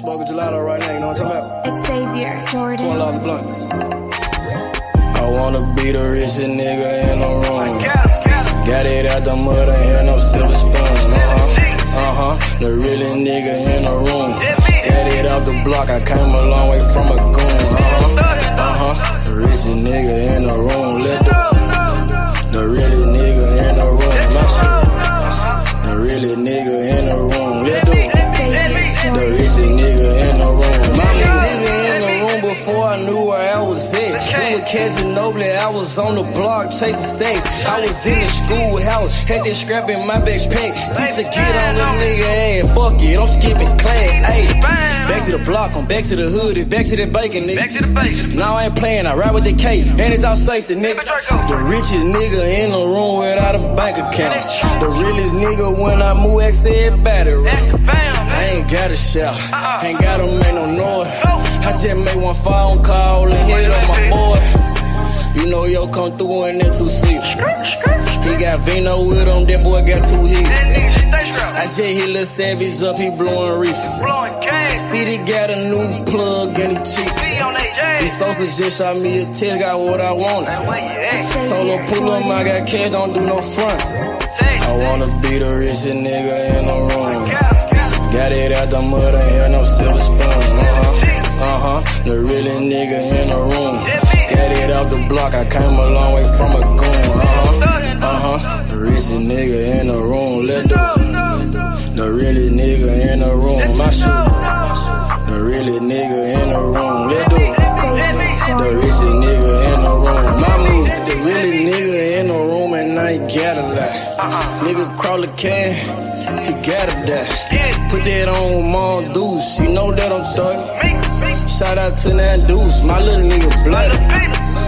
Smoking gelato right now, you know what I'm talking about? It's Xavier Jordan. $12 blunt. I wanna be the richest nigga in the room. Got it out the mud, ain't had no silver spoon. The really nigga in the room. Got it out the block, I came a long way from a goon. The richest nigga in the room. The really nigga in the room. The really nigga in the room. The richest nigga in the room. My nigga in the room before I knew where I was at. We were catching Nobly, I was on the block chasing stacks. I was in the schoolhouse, had that scrap in my backpack. Teacher get on the nigga ass, fuck it, I'm skipping class. Ayy, back to the block, I'm back to the hood, it's back to that bacon, nigga. Back to the bacon. Now I ain't playing, I ride with the K, and it's all safety, nigga. The richest nigga in the room without a bank account. The realest nigga when I move, XL battery. I ain't gotta shout, ain't gotta make no noise. I just make one phone call and hit up my boy. You know yo come through in that 2-seat. He got Vino with him, that boy got 2 hits. I just hit Lil Savage up, he blowing reefer. City got a new plug and he cheap. He Sosa just shot me a test, got what I wanted. Told him pull up, I got cash, don't do no front. I wanna be the richest nigga in the room. Got it out the mud, ain't had no silver spoon. The really nigga in the room. Got it out the block, I came a long way from a goon. The richest nigga in the room. The really nigga in the room. My shoe. The really nigga in the room. The richest nigga in the room. My move. The really nigga in the room and I ain't got a lot. Nigga crawl a can, he gotta die. Put that on Mom Deuce, you know that I'm talking. Shout out to that Deuce, my little nigga bloody.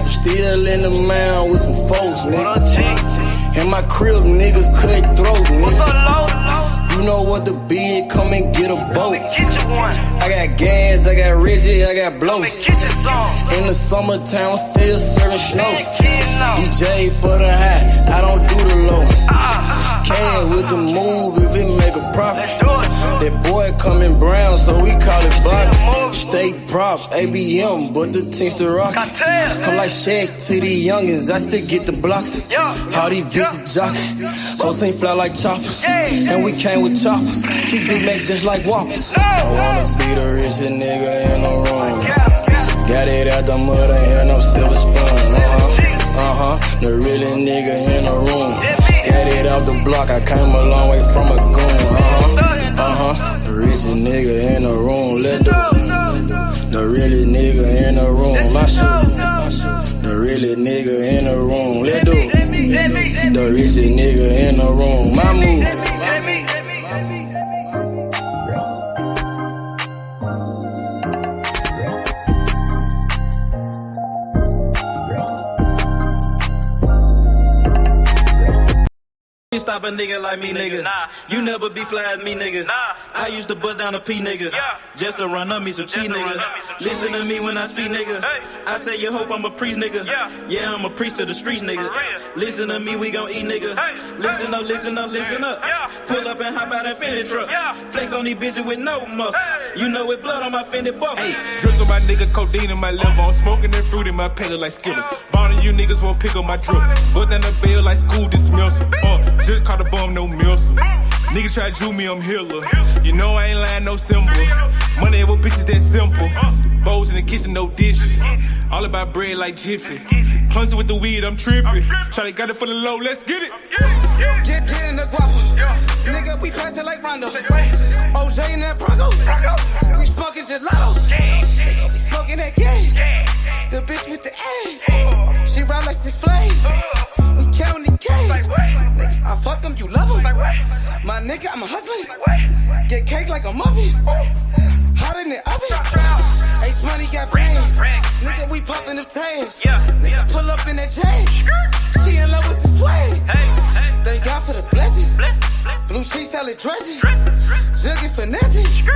Still in the mound with some folks, nigga. In my crib, niggas cut throats, nigga. You know what the bid, come and get a boat. I got gas, I got Reggie, I got blow. In the summertime, I'm still serving snow. DJ for the high, I don't do the low. Can with the move if it make a profit. That boy coming brown, so we call it body. State props, ABM, but the team's the rock. Come like Shaq to the youngins, I still get the blocks. All these bitches jockey, whole team fly like choppers. And we came with choppers, keep big macs just like whoppers. I wanna be the richest nigga in the room. Got it out the mud, ain't had no silver spoon. The really nigga in the room. Got it out the block, I came a long way from a goon. The richest nigga in the room. The really nigga in the room. My shoe. The really nigga in the room. The richest nigga in the room. My move. Stop a nigga like me, nigga. You never be fly as me, nigga. I used to butt down a P, nigga. Just to run up me some cheese, nigga. Listen to me when I speak, nigga. I say you hope I'm a priest, nigga. Yeah, I'm a priest to the streets, nigga. Listen to me, we gon' eat, nigga. Listen up, listen up, listen up. Pull up and hop out that Fendi truck. Flex on these bitches with no muscle. You know it blood on my Fendi buckle. Hey, drips on my nigga, codeine in my liver. I'm smoking that fruit in my pedal like Skittles. Bonding you niggas won't pick up my drip. Bust down the bell like school dismissal. Just caught a bum, no missile. Nigga try to do me, I'm healer. You know I ain't lying, no symbol. Money with bitches that simple. Bowls in the kitchen, no dishes. All about bread like Jiffy. Clumsy with the weed, I'm tripping. Shawty got it for the low, let's get it. Get in the guapo. Nigga, we passing like Rondo. OJ in that Bronco. We smoking gelato. Nigga, we smoking that game. The bitch with the ass. She ride like 6 Flames. We counting the game. Nigga, I fuck him, you love him. My nigga, I'm a husband. Get cake like a muffin. Hot in the oven. Ace Money got brains. Nigga, we popping them tags. Nigga, pull up in that chain. She in love with the swag. Thank God for the blessing. Blue sheets, salad dressing. Jugging finessing.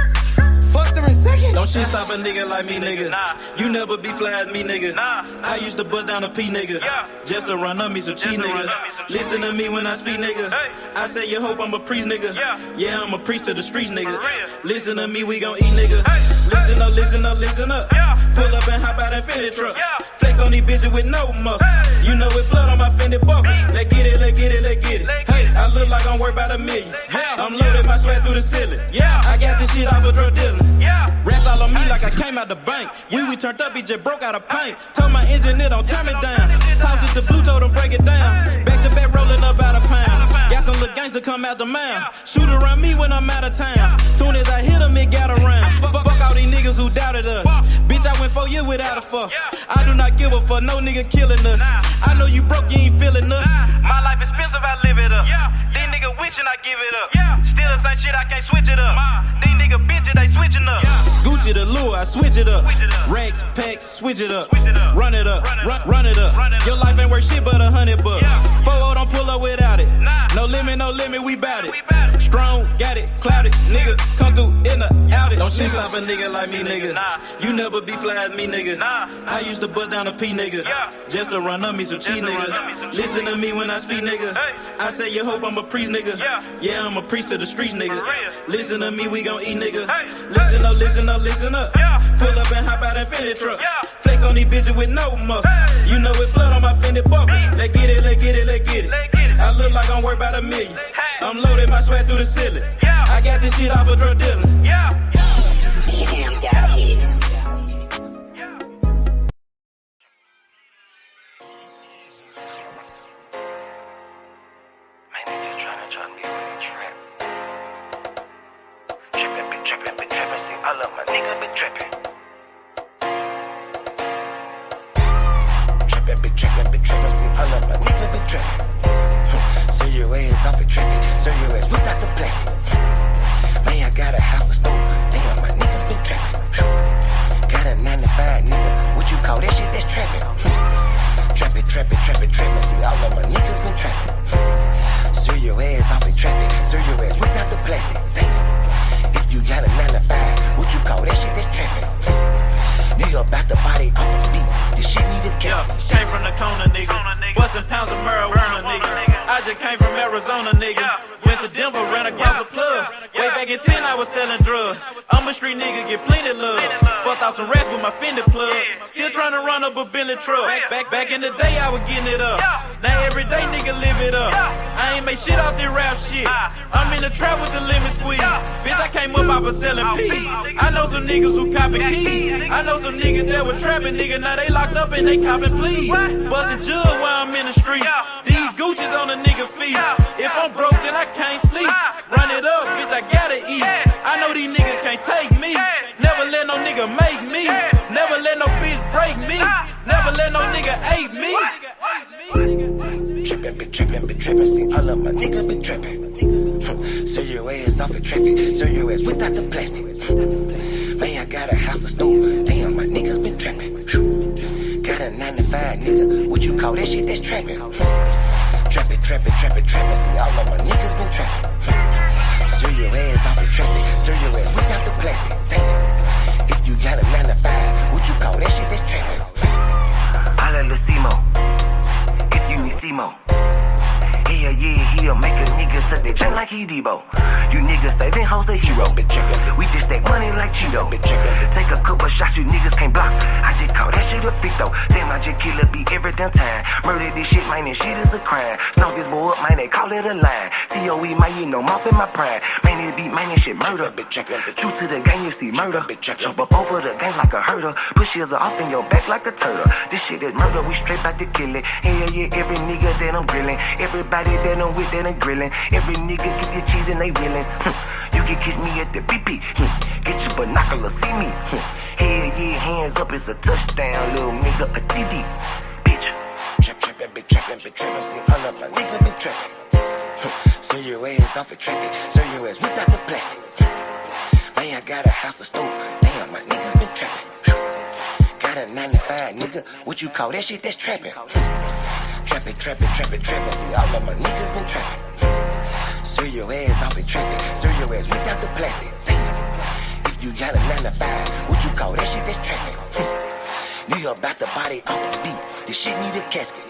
fucked her in second. Don't shit stop a nigga like me, nigga. You never be fly as me, nigga. I used to butt down a P, nigga. Just to run up me some cheese, nigga. Listen to me when I speak, nigga. I say you hope I'm a priest, nigga. Yeah, I'm a priest to the streets, nigga. Listen to me, we gon' eat, nigga. Listen up, listen up, listen up. Pull up and hop out that Fendi truck. Flex on these bitches with no muscle. You know it blood on my Fendi buckle. Let's get it, let's get it, let's get it. Hey, I look like I'm worth about $1 million. I'm loaded, my sweat through the ceiling. I got this shit off of drug dealing. Rats all on me like I came out the bank. We turned up, he just broke out of paint. Told my engineer don't calm it down. Toss it to blue, told him break it down. Back to back rolling up out of pound. Got some little gangs to come out the mouth. Shoot around me when I'm out of town. Soon as I hit him, it got around. Fuck all these niggas who doubted us. Bitch, I went 4 years without a fuck. I do not give a fuck, no nigga killing us. I know you broke, you ain't feeling us. My life expensive, I live it up. These niggas wishing I give it up. Still the same shit, I can't switch it up. These niggas bitches, they switching up. Gucci the lure, I switch it up. Rags, packs, switch it up. Run it up, run it up. Your life ain't worth shit but $100. 4-0 don't pull up without it. No limit, we bout it. Strong, got it, clouded. Nigga, come through in the outed. Don't shit stop a nigga like me, nigga. You never be fly as me, nigga. I used to butt down a P, nigga. Just to run up me some cheese, nigga. Listen to me when I speak, nigga. I say you hope I'm a priest, nigga. Yeah, I'm a priest to the streets, nigga. Listen to me, we gon' eat, nigga. Listen up, listen up, listen up. Pull up and hop out that Fendi truck. Flex on these bitches with no muscle. You know it blood on my Fendi buckle. Let's get it, let's get it, let's get it. I look like I'm worth about $1 million. I'm loaded, my sweat through the ceiling. I got this shit off of drug dealing. I love my nigga been trippin'. Trippin', see, I love my nigga been trippin'. So your ass off and trippin', so your ass without the plastic. Man, I got a house to store, damn, my niggas been trappin'. Got a 9 to 5, nigga, what you call that shit, that's trappin'. Trappin', see, all of my niggas been trappin'. So your ass off and trappin', so your ass without the plastic, damn. If you got a 9 to 5, what you call that shit, that's trappin'. Nigga about the body off the beat, this shit need a casket. Came from the corner, nigga. Bustin' pounds of marijuana, nigga. I just came from Arizona, nigga. Went to Denver, ran across the plug. Way back in 10, I was selling drugs. I'm a street nigga, get plenty love. Fucked out some rats with my Fendi plug. Still trying to run up a Bentley truck. Back in the day, I was getting it up. Now every day, nigga, live it up. I ain't make shit off this rap shit. I'm in the trap with the lemon squeeze. Bitch, I came up off of selling peas. I know some niggas who copping keys. I know some niggas that were trapping, nigga. Now they locked up and they copping pleas. Bustin' jug while I'm in the street. These Gucci's on the nigga feet. If I'm broke, then I can't sleep. Run it up, bitch, I gotta eat. I know these niggas can't take me. Never let no nigga make me. Never let no bitch break me. Never let no nigga hate me. Trippin', see, all of my niggas been trippin'. So your ass off and traffic, so your ass without the plastic. Man, I got a house to store, damn, my niggas been trappin'. Got a 9 to 5, nigga, what you call that shit, that's trappin'. Trappin', see, all of my niggas been trappin'. So your ass off and traffic, so your ass without the plastic, damn. If you got a 9 to 5, what you call that shit, that's trappin'. I love Lucimo, if you need Simo. Hell yeah, he'll make a nigga touch that junk like he Debo. You niggas saving hoes a hero, bitch. We just stack money like Cheeto, bitch. Take a couple shots, you niggas can't block. I just call that shit a fit though. Damn, I just kill a beat every damn time. Murder this shit, man, this shit is a crime. Snow this boy up, man, they call it a line. COE, man, you know, mouth in my prime. Man, this beat, man, this shit murder, bitch. True to the game, you see murder, bitch. Jump up over the game like a herder. Push heels off in your back like a turtle. This shit is murder, we straight back to kill it. Hell yeah, every nigga that I'm grilling. Everybody that I'm with that I'm grilling. Every nigga get the cheese and they willing. You can catch me at the BP. Get your binoculars, see me. Hell yeah, hands up, it's a touchdown, little nigga, a TD. Bitch. Trappin', see, all of my niggas been trappin'. So your ass off the traffic, so your ass without the plastic. Man, I got a house to store, damn, my niggas been trappin'. Got a 9 to 5, nigga, what you call that shit, that's trappin'. Trappin', see, all of my niggas been trappin'. So your ass off the traffic, so your ass without the plastic, damn. If you got a 9 to 5, what you call that shit? That's traffic. Nigga about to body off the beat. This shit need a casket.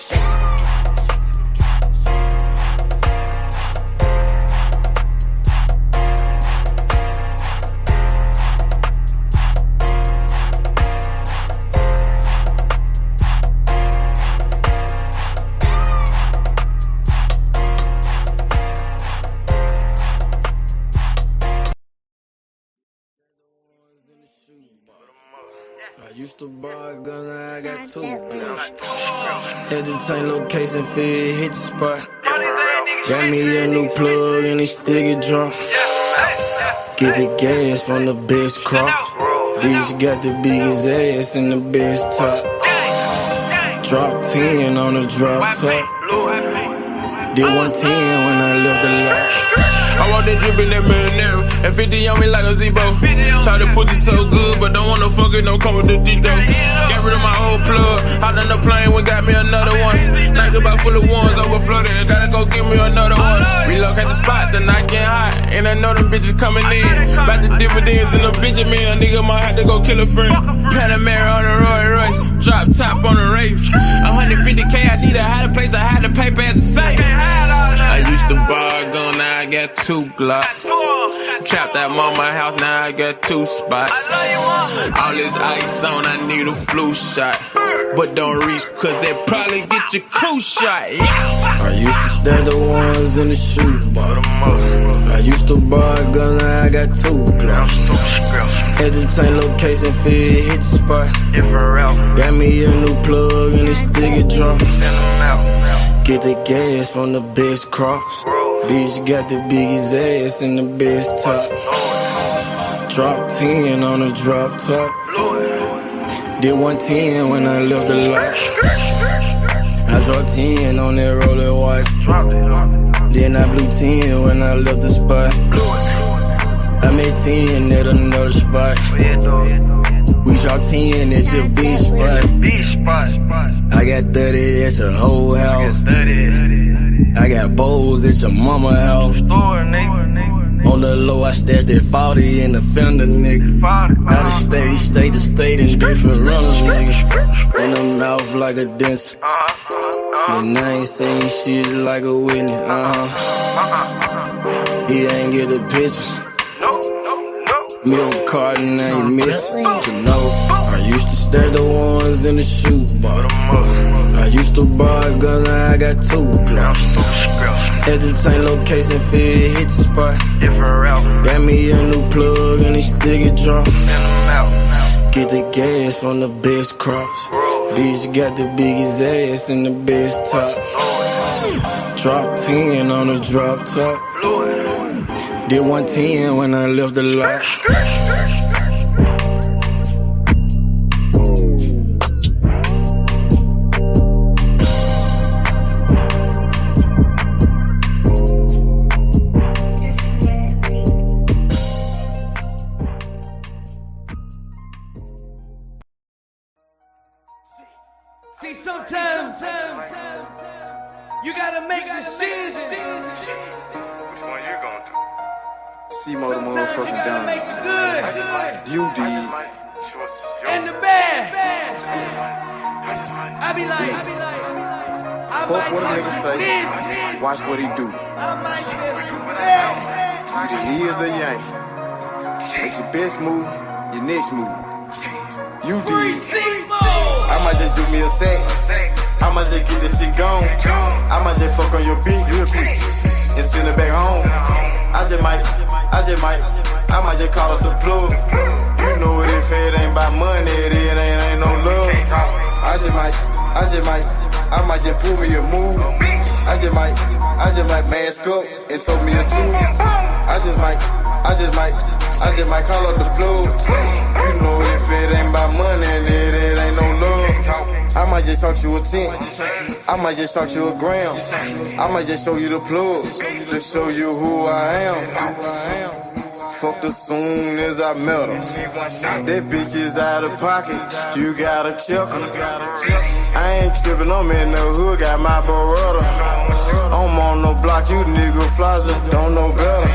I used to buy a gun, now I got 2. Had to change location, feel hit the spot. Got me a new plug and it still get drunk. Get the gas from the best crop. Bitch got the biggest ass and the best top. Drop 10 on the drop top. Did 110 when I left the lot. I want that drip in that marinara, and 50 on me like a Zebo. Try to pussy so good, but don't want no fucking, don't come with the Dito. Got rid of my whole plug, hopped on the plane, we got me another one. Night about full of ones, overflooded, gotta go get me another one. Relocate the spot, the night getting hot, and I know them bitches coming in. About the dividends and the Benjamin, a nigga might have to go kill a friend. Panamera on the Roy Royce, drop top on the Wraith. 150K, I need a higher place, I had the paper at the safe. I used to buy a gun, now I got 2 Glocks. Trapped at mama house, now I got 2 spots. All this ice on, I need a flu shot. But don't reach, cause they probably get your crew shot. Yeah. I used to stash the ones in the shoebox. I used to buy a gun, now I got 2 Glocks. Had to change location, feel hit the spot. Got me a new plug and it still get drunk. Get the gas from the best crops. Bitch got the biggest ass and the best top. Drop 10 on the drop top. Did 110 when I left the lot. I dropped 10 on that roller watch. Then I blew 10 when I left the spot. I made 10 at another spot. We dropped 10 at your beach spot. I got 30 at your whole house. I got bowls at your mama house. On the low, I stashed that 40 in the fender, nigga. Out of state, state to state, and different runners, nigga. In the mouth like a dentist. And I ain't saying shit like a witness, He ain't get the picture. Milk carton ain't missing, you know. I used to stash the ones in the shoebox. I used to buy a gun, now I got 2 Glocks. Had to change location, feel hit the spot. Got me a new plug and it still get drunk. Get the gas from the best crops. Bitch got the biggest ass and the best top. Drop 10 on the drop top. Did 110 when I left the lot. See, sometimes you gotta make decisions. Which one you gonna do? See more the motherfucking Gotta make dime. the good You did. and the bad. I be like, I Fuck might what a do nigga say. this. Watch what he do. I might do that. Either he is a yank. Make your best move, your next move. You did. I might just do me a sec. I might just get this shit gone. I might just fuck on your beat real quick and send it back home. I might just call up the plug. You know what, if it ain't about money, it ain't no love. I might just pull me a move. I just might mask up and told me a tune. I just might call up the plug. You know if it ain't about money, it ain't no love. I might just talk you a 10. I might just talk you a gram. I might just show you the plug to show you who I am. Fucked her soon as I met her. That bitch is out of pocket. You gotta check her. I ain't trippin', I'm in the hood, got my Beretta. I'm on no block, you nigga floss, don't know better.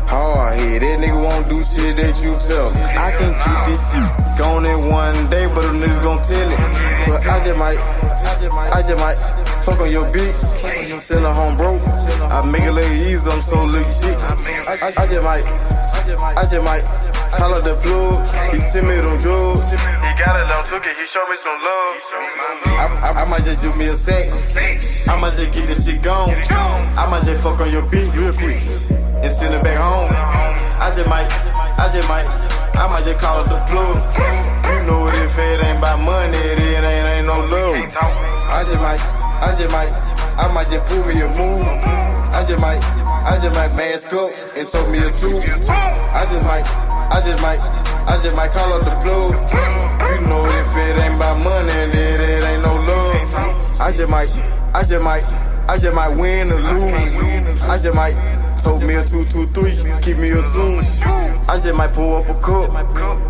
Hard head, that nigga won't do shit. shit that you tell me. I can keep this shit going in one day, but them niggas gon' tell it. But I just might fuck on your bitch, send her home broke. I make it look easy, I'm so lucky shit. I just might call up the plug, he send me them drugs. He got it, I took it, he showed me some love. I might just do me a sex, I might just get this shit gone. I might just fuck on your bitch real quick and send it back home. I might just call up the plug. You know what, if it ain't about money, it ain't no love. I might just pull me a move. I just might mask up and told me a truth. I just might call up the plug. You know if it ain't about money, it ain't no love. I just might win or lose. I just might told me a 2-2-3, keep me a 2. I just might pull up a cup.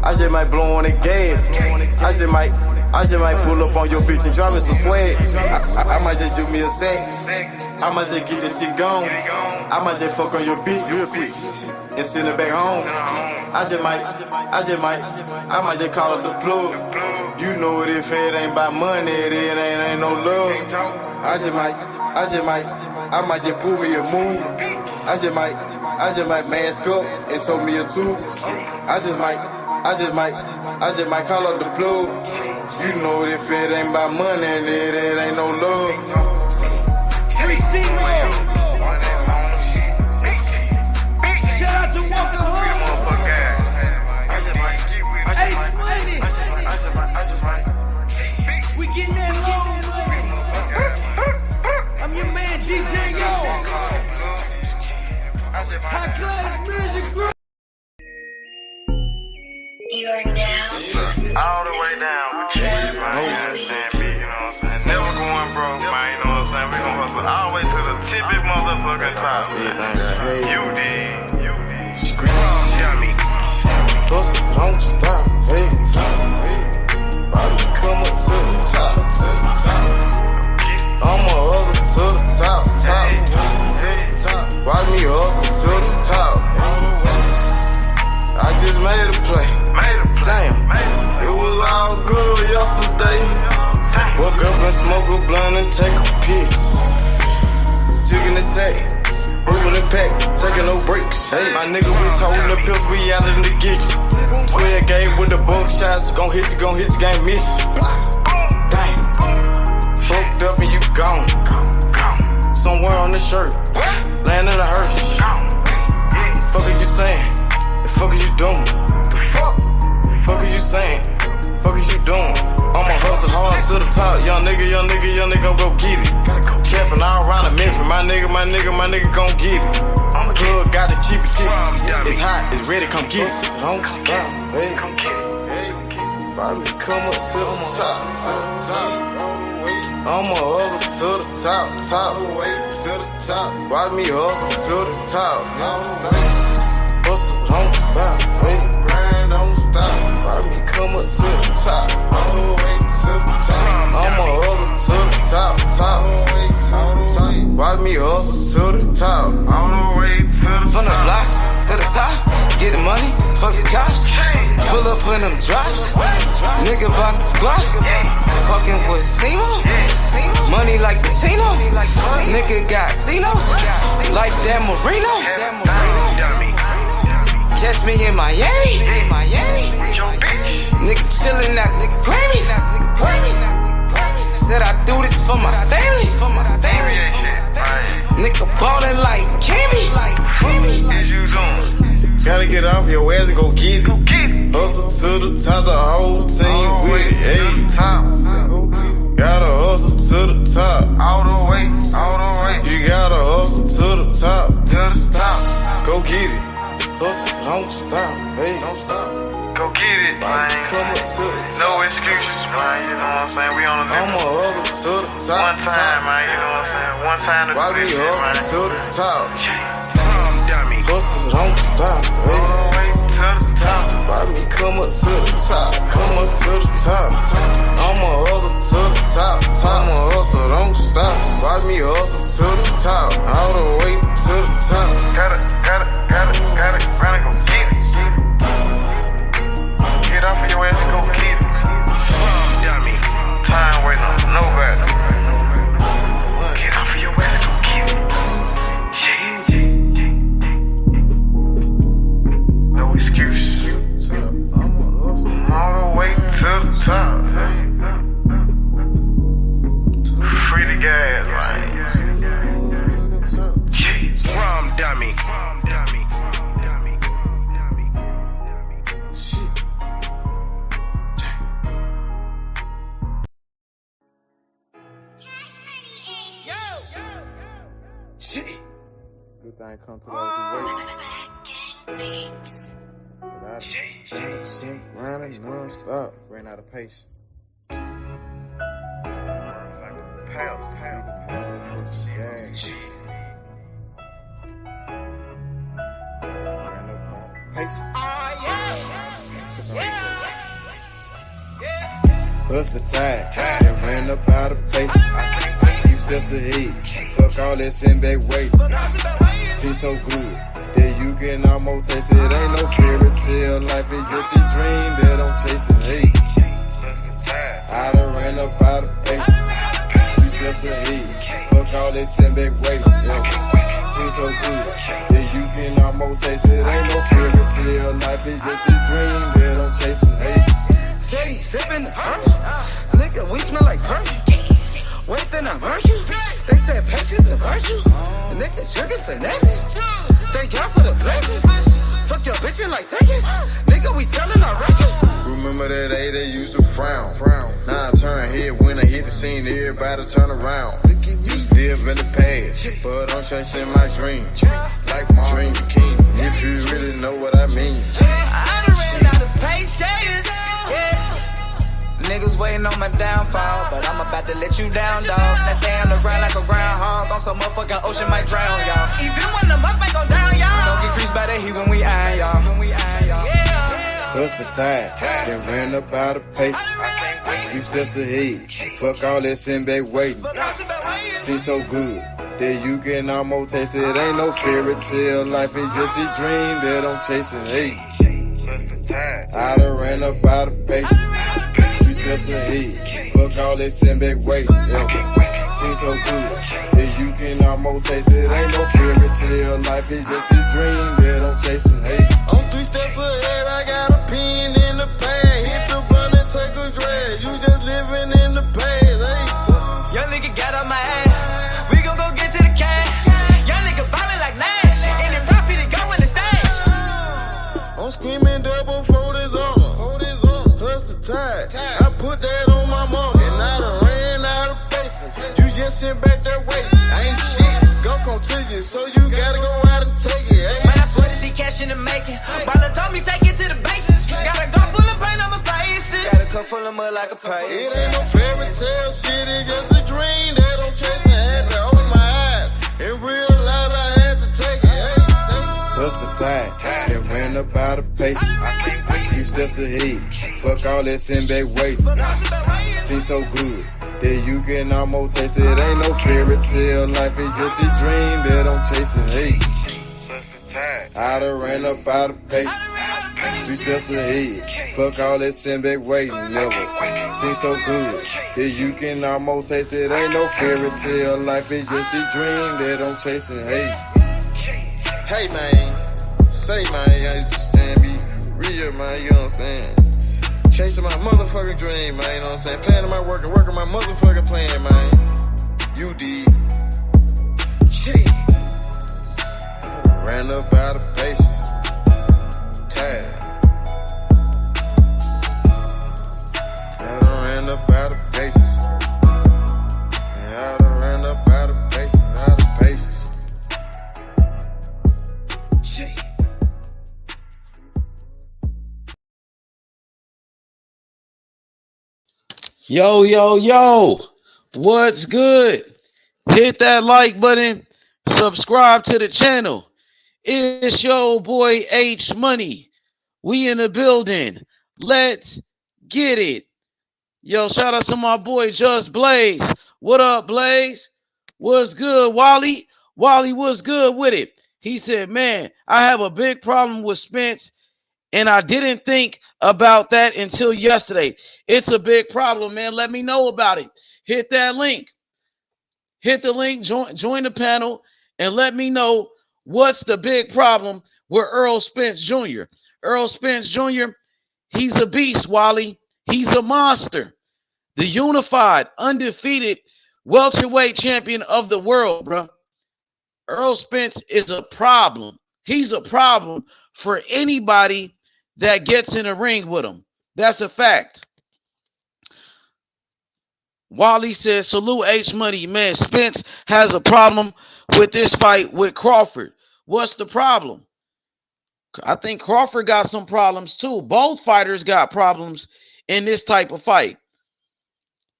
I just might blow on the gas. I just might pull up on your bitch and drop me some swag. I might just do me a sex. I might just get this shit gone. I might just fuck on your bitch real quick and send it back home. I might just call up the plug. You know it, if it ain't about money, it ain't no love. I might just pull me a move. I just might mask up and told me a 2. I just might call up the plug. You know if it ain't about money, it ain't no love. Shout out to Walker Home. We getting that long, man. I'm your man, DJ Yo. High class music group. You are now all the way down with you, man. You understand me, you know what I'm saying? Never going broke, man, you know what I'm saying? We gon' hustle all the way to the tippy motherfucking top. You did. Hustle, don't stop, hey. Bobby, come up to the top. I'ma hustle to the top. Watch me hustle to the top. I just made a play. Damn, it was all good yesterday. Woke up and smoke a blunt and take a piss. Jigging the sack, moving the pack, taking no breaks. Hey, my nigga, we toting the pills, we out in the gigs. 12 game with the bug shots, gon' hit you, can't miss. Damn, fucked up and you gone. Somewhere on the shirt, land in a hearse. Fuck is you saying? The fuck is you doing? Fuck is you saying? Fuck is you doing? I'ma hustle hard to the top. Young nigga go get it. Trapping all around the Memphis. My nigga gon' get it. I'm the club, got the cheapy tip. It's hot, it's ready, come get it. Don't stop, hey. Bobby, come up to the top. I'ma hustle to the top. Watch me hustle to the top. Hustle, don't stop, hey. Grind, don't stop. Watch me come up to the top. All the way to the top. I'ma hustle to the top. Watch me hustle to the top. All the way to the top. From the block to the top, get the money, fuck the cops. Pull up in them drops. Nigga block the block. Fucking with Simo. Money like the Tino. Nigga got Cinos. Like that Marino. Catch me in Miami. Nigga chillin' at the Grammys. Said I do this for my family. Nigga ballin' like Kimmy. Gotta get off your ass and go get it. Hustle to the top, the whole team with it. Hey. Gotta hustle to the top. All the way. You gotta hustle to the top. Go get it. Hustle, don't stop, hey. Don't stop. Go get it, man. Come up to the top. No excuses, man. You know what I'm saying? We on the I'ma hustle to the top. one time, man. You know what I'm saying? One time to Why do we this shit, man. hustle to the top? Dummy. Hustle, don't stop, hey. All the way to the top. Why me come up to the top? Come up to the top. I'ma hustle to the top. I'ma hustle, don't stop. Why me hustle to the top? All the way to the top. Gotta, run and go get it. Everything come to those who wait. Running non-stop. Ran out of pace. Bust the tide, and ran up out of pace. Few steps ahead, fuck all that send back weight. Seem so good that you can almost taste it. Ain't no fairy tale, life is just a dream that I'm chasing. Hey, I done ran up out of pace. Few steps ahead, fuck all that send back weight. Seem so good that you can almost taste it. Ain't no fairy tale, life is just a dream that I'm chasing. Hey. Steady sipping the nigga, we smell like perfume. Wait, then I burn you. They said patience and virtue. Nigga, trigger for nothing. Thank God for the blessings. Fuck your bitch in like seconds. Nigga, we selling our records. Remember that day they used to frown. Now I turn head when I hit the scene, everybody turn around. Used to live in the past, but I'm chasing my dream. Like my dream king, if you really know what I mean. I done ran out of patience. Niggas waiting on my downfall, but I'm about to let you down, dog. That stay on the ground like a groundhog. On some motherfucking ocean might drown, y'all. Even when the must ain't go down, y'all. Don't get creased by the heat when we iron, y'all. Bust the tide, then ran up out of pace. Few steps ahead, fuck all that send back waiting. Seem so good that you can almost taste it. Ain't no fairy tale, life is just a dream that I'm chasing. Hey, I done ran up out of pace. Few steps ahead, fuck all that send back waiting. Seem so good that you can almost taste it. Ain't no fairy tale, life is just a dream that I'm chasing. Hey, I'm 3 steps ahead, I got a pen in the bag. Hit your blunt and take a drag. You just living in the past. Hey, young nigga got on my ass. We gon' go get to the cash. Young nigga ballin' like Nash. And the profit to go in the stash. I'm screaming double for this armor. Hustle tide. I put that on my mama. And I done ran out of faces. You just sit back that way. I ain't shit. Gon' come to you, so you gotta go out and take it. Hey. Man, I swear to see cash in the making. Baller told me take it to the bases. Got a gun full of paint on my faces. Got a cup full of mud like a pipe. It ain't no fairy tale shit, it's just a dream that I'm chasing. I had to open my eyes. In real life, I had to take it. Hey. Bust the tide, and ran up out of pace. Few steps ahead, fuck all that send back waiting. Seem so good that you can almost taste it. Ain't no fairy tale, life is just a dream that I'm chasing. Hey, I done ran up out of pace. Few steps ahead, fuck all that send back waiting. Never seem so good that you can almost taste it. Ain't no fairy tale, life is just a dream that I'm chasing. Hey. Hey man, say man, I understand me real man, you know what I'm saying? Chasing my motherfucking dream, man, you know what I'm saying? Planning my work and working my motherfucking plan, man. You did. Shit. Ran up out of paces. Tired. I done ran up out of paces. I done ran up out of paces, out of paces. Yo, what's good? Hit that like button, subscribe to the channel. It's your boy H Money. We in the building. Let's get it. Yo, shout out to my boy Just Blaze. What up, Blaze? What's good, Wally? Wally, what's good with it? He said, man, I have a big problem with Spence, and I didn't think about that until yesterday. It's a big problem, man. Let me know about it. Hit that link. Hit the link, join the panel, and let me know what's the big problem with Errol Spence Jr. Errol Spence Jr., he's a beast, Wally. He's a monster. The unified, undefeated welterweight champion of the world, bro. Errol Spence is a problem. He's a problem for anybody that gets in a ring with him. That's a fact. Wally says, salute H Money. Man, Spence has a problem with this fight with Crawford. What's the problem? I think Crawford got some problems too. Both fighters got problems in this type of fight.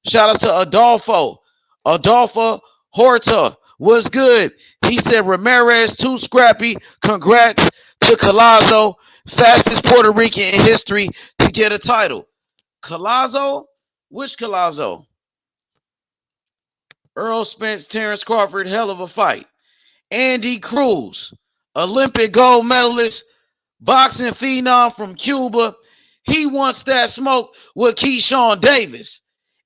Shout out to Adolfo Horta was good. He said Ramirez too scrappy. Congrats to Collazo, fastest Puerto Rican in history to get a title. Collazo? Which Collazo? Errol Spence, Terence Crawford, hell of a fight. Andy Cruz, Olympic gold medalist, boxing phenom from Cuba. He wants that smoke with Keyshawn Davis.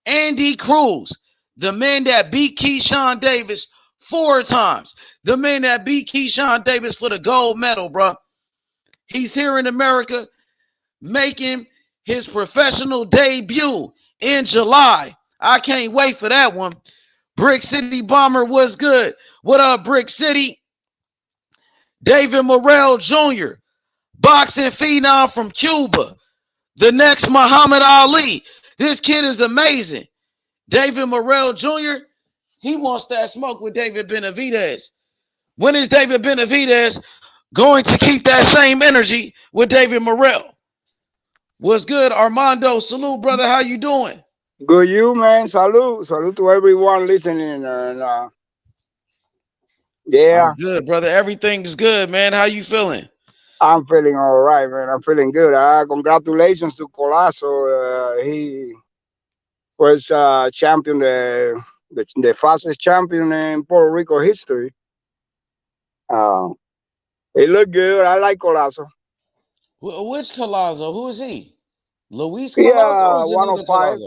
Andy Cruz, the man that beat Keyshawn Davis 4 times. The man that beat Keyshawn Davis for the gold medal, bro. He's here in America making his professional debut in July. I can't wait for that one. Brick City Bomber was good. What up, Brick City? David Morrell Jr., boxing phenom from Cuba. The next Muhammad Ali. This kid is amazing. David Morrell Jr., he wants that smoke with David Benavidez. When is David Benavidez going to keep that same energy with David Morrell? What's good, Armando? Salute, brother. How you doing? Good, you, man. Salute. Salute to everyone listening. Yeah. I'm good, brother. Everything's good, man. How you feeling? I'm feeling all right, man. I'm feeling good. Congratulations to Collazo. He was champion, the fastest champion in Puerto Rico history. He looked good. I like Collazo. Which Collazo? Who is he? Luis Yeah, Collazo? 105.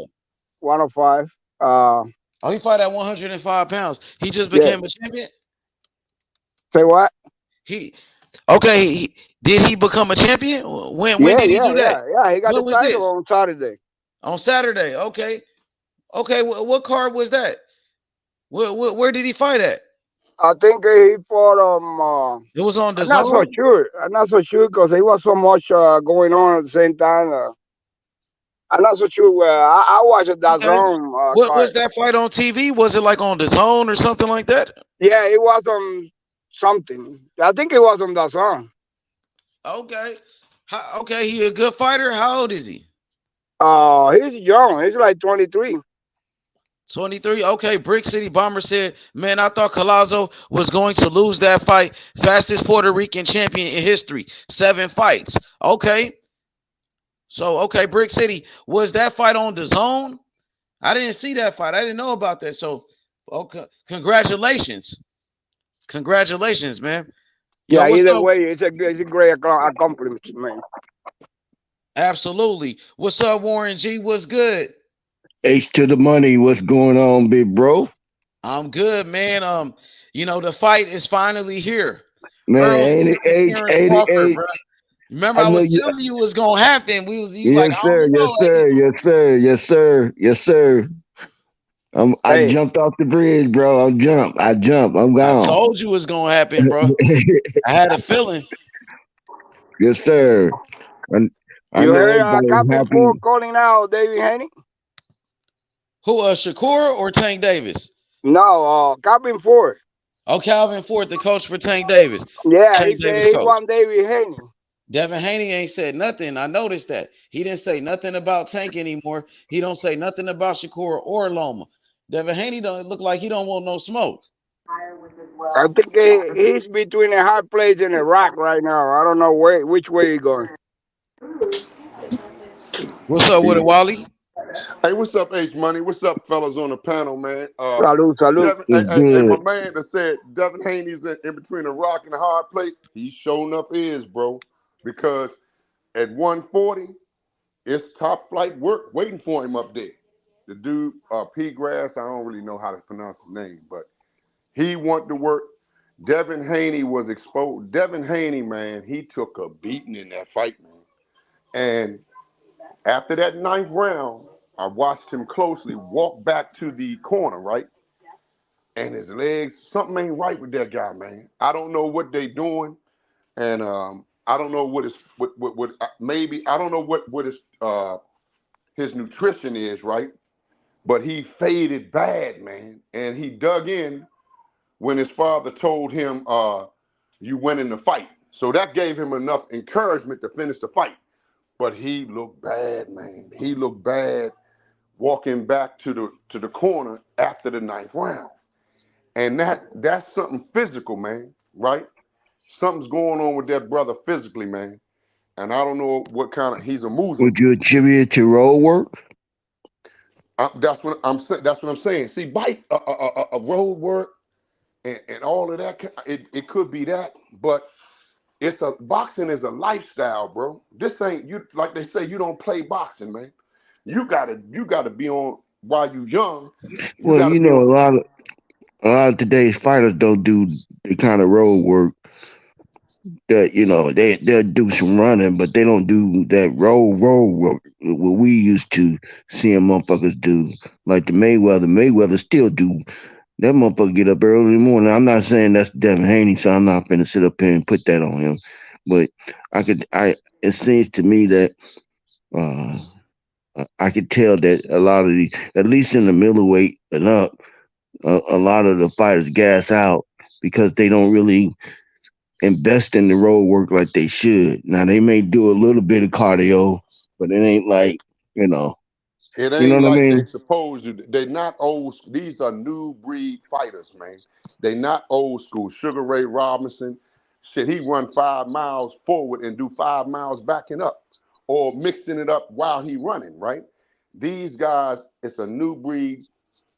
105. Oh, he fought at 105 pounds. He just became a champion? Say what? Did he become a champion? When did he do that? Yeah, he got the title on Saturday. On Saturday, okay. Okay, what card was that? Where did he fight at? I think he fought it was on the I'm not so sure because there was so much going on at the same time. I'm not so sure. I watched that zone. What was that fight on TV? Was it like on the zone or something like that? Yeah, it was on something. I think it was on the zone. Okay. Okay, he a good fighter. How old is he? He's young. He's like 23. 23. Okay, Brick City Bomber said, man, I thought Collazo was going to lose that fight. Fastest Puerto Rican champion in history. 7 fights. Okay. So, okay, Brick City, was that fight on the zone? I didn't see that fight. I didn't know about that. So, okay, congratulations. Congratulations, man. Yeah, either way, it's a great accomplishment, man. Absolutely. What's up, Warren G? What's good? H to the money. What's going on, big bro? I'm good, man. The fight is finally here. Man, 88. Remember, I was telling you it was gonna happen. Yes, sir. I jumped off the bridge, bro. I jumped. I'm gone. I told you it was gonna happen, bro. I had a feeling. Yes, sir. You heard Captain Ford calling out David Haney? Who, Shakur or Tank Davis? No, Calvin Ford. Oh, Calvin Ford, the coach for Tank Davis. Yeah, Tank Davis he won David Haney. Devin Haney ain't said nothing. I noticed that. He didn't say nothing about Tank anymore. He don't say nothing about Shakur or Loma. Devin Haney don't look like he don't want no smoke. I think he's between a hard place and a rock right now. I don't know which way he's going. What's up with it, Wally? Hey, what's up, H Money? What's up, fellas on the panel, man? Salute. Hey, my man that said Devin Haney's in between a rock and a hard place, he sure enough is, bro. Because at 140, it's top flight work waiting for him up there. The dude, P. Grass, I don't really know how to pronounce his name, but he wanted to work. Devin Haney was exposed. Devin Haney, man, he took a beating in that fight, man. And after that 9th round, I watched him closely walk back to the corner, right? And his legs, something ain't right with that guy, man. I don't know what they doing, and I don't know what maybe I don't know what his nutrition is, right? But he faded bad, man, and he dug in when his father told him, you winning the fight. So that gave him enough encouragement to finish the fight. But he looked bad, man. He looked bad walking back to the corner after the 9th round. And that's something physical, man, right? Something's going on with that brother physically, man. And I don't know what kind of, he's a Muslim. Would you attribute it to road work? That's what I'm saying. See, a road work and all of that, it could be that, but boxing is a lifestyle, bro. This ain't, you like they say, you don't play boxing, man. You gotta be on while you young. Well, you know, a lot of today's fighters don't do the kind of road work that, you know, they'll do some running, but they don't do that road work what we used to seeing motherfuckers do. Like the Mayweather still do. That motherfucker get up early in the morning. I'm not saying that's Devin Haney, so I'm not finna sit up here and put that on him. But it seems to me that I could tell that a lot of at least in the middleweight and up, a lot of the fighters gas out because they don't really invest in the road work like they should. Now they may do a little bit of cardio, but it ain't like, you know. It ain't, you know what like I mean? they supposed to. They not old. These are new breed fighters, man. They not old school. Sugar Ray Robinson, shit, he run 5 miles forward and do 5 miles backing up, or mixing it up while he running, right? These guys, it's a new breed.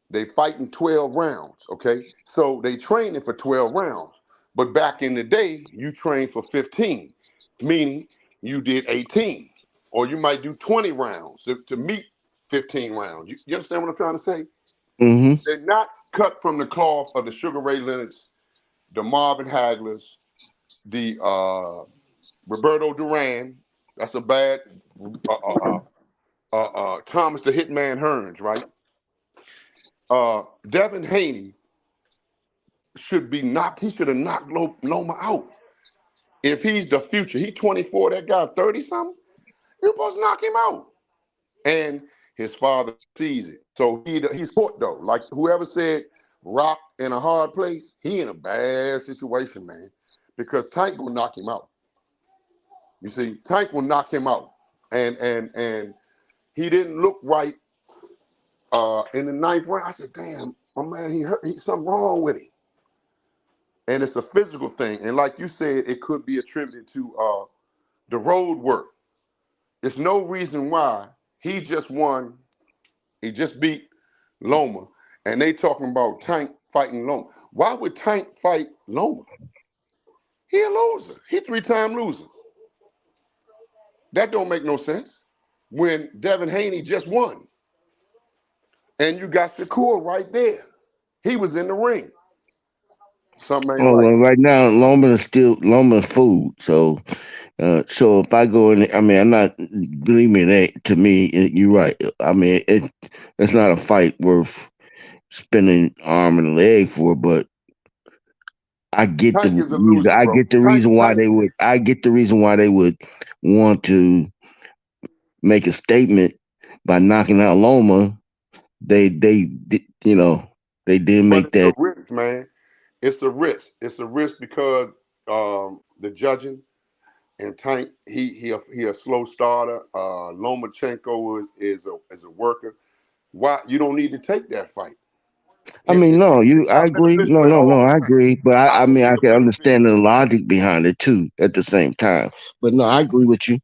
They fighting 12 rounds, okay? So they training for 12 rounds. But back in the day, you trained for 15, meaning you did 18. Or you might do 20 rounds to meet 15 rounds. You understand what I'm trying to say? Mm-hmm. They're not cut from the cloth of the Sugar Ray Leonards, the Marvin Haglers, the Roberto Duran. That's a bad Thomas the Hitman Hearns, right? Devin Haney should be knocked. He should have knocked Loma out. If he's the future, he 24, that guy 30 something. You're supposed to knock him out. And his father sees it. So he's caught though. Like whoever said Rock in a hard place, he in a bad situation, man. Because Tank will knock him out. You see, Tank will knock him out. And he didn't look right in the 9th round. I said, damn, my man, he hurt. Something wrong with him. And it's a physical thing. And like you said, it could be attributed to the road work. There's no reason why he just won. He just beat Loma. And they talking about Tank fighting Loma. Why would Tank fight Loma? He a loser. He 3-time loser. That don't make no sense. When Devin Haney just won. And you got Shakur right there. He was in the ring. Something ain't right. Well, right now Loma's food. So if I go in, I mean, I'm not, believe me, to me, you're right. I mean, it's not a fight worth spending arm and leg for, but I get Tank the is a reason. loser, I bro. get the reason why Tank. they would. I get the reason why they would want to make a statement by knocking out Loma. They you know, they didn't But make it's a that. risk, man. It's a risk. It's a risk because the judging and Tank, he a slow starter. Lomachenko is a worker. Why you don't need to take that fight? I mean, no, It's I not agree. beneficial at No, all, I man. agree. But I I don't mean, see I the can benefit. understand the logic behind it too at the same time. But no, I agree with you.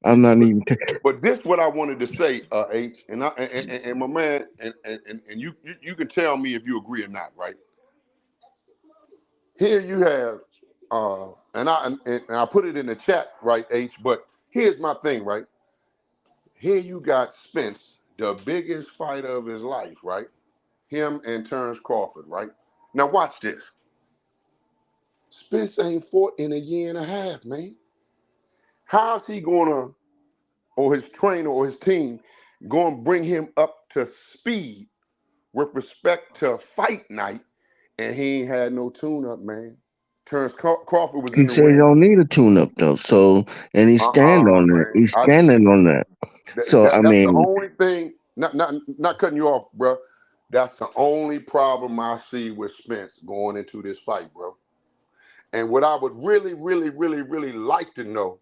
I'm not even. But this what I wanted to say, H, and my man, and you can tell me if you agree or not, right? Here you have, and I put it in the chat, right, H. But here's my thing, right? Here you got Spence, the biggest fighter of his life, right? Him and Terence Crawford, right? Now watch this. Spence ain't fought in a year and a half, man. How's he gonna, or his trainer or his team, gonna bring him up to speed with respect to fight night? And he ain't had no tune-up, man. Terence Crawford was He in the said he ring. don't need a tune-up though. So, and he's standing on that. Man. He's standing on that. So I That's the mean, only thing. Not cutting you off, bro. That's the only problem I see with Spence going into this fight, bro. And what I would really, really, really, really like to know,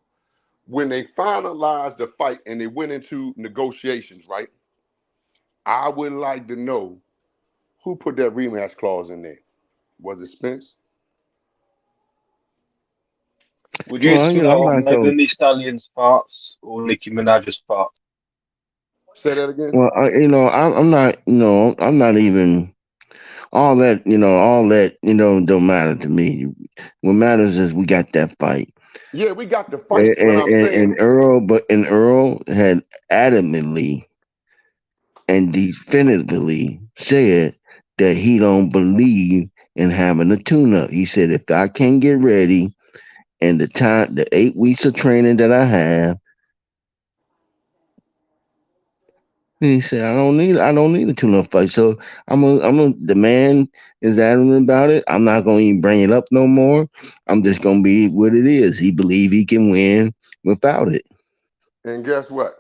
when they finalized the fight and they went into negotiations, right? I would like to know who put that rematch clause in there. Was it Spence? Would you Well, I'm smell not so. Megan Thee Stallion's parts or Nicki Minaj's parts? Say that again. Well, I'm not. I'm not even all that. All that. Don't matter to me. What matters is we got that fight. Yeah, we got the fight, And, but I'm saying, Earl had adamantly and definitively said that he don't believe in having a tune-up. He said if I can't get ready and the 8 weeks of training that I have, he said I don't need a tune-up fight. So the man is adamant about it. I'm not gonna even bring it up no more. I'm just gonna be what it is. He believe he can win without it. and guess what?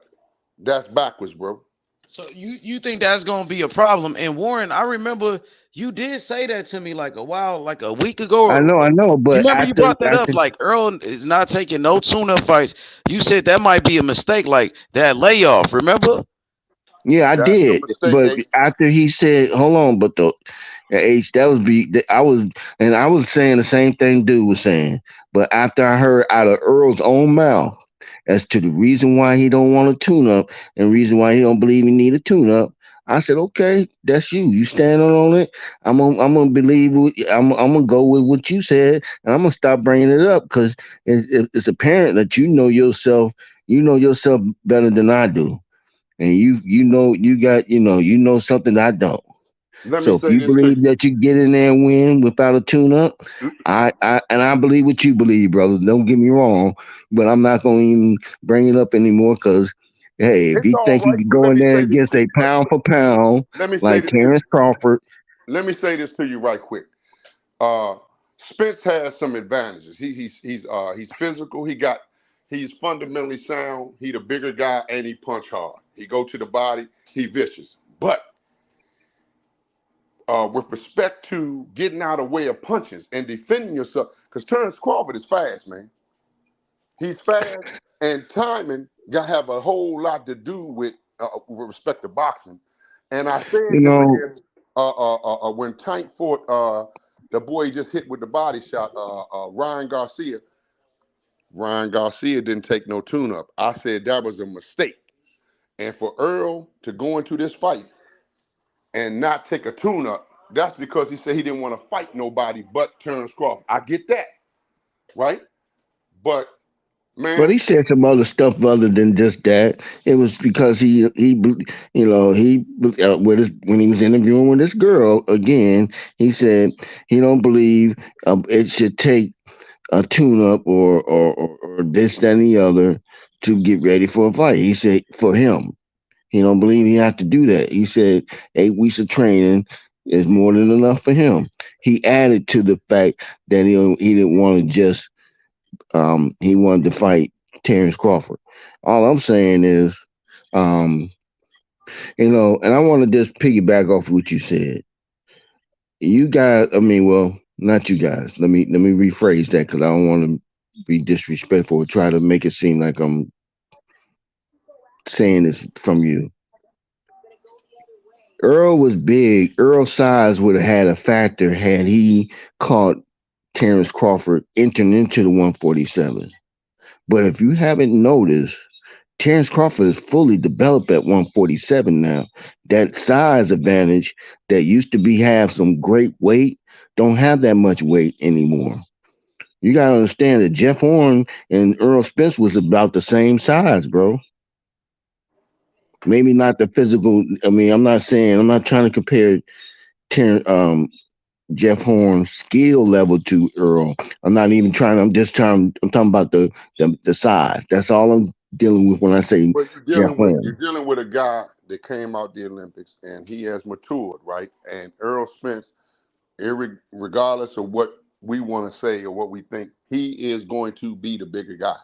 That's backwards, bro. So you think that's gonna be a problem? And Warren, I remember you did say that to me like a while, like a week ago. I know, You but remember you brought that up, like Earl is not taking no tune-up fights. You said that might be a mistake, like that layoff. Remember? yeah, I That's the did. mistake, But H. after he said, "Hold on," but the H that was I was saying the same thing dude was saying. But after I heard out of Earl's own mouth as to the reason why he don't want a tune up and reason why he don't believe he need a tune up, I said, "Okay, that's you. You standing on it. I'm gonna believe. I'm gonna go with what you said, and I'm gonna stop bringing it up because it's apparent that you know yourself. You know yourself better than I do." And you know something I don't. Let me So if say you this to believe that you get in there and win without a tune up, you. I believe what you believe, brother. Don't get me wrong, but I'm not gonna even bring it up anymore because hey, if It's you all think you right, could but go let in me there say this against to a you right pound quick. for pound Let me say like this to you. Terence Crawford, Let me say this to you right quick. Uh, Spence has some advantages. He's physical. He's fundamentally sound. He the bigger guy and he punch hard. He go to the body. He vicious. But with respect to getting out of way of punches and defending yourself, because Terence Crawford is fast, man. He's fast, and timing got have a whole lot to do with respect to boxing. And I you said this know, again when Tank fought the boy he just hit with the body shot, Ryan Garcia. Ryan Garcia didn't take no tune-up. I said that was a mistake. And for Earl to go into this fight and not take a tune-up, that's because he said he didn't want to fight nobody but Terence Crawford. I get that, right? But but man, he said some other stuff other than just that. It was because with when he was interviewing with this girl again, he said he don't believe it should take a tune up or this, that, and the other to get ready for a fight. He said for him, he don't believe he have to do that. He said 8 weeks of training is more than enough for him. He added to the fact that he didn't want to just he wanted to fight Terence Crawford. All I'm saying is um and I want to just piggyback off what you said. You guys, I mean, well, not you guys. Let me rephrase that because I don't want to be disrespectful or try to make it seem like I'm saying this from you. Earl was big. Earl's size would have had a factor had he caught Terence Crawford entering into the 147. But if you haven't noticed, Terence Crawford is fully developed at 147 now. That size advantage that used to be have some great weight don't have that much weight anymore. You gotta understand that Jeff Horn and Earl Spence was about the same size, bro. Maybe not the physical. I mean, I'm not trying to compare Ter- um, Jeff Horn's skill level to Earl. I'm not even trying. I'm talking about the size. That's all I'm dealing with when I say but Jeff you're Horn. dealing with a guy that came out the Olympics and he has matured, right? And Errol Spence, regardless of what we want to say or what we think, he is going to be the bigger guy.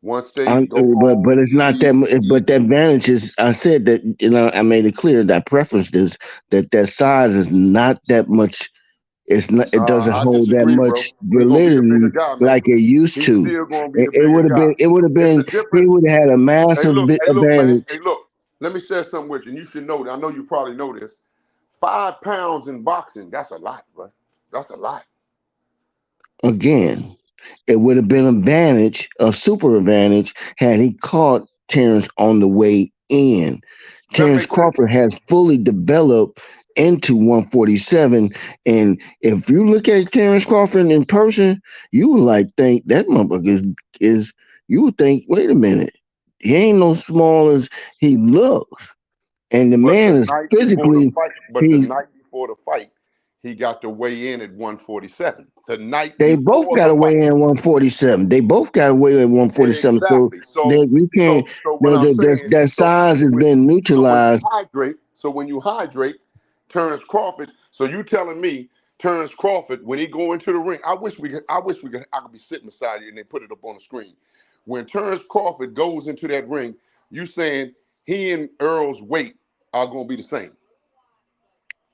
Once they go home, But it's not that. But that advantage is. I said that I made it clear that I preferenced this that size is not that much. It's not. It doesn't I hold that disagree, bro. much He's gonna be the validity bigger guy, man. like it used He's to. still gonna be It, the it bigger would have guy. been. It would have It's been. the He difference. would have had a Hey, massive look, hey, look, man. advantage. Hey, look. Let me share something with you. And you should know that. I know you probably know this. 5 pounds in boxing, that's a lot, bro. That's a lot. Again, it would have been advantage, a super advantage, had he caught Terrence on the way in. That Terrence makes sense. Crawford has fully developed into 147. And if you look at Terrence Crawford in person, you would like think that motherfucker is you would think, wait a minute, he ain't no small as he looks. And the But man the is night before the physically fight, he's he got to weigh in at 147. The night they both before got the away fight. in 147. They both got away at 147. So Exactly. So that we can't. so what I'm saying, That size has been when you neutralized. hydrate, Terrence Crawford. So you telling me Terrence Crawford, when he go into the ring, I could be sitting beside you and they put it up on the screen. When Terrence Crawford goes into that ring, you saying he and Errol's weight are gonna be the same.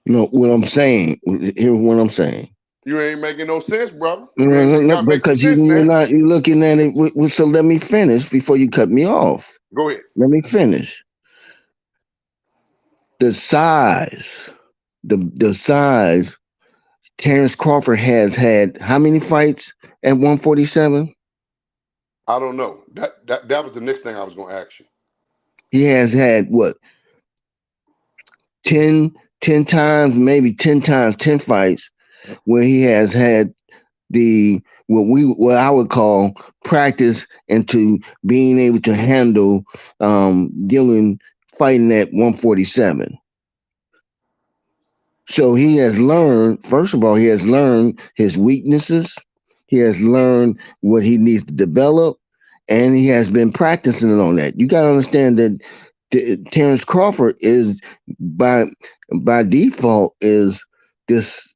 No, what I'm saying. Here's what I'm saying. You ain't making no sense, brother. You No, gotta make some because sense, man. you're looking at it. So let me finish before you cut me off. Go ahead. Let me finish. The size, the size. Terrence Crawford has had how many fights at 147? I don't know. That was the next thing I was gonna ask you. He has had what 10 times, maybe 10 times, 10 fights where he has had what I would call practice into being able to handle fighting at 147. So he has learned, first of all, he has learned his weaknesses. He has learned what he needs to develop, and he has been practicing on that. You got to understand that Terrence Crawford is by default is this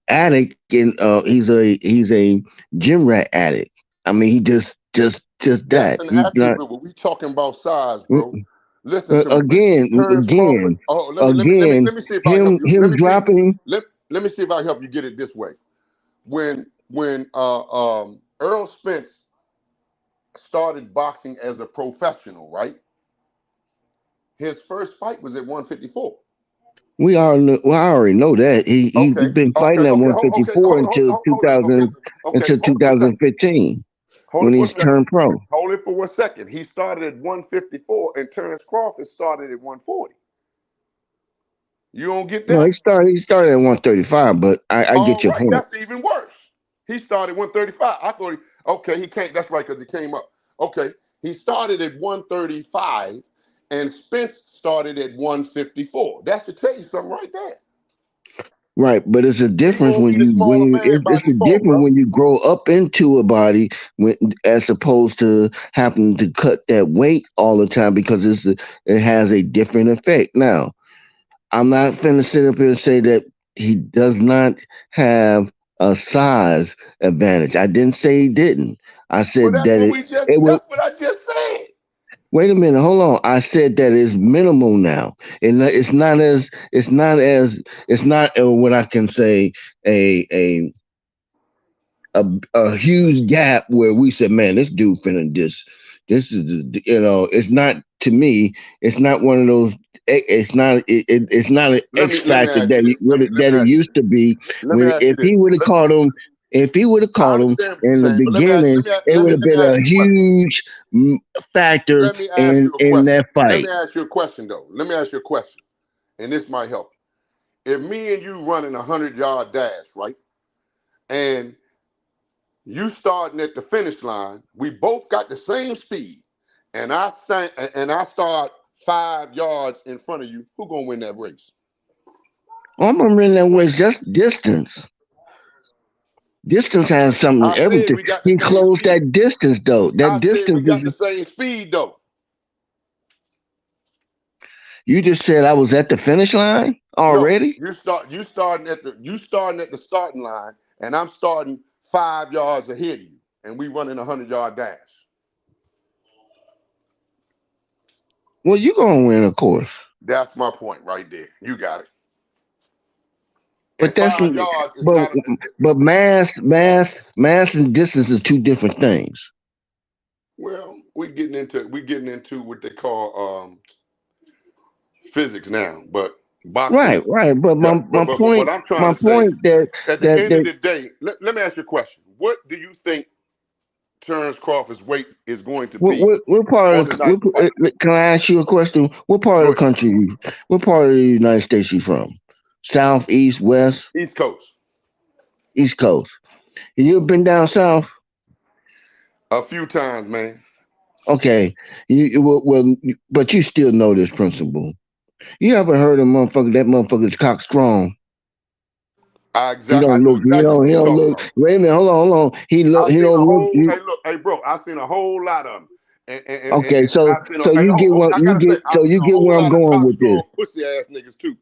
addict, and he's a gym rat addict. I mean, he just That's that. an He's not. attribute, but we talking about size, bro. Listen to me, man. Again, Terrence Crawford. Oh, let me see if I help you. him dropping. Let me see if I help you get it this way. When Errol Spence started boxing as a professional, right? His first fight was at 154. We all know, well, I already know that he's been fighting at 154 until Hold it. until Hold it for a second. 2015 Hold when it for a he's second. turned pro. Hold it for a second. He started at 154, and Terrence Crawford started at 140. You don't get No, that? he started at 135, but I get All your right, point. that's even worse. He started 135. I thought, he can't. That's right, because he came up. Okay, he started at 135, and Spence started at 154. That should tell you something right there. Right, but it's a He difference gonna be the smaller man by it's a default, difference bro. when you grow up into a body as opposed to having to cut that weight all the time because it has a different effect. Now, I'm not finna sit up here and say that he does not have a size advantage. I didn't say he didn't. I Well, said that's that what it was. that's what I just said. Wait a minute, hold on. I said that it's minimal now, and it's not what I can say a a a huge gap where we said, man, this dude finna this is it's not to me. It's not one of those. It's not an X Let me factor ask you this. Let me that it ask you used to be. this. Let me When ask you if he this. would have caught him, if he would have I caught him understand what you're in the saying, but beginning, it would have let me been ask a you a question. huge factor Let me ask you a in question. that Let fight. me ask you a question though. Let me ask you a question, and this might help. If me and you running 100-yard dash, right, and you starting at the finish line, we both got the same speed, and I start 5 yards in front of you. Who gonna win that race? I'm gonna run that way. Just distance. Distance has something. I said Everything. we got the He same closed speed. that distance though. That I said we distance got is. the same speed though. You just said I was at the finish line No, already. you starting at the starting line, and I'm starting 5 yards ahead of you, and we running 100-yard dash. Well, you gonna win, of course. That's my point right there. You got it. And But that's 5 yards is but not. but mass and distance is two different things. Well, we getting into what they call physics now, but boxing Right, is. right. But Yeah, but what point I'm trying to say, that at the that end of that the day, let me ask you a question. What do you think Terence Crawford's weight is going to be what part on of the night of the fight? can I ask you a question? What part Go of the ahead. country? What part of the United States you from? South, east, west, East Coast. east coast. You ever been down south? A few times, man. Okay. But you still know this principle. You ever heard of motherfucker? That motherfucker's cock strong. I know exactly what He you're don't talking look. about. Wait a minute, hold on. I He seen a don't look. whole. Hey, look, hey, bro. I seen a whole lot of them, Okay, and I seen. so Hey, you get hold, what I you gotta say, get. I So seen you a get whole where I'm lot of going cock with this. strong pussy ass niggas too.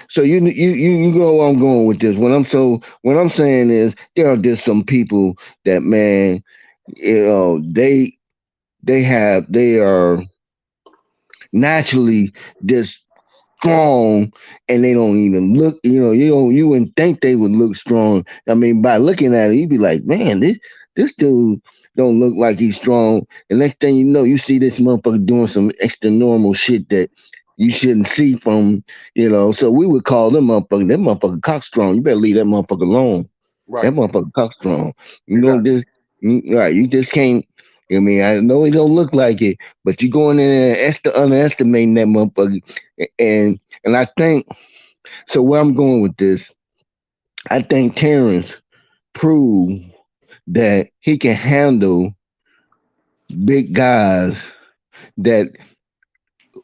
So you know where I'm going with this. What I'm saying is there are just some people that, man, they are naturally just strong, and they don't even look. You wouldn't think they would look strong. I mean, by looking at it, you'd be like, man, this dude don't look like he's strong. And next thing you know, you see this motherfucker doing some extra normal shit that you shouldn't see from. So we would call them motherfucker, that motherfucker cock strong. You better leave that motherfucker alone. That Right. motherfucker cock strong. You don't Exactly. just right. You just can't. I mean, I know it don't look like it, but you going in there and underestimating that motherfucker. And I think so. Where I'm going with this, I think Terrence proved that he can handle big guys that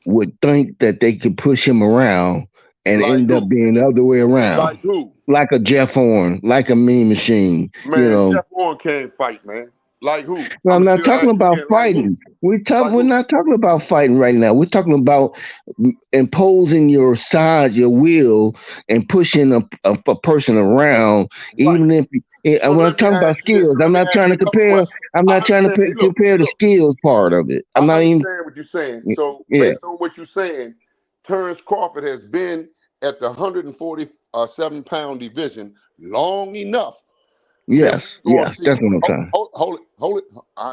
would think that they could push him around and Like end up who? being the other way around, Like who? like a Jeff Horn, like a Mean Machine. Man, Jeff Horn can't fight, man. Like who? No, I'm I'm gonna not talking ask you about again. Like who? fighting. Like We're who? not talking about fighting right now. We're talking about imposing your size, your will, and pushing a person around, Right. even if. So When I'm let me talking about ask you this. skills, So I'm let me not ask trying you to another compare. question. I'm I not trying to understand. Hey, look, compare the look. skills part of it. I'm I not even. understand what you're saying. So Yeah. based on what you're saying, Terrence Crawford has been at the 147-pound division long enough that Yes. we're gonna Yes. see. That's what I'm saying. Hold it.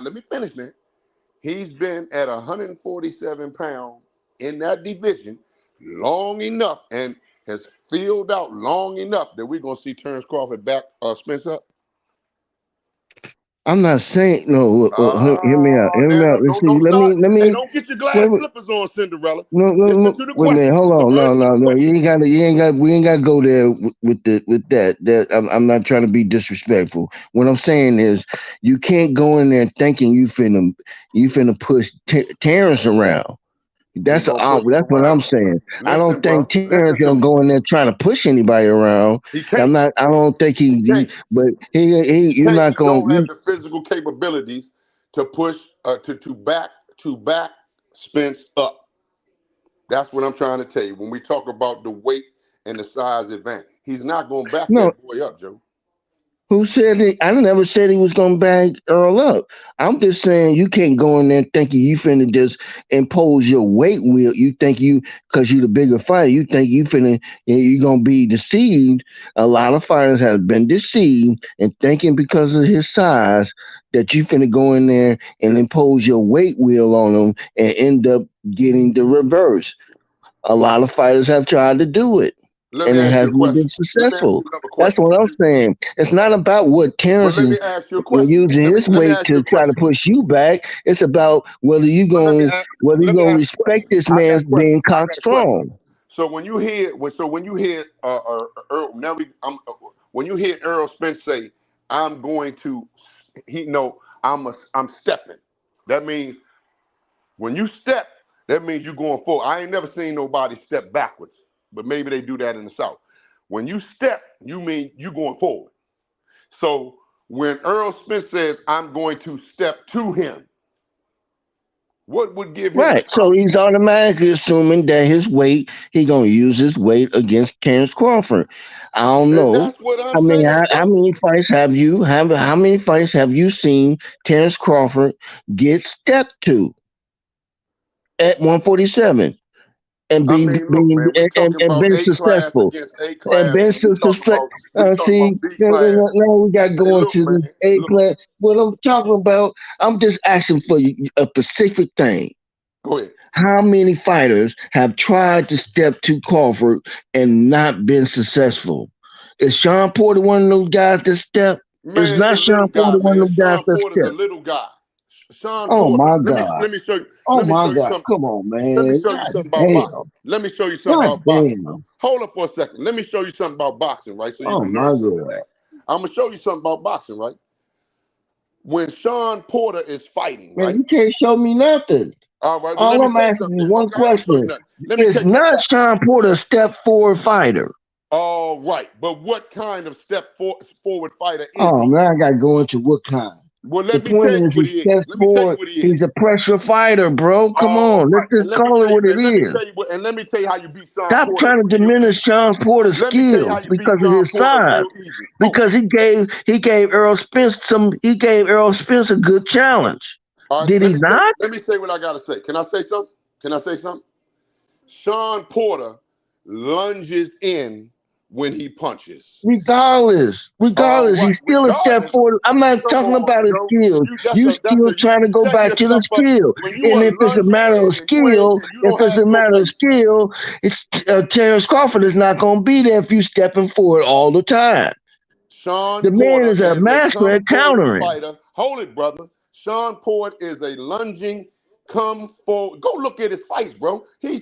Let me finish, man. He's been at 147 pounds in that division long enough and has filled out long enough that we're gonna see Terrence Crawford back Spence up. I'm not saying no. Hear me out. Hear me Now out. Let's don't see. don't start. Let Hey, me. don't get your glass Wait. slippers on, Cinderella. No, no, Listen no. to the Wait a minute. question. Hold It's a on. very No, no, simple no. question. We ain't got to go there with that. I'm not trying to be disrespectful. What I'm saying is, you can't go in there thinking you finna push Terrence around. He gonna push him That's what I'm around. saying. I don't Listen, think bro. Terrence Listen to gonna me. go in there trying to push anybody around. He can't. I don't think He can't. but He you're can't. not He going. don't have the physical capabilities to push to back Spence up. That's what I'm trying to tell you. When we talk about the weight and the size advantage, he's not gonna back No, that boy up, Joe. who said it? I never said he was gonna bag Earl up. I'm just saying you can't go in there thinking you finna just impose your weight wheel. You think because you the bigger fighter, you think you gonna be deceived. A lot of fighters have been deceived and thinking because of his size that you finna go in there and impose your weight wheel on them and end up getting the reverse. A lot of fighters have tried to do it, Let me and it ask you a hasn't been question. Let me ask successful. you another That's question. what I'm saying. It's not about what But Terrence let is me ask you a question. using Let me his let me weight ask you to a try to question. push you back. It's about But whether you let me gonna ask a respect question. this I got man's a question. being I cock got a question. strong. So when you hear Earl, when you hear Errol Spence say, "I'm going to," I'm stepping. That means when you step, that means you're going forward. I ain't never seen nobody step backwards, but maybe they do that in the South. When you step, you mean you going forward. So when Earl Spence says, "I'm going to step to him," what would give him the Right. So confidence? he's automatically assuming that he gonna use his weight against Terence Crawford. I don't And know. that's what I'm I mean, saying, how bro. many fights how many fights have you seen Terence Crawford get stepped to at 147? and I being mean, look, man, we talking and about been A class successful. against A And class, been and successful. we talking See, about B class. now we got Hey, going look, to man, the A look. class. What I'm talking about, I'm just asking for you a specific thing. Go ahead. How many fighters have tried to step to Crawford and not been successful? Is Sean Porter one of those guys that step? Is Man, he not a little Sean guy, Porter one man. of those guys Sean that Porter's a step? little guy. Sean Oh Porter. my Let me God. show you. Oh Let me my show you God. something. Come on, Let me man. show you God something about damn. boxing. Let me show you something God about boxing. damn. Hold up for a second. Let me show you something about boxing, right? So you Oh can my learn something God. today. I'm gonna show you something about boxing, right? When Sean Porter is fighting, Man, right? you can't show me nothing. All right. Well, let All me I'm say asking something. you Then. one Okay, I ain't gonna show you question. nothing. Let me Is tell you what not boxing. Sean Porter a step forward fighter? All right, but what kind of forward fighter is Oh he? man, I gotta go into what kind. Well, The let me point tell you is he what he is. steps Let me tell you forward. what he He's is. a pressure fighter, bro. Come All on. Let's right, just call it what it is. and let me tell you how you beat Sean Stop Porter trying to real diminish easy. Sean Porter's Let me tell you how skills you beat because of Sean his Porter size. real easy. Because he gave Errol Spence a good challenge. All right, Did he not? let me say what I gotta say. Can I say something? Can I say something? Sean Porter lunges in when he punches. Regardless, All he's right, still a step regardless. forward. I'm not Come talking on, about his Joe. skills. You still trying to You go setting back to the yourself up skill. when you And are if it's a lunging matter of in skill, and you if don't it's have a your matter of base. skill, it's Terence Crawford is not going to be there if you stepping forward all the time. Sean The man Porter is a is a master come at forward countering. fighter. Hold it, brother. Sean Porter is a lunging come forward. Go look at his fights, bro. He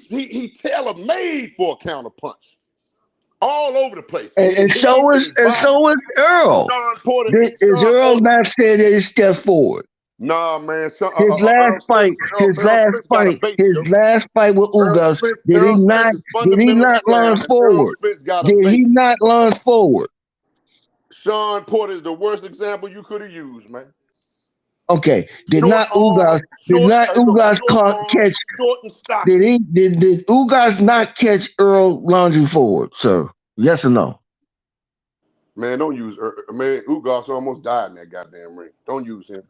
tailor made for a counter punch. All over the place. In And his head, in his body. so is Earl. Sean Porter. Is Earl not said that he stepped forward? Nah, man. His last fight, Earl Spence got a base, his Joe. last fight with Ugas, Errol Spence is did he fundamentally not sound, lunge and Errol forward? Spence got a Did he base. not lunge forward? Sean Porter is the worst example you could have used, man. Okay. Did Short not arm, short arm, catch short and stocky. did Ugas not catch Earl lunging forward, sir? Yes or no? Man, don't use man. Ugas almost died in that goddamn ring. Don't use him.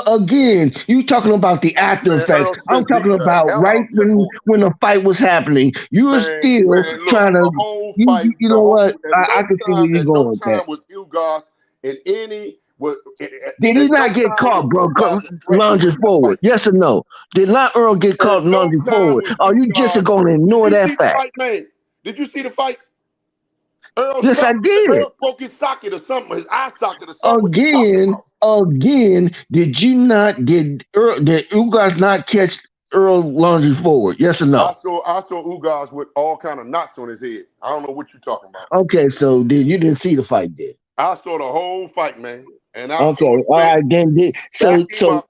Again, you talking about the after Man, effects. Errol I'm Spence beat talking the about hell right out that boy. when the fight was happening. You were still Look, trying to. the whole You fight, know what? I can see where you're at going no with that. time was Ugas in any. Did he At no not get time was caught, bro, Ugas a threat to lunging win that forward? fight. Yes or no? Did not Earl get At caught no lunging time forward? was Or you just Ugas. going to Did ignore you that see the fact? fight, man? Did you see the fight? Earl Yes, I did. broke his socket or something, his eye socket or something. What you talking Again, did you not did Ugas not catch Earl lunging forward? Yes or no? I saw Ugas with all kind of knots on his head. I don't know what you talking about. Okay, so you didn't see the fight then? I saw the whole fight, man, and I Okay, saw all right, then. So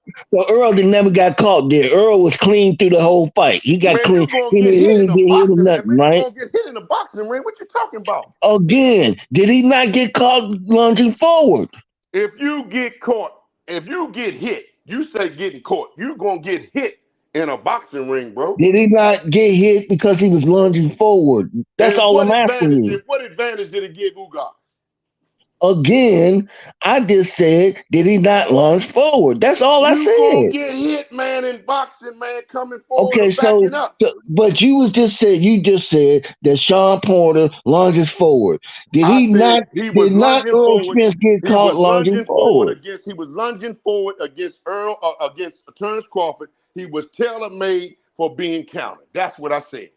Earl never got caught there. Earl was clean through the whole fight. He got Man, clean. you gonna He get hit in didn't a get hit or boxing ring, nothing, man. You right? gonna get hit in a boxing ring. What you talking about? Again, did he not get caught lunging forward? If you get caught, if you get hit, you say getting caught, you gonna get hit in a boxing ring, bro. Did he not get hit because he was lunging forward? That's And all I'm asking you. what advantage did it give Ugas? Again, I just said, did he not lunge forward? That's all I You gonna said. get hit, man, in boxing, man, coming forward Okay, or backing up. but you just said that Sean Porter lunges forward. Did I he said not? he was Did not lunging Earl forward. Spence get caught lunging forward? He was lunging forward against against Terence Crawford. He was tailor made for being countered. That's what I said.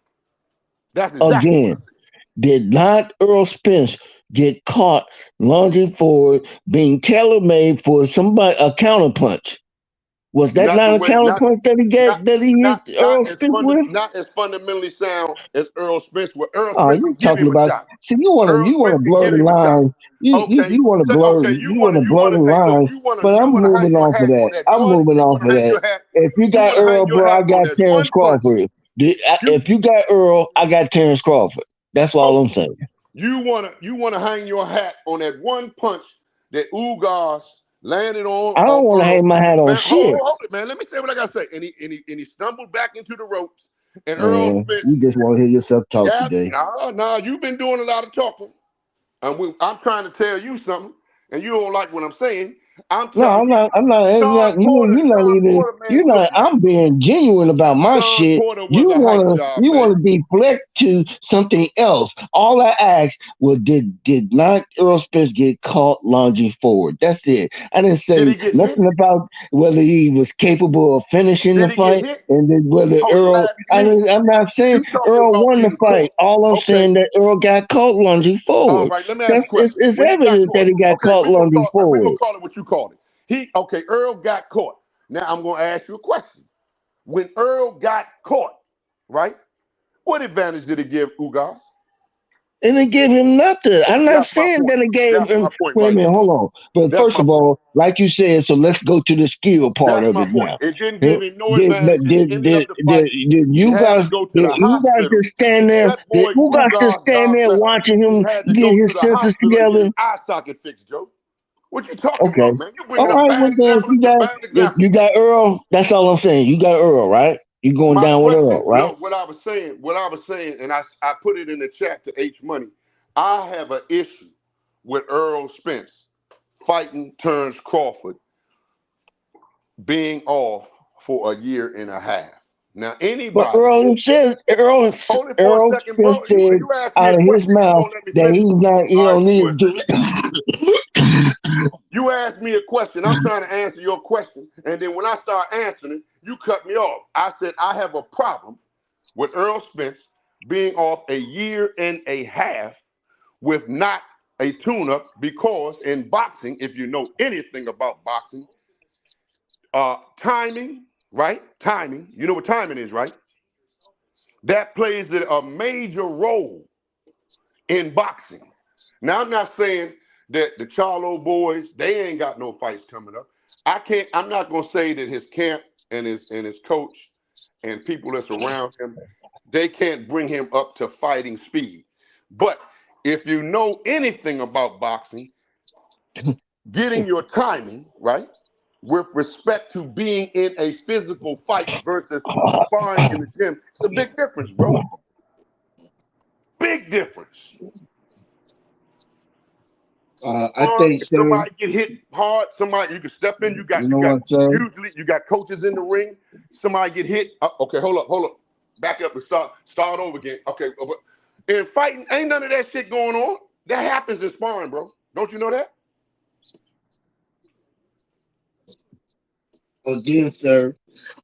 That's exactly what I Again, said. did not Earl Spence get caught lunging forward, being tailor made for somebody a counter punch? Was that Not the not a way, counter punch that he hit Earl Spence with? not as fundamentally sound as Earl Spence. Where Earl Oh, Spence you can give talking him a about? shot. See, Earl you Spence wanna can blur give the him a shot. line. Okay, You wanna you blur want the to hey look, line. But I'm you want to moving hang your off of hat that. on that I'm one. moving You off want of to hang that. your hat. If you You got want to hang Earl, your bro, I hat on got that Terence one punch. Crawford. If you got Earl, I got Terence Crawford. That's all I'm saying. You wanna hang your hat on that one punch that Ugas landed I don't on want to Earl. hang my hat on Man, shit. hold it, man. Let me say what I gotta say. And he stumbled back into the ropes. And Earl Man, Spence, you just want to hear yourself talk yeah, today. nah, you've been doing a lot of talking. I'm trying to tell you something, and you don't like what I'm saying. I'm No, telling I'm you, not. I'm not. It's Sean not. Porter, You're not Sean even. Porter, man, You're not. look, man, I'm being genuine about my Sean shit. Porter was You a hype wanna. job, You man. wanna deflect to something else. All I asked was, did not Earl Spence get caught lunging forward? That's it. I didn't Did say he get hit? nothing about whether he was capable of finishing the Did he get fight, hit? and then whether Oh, you Earl. asking me? I'm not saying You talking Earl about won the getting fight. caught? All I'm Okay. saying that Earl got caught lunging All forward. right. Let me ask you a It's, question. it's When he got evident that caught, he got okay, caught lunging we gonna forward. call it what you called it. Earl got caught. Now I'm gonna ask you a question. When Earl got caught, right? What advantage did it give Ugas? And it gave him nothing. I'm not That's my saying point. that it gave That's him. my point Wait a right minute, there. hold on. But That's first my of point. all, like you said, so let's go to the skill part That's of my it point. now. It didn't Huh? give him no Did advantage, but and he ended up the fight. did He you had to guys go to the just hospital. stand there? That Did boy you guys just Ugas, stand God there bless him, watching him had to get go to his the senses hospital and get together? his eye socket fixed, Joe. What you talking Okay. about, man? You All bringing up right, well bad then example after bad example. you got Earl. That's all I'm saying. You got Earl, right? You going My down with question, Earl, right? no, what I was saying, and I put it in the chat to H Money. I have an issue with Errol Spence fighting Terence Crawford being off for a year and a half. Now, But anybody, Earl says hold it for a Earl second, bro. Spence said You asked me out a of his question, you mouth won't let me that finish. he All right, don't need well, to do. you asked me a question. I'm trying to answer your question. And then when I start answering it, you cut me off. I said, I have a problem with Earl Spence being off a year and a half with not a tune-up because in boxing, if you know anything about boxing, timing, right? Timing. You know what timing is, right? That plays a major role in boxing. Now, I'm not saying that the Charlo boys, they ain't got no fights coming up. I'm not gonna say that his camp and his coach and people that's around him, they can't bring him up to fighting speed. But if you know anything about boxing, getting your timing, right? With respect to being in a physical fight versus sparring in the gym, it's a big difference, bro. Big difference. I Sparring, think, if sir. somebody get hit hard, somebody you can step in. You know what, sir? Usually you got coaches in the ring. Somebody get hit. Okay, hold up. Back up and start over again. Okay, but in fighting, ain't none of that shit going on. That happens in sparring, bro. Don't you know that? Again, sir.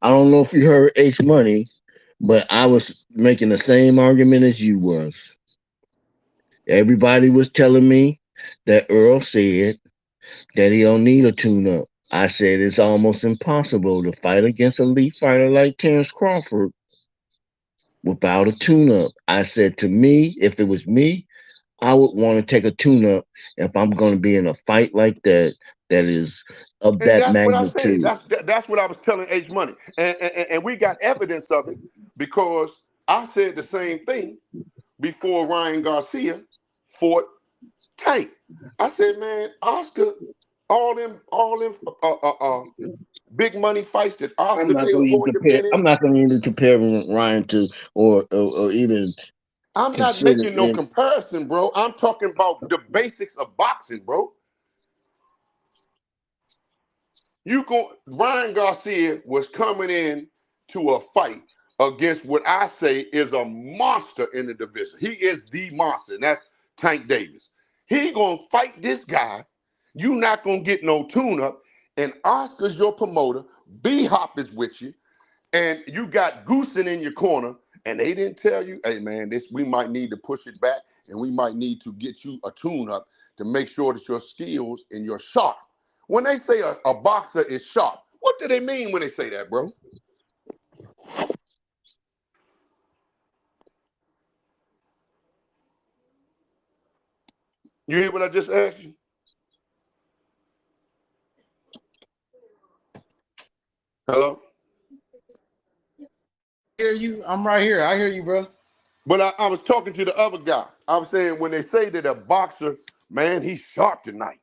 I don't know if you heard H Money, but I was making the same argument as you was. Everybody was telling me that Earl said that he don't need a tune-up. I said it's almost impossible to fight against a elite fighter like Terence Crawford without a tune-up. I said to me, if it was me, I would want to take a tune-up if I'm going to be in a fight like that that is of And that that's what I said. magnitude. That's what I was telling H Money, and we got evidence of it because I said the same thing before Ryan Garcia fought Tank. I said, man, Oscar, all them big money fights that I'm Oscar not De going to La even Hoya compare. been in. I'm not going to even compare Ryan to or even I'm not consider making no him. comparison, bro. I'm talking about the basics of boxing, bro. Ryan Garcia was coming in to a fight against what I say is a monster in the division. He is the monster, and that's Tank Davis. He gonna fight this guy. You not gonna get no tune-up, and Oscar's your promoter. B Hop is with you, and you got Goosen in your corner, and they didn't tell you, hey man, we might need to push it back, and we might need to get you a tune-up to make sure that your skills and you're sharp. When they say a boxer is sharp, what do they mean when they say that, bro? You hear what I just asked you? Hello? Hear you? I'm right here. I hear you, bro. But I was talking to the other guy. I was saying when they say that a boxer, man, he's sharp tonight.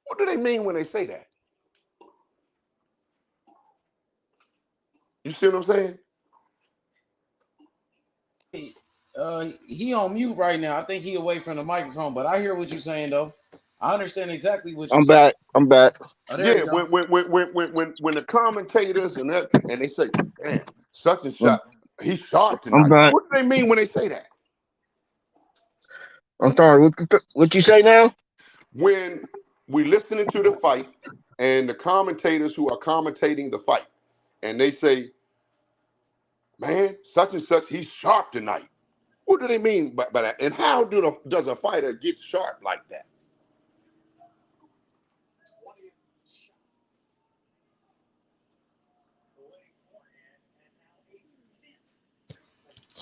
What do they mean when they say that? You see what I'm saying? He on mute right now. I think he away from the microphone, but I hear what you're saying though. I understand exactly what you're I'm saying. back. I'm back. Oh, there Yeah, you go. when the commentators and they say, "Man, such and such, he's sharp I'm tonight." back. What do they mean when they say that? I'm sorry. What you say now? When we listening to the fight and the commentators who are commentating the fight, and they say, "Man, such and such, he's sharp tonight." What do they mean by that? And how does a fighter get sharp like that?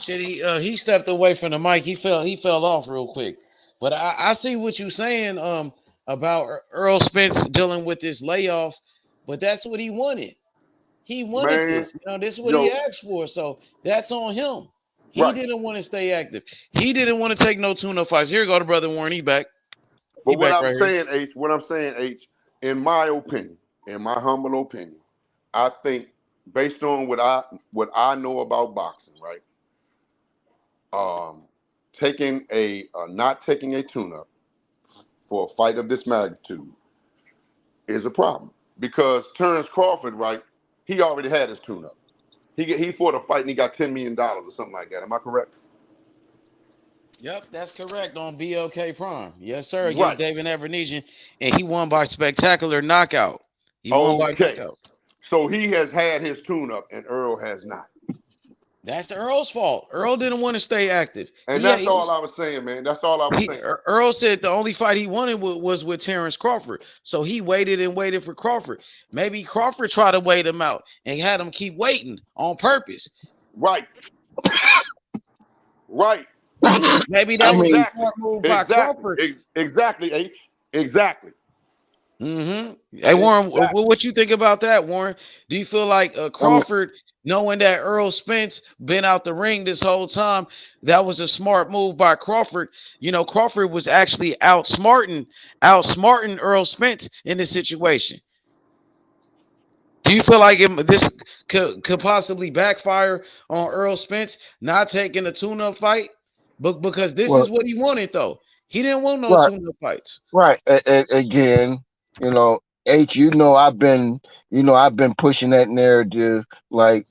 Shit, he stepped away from the mic. He fell off real quick. But I see what you're saying about Earl Spence dealing with this layoff, but that's what he wanted. He wanted Man, this. This is what he yo, asked for. So that's on him. He right. didn't want to stay active. He didn't want to take no tune-up fights. Here go the brother Warren. He back. He But what back I'm right here. saying, H, in my opinion, in my humble opinion, I think based on what I know about boxing, right? Taking not taking a tune-up for a fight of this magnitude is a problem because Terence Crawford, right? He already had his tune-up. He fought a fight and he got $10 million or something like that. Am I correct? Yep, that's correct on BLK Prime. Yes, sir, against Right. David Evernesian, and he won by spectacular knockout. He won by Okay. knockout. So he has had his tune-up and Earl has not. That's Earl's fault. Earl didn't want to stay active. And that's all I was saying, man. That's all I was saying. Earl said the only fight he wanted was with Terence Crawford. So he waited and waited for Crawford. Maybe Crawford tried to wait him out and had him keep waiting on purpose. Right. Right. Maybe that was a smart move by exactly, Crawford. Exactly, H. Exactly. Mm-hmm. Hey, Warren, what you think about that, Warren? Do you feel like Crawford, knowing that Errol Spence been out the ring this whole time, that was a smart move by Crawford? Crawford was actually outsmarting Errol Spence in this situation. Do you feel like this could possibly backfire on Errol Spence not taking a tune-up fight? But because this is what he wanted, though. He didn't want no tune-up fights. Right. Again, H, I've been pushing that narrative. Like,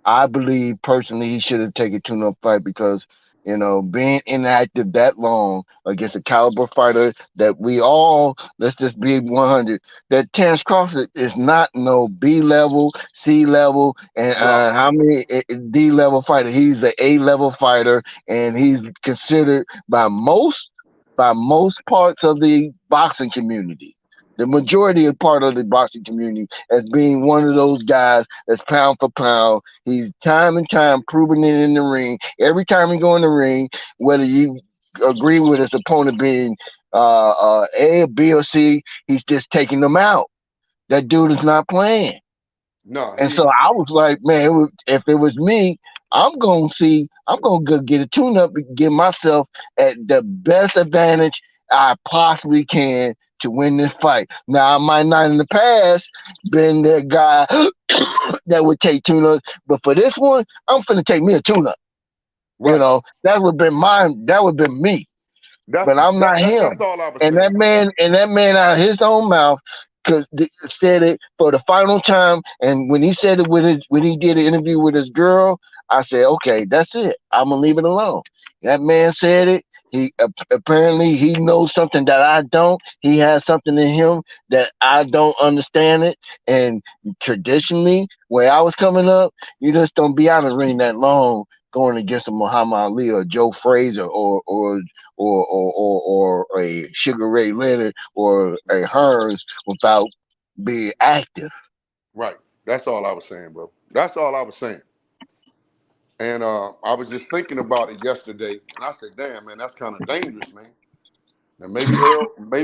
I believe personally he should have taken a tune-up fight because, being inactive that long against a caliber fighter that let's just be 100, that Terence Crawford is not no B level, C level, and how many D level fighter. He's an A level fighter, and he's considered by most parts of the boxing community, the majority of part of the boxing community, as being one of those guys that's pound for pound. He's time and time proving it in the ring. Every time he go in the ring, whether you agree with his opponent being A, B, or C, he's just taking them out. That dude is not playing. No. And so I was like, man, if it was me, I'm gonna go get a tune-up and get myself at the best advantage I possibly can to win this fight. Now, I might not in the past been that guy that would take tune-ups, but for this one, I'm finna take me a tune-up. Right. That would have been me. But I'm not him. That's all I was saying. That man out of his own mouth said it for the final time. And when he said it when he did an interview with his girl, I said, okay, that's it. I'm gonna leave it alone. That man said it. He apparently he knows something that I don't. He has something in him that I don't understand it. And traditionally, when I was coming up, you just don't be out of the ring that long going against a Muhammad Ali or Joe Frazier or a Sugar Ray Leonard or a Hearns without being active. Right. That's all I was saying, bro. That's all I was saying. And I was just thinking about it yesterday, and I said, "Damn, man, that's kind of dangerous, man." Now maybe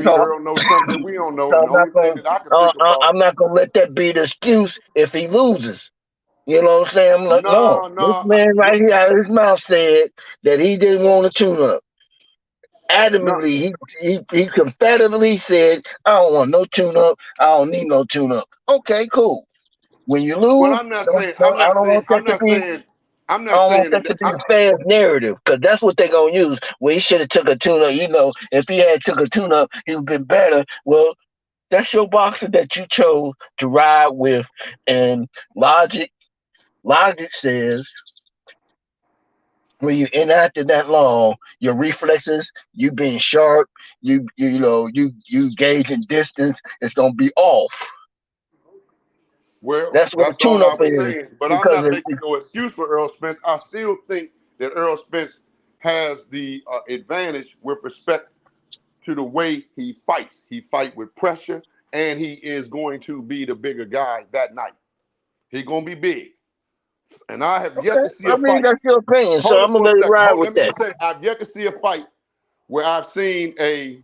Earl knows something we don't know. And the only thing that I can think about, I'm not gonna let that be the excuse if he loses. You know what I'm saying? I'm like, no. This man right here out of his mouth said that he didn't want a tune-up. Adamantly, he competitively said, "I don't want no tune-up. I don't need no tune-up." Okay, cool. When you lose, well, I'm not saying I'm I not don't want saying that that. to be the fans' narrative because that's what they're gonna use. Well, he should have took a tune-up. If he had took a tune-up, he would been better. Well, that's your boxer that you chose to ride with, and logic says when you inactive that long, your reflexes, you being sharp, you gauging distance, it's gonna be off. Well, That's what a that's all I tune-up was is saying. But I'm because not making no excuse for Errol Spence. I still think that Errol Spence has the advantage with respect to the way he fights. He fight with pressure, and he is going to be the bigger guy that night. He's going to be big. And I have yet to see I a mean fight. that's your opinion, so Hold I'm up gonna for a let it second. ride with Let me that. just say, I've yet to see a fight where I've seen a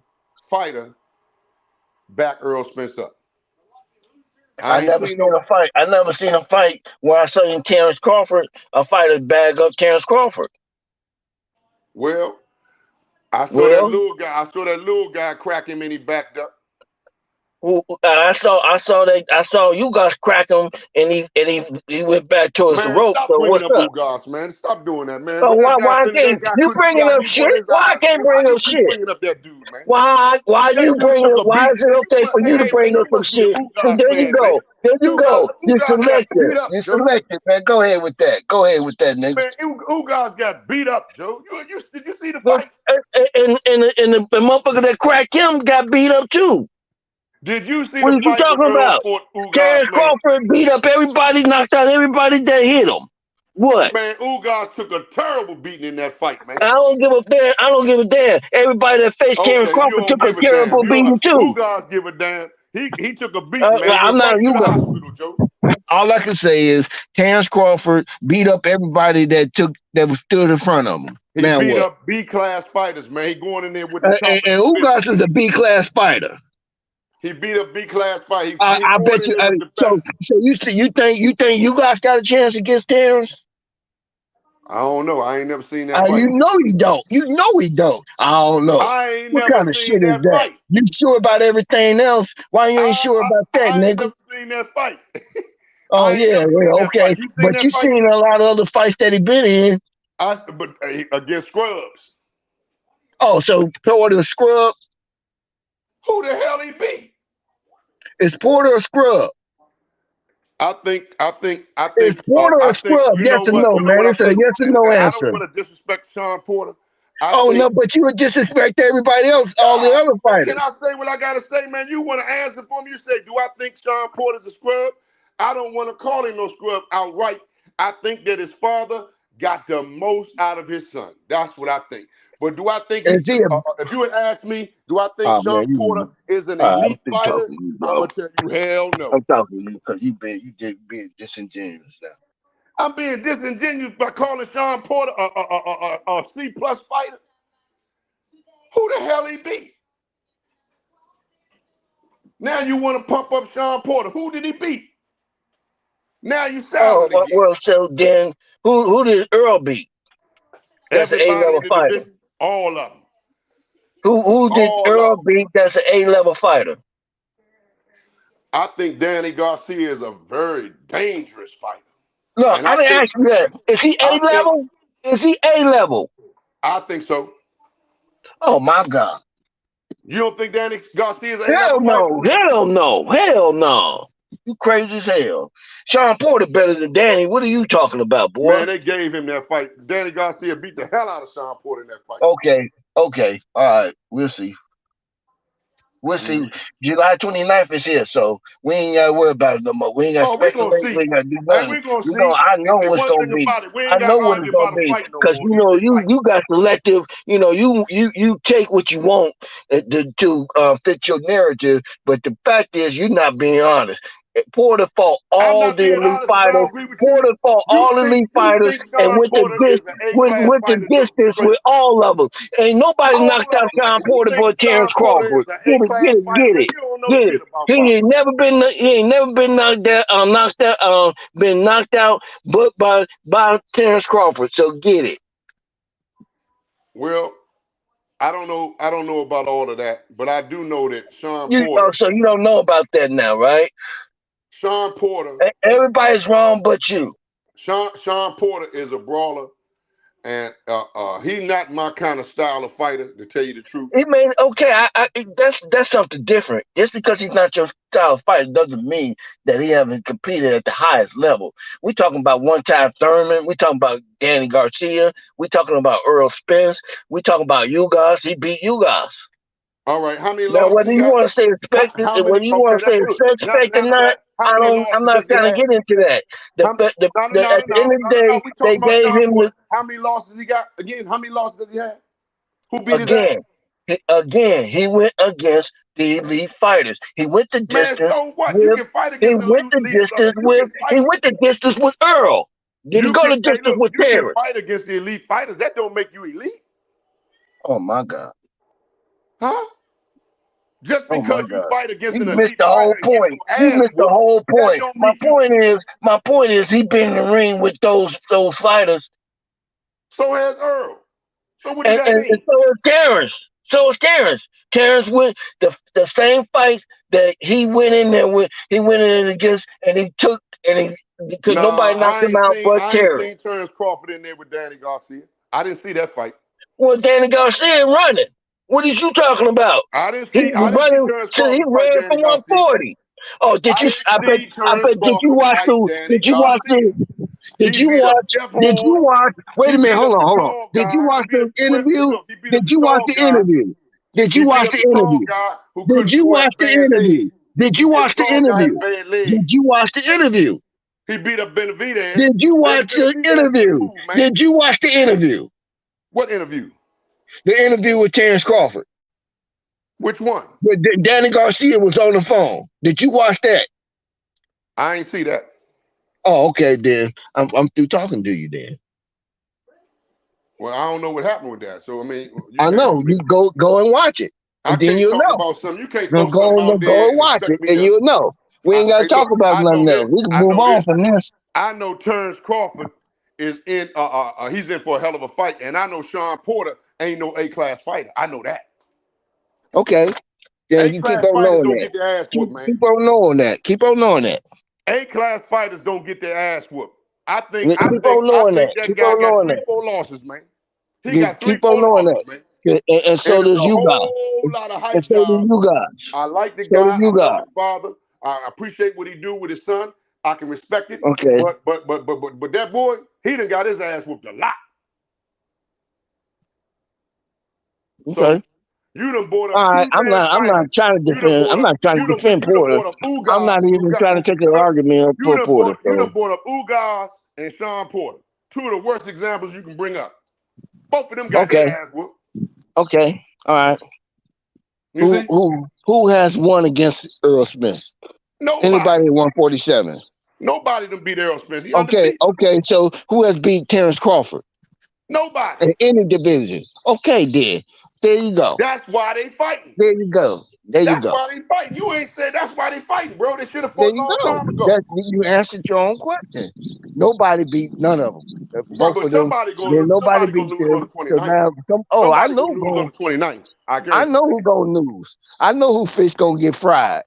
fighter back Errol Spence up. I ain't seen no. I never seen a fight where I saw Terence Crawford, a fighter bag up Terence Crawford. Well, I saw that Well, little guy. I saw that little guy crack him, and he backed up. I saw you guys crack him, and he went back towards the Man, rope. stop So bringing what's up up? Ugas, man. Stop doing that, man. So When that guy why finished, can't that guy you couldn't see bringing out up deep one shit? of his Why I eyes, can't man. Why bring you up keep shit? bringing up that dude, man? Why That you dude bringing took it? a Why is beating, it man. okay for you to Hey, man, bring up you some must be an shit? So Ugas there you fan, man. go. There you go. You Ugas got selected. beat up, You Joe. selected, man. Go ahead with that. Go ahead with that, nigga. Man, Ugas got beat up, Joe. Did you see the Well, fight? and the motherfucker that cracked him got beat up too. Did you see What the are you fight when talking Earl about? fought Ugas, Terence man? Crawford beat up everybody, knocked out everybody that hit him. What? Man, Ugas took a terrible beating in that fight, man. I don't give a damn. I don't give a damn. Everybody that faced Terence Okay, you Crawford don't took a give a damn. terrible You don't. beating too. Ugas give a damn. He took a beating, man. He I'm went not right to you the guys. hospital, Joe. All I can say is Terence Crawford beat up everybody that was stood in front of him. He Now beat what? up B-class fighters, man. He going in there with the top And of the Ugas division. is a B-class fighter. He beat up B-class fight. He I going bet in you. there with the So best. you think you guys got a chance against Terence? I don't know. I ain't never seen that fight. You know he don't. You know he don't. I don't know. I ain't What never kind of seen shit is that that? fight. You sure about everything else? Why you ain't sure about that, I ain't nigga? never seen that fight. Oh I ain't yeah, never seen well, that okay. fight. You seen But that you fight? seen a lot of other fights that he been in. But against Scrubs. Oh, so Porter Scrub? Who the hell he beat? Is Porter a scrub? I think. Is Porter a I think. scrub? You Yes know or what? no, You know man. what I It's a think. yes or And no I don't answer. want to disrespect Sean Porter. I Oh think. no, but you would disrespect everybody else, all the God, other man, can I fighters. say what I gotta say, man? You want to answer for me? You say, do I think Sean Porter's a scrub? I don't want to call him no scrub outright. I think that his father got the most out of his son. That's what I think. But do I think Is he a if you had asked me, do I think oh Sean man, Porter you is an I'm elite through fighter? talking to you, I'm bro. gonna tell you, hell no. I'm talking to you because you did being disingenuous now. I'm being disingenuous by calling Sean Porter a C plus fighter. Who the hell he beat? Now you want to pump up Sean Porter. Who did he beat? Now you Oh sour again. well, so then who did Earl beat? That's an A Everybody in level the fighter. division, all of them. Who did All of Earl them. beat? That's an A level fighter. I think Danny Garcia is a very dangerous fighter. No, And I didn't ask you that. Is he A level? Is he A level? I think so. Oh my God. You don't think Danny Garcia is an Hell A-level fighter? no. Hell no. Hell no. You crazy as hell. Sean Porter better than Danny. What are you talking about, boy? Man, they gave him that fight. Danny Garcia beat the hell out of Sean Porter in that fight. Okay. All right. We'll see. We'll see. July 29th is here, so we ain't got to worry about it no more. We ain't got to Oh, we're going speculate. to We see. ain't got to do Hey, nothing. we're going to see. I know And what's one going thing to be. about it, we I ain't got know to what it's argue going about to a be fight no because more. These big fights. you got selective. You take what you want to fit your narrative, but the fact is you're not being honest. Porter fought I'm all not the being elite honest because I fighters. don't agree with you. Porter fought all elite You fighters think and Sean Porter is an A-class went the fighter, Joe? distance Straight. with all of them. Ain't nobody All knocked of out them, man. Sean You Porter think but Terence Sean Porter Crawford. is an Get it, get A-class it, fighter, get man? it, You don't know get it. shit about He boxing. ain't never been knocked out, but by Terence Crawford. So get it. Well, I don't know about all of that, but I do know that Sean Porter. So you don't know about that now, right? Sean Porter. Everybody's wrong but you. Sean Porter is a brawler, and he's not my kind of style of fighter, to tell you the truth. He made okay. That's something different. Just because he's not your style of fighter doesn't mean that he haven't competed at the highest level. We talking about one-time Thurman. We talking about Danny Garcia. We talking about Errol Spence. We talking about you guys. He beat you guys. All right, how many Now, losses whether he you got? want to say expected, whether you want to say suspect or not, How many losses I'm not does he trying to have? get into that. At the end of the day, We they talking about gave Sean him Porter. How many losses he got? Again, how many losses does he have? Who beat his ass? He went against the elite fighters. He went the Man, distance. so what? You can fight He against went the elite. distance with Earl. Didn't go the distance with You Terrence. can fight against the elite fighters. That don't make you elite. Oh my God. Huh? Just because you fight against an elite missed the whole point. You missed the whole point. My point is he been in the ring with those fighters. So has Earl. So what does that mean? And so is Terrence. So is Terrence. Terrence went the same fights that he went in there with. He went in against, and he took, because nobody knocked him out but Terrence. I ain't seen Terence Crawford in there with Danny Garcia. I didn't see that fight. Well, Danny Garcia running. What is you talking about? I didn't see. He ran for 140. Oh, did you? I bet. Did you watch the? Did you watch the? Did you watch? Wait a minute. Hold on. Did you watch the interview? Did you watch the interview? Did you watch the interview? Did you watch the interview? Did you watch the interview? Did you watch the interview? He beat up Benavidez. Did you watch the interview? Did you watch the interview? What interview? The interview with Terence Crawford. Which one? Danny Garcia was on the phone. Did you watch that? I ain't see that. Oh, okay, then. I'm through talking to you then. Well, I don't know what happened with that. So I mean, I know. You go and watch it. And then you'll know. About something. You can't go and watch it, and you'll know. We ain't gotta talk about nothing else. We can move on from this. I know Terence Crawford is in he's in for a hell of a fight, and I know Sean Porter ain't no A-class fighter. I know that. Okay. Yeah, you keep on knowing that. Get their ass whooped, man. Keep on knowing that. Keep on knowing that. A-class fighters don't get their ass whooped. I think that guy got 3-4 losses, man. He got 3-4 losses, man. And so does you guys. And so do you guys. I like the guy. I love his father. I appreciate what he do with his son. I can respect it. Okay. But that boy, he done got his ass whooped a lot. Okay. So, you done bought up. All right, I'm not trying to defend. I'm not trying to defend Porter. I'm not even trying to take an argument for Porter. You done bought up Ugas and Sean Porter. Two of the worst examples you can bring up. Both of them got their ass whooped. Okay. All right. Who has won against Errol Spence? Nobody. Anybody at 147? Nobody done beat Errol Spence. Okay. So who has beat Terence Crawford? Nobody. In any division. Okay, then. There you go. That's why they fighting. There you go. That's why they fighting. You ain't said that's why they fighting, bro. They should have fought a long time ago. You answered your own question. Nobody beat none of them. Both of them. Nobody beat them. I know who's on the 29th. I know who's gonna lose. I know who fish gonna get fried.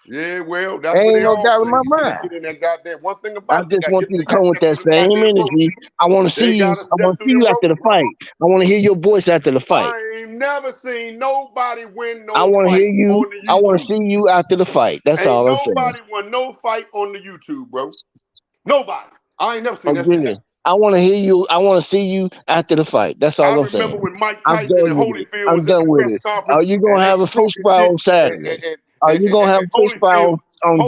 Yeah, well, that's ain't no doubt in my mind. Get in that goddamn one thing about I just want you to come with that same energy. I want to see you. I want to see you after the fight. I want to hear your voice after the fight. I ain't never seen nobody win no I want to hear you. On the YouTube. I want to see you after the fight. That's all I'm saying. Nobody won no fight on the YouTube, bro. Nobody. I ain't never seen that. I want to hear you. I want to see you after the fight. That's all I'm saying. I remember when Mike Tyson and Holyfield was done with it. Are you gonna have a fish fry on Saturday? Are you gonna have a fish fry on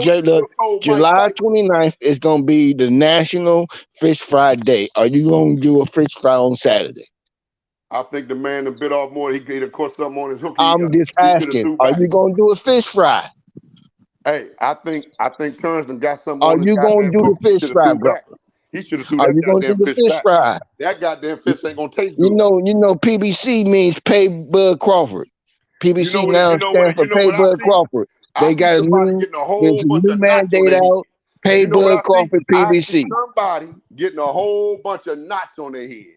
July 29th? Is gonna be the National Fish Fry Day. Are you gonna do a fish fry on Saturday? I think the man that bit off more. He could have caught something on his hook. I'm just asking. Are you gonna do a fish fry? Hey, I think Terrence done got something. Are you gonna do the fish fry, bro? He should have threw that goddamn fish fry. That goddamn fish ain't gonna taste good. You know, PBC means Pay Bud Crawford. PBC now stands for Pay Bud Crawford. They got a new mandate out. Pay Bud Crawford PBC. Somebody getting a whole bunch of knots on their head.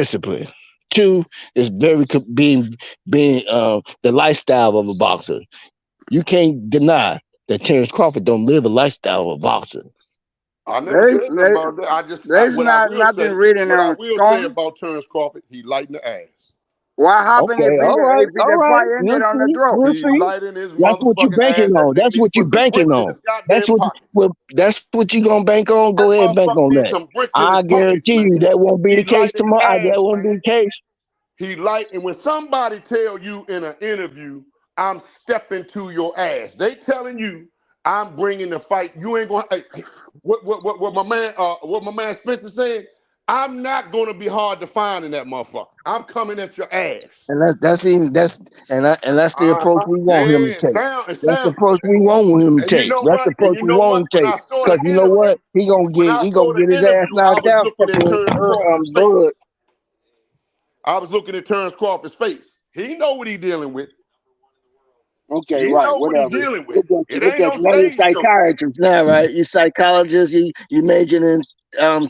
discipline. Two is being the lifestyle of a boxer. You can't deny that Terence Crawford don't live a lifestyle of a boxer. I never There's said nothing about that. there's What I not will nothing say, written on stone. about Terence Crawford, he lighting the ass. What happened Okay, all right, if all the right. fight We'll ended on the see. draw? We'll He see. lighting his That's what you motherfucking banking ass. on. That That's nigga what you put some banking bricks in on. his goddamn pocket. That's what you gonna bank on. Go That ahead, bank motherfucker on needs that. some bricks in his I pockets, guarantee you man. that won't be He the case lighting tomorrow. ass, That won't be man. the case. He light, and when somebody tell you in an interview, I'm stepping to your ass, they telling you I'm bringing the fight. You ain't going. Hey, what my man Spencer said? I'm not gonna be hard to find in that motherfucker. I'm coming at your ass. And that's the approach we want him to Yeah, take. it That's the sound. approach we want him to And you take. know That's the what? approach we want him to When take. I saw Because the you know interview, what? He gonna get his ass I knocked was out looking at Terence Crawford's face. Bud. I was looking at Terence Crawford's face. He know what he dealing with. Okay, He right, know what he whatever. dealing with. It Look ain't at no you. Now you're a stage show. psychiatrist now, right? You're a psychologist. You majored in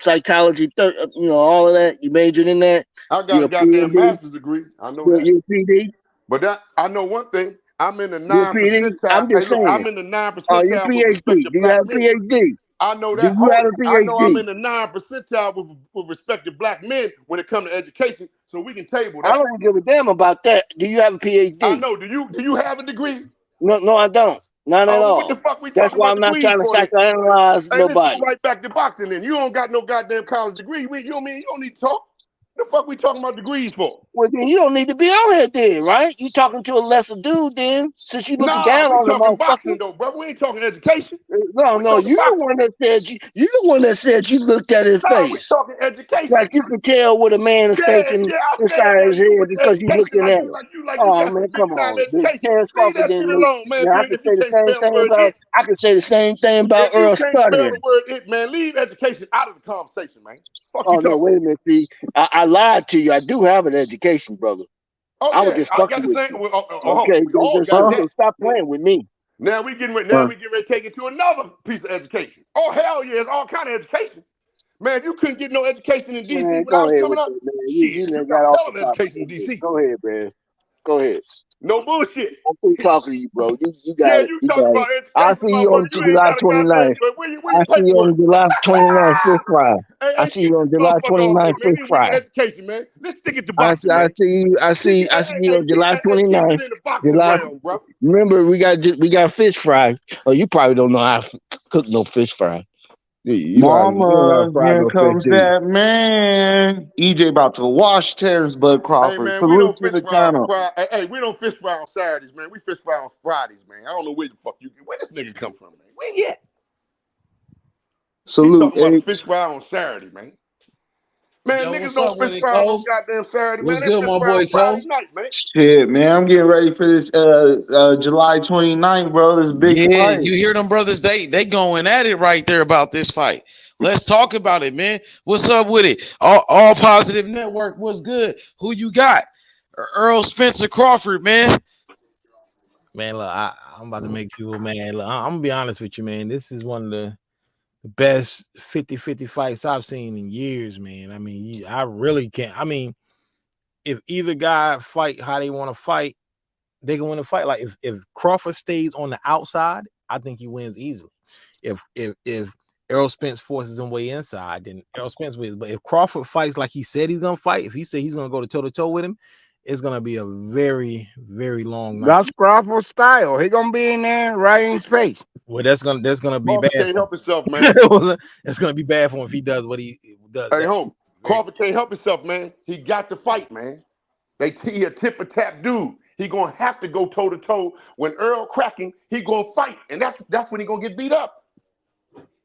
psychology, all of that. You majored in that. I got You're a a goddamn PhD. master's degree. I know that. You're a PD. But that I know one thing. I'm in the You're a 9 PD. percentile. I'm Hey, just look, saying. I'm in the 9 Are you a percentile with PhD? respected Do you have black a men. PhD? I know Do that. you have a I know I'm PhD? in the 9 percentile with respected black men when it comes to education. So we can table I that. don't give a damn about that. Do you have a PhD? I know. Do you have a degree? No, I don't. Not at Oh, what the all. fuck we That's talking why about I'm not degrees trying to for then? psychoanalyze Hey, let's go nobody. right back to boxing then. You don't got no goddamn college degree. You don't need to talk. The fuck we talking about degrees for? Well, then you don't need to be on here then, right? You talking to a lesser dude then, since you looking Nah, down we on the talking motherfucker. boxing though, bro. We ain't talking education. No, We talking you the boxing. one that said you the one that said you looked at his Nah, we face. talking education. Like you can tell what a man is Yeah, thinking I said inside that his you head with the because you education looking like at you him. like you like you Oh got man, some big come time on. education. Terence Leave Crawford that shit didn't look. alone, man. Yeah, I can If you say the can't same spell the thing word about. it, I can say the same thing about if you Earl can't spell the stuttering. word it, man, leave education out of the conversation, man. Fuck you Oh no, talking. wait a minute. See, I lied to you. I do have an education, brother. Oh I was yeah, just I got fucking the with same. you. Oh, Okay, we all got so that. stop playing with me. Now we getting ready to take it to another piece of education. Oh hell yeah, it's all kind of education. Man, if you couldn't get no education in DC Man, when I go was ahead coming with up, it, man. shit, You you done got got off hell the of topic. education in DC. Go ahead, man. Go ahead. No bullshit. I'm through talking to you, bro. You Yeah, got it. you You talking got it. about I'll education, see you on motherfucker. You ain't July got a goddamn. 29th. Where your I'll see you paperwork? on July 29th, fish fry. Hey, I see kick you on this July motherfucker off 29th, though, man. fish We went to fry. education, man. Let's stick it to boxing, man. I see you on July Keep 29th. it in the boxing realm, bro. Remember, we got fish fry. Oh, you probably don't know how to cook no fish fry. You don't know how to Mama, fry here no fish, comes do you? that man. EJ about to wash Terrence Bud Hey Crawford. man, we Salute don't to fish the fry on channel. Friday. Hey, we don't fish fry on Saturdays, man. We fish fry on Fridays, man. I don't know where the fuck where this nigga come from, man. Where you at? He Salute talking about H. fish fry on Saturday, man. Man, Yo, niggas what's don't up fish with it, fry on no Cole? goddamn Saturday, man. What's They good, fish my fry on boy Friday Cole? night, man. Shit, man. I'm getting ready for this July 29th, bro. This big Yeah, fight. you hear them brothers? They going at it right there about this fight. Let's talk about it, man. What's up with it? All Positive Network. What's good? Who you got? Errol Spencer Crawford, man. Man, look, I'm about to make people, man. Look, I'm gonna be honest with you, man. This is one of the best 50-50 fights I've seen in years, man. I mean, I really can't. I mean, if either guy fight how they want to fight, they can win a fight. Like if Crawford stays on the outside, I think he wins easily. If Errol Spence forces him way inside, then Errol Spence wins. But if Crawford fights like he said he's gonna fight, if he said he's gonna go toe to toe with him, it's gonna be a very, very long night. That's Crawford style. He gonna be in there right in space. Well, that's gonna be Crawford bad. can't help himself, man. It's gonna be bad for him if he does what he does. Hey, home. Crawford can't help himself, man. He got to fight, man. He a tit for tat dude. He gonna have to go toe to toe. When Earl cracking, he gonna fight, and that's when he gonna get beat up.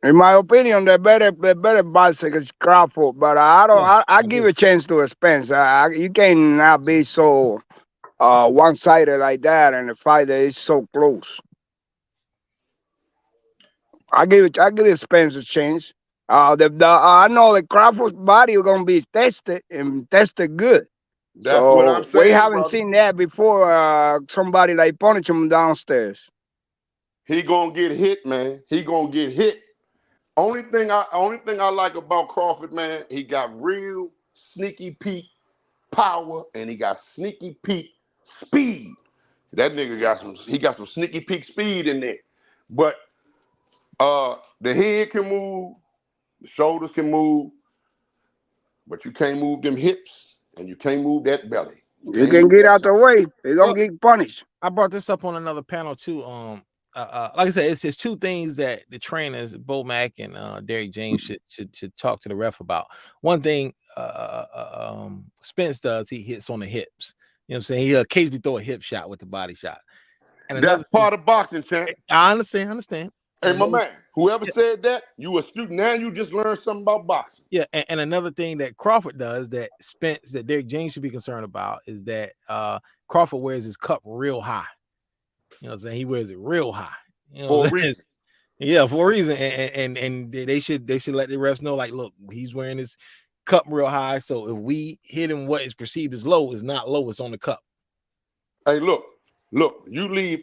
In my opinion, the better boxer is Crawford, but I give a chance to Spence. You cannot be so one-sided like that, and the fight that is so close. I give Spence a chance. I know that Crawford's body is gonna be tested and tested good. That's what I'm So we saying, haven't brother. seen that before. Somebody like punish him downstairs. He gonna get hit, man. He gonna get hit. Only thing I like about Crawford, man, he got real sneaky peak power and he got sneaky peak speed. That nigga got some sneaky peak speed in there. But the head can move, The shoulders can move, but you can't move them hips and you can't move that belly. You can get out the way. They're gonna get punished. I brought this up on another panel too. Like I said, it's two things that the trainers, Bo Mack and Derrick James, should talk to the ref about. One thing Spence does, he hits on the hips. You know what I'm saying? He occasionally throw a hip shot with the body shot. And that's part of boxing, champ. I understand. Hey, my man, whoever said that, you a student. Now you just learned something about boxing. Yeah, and another thing that Crawford does that Derrick James should be concerned about is that Crawford wears his cup real high. You know what I'm saying? He wears it real high. You know for a reason. Yeah, for a reason. And they should let the refs know, like, look, he's wearing his cup real high. So if we hit him what is perceived as low, is not low, it's on the cup. Hey, look, you leave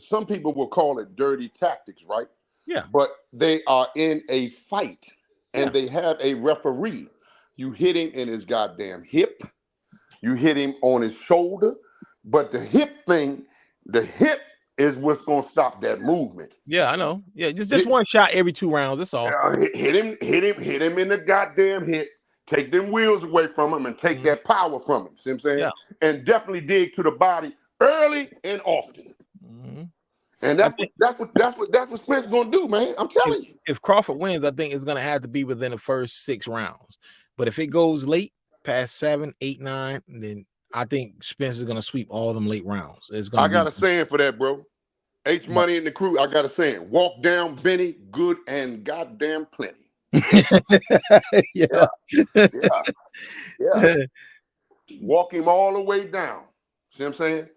some people will call it dirty tactics, right? Yeah. But they are in a fight and they have a referee. You hit him in his goddamn hip. You hit him on his shoulder. But the hip is what's going to stop that movement. Yeah, I know. Yeah, just one shot every 2 rounds. That's all. Hit him in the goddamn hip. Take them wheels away from him and take that power from him. See what I'm saying? Yeah. And definitely dig to the body early and often. And that's what Spence gonna do, man. I'm telling you. If Crawford wins, I think it's gonna have to be within the first 6 rounds. But if it goes late, past 7, 8, 9, then I think Spence is gonna sweep all them late rounds. I got a saying for that, bro. H Money and the crew. I got a saying: walk down Benny, good and goddamn plenty. Yeah. Walk him all the way down. See what I'm saying?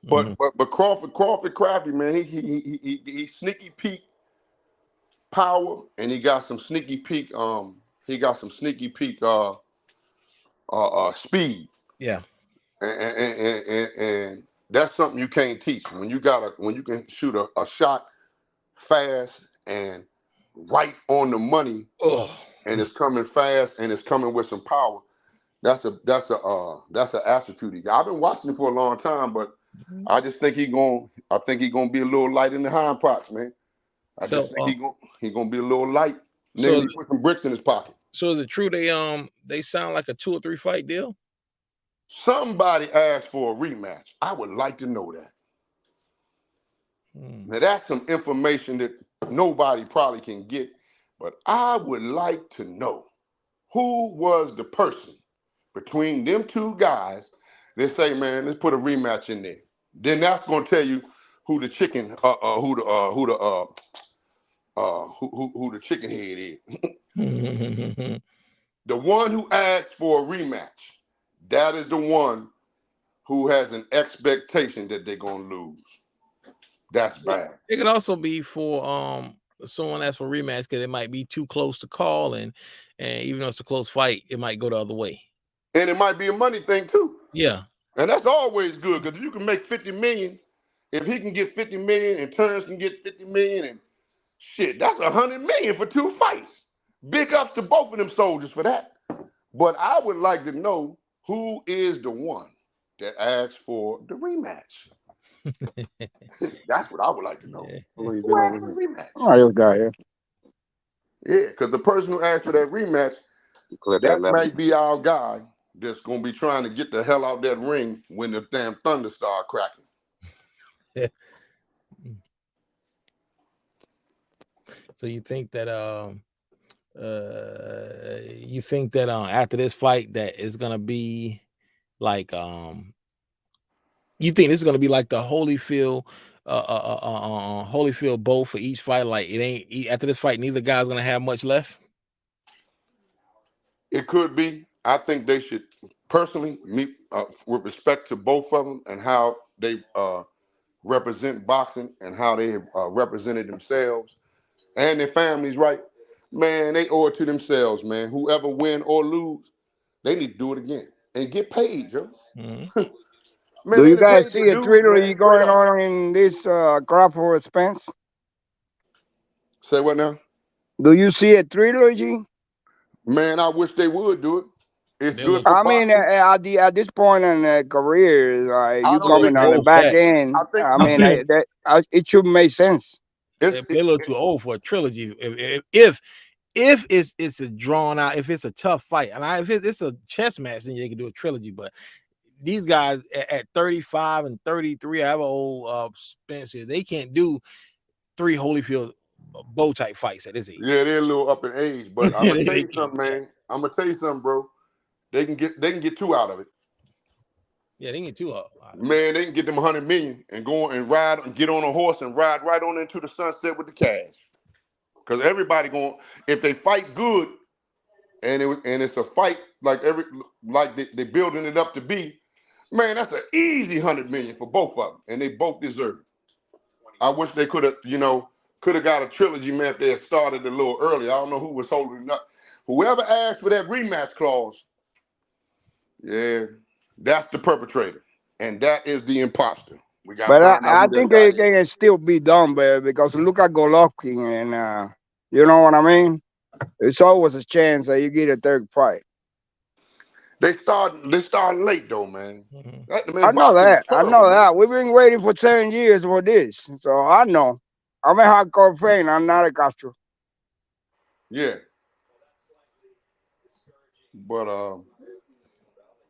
But Crawford crafty, man. He sneaky peak power, and he got some sneaky peak speed. Yeah. And that's something you can't teach. When you can shoot a shot fast and right on the money, and it's coming fast and it's coming with some power. That's an attribute. I've been watching him for a long time, but I just think he's gonna be a little light in the hind parts, man. I just think he's gonna be a little light. Nigga, he put some bricks in his pocket. So is it true they sound like a 2 or 3 fight deal? Somebody asked for a rematch. I would like to know that. Now that's some information that nobody probably can get, but I would like to know who was the person between them 2 guys that say, man, let's put a rematch in there. Then that's gonna tell you who the chicken, who the chicken head is. The one who asked for a rematch, that is the one who has an expectation that they're gonna lose. That's bad. It could also be for someone asks for a rematch because it might be too close to call, and even though it's a close fight, it might go the other way. And it might be a money thing too. Yeah. And that's always good, because if you can make 50 million, if he can get 50 million and Terence can get 50 million, and shit, that's 100 million for 2 fights. Big ups to both of them soldiers for that. But I would like to know who is the one that asked for the rematch. That's what I would like to know. Who asked for the rematch? All right, this guy here. Yeah, because the person who asked for that rematch, that might be our guy that's going to be trying to get the hell out that ring when the damn thunder start cracking. So you think that after this fight that it's gonna be like you think this is gonna be like the Holyfield bow for each fight? Like it ain't after this fight, neither guy's gonna have much left. It could be. I think they should personally meet with respect to both of them and how they represent boxing and how they represented themselves and their families, right? Man, they owe it to themselves, man. Whoever win or lose, they need to do it again and get paid, Joe. Man, do you guys see a trilogy going on in this Crawford Spence? Say what now? Do you see a trilogy? Man, I wish they would do it. It's good for boxing. At this point in their career, you coming on the back end. It should make sense. They're a little too old for a trilogy. If if it's a drawn out, if it's a tough fight, and if it's a chess match, then you can do a trilogy. But these guys at 35 and 33, I have an old Spence here, they can't do 3 Holyfield bow type fights at this age. Yeah, they're a little up in age, but I'm gonna tell you something, man. I'm gonna tell you something, bro. They can get 2 out of it. Yeah, they can get 2 out. Man, they can get them 100 million and go and ride and get on a horse and ride right on into the sunset with the cash. Because everybody going, if they fight good, and it's a fight like they building it up to be, man, that's an easy 100 million for both of them, and they both deserve it. I wish they could have got a trilogy, man, if they had started a little earlier. I don't know who was holding it up. Whoever asked for that rematch clause, yeah, that's the perpetrator, and that is the imposter. We got. But I think it can still be done, because look at Golovkin, and you know what I mean. It's always a chance that you get a third fight. They started late though, man. Mm-hmm. I know that. We've been waiting for 10 years for this, so I know. I'm a hardcore fan. I'm not a Castro. Yeah, but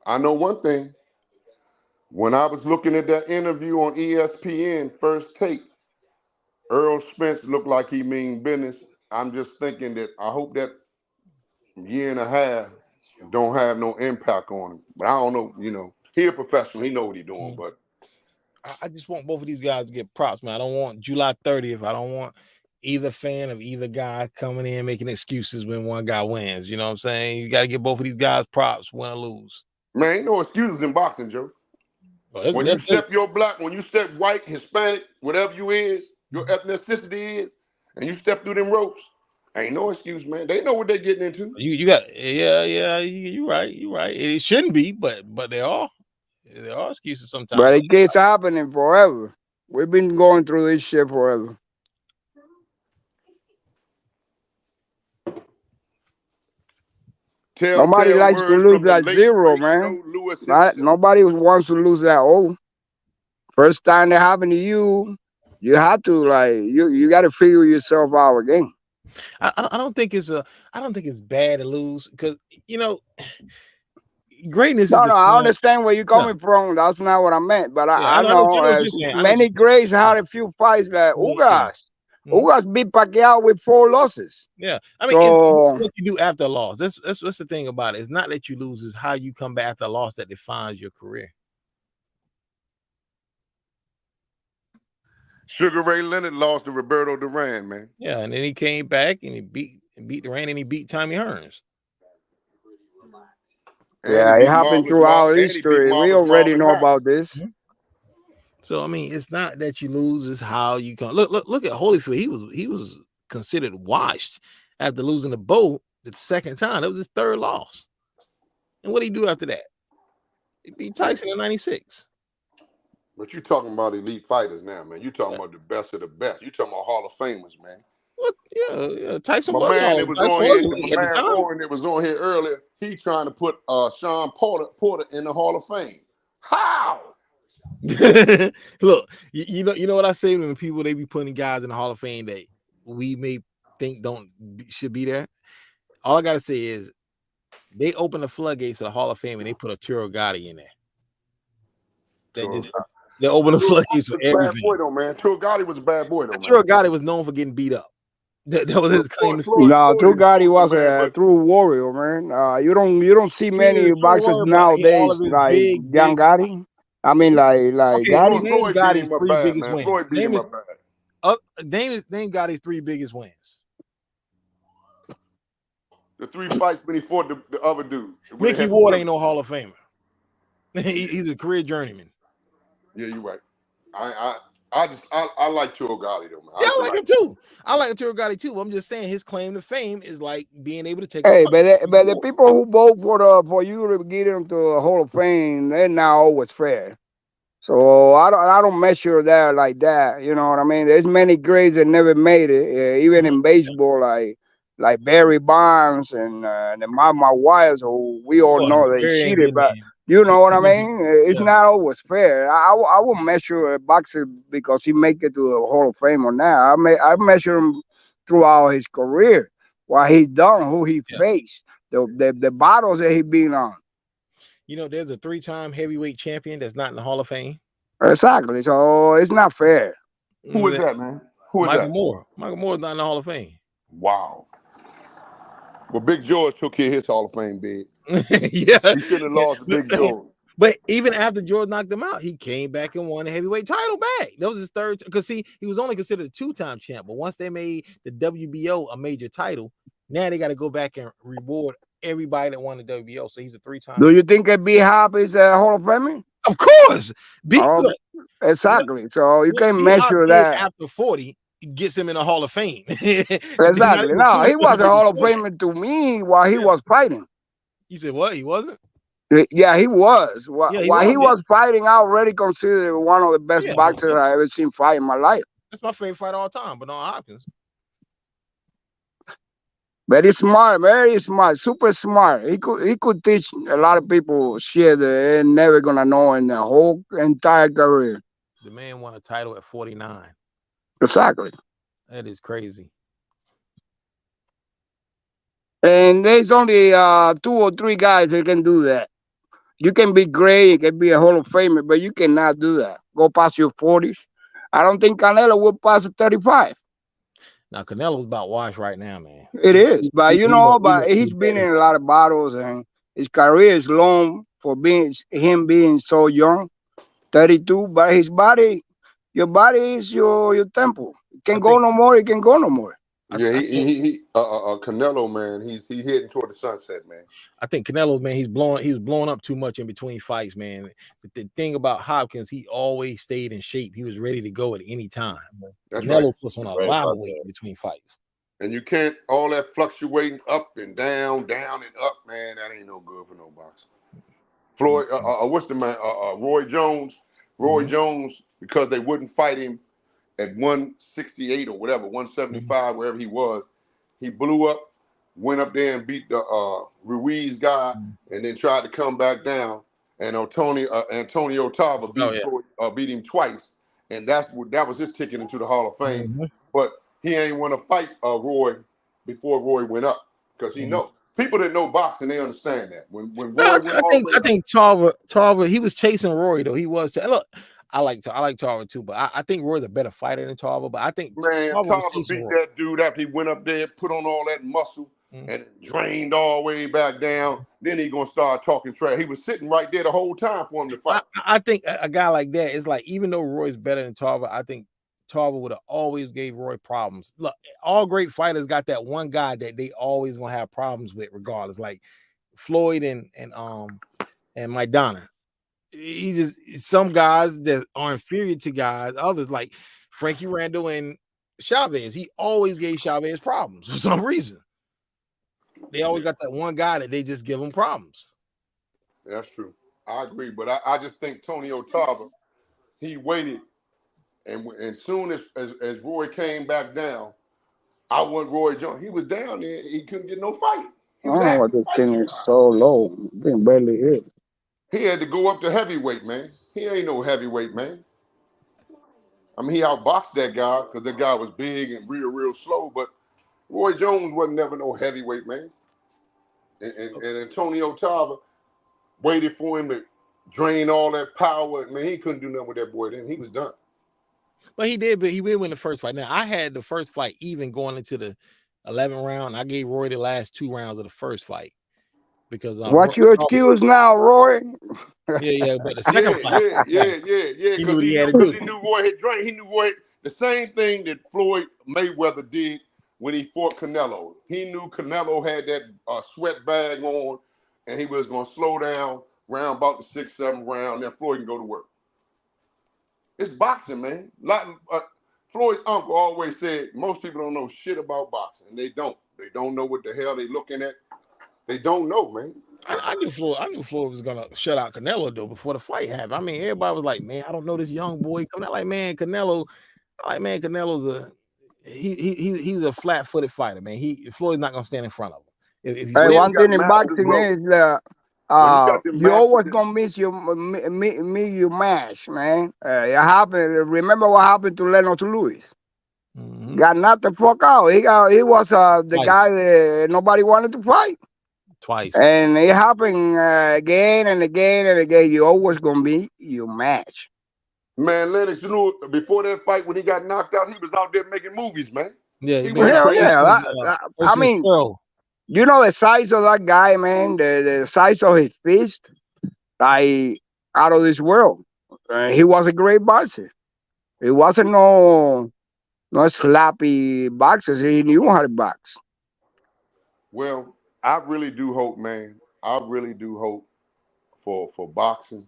I know one thing. When I was looking at that interview on ESPN, First Take, Errol Spence looked like he mean business. I'm just thinking that I hope that year and a half don't have no impact on him. But I don't know, he a professional. He know what he's doing. But I just want both of these guys to get props, man. I don't want July 30th. I don't want either fan of either guy coming in making excuses when one guy wins. You know what I'm saying? You got to give both of these guys props, win or lose. Man, ain't no excuses in boxing, Joe. When you step your black, when you step white, Hispanic, whatever you is, your ethnicity is, and you step through them ropes, ain't no excuse, man. They know what they're getting into. You got you're right. It shouldn't be, but there are excuses sometimes. But it keeps happening forever. We've been going through this shit forever. Nobody likes to lose that 0, man. Nobody wants to lose that 0. First time that happened to you, you have to you got to figure yourself out again. I don't think it's bad to lose because greatness. No, I understand where you're coming from. That's not what I meant, but I know many greats had a few fights that Ugas beat Pacquiao with 4 losses. Yeah, I mean, it's what you do after a loss. That's the thing about it. It's not that you lose; it's how you come back after a loss that defines your career. Sugar Ray Leonard lost to Roberto Duran, man. Yeah, and then he came back and he beat Duran and he beat Tommy Hearns. Yeah, it happened throughout history. We already know about this. So I mean, it's not that you lose; it's how you come. Look at Holyfield. He was considered washed after losing the boat the second time. That was his 3rd loss. And what did he do after that? He beat Tyson in '96. But you talking about elite fighters now, man. You talking about the best of the best. You talking about Hall of Famers, man. What? Yeah. Tyson. My man, it was on here. My man Warren, that was on here earlier. He trying to put Sean Porter in the Hall of Fame. How? Look, you know what I say when people they be putting guys in the Hall of Fame that we may think should be there. All I gotta say is they open the floodgates of the Hall of Fame and they put a Arturo Gatti in there. They open the floodgates for everything. Bad boy though, man. Arturo Gatti was a bad boy though. Arturo Gatti was known for getting beat up. That was his claim. Arturo Gatti was a true warrior, man. You don't see many boxers nowadays like young Gatti. I mean, like Gotti. Name Gotti's 3 biggest wins. Floyd beat him up bad. Name Gotti's 3 biggest wins. The 3 fights when he fought the other dude. Mickey Ward ain't no Hall of Famer. He's a career journeyman. Yeah, you're right. I like Arturo Gatti though, man. Yeah, I like him too. I like Arturo Gatti too. I'm just saying his claim to fame is like being able to take. Hey, but the people who vote for you to get into the Hall of Fame, they're not always fair. So I don't measure that like that. You know what I mean? There's many greats that never made it, even in baseball, like Barry Bonds and Mama Wiles, who we all know they cheated, but. You know what I mean? It's not always fair. I won't measure a boxer because he make it to the Hall of Fame or not. I measure him throughout his career. what he's done, who he faced, the battles that he been on. You know, there's a 3-time heavyweight champion that's not in the Hall of Fame. Exactly. So it's not fair. Who is that, man? Who is Michael that? Moore. Michael Moore is not in the Hall of Fame. Wow. Well, Big George took care of his Hall of Fame bid. Yeah. He should have lost to Big George. But even after George knocked him out, he came back and won the heavyweight title back. That was his third. Because, see, he was only considered a 2-time champ. But once they made the WBO a major title, now they got to go back and reward everybody that won the WBO. So he's a 3-time. Do you think a B-Hop is a Hall of Famer? Of course. Exactly. So you can B-Hop measure did that. After 40, it gets him in the Hall of Fame. Exactly. No, he was a Hall of Famer to me while he was fighting. You said what? He wasn't? Yeah, he was. While he was fighting, I already considered one of the best boxers I ever seen fight in my life. That's my favorite fighter all time, Bernard Hopkins. Very smart, super smart. He could teach a lot of people shit that they're never gonna know in their whole entire career. The man won a title at 49. Exactly. That is crazy. And there's only 2 or 3 guys that can do that. You can be great, you can be a Hall of Famer, but you cannot do that. Go past your 40s. I don't think Canelo will pass 35. Now Canelo's about washed right now, man. It is, but he's been in a lot of battles, and his career is long for being so young, 32. But his body, your body is your temple. It can go no more. It can go no more. Yeah, Canelo, man, he's heading toward the sunset, man. I think Canelo, man, he was blowing up too much in between fights, man. But the thing about Hopkins, he always stayed in shape. He was ready to go at any time. That's Canelo right. puts on a lot of weight in between fights. And you can't all that fluctuating up and down and up, man. That ain't no good for no boxer. Floyd, what's the man? Roy Jones. Roy Jones, because they wouldn't fight him at 168 or whatever, 175, wherever he was, he blew up, went up there and beat the Ruiz guy, and then tried to come back down. And Antonio Tarver beat him twice, and that was his ticket into the Hall of Fame. But he ain't want to fight Roy before Roy went up, because he know people that know boxing, they understand that. When Roy I think Tarver, he was chasing Roy though. He was. Look, I like Tarver too, but I think Roy's a better fighter than Tarver. But I think Tarver beat that dude after he went up there, put on all that muscle, and drained all the way back down. Then he gonna start talking trash. He was sitting right there the whole time for him to fight. I think a guy like that is like, even though Roy's better than Tarver, I think Tarver would have always gave Roy problems. Look, all great fighters got that one guy that they always gonna have problems with, regardless. Like Floyd and Maidana. He just, some guys that are inferior to guys, others like Frankie Randall and Chavez. He always gave Chavez problems for some reason. They always got that one guy that they just give him problems. That's true. I agree, but I just think Antonio Tarver, he waited, and as soon as Roy came back down, I want Roy Jones. He was down there. He couldn't get no fight. Oh, this thing is so low. This thing barely hit. He had to go up to heavyweight, man. He ain't no heavyweight, man. I mean, he outboxed that guy because that guy was big and real slow, but Roy Jones wasn't never no heavyweight, man. And Antonio Tarver waited for him to drain all that power. Man, he couldn't do nothing with that boy then. He was done. But he did win the first fight. Now, I had the first fight even going into the 11th round. I gave Roy the last 2 rounds of the first fight. Because what's your excuse now, Roy? Yeah, but the second fight, because he knew Roy had drank. He knew Roy the same thing that Floyd Mayweather did when he fought Canelo. He knew Canelo had that sweat bag on, and he was going to slow down round about the 6th, 7th round. Then Floyd can go to work. It's boxing, man. Floyd's uncle always said most people don't know shit about boxing, and they don't. They don't know what the hell they looking at. They don't know, man. I knew Floyd was gonna shut out Canelo though before the fight happened. I mean, everybody was like, "Man, I don't know this young boy." Coming out like, "Man, Canelo's he's a flat-footed fighter, man. Floyd's not gonna stand in front of him." If one thing in boxing is you always gonna miss your match, man. It happened. Remember what happened to Lennox Lewis? Got knocked the fuck out. He was the guy Twice. that nobody wanted to fight. Twice. And it happened again and again and again. You always gonna be your match. Man, Lennox, you know, before that fight when he got knocked out, he was out there making movies, man. Yeah, He he went made Hell crazy. yeah. I mean, you know the size of that guy, man. The size of his fist, like out of this world. He was a great boxer. He wasn't no slappy boxer. He knew how to box. Well, I really do hope, man. I really do hope for boxing.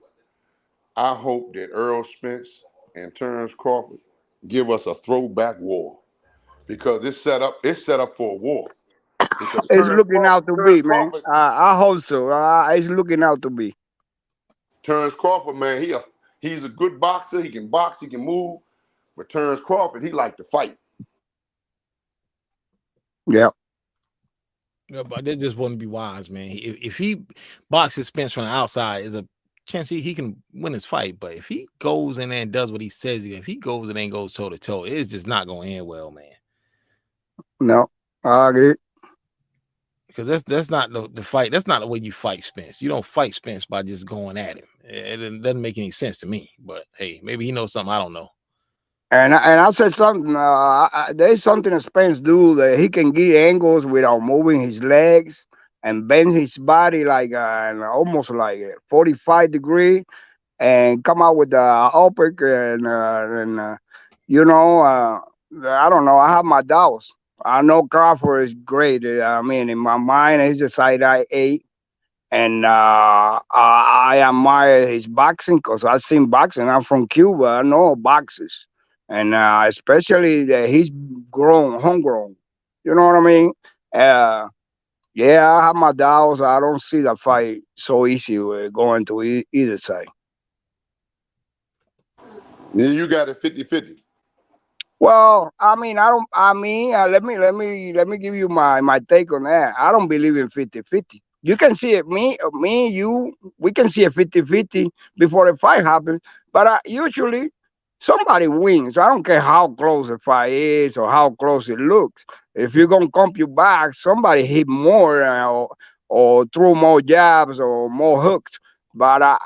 I hope that Errol Spence and Terence Crawford give us a throwback war because it's set up for a war. Because It's looking out to Terence be, man. Crawford, I hope so. It's looking out to be. Terence Crawford, man, he's a good boxer. He can box, he can move. But Terence Crawford, he like to fight. Yeah. Yeah, but that just wouldn't be wise, man. If he boxes Spence from the outside, is a chance he can win his fight. But if he goes in there and does what he says, if he goes in there and goes toe to toe, it's just not going to end well, man. No, I agree. Because that's not the fight. That's not the way you fight Spence. You don't fight Spence by just going at him. It doesn't make any sense to me. But hey, maybe he knows something I don't know. And I said something. There's something that Spence do that he can get angles without moving his legs and bend his body like almost like 45 degree and come out with the uppercut and you know I don't know. I have my doubts. I know Crawford is great. I mean, in my mind, he's a side eye eight. And I admire his boxing because I've seen boxing. I'm from Cuba. I know boxers, and especially that he's grown, homegrown. You know what I mean? Yeah, I have my doubts. I don't see the fight so easy going to either side. Yeah, you got it 50-50. Well, I mean, I don't. I mean, let me give you my take on that. I don't believe in 50-50. You can see it, you, we can see a 50-50 before the fight happens. But usually somebody wins. I don't care how close the fight is or how close it looks. If you're going to comp you back, somebody hit more or throw more jabs or more hooks. But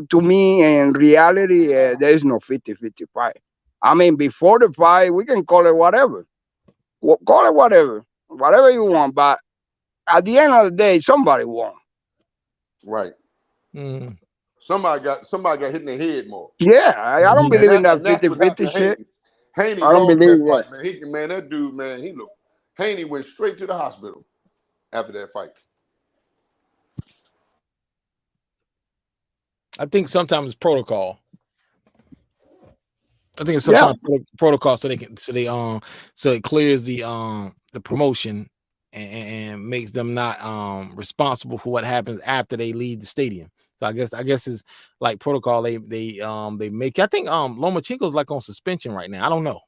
to me, in reality, there is no 50-50 fight. I mean, before the fight, we can call it whatever. Call it whatever you want. But at the end of the day, somebody won. Right. Somebody got hit in the head more. Yeah, I don't believe in that 50-50 shit. Haney I don't lost believe that that. fight, man. That dude, man, Haney went straight to the hospital after that fight. I think sometimes it's protocol. I think it's sometimes protocol so it clears the promotion and makes them not responsible for what happens after they leave the stadium. So I guess it's like protocol. They make. I think Lomachenko's like on suspension right now. I don't know.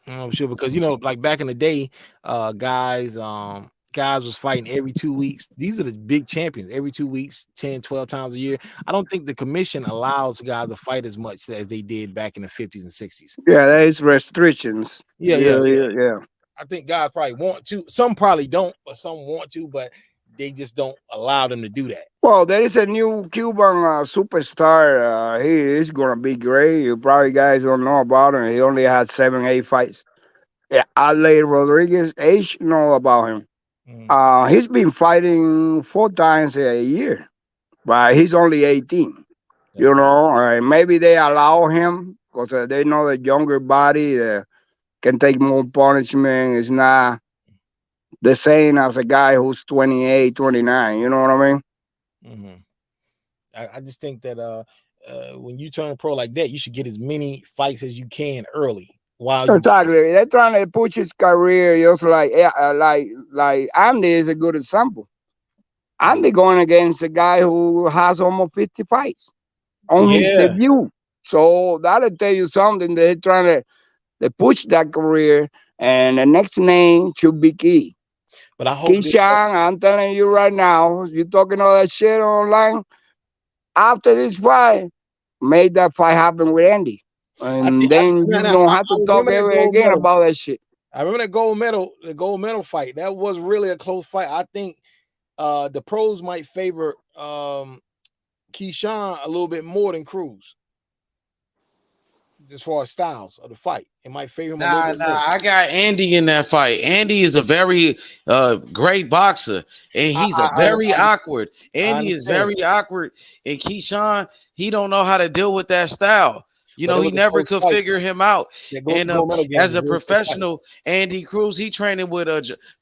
I'm sure because like back in the day, guys was fighting every 2 weeks. These are the big champions every 2 weeks, 10, 12 times a year. I don't think the commission allows guys to fight as much as they did back in the 50s and 60s. Yeah, there is restrictions. Yeah. I think guys probably want to. Some probably don't, but some want to, but they just don't allow them to do that. Well, there is a new Cuban superstar. He is going to be great. You probably guys don't know about him. He only had 7-8 fights. Yeah, Ale Rodriguez, know about him. He's been fighting 4 times a year, but he's only 18. You know, maybe they allow him because they know the younger body can take more punishment. It's not the same as a guy who's 28, 29. You know what I mean? I just think that when you turn pro like that, you should get as many fights as you can early. Exactly. They're trying to push his career just like Andy is a good example. Andy going against a guy who has almost 50 fights on his debut. So that'll tell you something. They're trying to push that career, and the next name should be Key. But I hope Keyshawn, I'm telling you right now, you're talking all that shit online. After this fight, make that fight happen with Andy. and then you don't have to talk ever again about that shit. I remember that gold medal fight. That was really a close fight. I think the pros might favor Keyshawn a little bit more than Cruz. As far as styles of the fight, it might favor him a little bit more. I got Andy in that fight. Andy is a very great boxer, and he's very awkward. Andy is very awkward, and Keyshawn, he don't know how to deal with that style. You know, he never could figure him out. And as a professional, Andy Cruz, he training with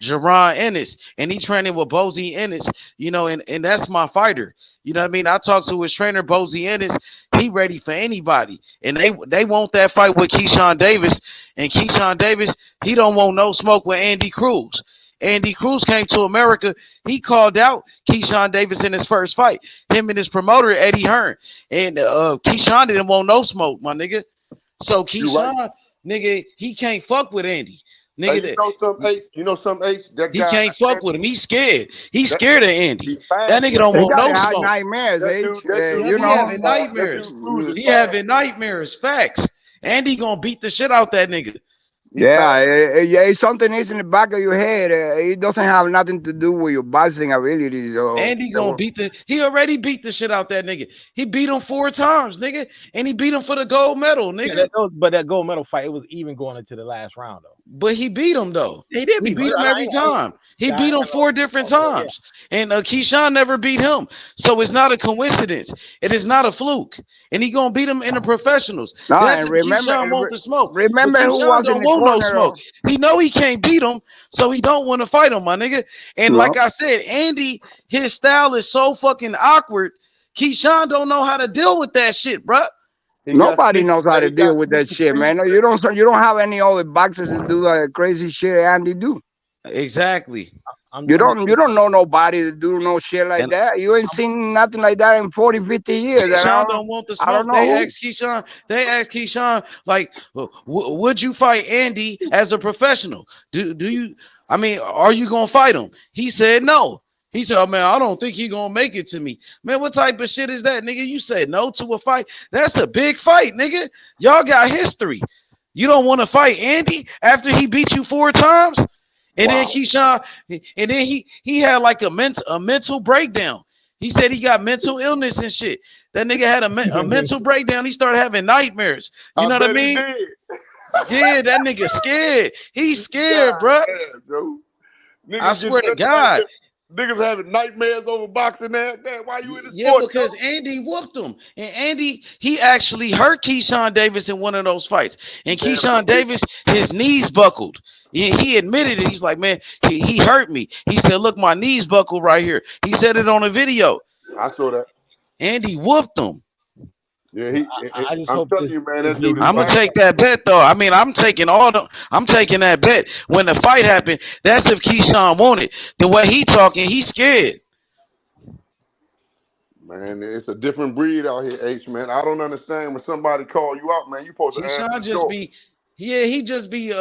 Jaron Ennis, and he training with Bozy Ennis, you know, and that's my fighter. You know what I mean? I talked to his trainer, Bozy Ennis. He ready for anybody. And they want that fight with Keyshawn Davis. And Keyshawn Davis, he don't want no smoke with Andy Cruz. Andy Cruz came to America. He called out Keyshawn Davis in his first fight. Him and his promoter, Eddie Hearn. And Keyshawn didn't want no smoke, my nigga. So Keyshawn, nigga, he can't fuck with Andy. Nigga, you know some H. That he guy, can't fuck with him. He's scared. He's scared of Andy. That nigga don't want no smoke. Nightmares, You know, having nightmares. He having nightmares. Facts. Andy gonna beat the shit out that nigga. Yeah, something is in the back of your head. It doesn't have nothing to do with your boxing abilities. Andy gonna he already beat the shit out that nigga. He beat him 4 times, nigga, and he beat him for the gold medal, nigga. But that gold medal fight, it was even going into the last round, though. But he beat him, though. He did beat him every time. He beat him 4 different times. And Keyshawn never beat him. So it's not a coincidence. It is not a fluke. And he gonna beat him in the professionals. No, that's and Keyshawn want the smoke. Remember who Keyshawn was in don't the want no corner, smoke. He know he can't beat him, so he don't want to fight him, my nigga. And like I said, Andy, his style is so fucking awkward. Keyshawn don't know how to deal with that shit, bruh. Nobody knows how to deal with that shit, man. You don't have any other boxers that do that crazy shit Andy do. Exactly. You don't know nobody to do no shit like that. You ain't seen nothing like that in 40, 50 years. Keyshawn don't want the smoke. They asked Keyshawn, like, would you fight Andy as a professional? Do you? I mean, are you gonna fight him? He said no. He said, oh, man, I don't think he gonna make it to me. Man, what type of shit is that, nigga? You said no to a fight. That's a big fight, nigga. Y'all got history. You don't want to fight Andy after he beat you 4 times? And then Keyshawn, and then he had like a mental breakdown. He said he got mental illness and shit. That nigga had a mental breakdown. He started having nightmares. You know what I mean? Yeah, that nigga scared. He's scared, bro. I swear to God. Niggas having nightmares over boxing that. Why you in the sport? Yeah, because Andy whooped him. And Andy, he actually hurt Keyshawn Davis in one of those fights. And Keyshawn Davis, his knees buckled. He admitted it. He's like, man, he hurt me. He said, look, my knees buckled right here. He said it on a video. I saw that. Andy whooped him. Yeah, I just hope you, man. I'm gonna take that bet though. I mean, I'm taking that bet. When the fight happened, that's if Keyshawn wanted. The way he talking, he's scared. Man, it's a different breed out here, H, man. I don't understand when somebody call you out, man. You supposed to Keyshawn he just be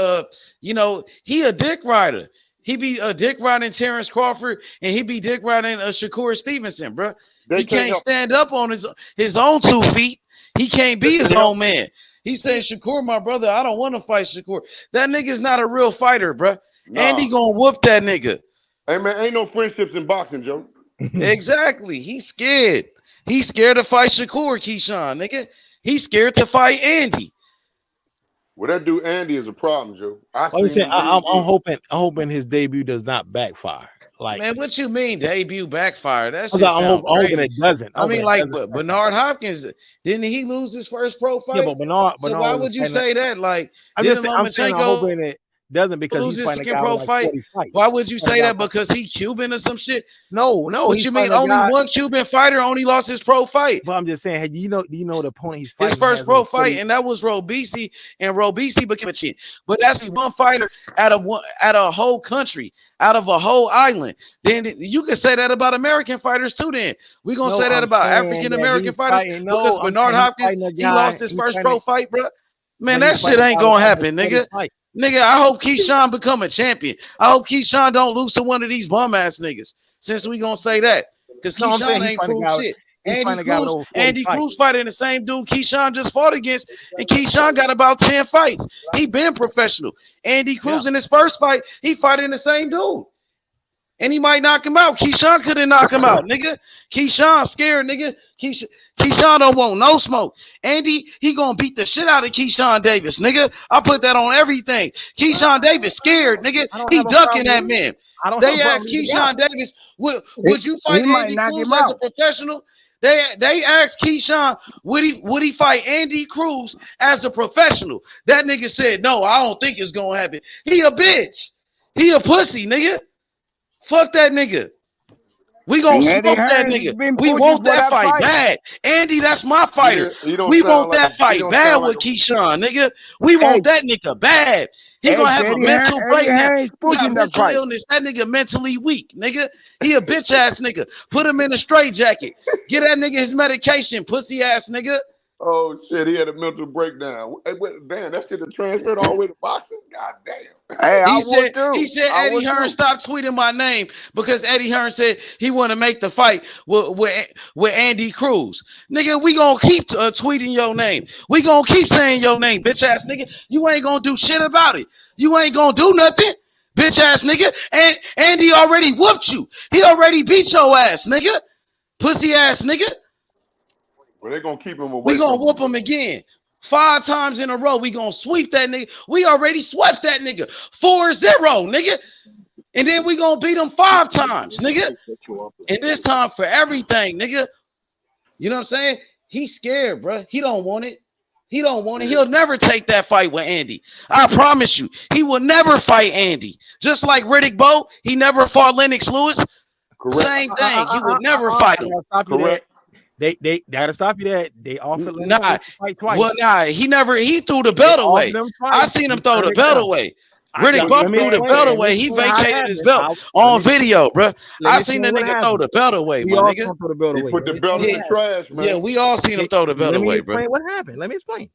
you know, he a dick rider. He be a dick riding Terence Crawford, and he be dick riding Shakur Stevenson, bro. He can't stand up on his own 2 feet. He can't be his own man. He said, Shakur, my brother, I don't want to fight Shakur. That nigga's not a real fighter, bro. Nah. Andy gonna whoop that nigga. Hey, man, ain't no friendships in boxing, Joe. Exactly. He's scared. He's scared to fight Shakur, Keyshawn, nigga. He's scared to fight Andy. Well, that dude Andy is a problem, Joe. I'm hoping his debut does not backfire. Like, man, what you mean debut backfire? That's I'm hoping it doesn't. I mean, like Bernard Hopkins, didn't he lose his first pro fight? Yeah, but Bernard. So why would you say that? Like, I'm hoping it doesn't because lose he's his second pro fight. Why would you say that? Because he Cuban or some shit? No. What you mean? Only one Cuban fighter only lost his pro fight. But I'm just saying, do you know the opponent he's fighting? His first pro fight, and that was Robisi, and Robisi became a champ. But that's one fighter out of a whole country, out of a whole island. Then you can say that about American fighters too. Then we're gonna say that about African American fighters because Bernard Hopkins he lost his first pro fight, bro. Man, that shit ain't gonna happen, nigga. Nigga, I hope Keyshawn become a champion. I hope Keyshawn don't lose to one of these bum ass niggas. Since we gonna say that, because Keyshawn ain't proof shit. Andy Cruz fighting the same dude Keyshawn just fought against, and Keyshawn got about 10 fights. He been professional. Andy Cruz in his first fight, he fighting the same dude. And he might knock him out. Keyshawn couldn't knock him out, nigga. Keyshawn scared, nigga. Keyshawn don't want no smoke. Andy, he gonna beat the shit out of Keyshawn Davis, nigga. I put that on everything. Keyshawn Davis scared, nigga. He ducking that man. They asked Keyshawn Davis, would you fight Andy Cruz as a professional? They asked Keyshawn, would he fight Andy Cruz as a professional? That nigga said, no, I don't think it's gonna happen. He a bitch. He a pussy, nigga. Fuck that nigga. We gonna smoke that nigga. We want that fight bad. Andy, that's my fighter. We want that fight bad with Keyshawn, nigga. We want that nigga bad. He gonna have a mental breakdown. He got mental illness. That nigga mentally weak, nigga. He a bitch ass nigga. Put him in a straitjacket. Get that nigga his medication, pussy ass nigga. Oh shit, he had a mental breakdown. Damn, that shit transferred all the way to boxing. God damn. Hey, he said Eddie Hearn stopped tweeting my name because Eddie Hearn said he want to make the fight with Andy Cruz. Nigga, we gonna keep tweeting your name. We gonna keep saying your name, bitch ass nigga. You ain't gonna do shit about it. You ain't gonna do nothing, bitch ass nigga. And Andy already whooped you. He already beat your ass, nigga. Pussy ass nigga. Well, they're gonna keep him away. We gonna whoop him again. 5 times in a row. We gonna sweep that nigga. We already swept that nigga. 4-0, nigga. And then we gonna beat him 5 times, nigga. And this time for everything, nigga. You know what I'm saying? He's scared, bro. He don't want it. He don't want it. He'll never take that fight with Andy. I promise you. He will never fight Andy. Just like Riddick Bowe, he never fought Lennox Lewis. Correct. Same thing. He would never fight him. Correct. They gotta stop you that. They offered Lennox to fight twice. Well, he threw the belt away. I seen him throw the belt away. Riddick Bowe threw the belt away. He vacated his belt on video, bro. I seen the nigga throw the belt away, my nigga. He put the belt in the trash, man. Yeah, we all seen him throw the belt away, bro. What happened? Let me explain.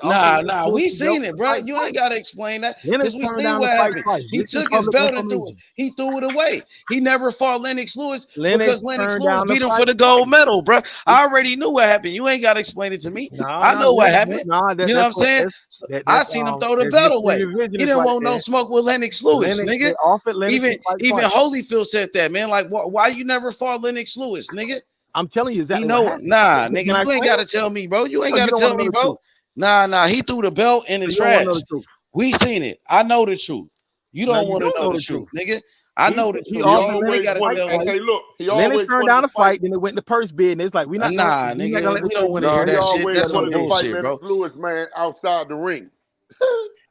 Nah, we seen it, bro. You ain't gotta explain that because we seen what happened. He took his belt and he threw it away. He never fought Lennox Lewis because Lennox Lewis beat him for the gold medal, bro. I already knew what happened. You ain't gotta explain it to me. I know what happened. You know what I'm saying? I seen him throw the belt away. He didn't want no smoke with Lennox Lewis, nigga. Even Holyfield said that, man. Like, why you never fought Lennox Lewis, nigga? I'm telling you, is that nah, nigga. You ain't gotta tell me, bro. You ain't gotta tell me, bro. Nah. He threw the belt in the trash. We seen it. I know the truth. You don't want to know the truth, nigga. I know that you always gotta tell me. Hey, look, he Lennox always turned down the fight, then it went to purse bid, and it's like we not. Nah, nigga, we don't want to hear that shit. That's some bullshit, bro. Lewis, man, outside the ring.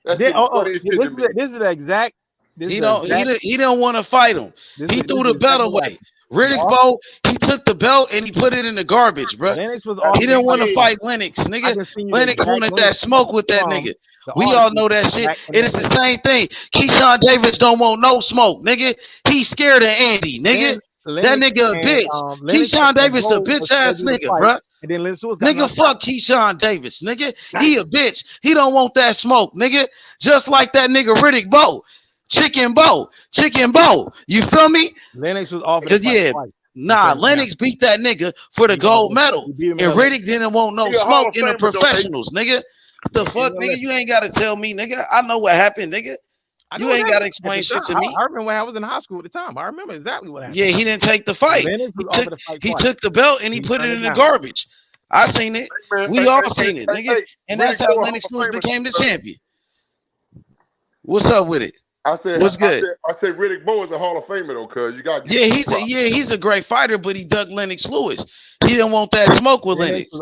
This is the exact. He don't want to fight him. He threw the belt away. Riddick Bowe, he took the belt and he put it in the garbage, bro. He didn't want to fight Lennox, nigga. Lennox wanted that smoke with that nigga. We all know that shit. It is the same thing. Keyshawn Davis don't want no smoke, nigga. He's scared of Andy, nigga. That nigga a bitch. Keyshawn Davis a bitch ass nigga, bro. Nigga, fuck Keyshawn Davis, nigga. He a bitch. He don't want that smoke, nigga. Just like that nigga Riddick Bowe. Chicken Bowe. You feel me? Lennox was off. Lennox beat that nigga for the gold medal. And Riddick didn't want no smoke in the professionals, nigga. The fuck, nigga? You ain't gotta tell me, nigga. I know what happened, nigga. You ain't gotta explain shit to me. I remember when I was in high school at the time. I remember exactly what happened. Yeah, he didn't take the fight. He took the belt and he put it in the garbage. I seen it. We all seen it, nigga. And that's how Lennox Lewis became the champion. What's up with it? What's good? I said Riddick Bowe is a Hall of Famer though, cuz you got. He's a great fighter, but he ducked Lennox Lewis. He didn't want that smoke with Lennox.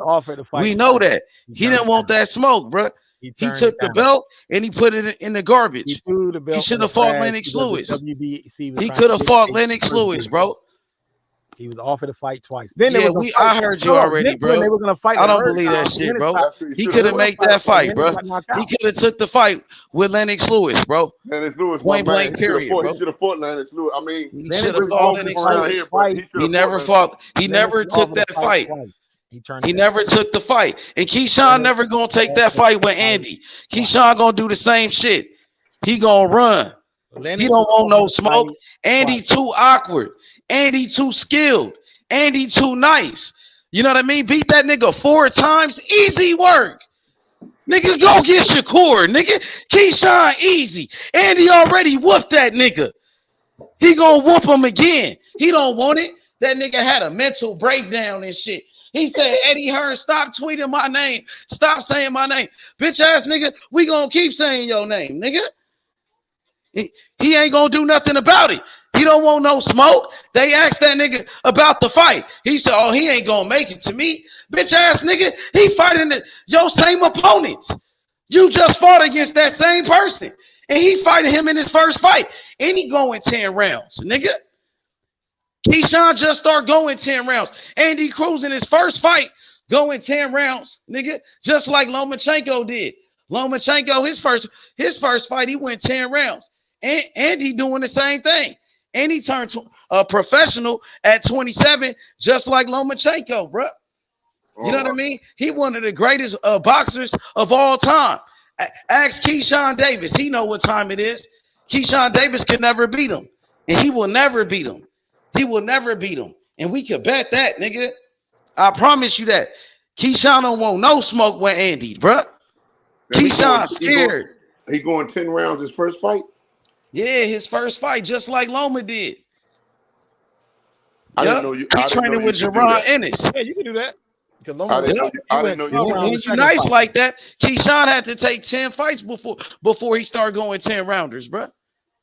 We know that. He didn't want that smoke, bro. He took the belt and he put it in the garbage. He should have fought Lennox Lewis. He could have fought Lennox Lewis, bro. He was offered to fight twice. I heard you already, bro. They were gonna fight. I don't believe that shit, bro. He could have made that fight, bro. He could have took the fight with Lennox Lewis, bro. Lennox Lewis, point blank period, bro. He should have fought Lennox Lewis. I mean, he should have fought Lennox Lewis. He never fought. He never took that fight. He never took the fight. And Keyshawn never gonna take that fight with Andy. Keyshawn gonna do the same shit. He gonna run. He don't want no smoke. Andy too awkward. Andy too skilled. Andy too nice. You know what I mean? Beat that nigga 4 times. Easy work. Nigga, go get Shakur. Nigga, Keyshawn, easy. Andy already whooped that nigga. He gonna whoop him again. He don't want it. That nigga had a mental breakdown and shit. He said, Eddie Hearn, stop tweeting my name. Stop saying my name. Bitch ass nigga, we gonna keep saying your name, nigga. He ain't gonna do nothing about it. He don't want no smoke. They asked that nigga about the fight. He said, oh, he ain't gonna make it to me. Bitch ass nigga, he fighting your same opponent. You just fought against that same person. And he fighting him in his first fight. And he going 10 rounds, nigga. Keyshawn just start going 10 rounds. Andy Cruz in his first fight going 10 rounds, nigga, just like Lomachenko did. Lomachenko, his first fight, he went 10 rounds. And Andy doing the same thing. And he turned a professional at 27, just like Lomachenko, bro. You know what I mean? He one of the greatest boxers of all time. Ask Keyshawn Davis. He know what time it is. Keyshawn Davis could never beat him. And he will never beat him. He will never beat him. And we could bet that, nigga. I promise you that. Keyshawn don't want no smoke with Andy, bro. Keyshawn scared. He going 10 rounds his first fight? Yeah, his first fight, just like Loma did. I didn't know you. He training with Jerron Ennis. Yeah, you can do that. I didn't know you. When you nice like that, Keyshawn had to take 10 fights before he started going 10 rounders, bro.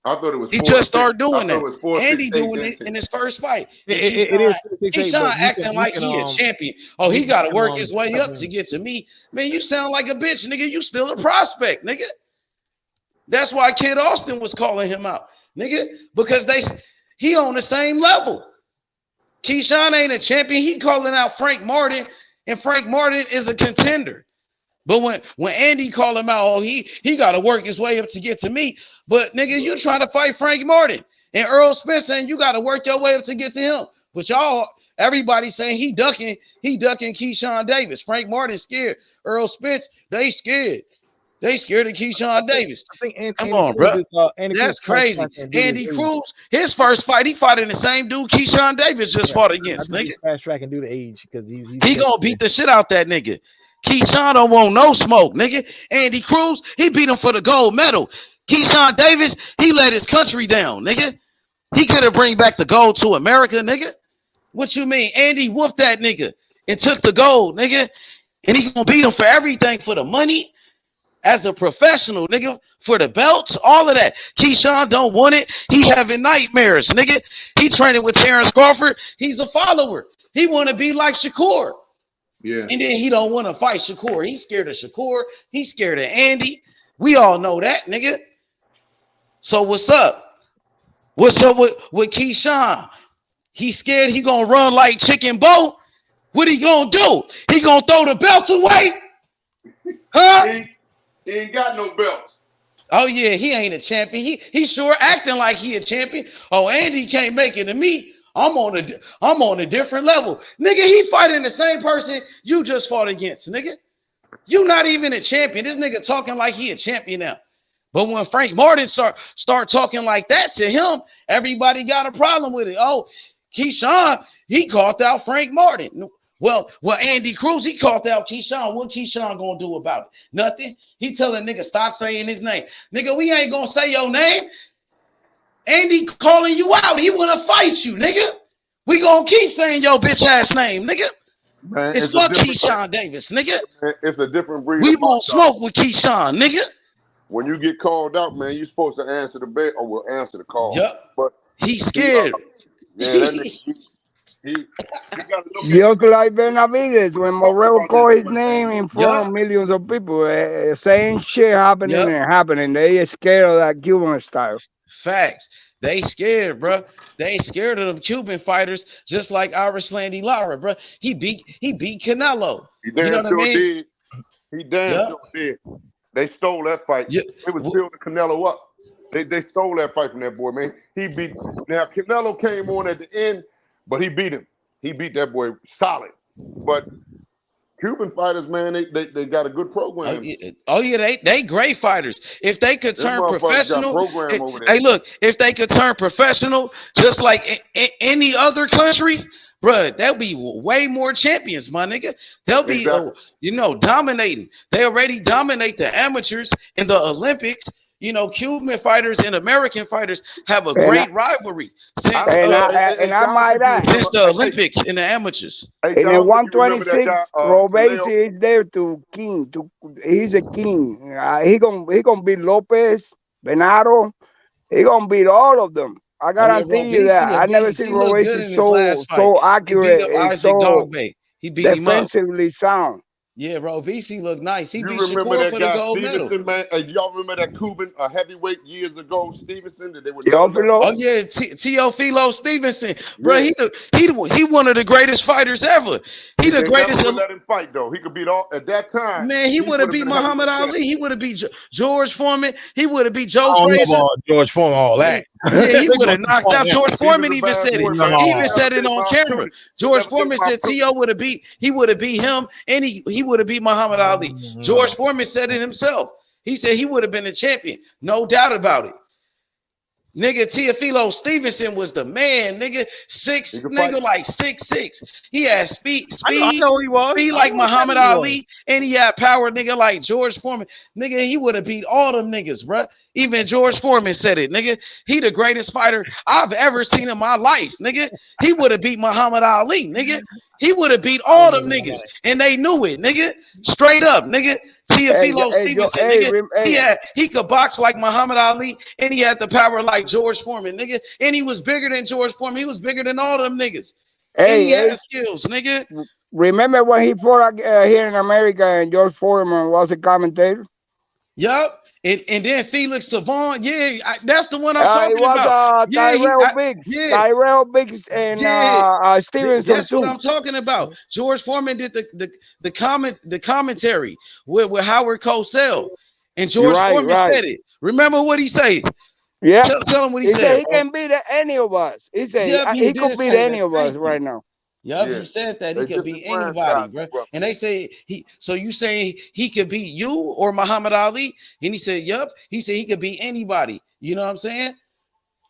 I thought it was. He just started doing that. Andy doing it in his first fight. It is. Keyshawn acting like he a champion. Oh, he got to work his way up to get to me. Man, you sound like a bitch, nigga. You still a prospect, nigga. That's why Kid Austin was calling him out, nigga, because he on the same level. Keyshawn ain't a champion. He calling out Frank Martin, and Frank Martin is a contender. But when Andy called him out, oh, he got to work his way up to get to me. But nigga, you trying to fight Frank Martin and Errol Spence saying you got to work your way up to get to him. But everybody saying he ducking Keyshawn Davis. Frank Martin scared. Errol Spence, they scared. They scared of Keyshawn Davis. Come on, bro. That's crazy. Andy Cruz, his first fight, he fought in the same dude Keyshawn Davis just fought against, nigga. Fast track and do the age because he gonna beat the shit out that nigga. Keyshawn don't want no smoke, nigga. Andy Cruz, he beat him for the gold medal. Keyshawn Davis, he let his country down, nigga. He could have bring back the gold to America, nigga. What you mean? Andy whooped that nigga and took the gold, nigga. And he gonna beat him for everything, for the money. As a professional, nigga, for the belts, all of that. Keyshawn don't want it. He having nightmares, nigga. He training with Terence Crawford. He's a follower. He want to be like Shakur. Yeah. And then he don't want to fight Shakur. He's scared of Shakur. He's scared of Andy. We all know that, nigga. So what's up? What's up with Keyshawn? He scared he gonna run like Chicken Bo. What he gonna do? He gonna throw the belt away? Huh? He ain't got no belts. Oh yeah, he ain't a champion. He sure acting like he a champion. Oh, Andy can't make it to me. I'm on a different level. Nigga, he fighting the same person you just fought against, nigga. You not even a champion. This nigga talking like he a champion now. But when Frank Martin start talking like that to him, everybody got a problem with it. Oh, Keyshawn, he called out Frank Martin. Well, Andy Cruz, he called out Keyshawn. What Keyshawn gonna do about it? Nothing. He telling nigga stop saying his name. Nigga, we ain't gonna say your name. Andy calling you out. He wanna fight you, nigga. We gonna keep saying your bitch ass name, nigga. Man, it's fuck Keyshawn Davis, nigga. Man, it's a different breed. We won't smoke with Keyshawn, nigga. When you get called out, man, you're supposed to answer the bell or will answer the call. Yep. But he's scared. Yeah, that nigga, he got to look just like Benavidez, when Morrell called his name in front of millions of people, same shit happening and happening. They scared of that Cuban style. Facts. They scared, bro. They scared of them Cuban fighters, just like Landy Lara, bro. He beat Canelo. He damn you know what I mean? Did. He damn sure did. They stole that fight. They was building Canelo up. They stole that fight from that boy, man. Now Canelo came on at the end, but he beat him. He beat that boy solid. But Cuban fighters, man, they got a good program. Oh yeah, they great fighters. If they could turn professional, hey, look, if they could turn professional, just like any other country, Bruh, there'll be way more champions, my nigga. They'll be, dominating. They already dominate the amateurs in the Olympics. You know, Cuban fighters and American fighters have a great rivalry since I might add, since the Olympics in the amateurs. In the 126, Robesi is there to king. He's a king. He gonna beat Lopez, Bernardo. He gonna beat all of them. I guarantee you that. I never seen Robesi so accurate. He beat up Isaac Dogbe. He beat him up. Defensively sound. Yeah, bro. BC looked nice. He You beat remember Shakur that for the guy gold medal. Stevenson, man? Y'all remember that Cuban heavyweight years ago, Stevenson? That they were Oh yeah, Teofilo Stevenson, bro. Yeah. He one of the greatest fighters ever. He the greatest. Never let him fight though. He could beat all at that time. Man, he would have beat Muhammad Ali. He would have beat George Foreman. He would have beat Joe Frazier. George Foreman, all that. Yeah, he would have knocked out George Foreman. Even said it. He even said it on camera. George Foreman said T.O. would have beat. He would have beat him, and he would have beat Muhammad Ali. George Foreman said it himself. He said he would have been a champion, no doubt about it. Nigga, Teofilo Stevenson was the man, nigga. Like 6'6". He had speed. I know he was. Speed like Muhammad Ali, and he had power, nigga, like George Foreman. Nigga, he would have beat all them niggas, bro. Even George Foreman said it, nigga. He the greatest fighter I've ever seen in my life, nigga. He would have beat Muhammad Ali, nigga. He would have beat all them niggas, and they knew it, nigga. Straight up, nigga. Teofilo Stevenson, nigga. He could box like Muhammad Ali, and he had the power like George Foreman, nigga. And he was bigger than George Foreman. He was bigger than all them niggas. And he had skills, nigga. Remember when he fought here in America and George Foreman was a commentator? Yup. And then Felix Savon, that's the one I'm talking about. Tyrell Biggs and Stevenson. That's what I'm talking about. George Foreman did the commentary with Howard Cosell, and George Foreman said it. Remember what he said? Yeah, tell him what he said. He can beat any of us. He said he could beat any of us right now. Yep, he said that he could beat anybody, bro. And they say so you say he could beat you or Muhammad Ali? And he said, yep. He said he could beat anybody. You know what I'm saying?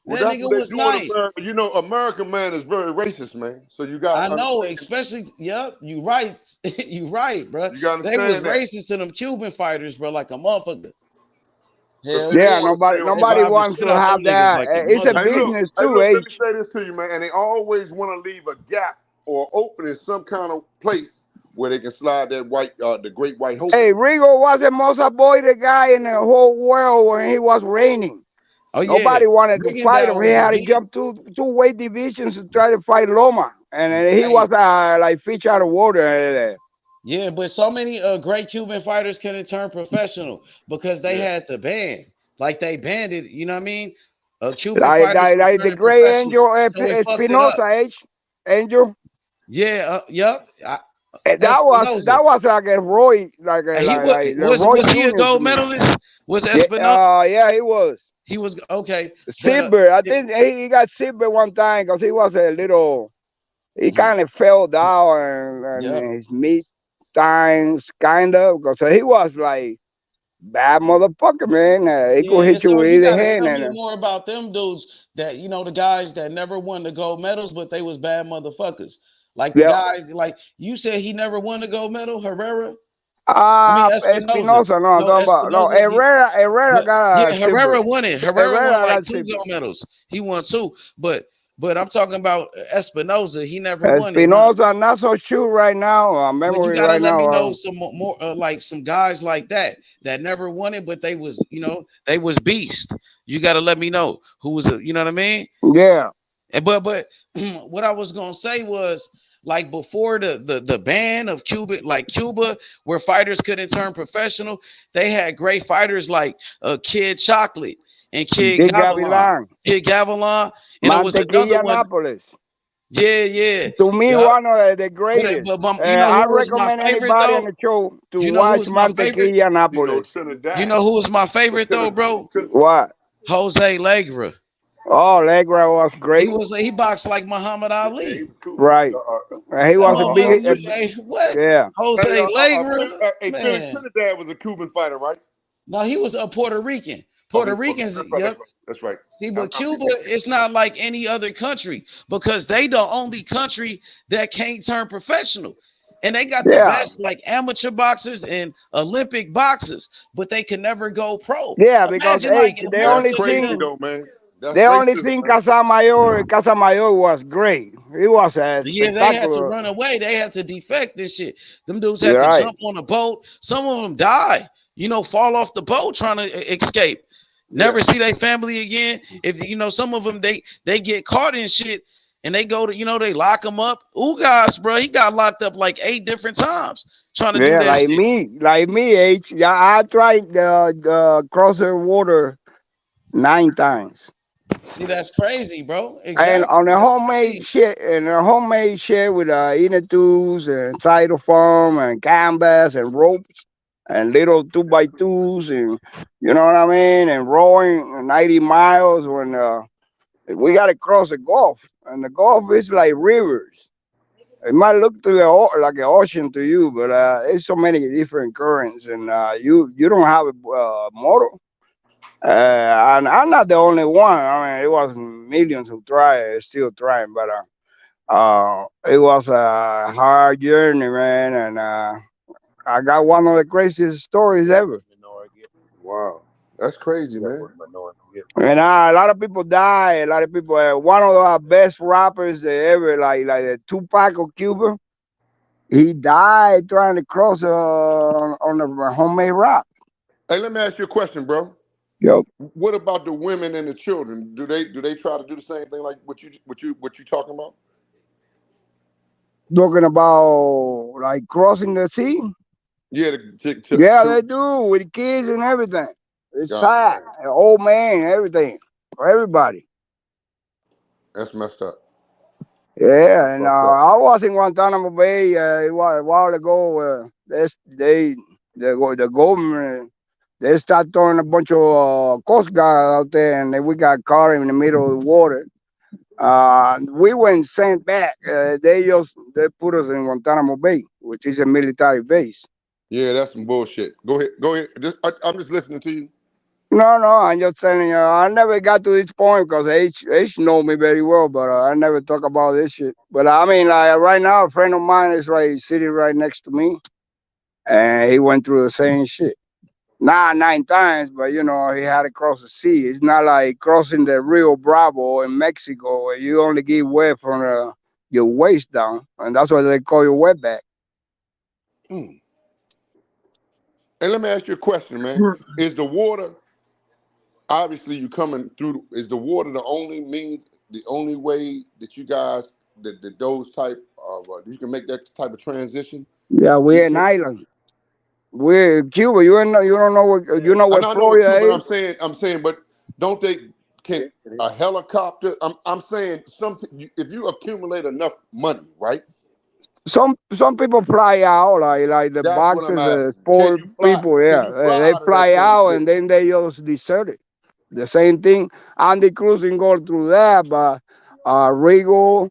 Well, that nigga was nice. You know, American man is very racist, man. So you got. I know, especially. Yep, you right. You right, bro. You got to They was understand that. racist to them Cuban fighters, bro, like a motherfucker. Yeah, nobody wants to have that. It's a business too. Let me say this to you, man. And they always want to leave a gap or open in some kind of place where they can slide that the great white hope. Hey, Rigo was the most avoided guy in the whole world when he was reigning. Oh, nobody wanted to fight him. He had to jump two weight divisions to try to fight Loma, and he was like fish out of water. Yeah, but so many great Cuban fighters couldn't turn professional because they had the ban. Like they banned it. You know what I mean? Cuban fighters like the great Angel Espinosa, Angel. Yeah, yep. That was like a Roy, was he a gold medalist? Was Espinosa? Yeah, he was. He was okay. Silver. I think he got silver one time because he was a little. He kind of fell down and his meat times kind of because he was like bad motherfucker, man. He could hit you with either hand. Tell me more about them dudes that the guys that never won the gold medals, but they was bad motherfuckers. Like the guy, like you said, he never won the gold medal. Herrera. Espinosa. Herrera got. Herrera won it. Herrera won like 2 gold medals. He won 2, but I'm talking about Espinosa. He never won it. Espinosa not so sure right now. Memory you gotta right let now. me know some more like some guys like that never won it, but they was they was beast. You gotta let me know who was you know what I mean? Yeah. But what I was gonna say was like before the ban of Cuba, where fighters couldn't turn professional, they had great fighters like Kid Chocolate and Kid Gavilan. And it was another one. Yeah. To me, one of the greatest. I recommend anybody on the show to watch Mantequilla Nápoles. You know who was my favorite though, bro? What? Jose Legra. Oh, Legra was great. He boxed like Muhammad Ali. Right. He was a big. What? Yeah. Jose Legra. Trinidad was a Cuban fighter, right? No, he was a Puerto Rican. Puerto Ricans, yep. That's right. See, but Cuba, it's not like any other country because they the only country that can't turn professional. And they got the best like amateur boxers and Olympic boxers, but they can never go pro. Yeah, because Imagine like they only crazy think though, man. That's they only racism, think man. Casamayor was great. It was a yeah, they had to spectacular. run away. They had to defect this shit. Them dudes had You're to right. jump on a boat. Some of them die, fall off the boat trying to escape. Never see their family again. If some of them they get caught in shit and they go to they lock them up. Ugas, bro, he got locked up like 8 different times trying to do that like shit. like me, H. Yeah, I tried cross the water 9 times. See, that's crazy, bro. And Exactly. on a homemade shit with inner tubes and styrofoam and canvas and ropes and little 2x2s and you know what I mean, and rowing 90 miles when we got to cross the Gulf, and the Gulf is like rivers. It might look like an ocean to you, but it's so many different currents, and you don't have a motor. And I'm not the only one. I mean, it was millions who tried, still trying, but it was a hard journey, man. And I got one of the craziest stories ever. Wow, that's crazy, man. And a lot of people die. A lot of people. One of our best rappers ever, like the Tupac of Cuba, he died trying to cross on a homemade rock. Hey, let me ask you a question, bro. Yep. What about the women and the children? Do they try to do the same thing like what you talking about? Talking about like crossing the sea. Yeah, they do with kids and everything. It's sad, old man, everything for everybody. That's messed up. Yeah, and I was in Guantanamo Bay a while ago. The government. They start throwing a bunch of Coast Guard out there, and then we got caught in the middle of the water. We went sent back. They put us in Guantanamo Bay, which is a military base. Yeah, that's some bullshit. Go ahead. I'm just listening to you. No, I'm just telling you. I never got to this point because H know me very well, but I never talk about this shit. But I mean, like right now, a friend of mine is sitting right next to me, and he went through the same shit. Not 9 times, but he had to cross the sea. It's not like crossing the Rio Bravo in Mexico where you only get wet from your waist down, and that's why they call you wetback. And let me ask you a question, man. Is the water, obviously you coming through, is the water the only way that you guys, that those type of, you can make that type of transition? Yeah, we're an island. We're Cuba. You don't know what Florida is. I'm saying, but don't can a helicopter? I'm saying if you accumulate enough money, right? Some people fly out like the boxers, sport people. Yeah, they fly out and then they just desert it. The same thing. Andy Cruz can go through that, but Rigo,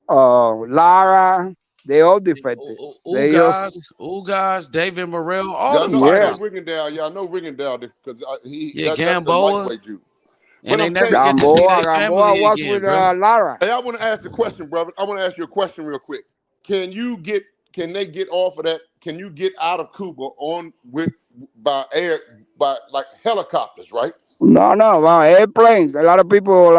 Lara. They all defected. Ugas, David Morrell, all them. Yeah, I know Rigondeaux. Yeah, I know Rigondeaux because that's the Gamboa. lightweight Jew. And they never get to see their family was again, with bro. Lara. Hey, I want to ask the question, brother. I want to ask you a question real quick. Can they get off of that? Can you get out of Cuba by like helicopters, right? No, airplanes. A lot of people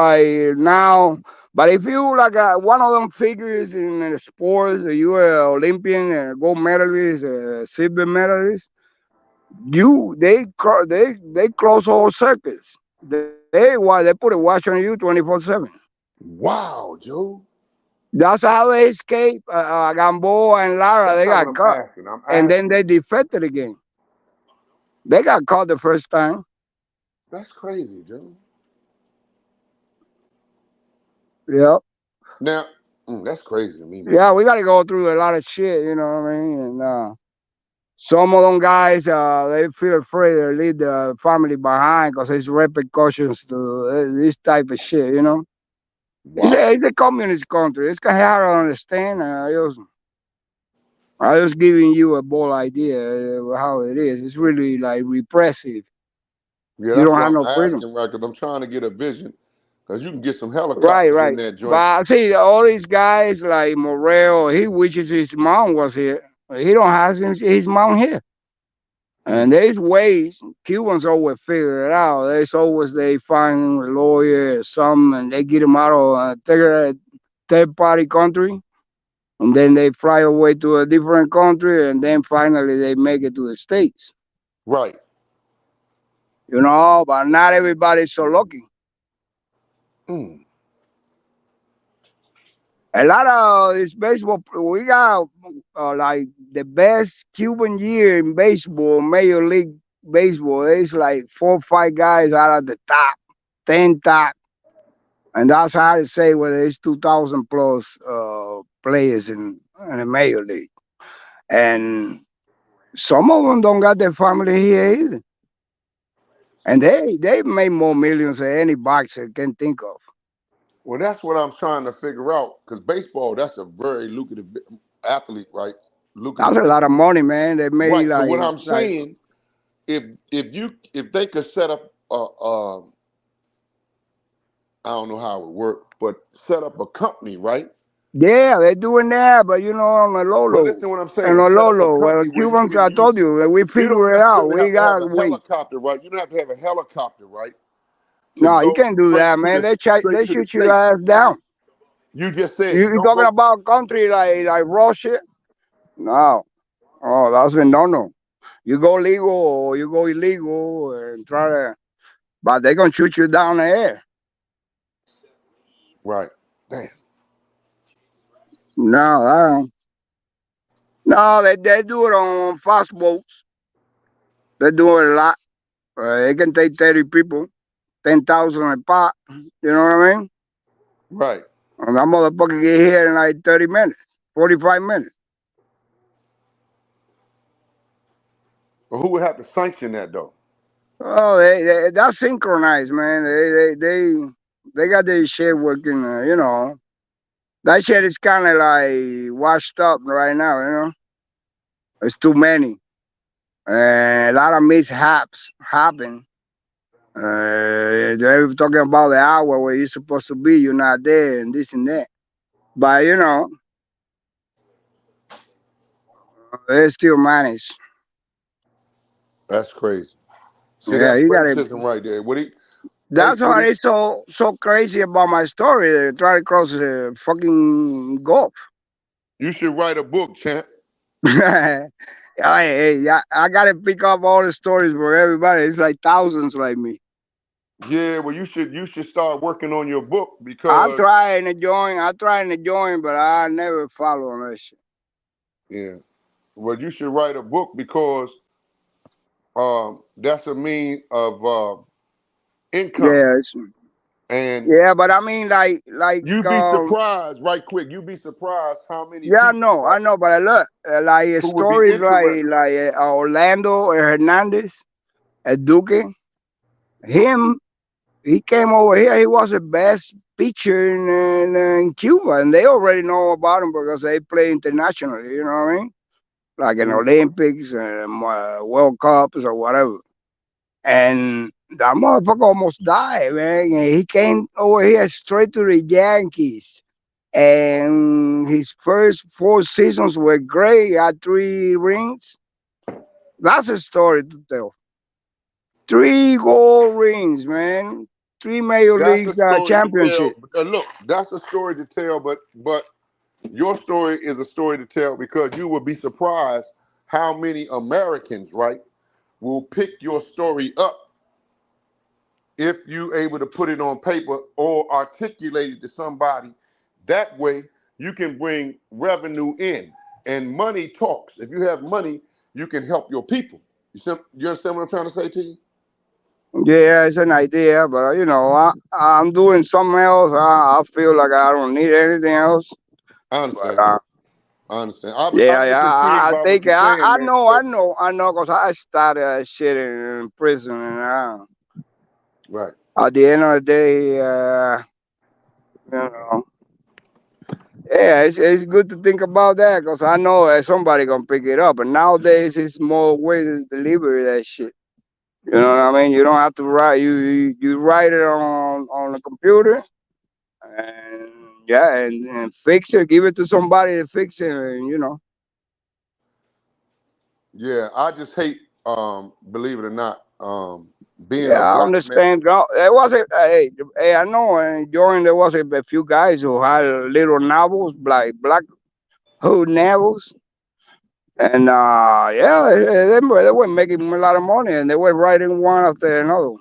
now. But if you like one of them figures in the sports, you are Olympian, gold medalist, silver medalist, they close all circuits. They put a watch on you 24/7. Wow, Joe. That's how they escape Gamboa and Lara. They got caught, and then they defected again. They got caught the first time. That's crazy, Joe. Yep. Now, that's crazy to me, man. Yeah, we got to go through a lot of shit, you know what I mean? And some of them guys, they feel afraid to leave the family behind because there's repercussions to this type of shit, Wow. It's a communist country. It's kind of hard to understand. I was giving you a bold idea of how it is. It's really like repressive. Yeah, You that's don't what have I'm no freedom. asking, right? Because I'm trying to get a vision. Because you can get some helicopters in Right. that joint. But see, all these guys like Morrell, he wishes his mom was here. He don't have his mom here. And there's ways Cubans always figure it out. There's always they find a lawyer or something, and they get him out of a third party country, and then they fly away to a different country, and then finally they make it to the States. Right. You know, but not everybody's so lucky. Mm. A lot of this baseball, we got like the best Cuban year in baseball, Major League Baseball. It's like 4 or 5 guys out of the top 10 top. And that's how to say whether it's 2,000 plus players in the Major League. And some of them don't got their family here either. And they make more millions than any boxer can think of. Well, that's what I'm trying to figure out. Because baseball, that's a very lucrative athlete, right? That's a Lucrative. lot of money, man. They made Right. So what I'm like saying, if they could set up I don't know how it would work, but set up a company, right? yeah, they're doing that, but you know, on the low But low. listen to what I'm And saying. on Set low up a low. Well, company where you Cubans, can I use. told you, we You don't figure it out. necessarily We have to have got, a helicopter, right? You don't have to have a helicopter, right? To no, you go can't do straight that, to man. the They straight to the shoot your states. ass down. You just said You don't talking go. about country like Russia? No. Oh, that's a no-no. You go legal or you go illegal and try to, but they're gonna shoot you down the air. Right. Damn. No, no, they do it on fast boats. They do it a lot. They can take 30 people, 10,000 a pop. You know what I mean? Right. And that motherfucker get here in like 30 minutes, 45 minutes. But who would have to sanction that though? Oh, that's synchronized, man. They got their shit working. You know, that shit is kind of like washed up right now. You know, it's too many. A lot of mishaps happen. They're talking about the hour where you're supposed to be, you're not there, and this and that. But you know, they still manage. That's crazy. See, Yeah, that's you got it. racism right there. That's What why he, it's so crazy about my story. They try to cross the fucking Gulf. you should write a book, champ. I gotta pick up all the stories for everybody. It's like thousands like me. Yeah, well, you should start working on your book I because try and join, but I never follow on that shit. yeah, well, you should write a book because that's a mean of income, Yeah, and yeah, but I mean, you'd be surprised, right quick. You'd be surprised how many yeah, people, I right, know, but look, like who would be stories interested. like Orlando Hernandez, Duque, him. He came over here. He was the best pitcher in Cuba, and they already know about him because they play internationally. You know what I mean? Like in Mhm. Olympics, World Cups, or whatever. And that motherfucker almost died, man. And he came over here straight to the Yankees. And his first 4 seasons were great. He had 3 rings. That's a story to tell. 3 gold rings, man. 3 Major That's League the story to tell. championship. Look, that's the story to tell, but your story is a story to tell because you would be surprised how many Americans, right, will pick your story up if you able to put it on paper or articulate it to somebody. That way, you can bring revenue in, and money talks. If you have money, you can help your people. You understand what I'm trying to say to you? Yeah, it's an idea, but you know, I'm doing something else. I feel like I don't need anything else. I But understand. I understand. I'm yeah, just intrigued I by what think you're saying, man. Because I know, cause I started that shit in prison, and right. at the end of the day, you know, yeah, it's good to think about that, cause I know somebody gonna pick it up, and nowadays it's more ways to deliver that shit. You know what I mean? You don't have to write. You write it on the computer, and yeah, and fix it. Give it to somebody to fix it. And, Yeah, I just hate, believe it or not, being yeah, a I black man. understand. There was a hey, I know. And during there was a few guys who had little novels, like black hood novels, and yeah, they were making a lot of money, and they were writing one after another.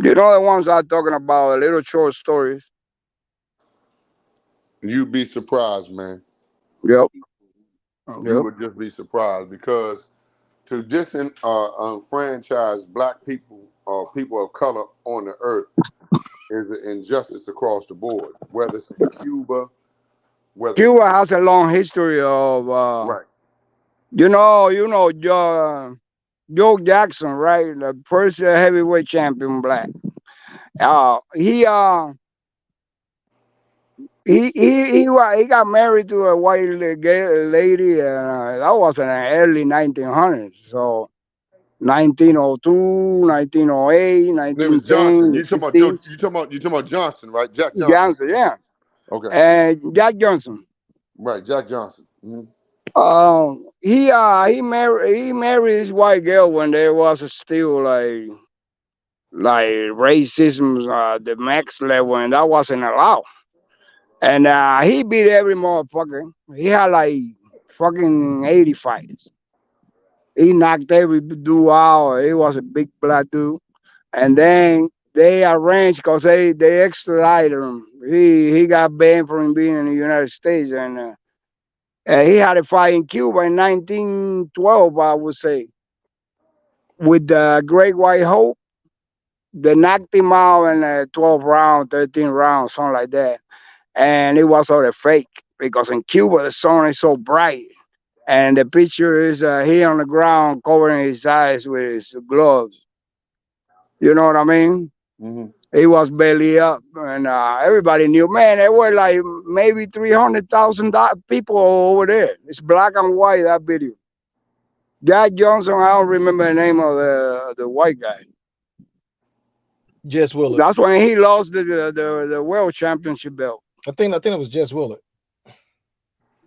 You know the ones I'm talking about, little short stories. You'd be surprised, man. Yep, You yep. would just be surprised because to enfranchise black people or people of color on the earth is an injustice across the board, whether it's in Cuba, whether it's Cuba has a long history of, right. Joe Jackson, right? The first heavyweight champion, black. Uh, he uh he got married to a white gay lady, and that was in the early 1900s. So 1902, 1908, Name is Johnson. 1910, You talking about Joe? 15. You talking about Johnson, right? Jack Johnson. Johnson, yeah, Okay, and Jack Johnson. right. Jack Johnson. Mhm. He married his white girl when there was still like racism the max level, and that wasn't allowed. And he beat every motherfucker. He had like fucking 80 fights. He knocked every dude out. He was a big black dude. And then they arranged because they extradited him. He got banned from being in the United States, and he had a fight in Cuba in 1912, I would say, with the Great White Hope. They knocked him out in the 12th round, 13th round, something like that. And it was all a fake because in Cuba the sun is so bright, and the picture is he on the ground covering his eyes with his gloves. You know what I mean? Mhm. He was belly up, and everybody knew. Man, there were like maybe 300,000 people over there. It's black and white, that video. Jack Johnson, I don't remember the name of the white guy. Jess Willard. That's when he lost the world championship belt. I think it was Jess Willard.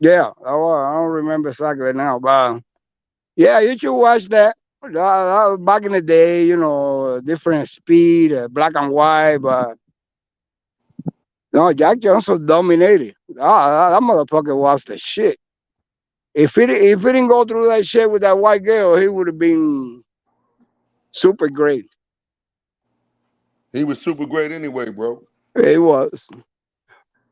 Yeah, I don't remember exactly now, but yeah, you should watch that. Back in the day, different speed, black and white, but no, Jack Johnson dominated. That motherfucker was the shit. If he didn't go through that shit with that white girl, he would have been super great. He was super great anyway, bro. He was.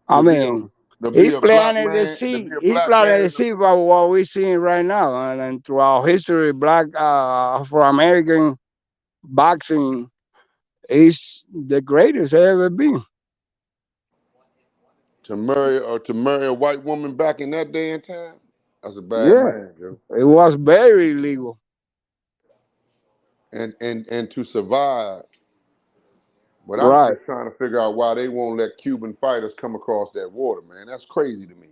I To be a mean, to he be a black planted the man, to seed. be a He black planted man the in the seed about what we're seeing right now, and throughout history, black Afro-American boxing is the greatest ever been. to marry a white woman back in that day and time, that's a bad Yeah, man, Joe. it was very illegal. And to survive. But I'm Right. just trying to figure out why they won't let Cuban fighters come across that water, man. That's crazy to me.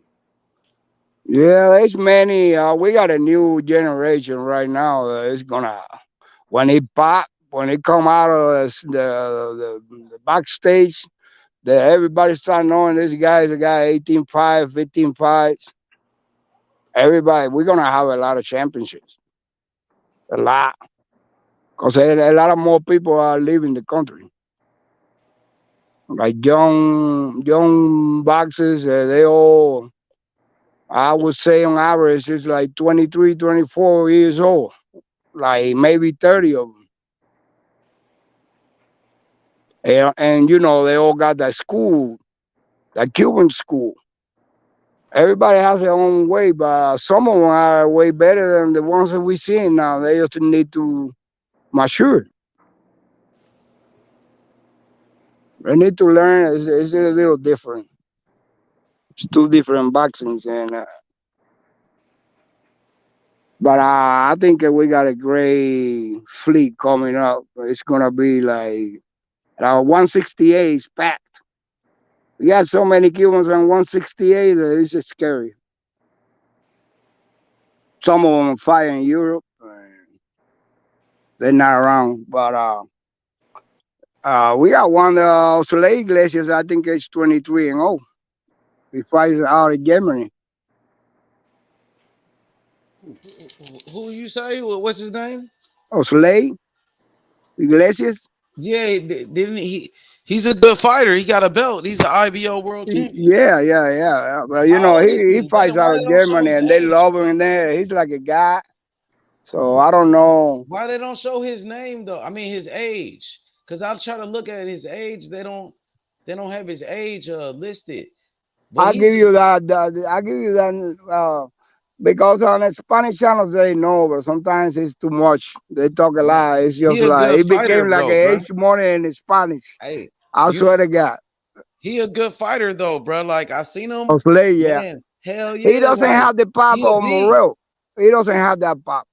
Yeah, there's many. We got a new generation right now. It's gonna when he come out of the backstage, that everybody start knowing this guy's a guy 18-5, 15 fights. Everybody, we're gonna have a lot of championships, a lot, because a lot of more people are leaving the country. Like young boxers, they all, I would say on average, it's like 23, 24 years old, like maybe 30 of them. And they all got that school, that Cuban school. Everybody has their own way, but some of them are way better than the ones that we see now. They just need to mature. They need to learn. It's a little different. It's two different boxings, but I think that we got a great fleet coming up. It's gonna be like 168 is packed. We got so many Cubans on 168 that it's just scary. Some of them fight in Europe. They're not around. But we got one Soleil Iglesias. I think it's 23-0. He fights out of Germany. Who you say? What's his name? Soleil Iglesias. Yeah, didn't he? He's a good fighter. He got a belt. He's an IBO world champion. Yeah. But you How know, old is he he? fights out Why of they don't show Germany, his and they age? love him in there. He's like a guy. So I don't know. Why they don't show his name though? I mean his age. Cause I'll try to look at his age. They don't have his age listed. But I'll he's give you that. I'll give you that. Because on the Spanish channels they know, but sometimes it's too much. They talk a lot. It's he just a like good it fighter became like though, a bro. H money in Spanish. Hey, I you swear to God. he a good fighter though, bro. Like I seen him, Slay, yeah. man. Hell He yeah, doesn't like have the pop he a of beast. Morrell. He doesn't have that pop.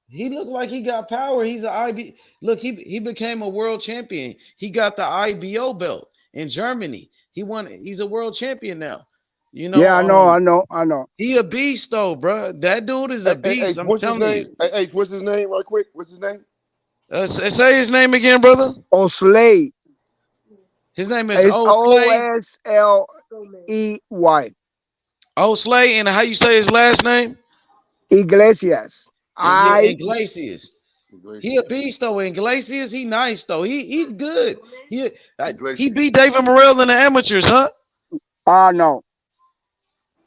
He looked like he got power. He's a IB. Look, he became a world champion. He got the IBO belt in Germany. He won. He's a world champion now. You know, Yeah, I know. he a beast though, bro. That dude is a Hey, beast. I'm what's his telling name? you. Hey, what's his name? Right quick. What's his name? Say his name again, brother. Slay. His name is It's Slay. Osley. Slay, and how you say his last name? Iglesias. And yeah, I Iglesias. He a beast though. Iglesias, he nice though. He good. He beat David Morrell in the amateurs, huh? No.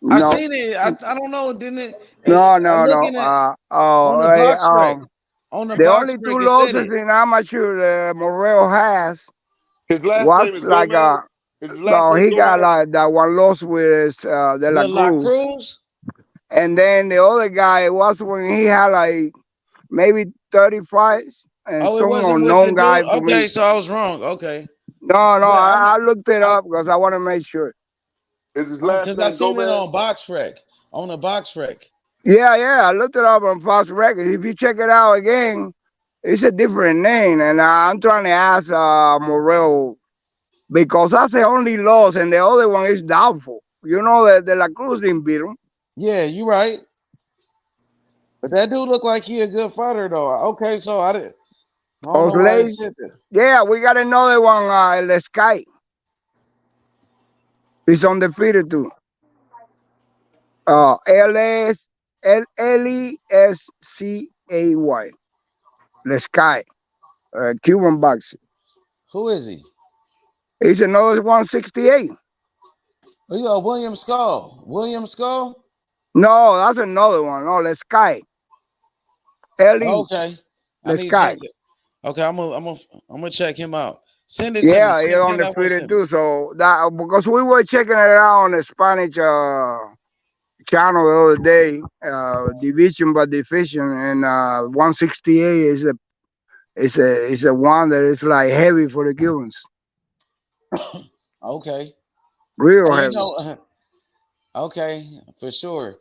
I No. seen it. I don't know. Didn't it? I'm No. looking at on the Hey, box rec. On the the box only rec, two it said losses it. in amateur Morrell has His last was name is like Gomez. Is his last no, name he got Gomez? like that one loss with De La The La Cruz, Cruz. and then the other guy was when he had like maybe 30 fights, and Oh, it some wasn't with the unknown guy dude. to me. Okay, so I was wrong. Okay, No, yeah, I looked it up because I want to make sure. Is his last because I name seen it Gomez? on box rec. On the box rec. Yeah, I looked it up on Fox Records. If you check it out again, it's a different name, and I'm trying to ask Morrell because that's the only loss, and the other one is doubtful. You know that De La Cruz didn't beat him. Yeah, you right. But that dude looked like he a good fighter though. Okay, so I don't know why it Osley, said that. yeah, we got another one, the Sky. He's undefeated too. LS LESCAY. The Sky, Cuban boxer. Who is he? He's another 168. Oh, yeah, William Skull. William Skull. No, that's another one. No, the Sky. LE, Okay, I the need to check Sky. it. Okay, I'm gonna check him out. Send it to me. Yeah, he's Send that one undefeated to me. too. So that because we were checking it out on the Spanish channel the other day, division by division, and 168 is a one that is like heavy for the Cubans, Okay. real Hey, you heavy. know, okay, for sure,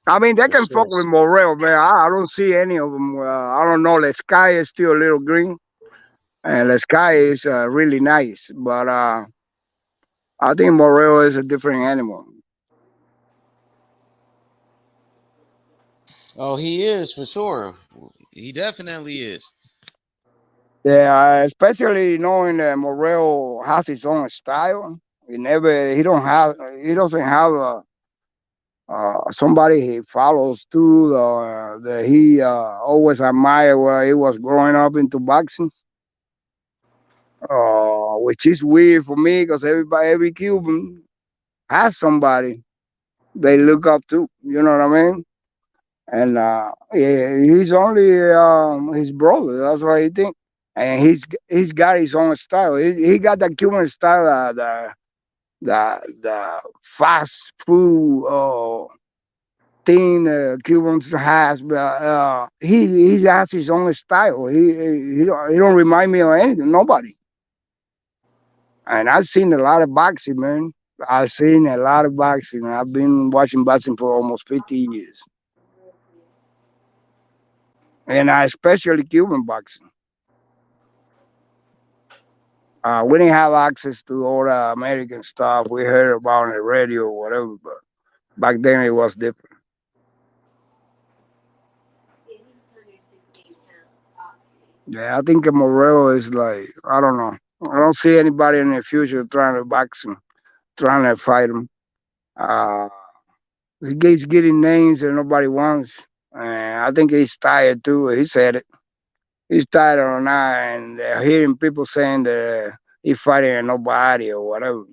I mean, they for can fuck sure. with Morrell, man. I don't see any of them. I don't know. The Sky is still a little green, and the Sky is really nice, but I think Morrell is a different animal. Oh, he is for sure. He definitely is. Yeah, especially knowing that Morrell has his own style. He doesn't have somebody he follows too. That he always admired where he was growing up into boxing. Which is weird for me because every Cuban has somebody they look up to. You know what I mean? And yeah, he's only his brother. That's what he think. And he's got his own style. He got the Cuban style, the fast food thing Cubans has, but he has his own style. He don't remind me of anything, nobody. And I've seen a lot of boxing, man. I've seen a lot of boxing. I've been watching boxing for almost 50 years, and I especially Cuban boxing. We didn't have access to all the American stuff we heard about on the radio or whatever, but back then it was different. Yeah, I think Morrell is like, I don't know. I don't see anybody in the future trying to box him, trying to fight him. Uh, he keeps getting names that nobody wants. And I think he's tired too. He said it. He's tired of now and hearing people saying that he's fighting nobody or whatever.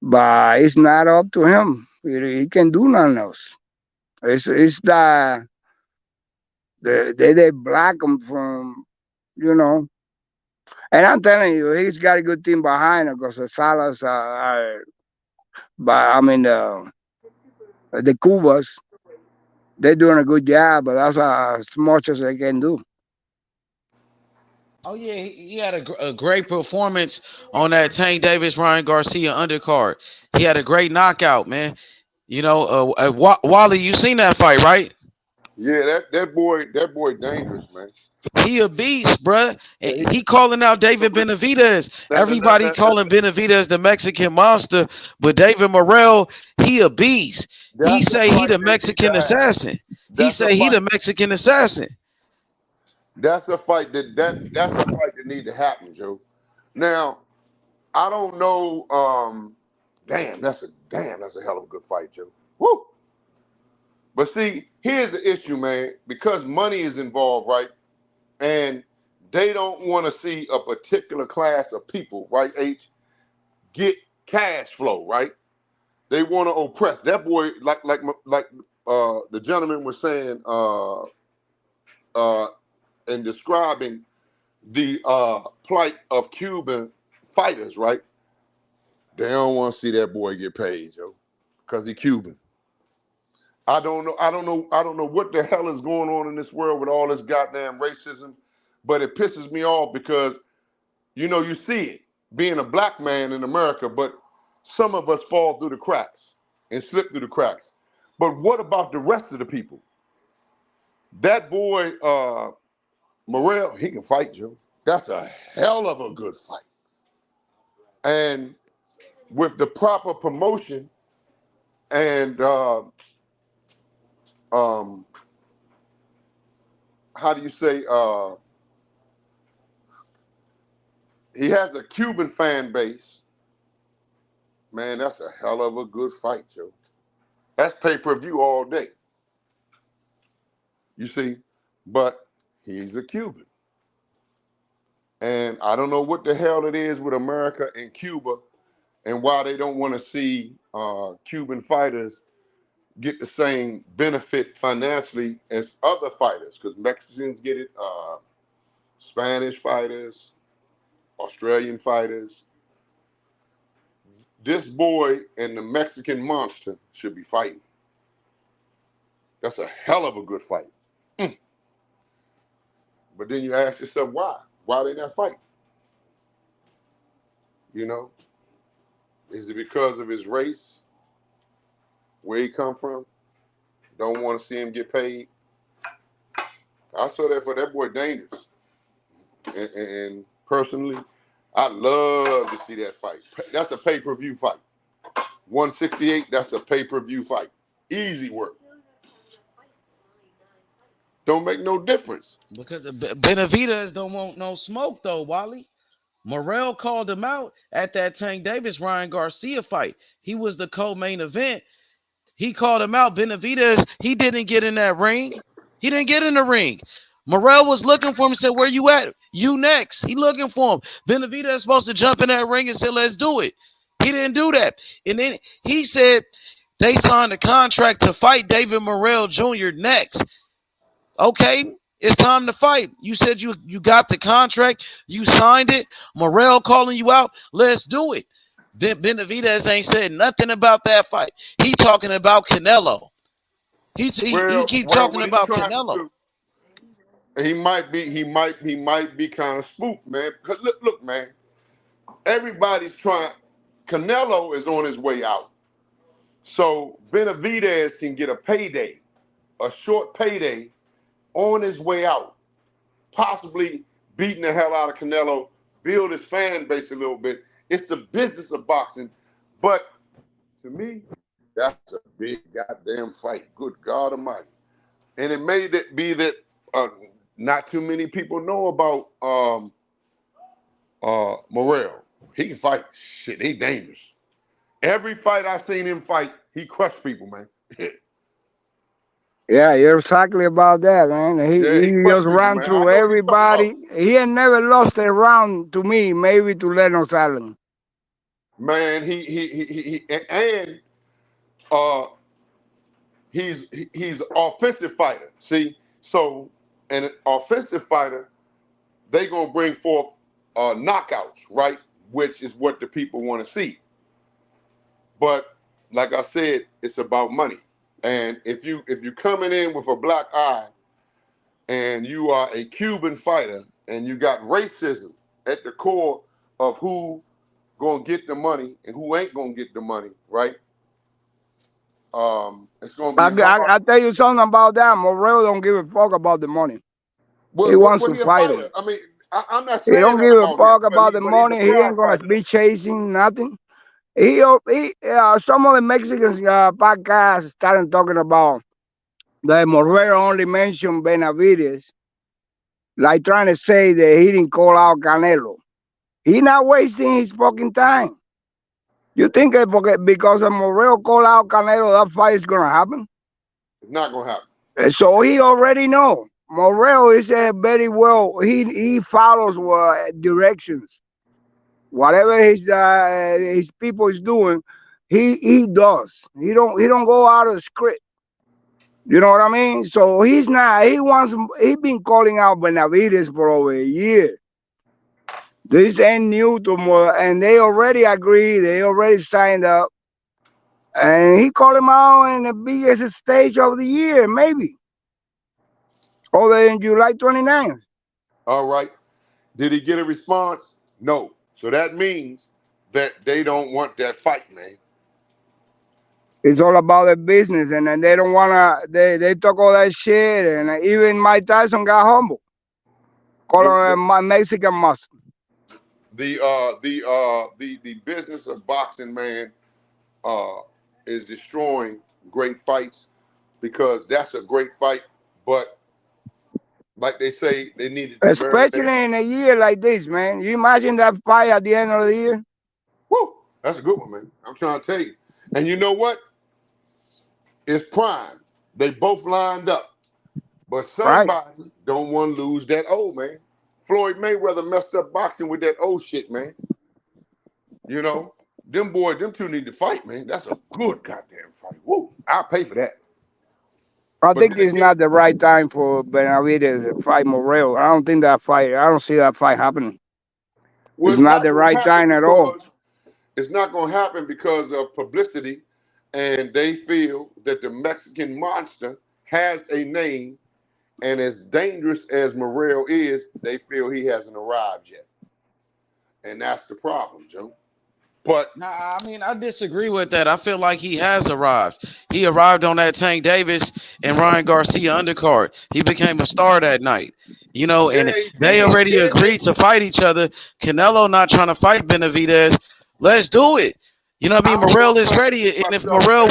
But it's not up to him. He can do nothing else. It's they block him from, you know. And I'm telling you, he's got a good team behind him because the Salas but I mean, the Cubas, they're doing a good job, but that's as much as they can do. Oh yeah, he had a great performance on that Tank Davis Ryan Garcia undercard. He had a great knockout, man. You know, Wally, you seen that fight, right? Yeah, that boy dangerous, man. He a beast, bruh. Yeah, And he calling out David Benavidez. Everybody calling Benavidez the Mexican monster, but David Morrell, he a beast. He that's the say he fight the they need to Mexican have. assassin. He That's the say he fight. the Mexican assassin. That's the fight that's the fight that need to happen, Joe. Now, I don't know. That's a hell of a good fight, Joe. Woo! But see, here's the issue, man. Because money is involved, right? And they don't want to see a particular class of people, right? Get cash flow, right? They want to oppress that boy, like the gentleman was saying, in describing the plight of Cuban fighters, right? They don't want to see that boy get paid, Joe, because he Cuban. I don't know what the hell is going on in this world with all this goddamn racism, but it pisses me off because you see it being a black man in America, but some of us fall through the cracks and slip through the cracks. But what about the rest of the people? That boy, Morrell, he can fight, Joe. That's a hell of a good fight. And with the proper promotion and um, how do you say, he has a Cuban fan base. Man, that's a hell of a good fight, Joe. That's pay-per-view all day. You see, but he's a Cuban. And I don't know what the hell it is with America and Cuba and why they don't want to see Cuban fighters get the same benefit financially as other fighters, because Mexicans get it, Spanish fighters, Australian fighters. This boy and the Mexican monster should be fighting. That's a hell of a good fight. Mm. But then you ask yourself, why? Why they not fighting? You know, is it because of his race, where he come from? Don't want to see him get paid. I saw that for that boy dangerous. And personally, I'd love to see that fight. That's a pay-per-view fight. 168, that's a pay-per-view fight. Easy work. Don't make no difference. Because Benavidez don't want no smoke though, Wally. Morrell called him out at that Tank Davis Ryan Garcia fight. He was the co-main event. He called him out. Benavidez, he didn't get in that ring. He didn't get in the ring. Morrell was looking for him and said, "Where you at? You next." He looking for him. Benavidez is supposed to jump in that ring and say, "Let's do it." He didn't do that. And then he said they signed a contract to fight David Morrell Jr. next. Okay, it's time to fight. You said you got the contract. You signed it. Morrell calling you out. Let's do it. Benavidez ain't said nothing about that fight. He talking about Canelo. He keep talking What he's about trying to Canelo. do, he might be kind of spooked, man. Because look, man, everybody's trying. Canelo is on his way out, so Benavidez can get a payday, a short payday, on his way out, possibly beating the hell out of Canelo, build his fan base a little bit. It's the business of boxing, but to me, that's a big goddamn fight. Good God Almighty! And it may be that not too many people know about Morrell. He can fight. Shit, he dangerous. Every fight I seen him fight, he crushed people, man. Yeah, you're exactly about that, man. He crushed just people, ran man. I through know what you're talking everybody. about. He had never lost a round to me, maybe to Lennox Allen. Man, he's an offensive fighter. See, so an offensive fighter, they gonna bring forth knockouts, right? Which is what the people want to see. But like I said, it's about money. And if you coming in with a black eye and you are a Cuban fighter and you got racism at the core of who gonna get the money and who ain't gonna get the money, right? It's gonna be hard. I tell you something about that. Morrell don't give a fuck about the money. He Well, wants to he a fight fighter. him. I mean, I'm not He saying don't that give a about him, fuck about the but he's a money. He prize ain't gonna fighter. be chasing nothing. Some of the Mexicans podcasts started talking about that Morrell only mentioned Benavidez, like trying to say that he didn't call out Canelo. He not wasting his fucking time. You think that because of Morrell call out Canelo, that fight is gonna happen? It's not gonna happen. So he already know. Morrell is very well. He follows directions. Whatever his people is doing, he does. He don't go out of the script. You know what I mean? So he's not. He been calling out Benavidez for over a year. This ain't new to more, and they already agree. They already signed up, and he called him out in the biggest stage of the year, maybe. Other than July 29th. All right. Did he get a response? No. So that means that they don't want that fight, man. It's all about the business, and then they don't wanna. They talk all that shit, and even Mike Tyson got humble, calling him my Mexican master. The business of boxing, man, is destroying great fights because that's a great fight, but like they say, they needed to Especially marinate. in a year like this, man. You imagine that fight at the end of the year? Woo! That's a good one, man. I'm trying to tell you. And you know what? It's prime. They both lined up. But somebody don't want to lose that old, man. Floyd Mayweather messed up boxing with that old shit, man. You know? Them two need to fight, man. That's a good goddamn fight. Woo! I'll pay for that. I think it's not the right time for Benavidez to fight Morrell. I don't see that fight happening. Well, It's not the right time at all. It's not going to happen because of publicity, and they feel that the Mexican monster has a name, and as dangerous as Morrell is, they feel he hasn't arrived yet. And that's the problem, Joe. But I mean, I disagree with that. I feel like he has arrived. He arrived on that Tank Davis and Ryan Garcia undercard. He became a star that night. You know, and they already agreed to fight each other. Canelo not trying to fight Benavidez. Let's do it. You know what I mean? Morrell is ready. And if Morrell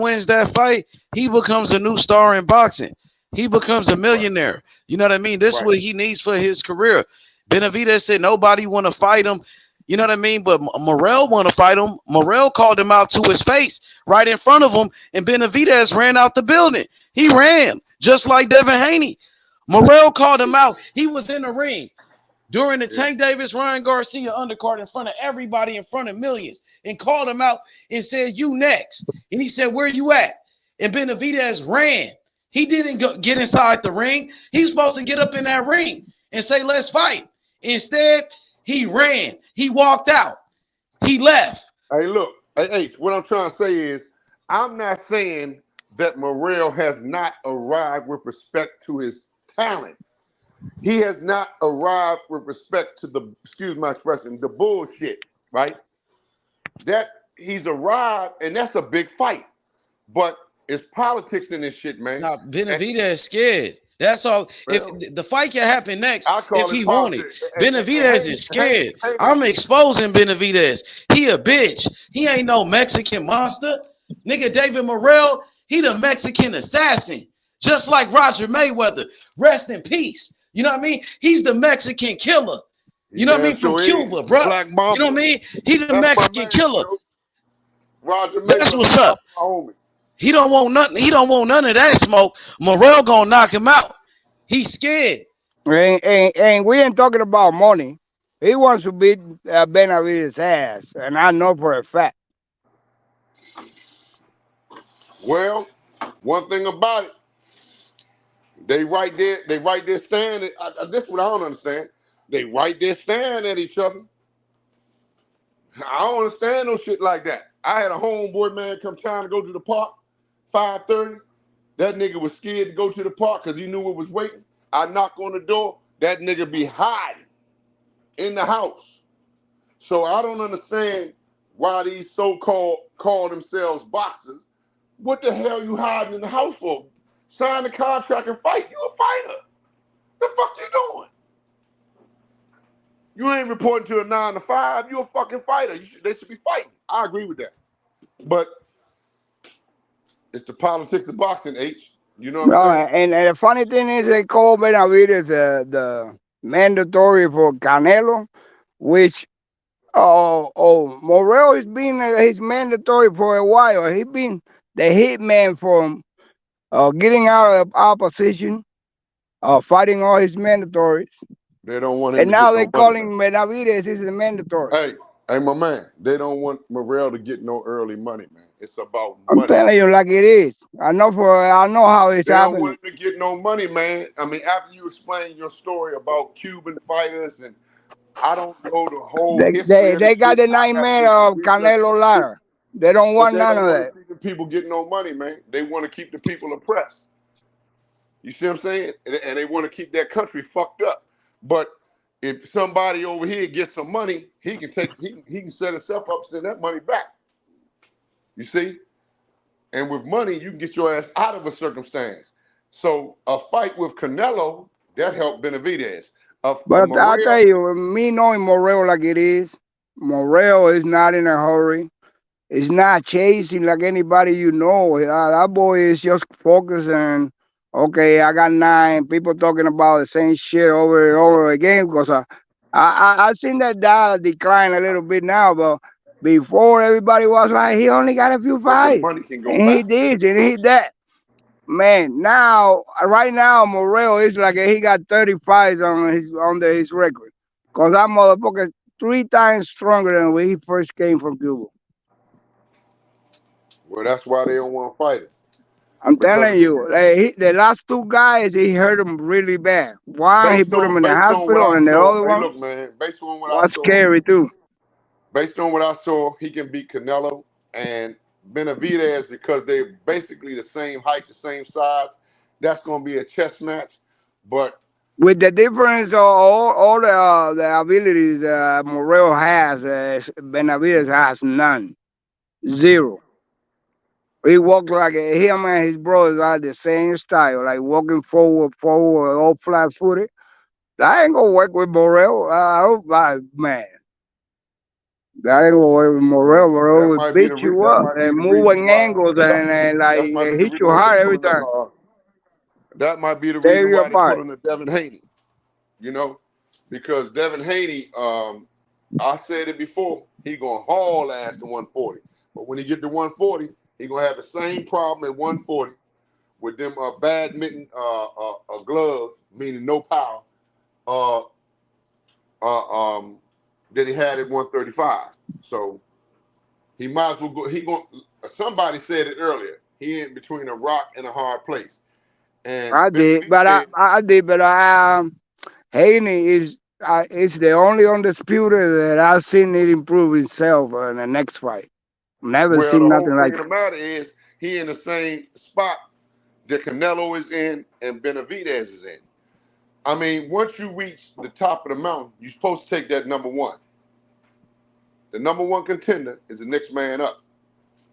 wins that fight, he becomes a new star in boxing. He becomes a millionaire. You know what I mean? This is what he needs for his career. Benavidez said nobody want to fight him. You know what I mean? But Morrell want to fight him. Morrell called him out to his face right in front of him, and Benavidez ran out the building. He ran just like Devin Haney. Morrell called him out. He was in the ring during the Tank Davis, Ryan Garcia undercard in front of everybody, in front of millions, and called him out and said, "You next." And he said, "Where you at?" And Benavidez ran. He didn't get inside the ring. He's supposed to get up in that ring and say, "Let's fight." Instead, he ran. He walked out. He left. Hey, look. Hey, what I'm trying to say is I'm not saying that Morrell has not arrived with respect to his talent. He has not arrived with respect to the, excuse my expression, the bullshit, right? That he's arrived, and that's a big fight. But it's politics in this shit, man. Now, Benavidez is scared. That's all. If the fight can happen next, if he won it, Benavidez is scared. I'm exposing Benavidez. He a bitch. He ain't no Mexican monster. Nigga, David Morrell, he the Mexican assassin. Just like Roger Mayweather, rest in peace. You know what I mean? He's the Mexican killer. You know what I mean? From Cuba, bro. Black You know what I Mamba. mean? He the That's my Mexican man, killer. yo. Roger That's Mayweather, what's up. my homie. He don't want nothing. He don't want none of that smoke. Morrell gonna knock him out. He's scared. And we ain't talking about money. He wants to beat Benavidez' ass, and I know for a fact. Well, one thing about it, they right there staring at, this is what I don't understand. They right there staring at each other. I don't understand no shit like that. I had a homeboy, man, come trying to go to the park, 5:30. That nigga was scared to go to the park because he knew it was waiting. I knock on the door, that nigga be hiding in the house. So I don't understand why these so-called call themselves boxers. What the hell you hiding in the house for? Sign the contract and fight. You a fighter. The fuck you doing? You ain't reporting to a 9 to 5. You a fucking fighter. They should be fighting. I agree with that. But it's the politics of boxing, H. You know what I'm saying? And the funny thing is, they call Benavidez the mandatory for Canelo, which Morrell has been his mandatory for a while. He been the hitman for getting out of opposition, fighting all his mandatories. They don't want him and to now get they're no calling Benavidez is the mandatory. Hey, my man. They don't want Morrell to get no early money, man. It's about I'm money. telling you like it is. I know how it's They happening. don't want him to get no money, man. I mean, after you explain your story about Cuban fighters, and I don't know the whole history of They the got shit. the I gotta nightmare do of some research Canelo on it. Lara. They don't But want they none don't of want that. to see the people get no money, man. They want to keep the people oppressed. You see what I'm saying? And they want to keep that country fucked up. But if somebody over here gets some money, he can set himself up, send that money back. You see? And with money, you can get your ass out of a circumstance. So a fight with Canelo, that helped Benavidez. But I'll tell Morrell, you, me knowing Morrell like it is, Morrell is not in a hurry. It's not chasing like anybody you know. That boy is just focusing. Okay, I got 9 people talking about the same shit over and over again because I seen that data decline a little bit now, but before everybody was like, he only got a few but the fights, money can go and he back. did, and he that. Man, right now, Morrell is like he got 30 fights under his record, cause that motherfucker 3 times stronger than when he first came from Cuba. Well, that's why they don't want to fight him. I'm Because telling you, the last 2 guys, he hurt him really bad. One, he based put him on in the based on what hospital, I and the saw, other hey, one look, man, based on what I was saw, scary too. based on what I saw, he can beat Canelo and Benavidez because they're basically the same height, the same size. That's going to be a chess match. But With the difference of all the abilities Morrell has, Benavidez has none, 0. He walked like him and his brothers are the same style, like walking forward, all flat footed. That ain't gonna work with Morrell. Man, that ain't gonna work with Morrell. well, Morrell will beat you that up might be and the reason moving why angles and like that might be the hit reason you why hard they every pulling time. that might be the Tear reason you why they apart. pulling the Devin Haney. You know, because Devin Haney, I said it before, he gonna haul ass to 140. But when he get to 140, he gonna have the same problem at 140 with them badminton gloves, meaning no power, uh, that he had at 135. So he might as well go. Somebody said it earlier. He in between a rock and a hard place. And I did, but Haney is the only undisputed that I've seen it improve himself in the next fight. Never well, seen the whole nothing thing like of the it. matter is he in the same spot that Canelo is in and Benavidez is in. I mean, once you reach the top of the mountain, you're supposed to take that number 1. The number 1 contender is the next man up.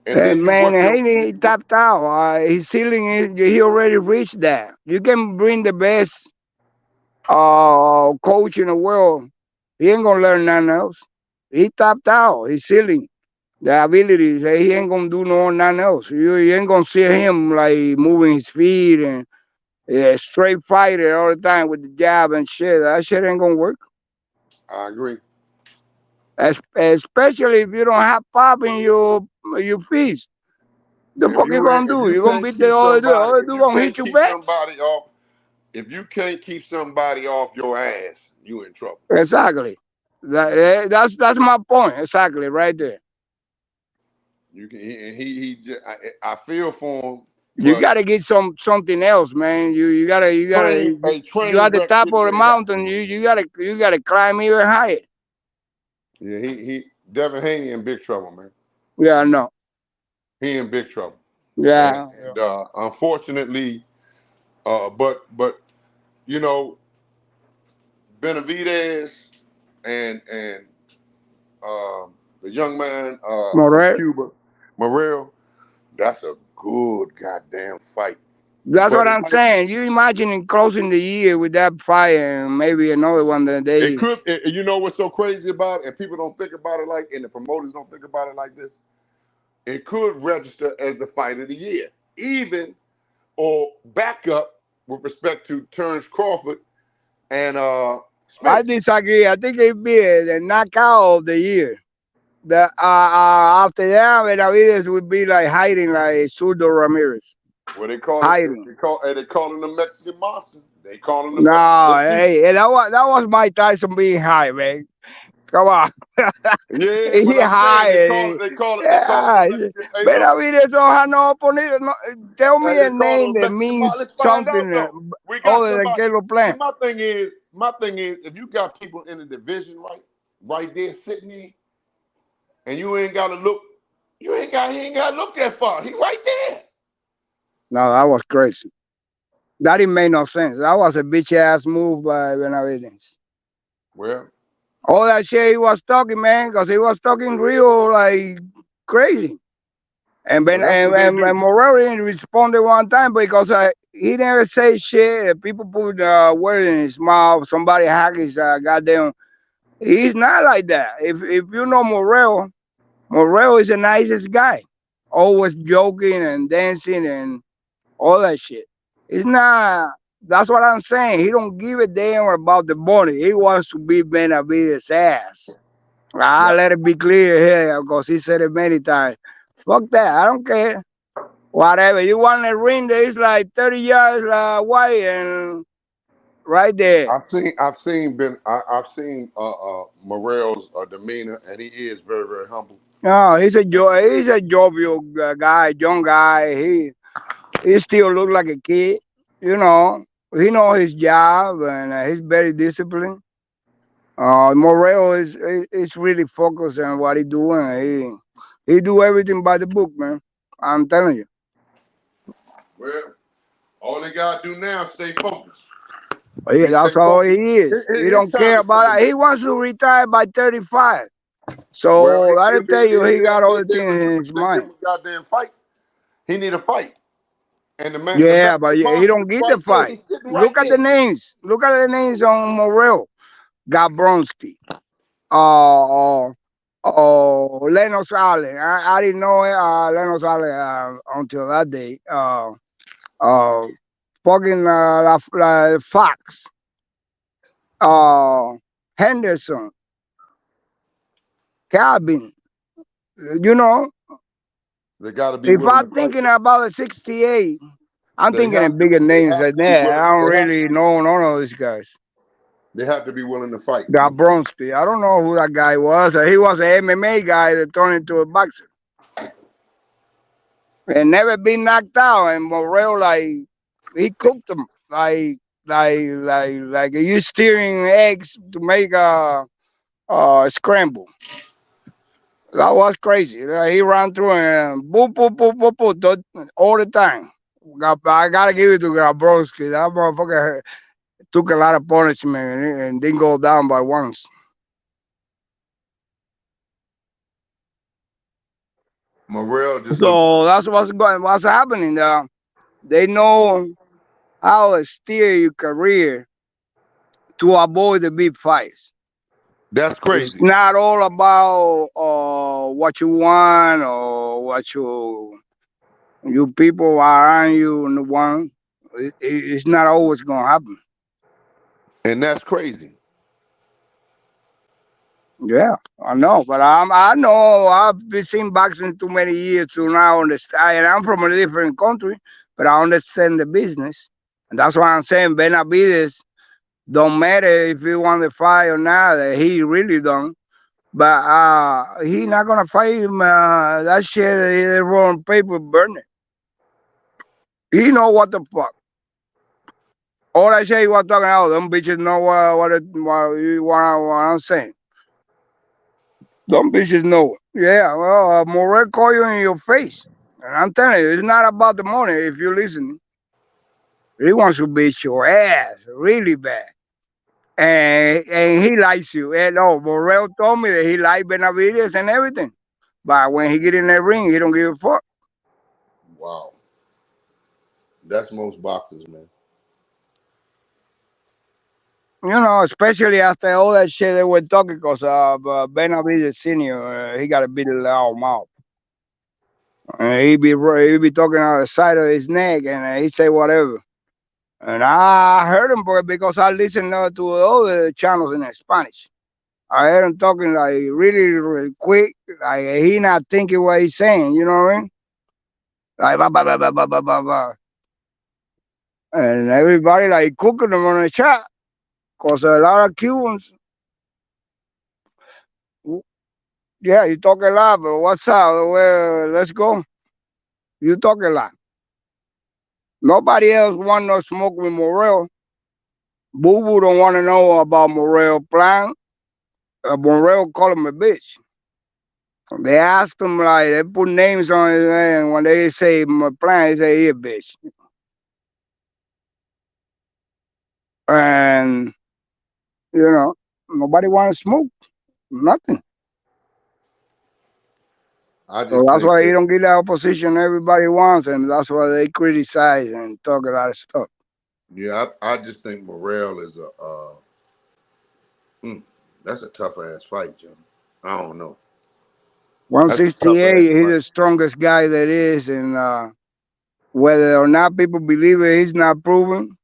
And then you Man, work your Haney tapped out. His ceiling is he already reached that. You can bring the best coach in the world. He ain't gonna learn nothing else. He tapped out. His ceiling, the abilities. He ain't gonna do nothing else. You ain't gonna see him like moving his feet and Yeah, straight fighter all the time with the jab and shit. That shit ain't gonna work. I agree. Especially if you don't have pop in your feet. The fuck you gonna If do? you You gonna can't beat the keep other dude? The somebody, other if dude you gonna can't hit you keep back? somebody off, if you can't keep somebody off your ass, you in trouble. Exactly. That's my point. Exactly, right there. You can I feel for him, You but gotta get something else, man. You train at the wreck top shouldn't of the even happen. mountain. You gotta climb even higher. Yeah, he Devin Haney in big trouble, man. Yeah, I know. He in big trouble. Yeah. Unfortunately, but you know, Benavidez and the young man from Morrell. Cuba, Morrell, that's a good goddamn fight. That's But what I'm saying. You imagine in closing the year with that fight and maybe another one that it they. could. You know what's so crazy about it, and people don't think about it like, and the promoters don't think about it like this. It could register as the fight of the year, even or backup with respect to Terence Crawford and I Spence. disagree. I think they be the knockout of the year. The after that, Benavidez would be like hiding like Surdo Ramirez. Well, they call it. Hiding. They call him the Mexican monster. They call him the No, Messi. hey, that was Mike Tyson being high, man. Come on. Yeah, He but I'm saying high. they call him the Yeah. Mexican. Hey, look, Benavidez don't have no opponent. No, tell me hey, a they call name him that Mexican monster. means Let's find out something though. We got other than somebody. Caleb See, Plant. my thing is, if you got people in the division right there sitting there, and you ain't got to look, he ain't got to look that far. He right there. No, that was crazy. That didn't make no sense. That was a bitch ass move by Benavidez. Well, All that shit he was talking, man, because he was talking real like crazy. And Ben that's what they and do. Morrell didn't respond one time because he never say shit. People put word in his mouth. Somebody hack his goddamn. He's not like that. If you know Morrell is the nicest guy. Always joking and dancing and all that shit. It's not. That's what I'm saying. He don't give a damn about the money. He wants to be Benavidez' ass. I Yeah. let it be clear here because he said it many times. Fuck that. I don't care. Whatever. You want a ring that is like 30 yards wide and right there. I've seen Morrell's demeanor, and he is very, very humble. No, he's a jovial guy, young guy. He still look like a kid. You know, he know his job and he's very disciplined. Morrell is really focused on what he doing. He do everything by the book, man. I'm telling you. Well, all they gotta do now is stay focused. Yeah, They stay that's all he focused. is. He His don't time care is about coming. it. He wants to retire by 35. Well, So I tell you, he got all the they things in his give mind. him a goddamn fight. He need a fight, and the Yeah, but Mexican he monster don't get the right there. fight. He's sitting right Look at the there. names. Look at the names on Morrell. Gabronsky. Uh, Lenos Ale. I didn't know Lenos Ale until that day. Uh, fucking Fox. Uh, Henderson. Cabin. You know, They got to be if willing to I'm fight. thinking about a 68, I'm They thinking have of to. bigger They names have than to be that. willing. I don't really know none of these guys. They have to be willing to fight. Gabronsky. I don't know who that guy was. He was an MMA guy that turned into a boxer. And never been knocked out. And Morrell, like, he cooked him. Like you steering eggs to make a scramble. That was crazy. He ran through and boop, boop, boop, boop, boop, all the time. I gotta give it to Gabronsky. That motherfucker took a lot of punishment and didn't go down by once. Morrell just looked. So that's what's happening. They know how to steer your career to avoid the big fights. That's It's crazy. not all about what you want or what you people around you want. it's not always gonna happen. And that's crazy. Yeah, I know, but I know I've been seeing boxing too many years to now understand. And I'm from a different country, but I understand the business, and that's why I'm saying Benavidez don't matter if he won the fight or not. He really don't. But he not gonna fight him. That shit they wrote on paper, burn it. He know what the fuck. All that shit he was talking about, them bitches know what I'm saying. Them bitches know. Yeah, well, Morrell call you in your face. And I'm telling you, it's not about the money if you're listening. He wants to beat your ass really bad. And he likes you. And Morrell told me that he liked Benavidez and everything. But when he get in that ring, he don't give a fuck. Wow. That's most boxers, man. You know, especially after all that shit they were talking, because Benavidez Senior, he got a bit loud mouth. And he be talking out the side of his neck, and he say whatever. And I heard him because I listen to all the channels in Spanish. I heard him talking like really, really quick, like he not thinking what he's saying. You know what I mean? Like bah, bah, bah, bah, bah, bah, bah, bah. And everybody like cooking them on the chat, cause a lot of Cubans. Yeah, you talk a lot, but what's up? Well, let's go. You talk a lot. Nobody else want no smoke with Morrell. Boo Boo don't want to know about Morrell plan. Morrell call him a bitch. They asked him, like, they put names on his name. When they say my plan, he say he a bitch. And, you know, nobody want to smoke. Nothing. I So just that's think why he that, don't get that opposition everybody wants, and that's why they criticize and talk a lot of stuff. yeah, I just think Morrell is that's a tough ass fight, Jim. I don't know. That's a tough ass 168, he's fight. the strongest guy that is, and whether or not people believe it, he's not proven.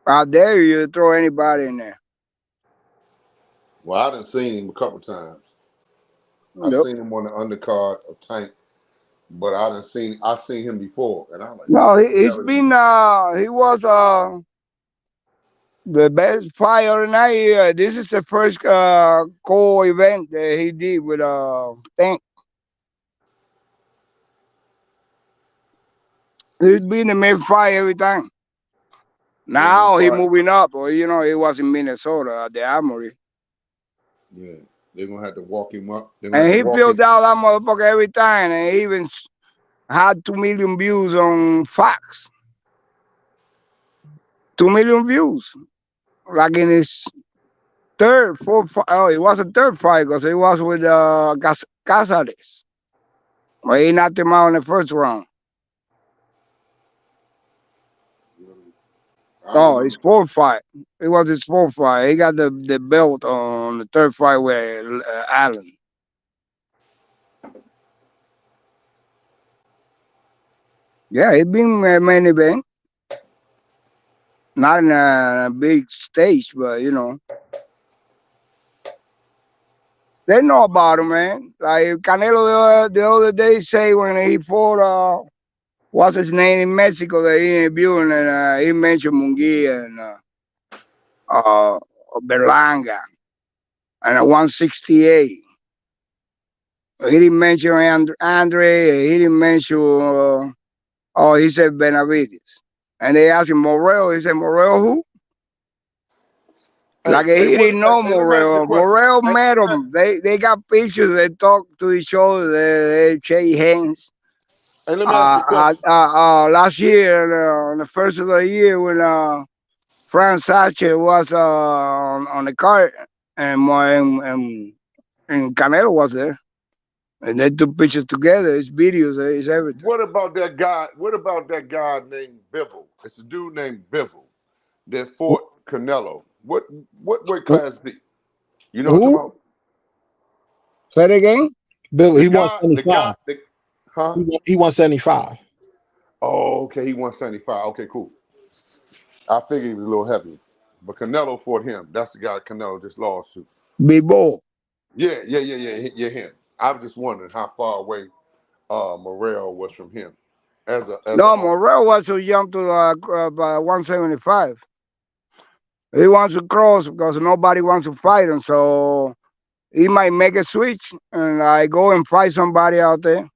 I dare you to throw anybody in there. Well, I done seen him a couple times. I Nope. seen him on the undercard of Tank, but I seen him before, and I'm like, what No, the he's hell is been, he was the best fighter of the night. This is the first co-event that he did with Tank. He's been the main fight every time. Now he moving up, or you know, he was in Minnesota at the Armory. Yeah, they're gonna have to walk him up. They're gonna And have he to walk filled him. out that motherfucker every time, and he even had 2 million views on Fox. 2 million views. Like in his fourth, it was a third fight because it was with Casares. Well, he knocked him out in the first round. Oh, his fourth fight. It was his fourth fight. He got the belt on the third fight with Allen. Yeah, it been a main event. Not in a big stage, but you know. They know about him, man. Like Canelo the other day say when he fought what's his name in Mexico that he interviewed, and he mentioned Munguia and Berlanga and 168. He didn't mention Andre. He didn't mention. He said Benavidez. And they asked him Morrell. He said Morrell who? Like he didn't know Hey, let me ask you a Morrell. question. Morrell Hey, met him. They got pictures. They talk to each other. They shake hands. let me ask you a question. Last year, on the first of the year, when Frank Sanchez was on the card, and Canelo was there, and they took pictures together. It's videos, it's everything. What about that guy? What about that guy named Bivol? It's a dude named Bivol that fought Canelo. What weight class is he? You know what I'm Who? talking about? Say it again. Bill, The he won guy, 75. huh? He won 75. Oh, okay, he won 75. Okay, cool. I figured he was a little heavy. But Canelo fought him. That's the guy Canelo just lost to. Big Bull. Yeah, him. I was just wondering how far away Morrell was from him. No, Morrell wants to jump to 175. He wants to cross because nobody wants to fight him. So he might make a switch and I go and fight somebody out there.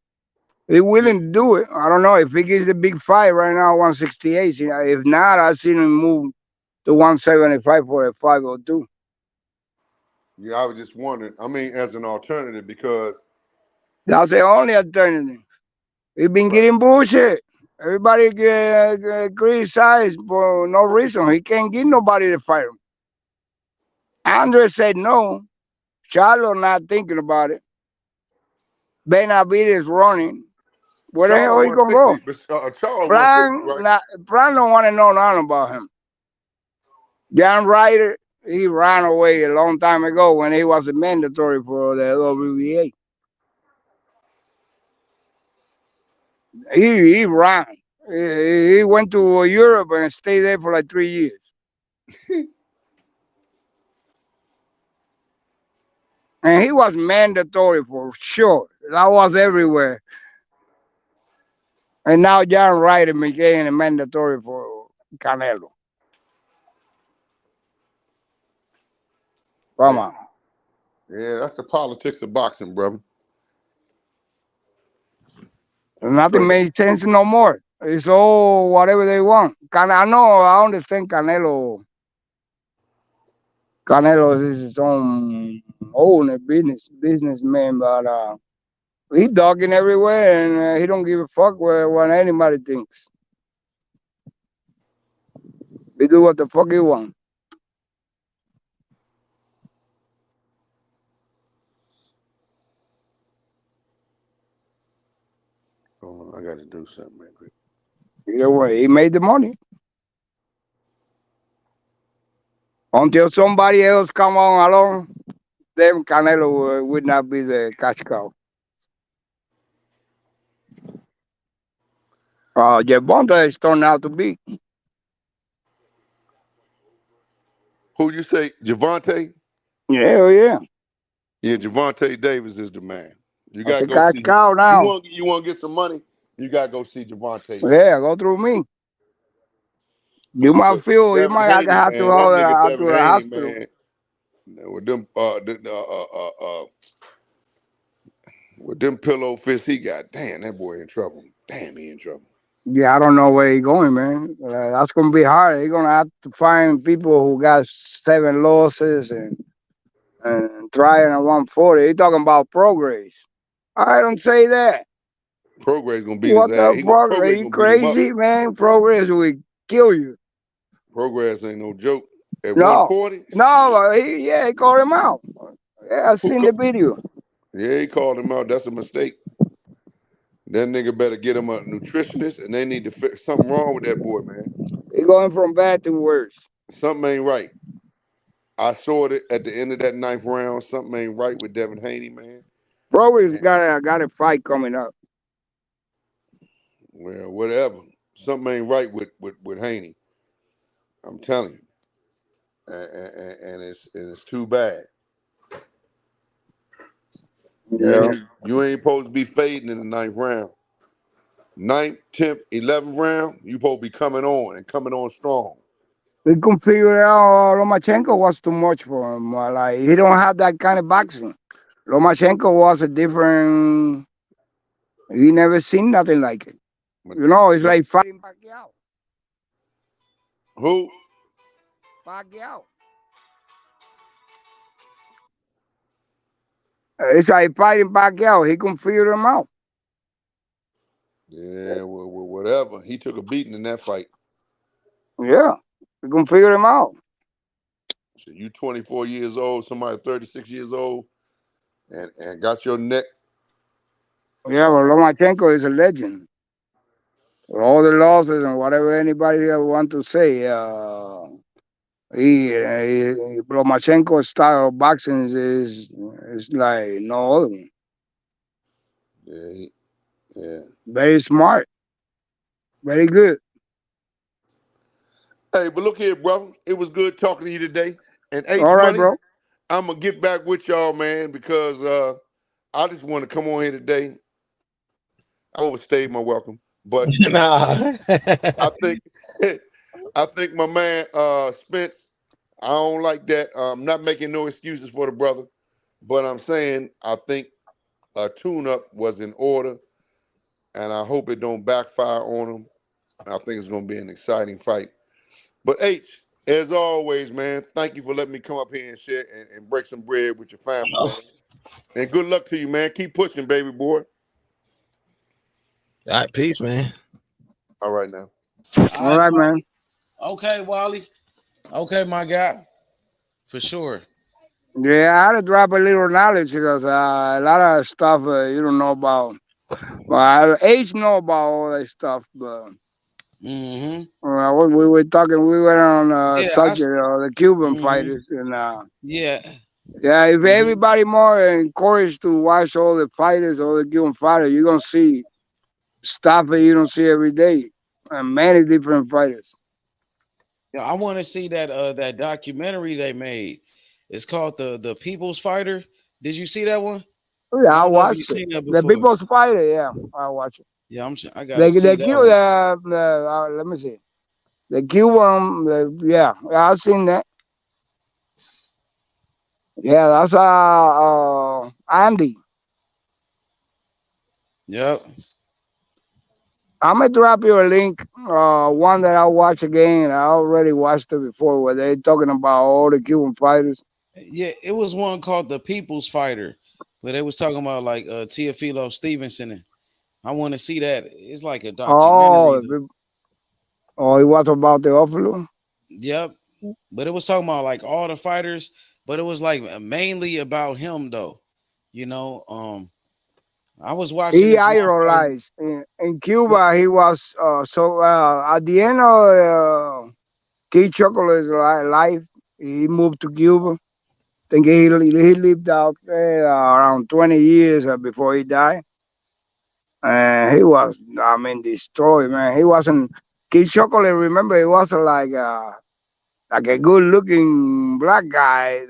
He's willing to do it. I don't know if he gets a big fight right now, 168. If not, I seen him move to 175 for a 502. Yeah, I was just wondering. I mean, as an alternative, because that's the only alternative. He been getting bullshit. Everybody criticized for no reason. He can't get nobody to fight him. Andre said no. Charlo not thinking about it. Benavidez running. Where the hell he gonna go? Plan don't want to know nothing about him. John Ryder, he ran away a long time ago when he was a mandatory for the WBA. He ran. He went to Europe and stayed there for like 3 years. And he was mandatory for sure. That was everywhere. And now John Ryder became a mandatory for Canelo. Come on. Yeah, that's the politics of boxing, brother. Nothing makes sense no more. It's all whatever they want. I understand Canelo. Canelo is his own owner, businessman, but he dogging everywhere and he don't give a fuck what anybody thinks. He do what the fuck he want. Oh, I got to do something, man. Quick. Either way, he made the money. Until somebody else come on along, then Canelo would not be the cash cow. Gervonta is turned out to be. Who you say, Javante? Yeah. Yeah, Javante Davis is the man. You That's gotta a go cash see cow him. now. You want to get some money? You gotta go see Javante. Yeah, go through me. You might feel you Devin might Haney, have to man, that nigga out to Devin the Haney, hospital. man, with them pillow fists he got, damn, that boy in trouble. Damn, he in trouble. Yeah, I don't know where he's going, man. That's gonna be hard. He's gonna have to find people who got 7 losses and trying at 140. He's talking about progress. I don't say that. Progress gonna beat What his ass. the Progress progress? You gonna beat him up. crazy, man? Progress will kill you. Progress ain't no joke. At No, 140? no, he called him out. Yeah, I seen the video. Yeah, he called him out. That's a mistake. That nigga better get him a nutritionist, and they need to fix something wrong with that boy, man. He going from bad to worse. Something ain't right. I saw it at the end of that 9th round. Something ain't right with Devin Haney, man. Progress got a fight coming up. Well, whatever. Something ain't right with Haney. I'm telling you, and it's too bad. Yeah. You ain't supposed to be fading in the 9th round. 9th, 10th, 11th round, you supposed to be coming on strong. We can figure out Lomachenko was too much for him. Like he don't have that kind of boxing. Lomachenko was a different. He never seen nothing like it. You know, it's like fighting Pacquiao. Who? Pacquiao. It's like fighting Pacquiao. He can figure him out. Yeah, well, whatever. He took a beating in that fight. Yeah, we can figure him out. So you 24 years old, somebody 36 years old, and got your neck. Yeah, well, Lomachenko is a legend. With all the losses and whatever anybody want to say, Lomachenko's style of boxing is like no other one. Yeah. Very smart. Very good. Hey, but look here, brother. It was good talking to you today. And H All right, Money, bro. I'm gonna get back with y'all, man, because I just want to come on here today. I overstayed my welcome, but Nah. I think I think my man Spence, I don't like that. I'm not making no excuses for the brother, but I'm saying I think a tune-up was in order, and I hope it don't backfire on him. I think it's gonna be an exciting fight. But H, as always, man, thank you for letting me come up here and share and break some bread with your family, man. And good luck to you, man. Keep pushing, baby boy. All right, peace, man. All right now. All All right, right, man. Wally. Okay, Wally. Okay, my guy. For sure. Yeah, I had to drop a little knowledge because a lot of stuff you don't know about. Well, age know about all that stuff, but Mm-hmm. we were talking. We were on Yeah, subject the Cuban mm-hmm. fighters, and Yeah. yeah, if Mm-hmm. everybody more encouraged to watch all the fighters, all the Cuban fighters, you're gonna see stuff that you don't see every day, and many different fighters. Yeah, I want to see that documentary they made. It's called the People's Fighter. Did you see that one? I Yeah, I don't know if you've watched it. seen that The before. People's Fighter, yeah, I watch it. Yeah, I gotta see The that Cuban, one. let me see. The Cuban, yeah, I've seen that. Yeah, that's Andy. Yep. I'm gonna drop you a link. One that I watch again. I already watched it before, where they talking about all the Cuban fighters. Yeah, it was one called the People's Fighter, where they was talking about like Teofilo Stevenson. And I want to see that. It's like a documentary. Oh, oh, it was about the Buffalo. Yep. But it was talking about like all the fighters, but it was like mainly about him though. You know, I was watching He this one fight. idolized in Cuba. He was so at the end of Key Chocolate's life, he moved to Cuba. Think he lived out there around 20 years before he died. And he was, I mean, destroyed, man. He wasn't. Key Chocolate, remember, he wasn't like a good looking black guy.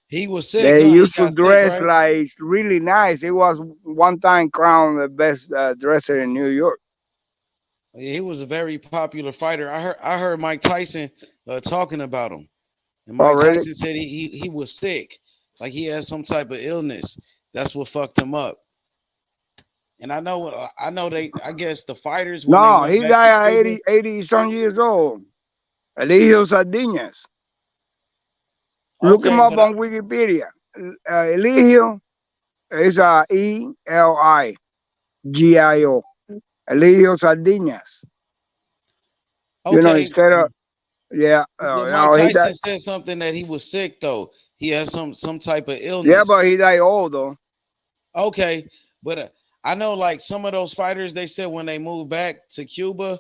He was sick, They huh? He used to got sick, dress right? like really nice. He was one time crowned the best dresser in New York. Yeah, he was a very popular fighter. I heard Mike Tyson talking about him, and Oh, Mike really? Tyson said he was sick, like he had some type of illness. That's what fucked him up. And I know I guess the fighters when they No, went he back to died at Cuba. 80 some years old. Eligio Sardinas. Look him Okay, up but on Wikipedia. Eligio is Eligio. Eligio Sardinas. You know, okay, instead of, yeah, but you Mike know, he died. Tyson said something that he was sick though. He had some type of Yeah, illness. but he died old, though. Okay, but I know like some of those fighters they said when they moved back to Cuba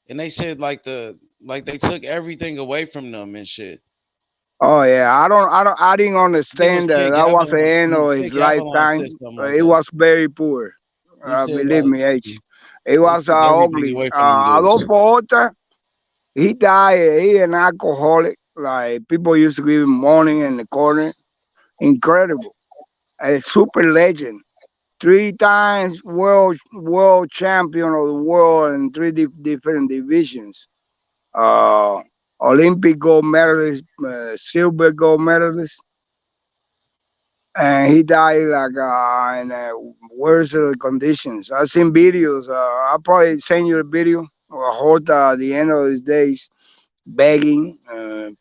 and they said like they took everything away from them and shit. Oh yeah, I didn't I think it was understand that. Kid That was the Gavilan. end of his Kid Gavilan lifetime. said something like It that. was very poor. He said Believe like me, H. It they was took everything ugly. away from them dudes. Adolfo Horta, he died. He an alcoholic. Like people used to give him money in the corner. Incredible. A super legend. 3 times world champion of the world in three different divisions. Uh, Olympic gold medalist, silver gold medalist, and he died like in worse conditions. I've seen videos. I'll probably send you a video of Horta at the end of his days begging,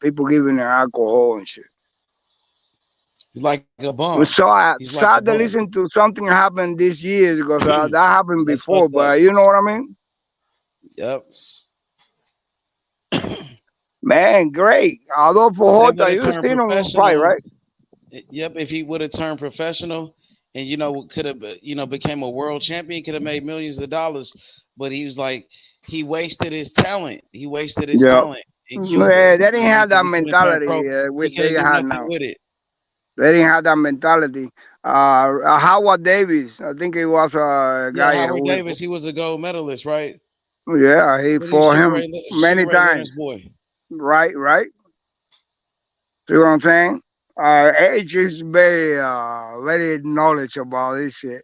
people giving him alcohol and shit. He's like a It was bum. so He's like a sad to bum. listen to something happen this year because that happened That's before, fucked up. but you know what I mean? Yep. Man, great. Adolfo If they would Horta, have you turned still don't fight, professional, right? yep. If he would have turned professional, and could have became a world champion, could have made millions of dollars. But he was like he wasted his talent. He wasted his Yeah. talent in Cuba. They You know didn't what I mean? have Because that he couldn't turn pro. mentality He they couldn't do have nothing now. with it. They didn't have that mentality. Howard Davis, I think he was a Yeah, guy Howard who, Davis, he was a gold medalist, right? yeah, he But he's fought him many Sugar Ray times. Leonard's boy. Right, right. See what I'm saying? Age is very knowledgeable about this shit.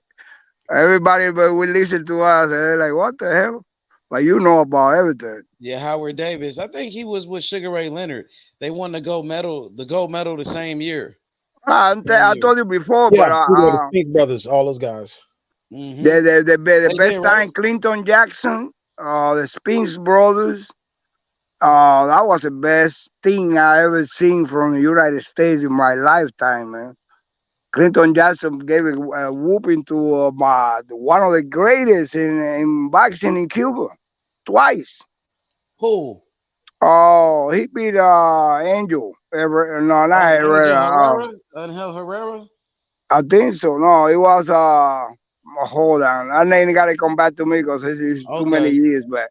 Everybody, but we listen to us, and they're like, "What the hell?" But you know about everything. Yeah, Howard Davis. I think he was with Sugar Ray Leonard. They won the gold medal the same year. The same I year. told you before, Yeah, but we were the Fink brothers, all those guys. Mm-hmm. the They did, best right? time Clinton Jackson, the Spence brothers. That was the best thing I ever seen from the United States in my lifetime, man. Clinton Jackson gave a whooping to one of the greatest in boxing in Cuba, twice. Who? Oh, he beat Angel. No, not Angel Herrera. Herrera? Angel Herrera? I think so. No, it was hold on. That name got to come back to me because it's too many Okay. years back.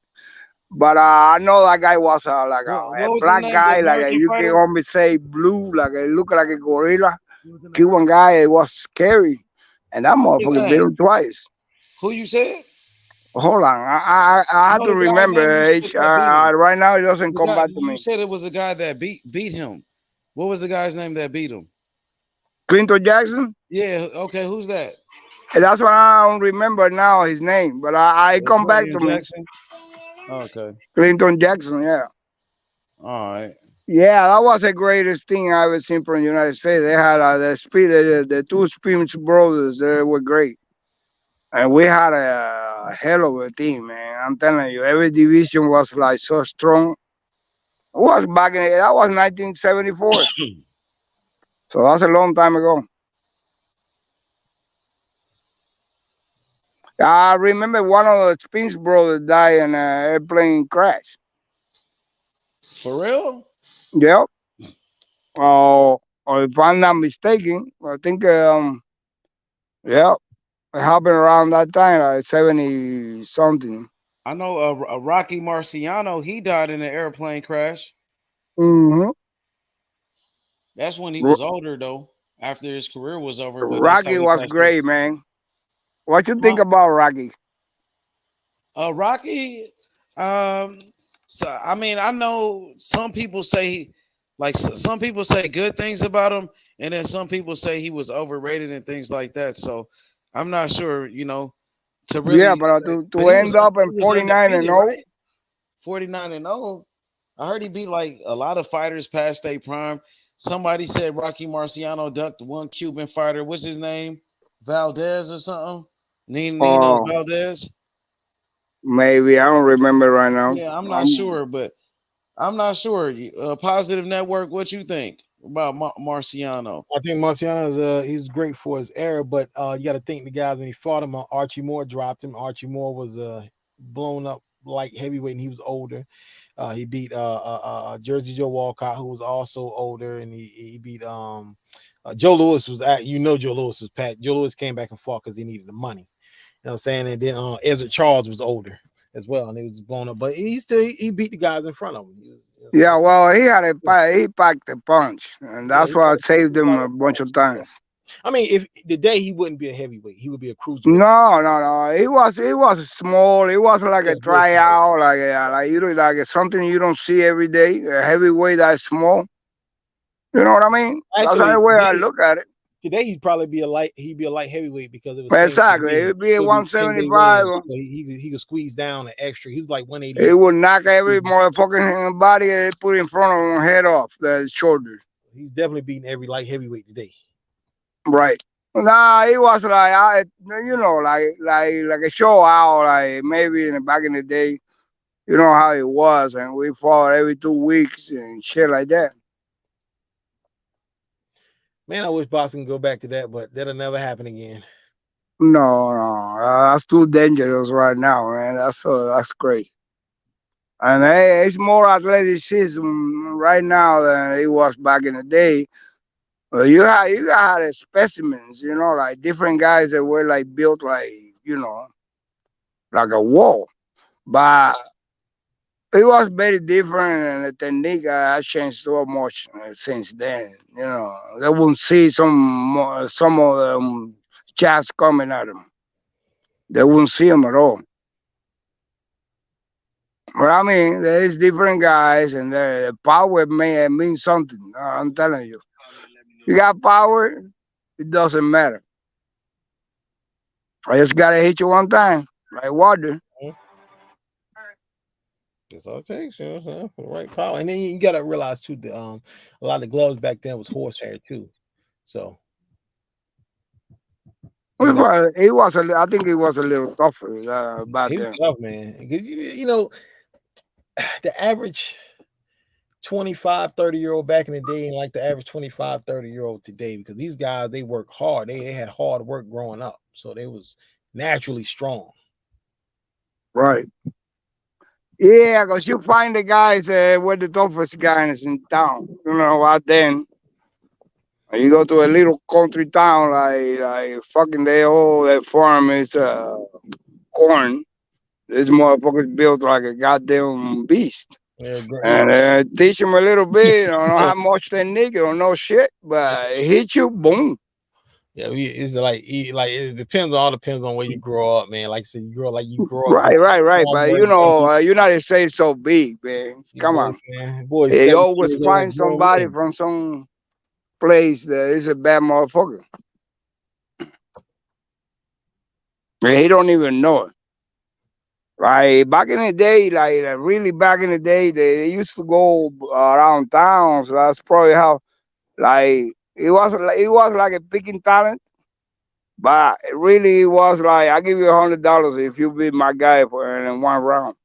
But I know that guy was like a What was his black name? The guy, American you can fighter? almost say blue, like it looked like a gorilla. Cuban guy, it was scary. And that His motherfucker beat name? him twice. Who you said? Hold on. I You have know to the guy's name you remember. said that beat him. Right now, it doesn't The come guy back to you me. said it was a guy that beat him. What was the guy's name that beat him? Clinton Jackson? Yeah, okay, who's that? And that's why I don't remember now his name. But I come back Clinton to me. Jackson. Okay. Clinton Jackson, yeah. All right. Yeah, that was the greatest thing I ever seen from the United States. They had the two Spence brothers. They were great. And we had a hell of a team, man. I'm telling you, every division was like so strong. It was that was 1974. So that's a long time ago. I remember one of the Spence brothers died in an airplane crash. For real? Yep. Or if I'm not mistaken, I think, yeah, it happened around that time, like 70 something. I know Rocky Marciano, he died in an airplane crash. Hmm. That's when he was older though, after his career was over, but that's how Rocky he was passed away. great, man. What you think Huh? about Rocky? Rocky, um, so I mean, I know some people say some people say good things about him, and then some people say he was overrated and things like that. So I'm not sure, to Yeah, really but say, to but he was end up he in was 49 and undefeated, 0, right? 49-0. I heard he beat like a lot of fighters past their prime. Somebody said Rocky Marciano ducked one Cuban fighter. What's his name? Valdez or something? Nino oh, Valdez. maybe I don't remember right now. Yeah, I'm not sure, but I'm not sure. Positive Network, what you think about Marciano? I think Marciano's he's great for his era, but you got to think the guys when he fought him. Archie Moore dropped him. Archie Moore was blown up light heavyweight, and he was older. He beat Jersey Joe Walcott, who was also older, and he beat Joe Louis was at Joe Louis was Pat. Joe Louis came back and fought because he needed the money. You know what I'm saying? And then Ezra Charles was older as well, and he was blown up, but he beat the guys in front of him. Yeah, well, he had a he packed a punch, and Yeah, that's what saved him a bunch of times. I mean, if today he wouldn't be a heavyweight, he would be a cruiserweight. No, no, no. He was small. He was like Yeah, a tryout, like something you don't see every day. A heavyweight that small. You know what I mean? That's actually, the way I look at it. today he'd probably be he'd be a light heavyweight because it was Exactly. It'd be a It'll be 10-day 175. weigh-in, so he could squeeze down an extra. He's like It 188. would knock every motherfucking body they put in front of him head off the shoulders. He's definitely beating every light heavyweight today. Right. Nah, he was like a show out, like maybe back in the day, you know how it was, and we fought every 2 weeks and shit like that. Man, I wish boxing could go back to that, but that'll never happen again. No, no, that's too dangerous right now, man. That's crazy. And hey, it's more athleticism right now than it was back in the day. Well, you got specimens, like different guys that were like built like like a wall, but it was very different, and the technique has changed so much since then. They won't see some of them shots coming at them. They won't see them at all. But I mean, there's different guys, and the power means something. I'm telling you. You got power, it doesn't matter. I just gotta hit you one time, like water. That's all it takes, you know what I'm saying? Right power. And then you gotta realize too that a lot of the gloves back then was horsehair too. So He was I think he was a little tougher back he was then. tough, man. Because you know, the average 25, 30-year-old back in the day ain't like the average 25, 30-year-old today, because these guys, they work hard. They had hard work growing up. So they was naturally strong. Right. Yeah, because you find the guys with the toughest guys in town. You know what then? You go to a little country town like fucking their farm is corn. This motherfucker's built like a goddamn beast. Yeah, And teach them a little bit. I don't know how much they nigga don't know shit, but hit you, boom. Yeah, it's like it depends on where you grow up, man. Like I said, you grow up. Right. But you know, United States so big, man. Come on, man. Boy, they always find somebody from some place that is a bad motherfucker. And he don't even know it. Like back in the day, like really back in the day, they used to go around town. So that's probably how, like, it was like a picking talent. But really, it was like, I give you $100 if you beat my guy in one round.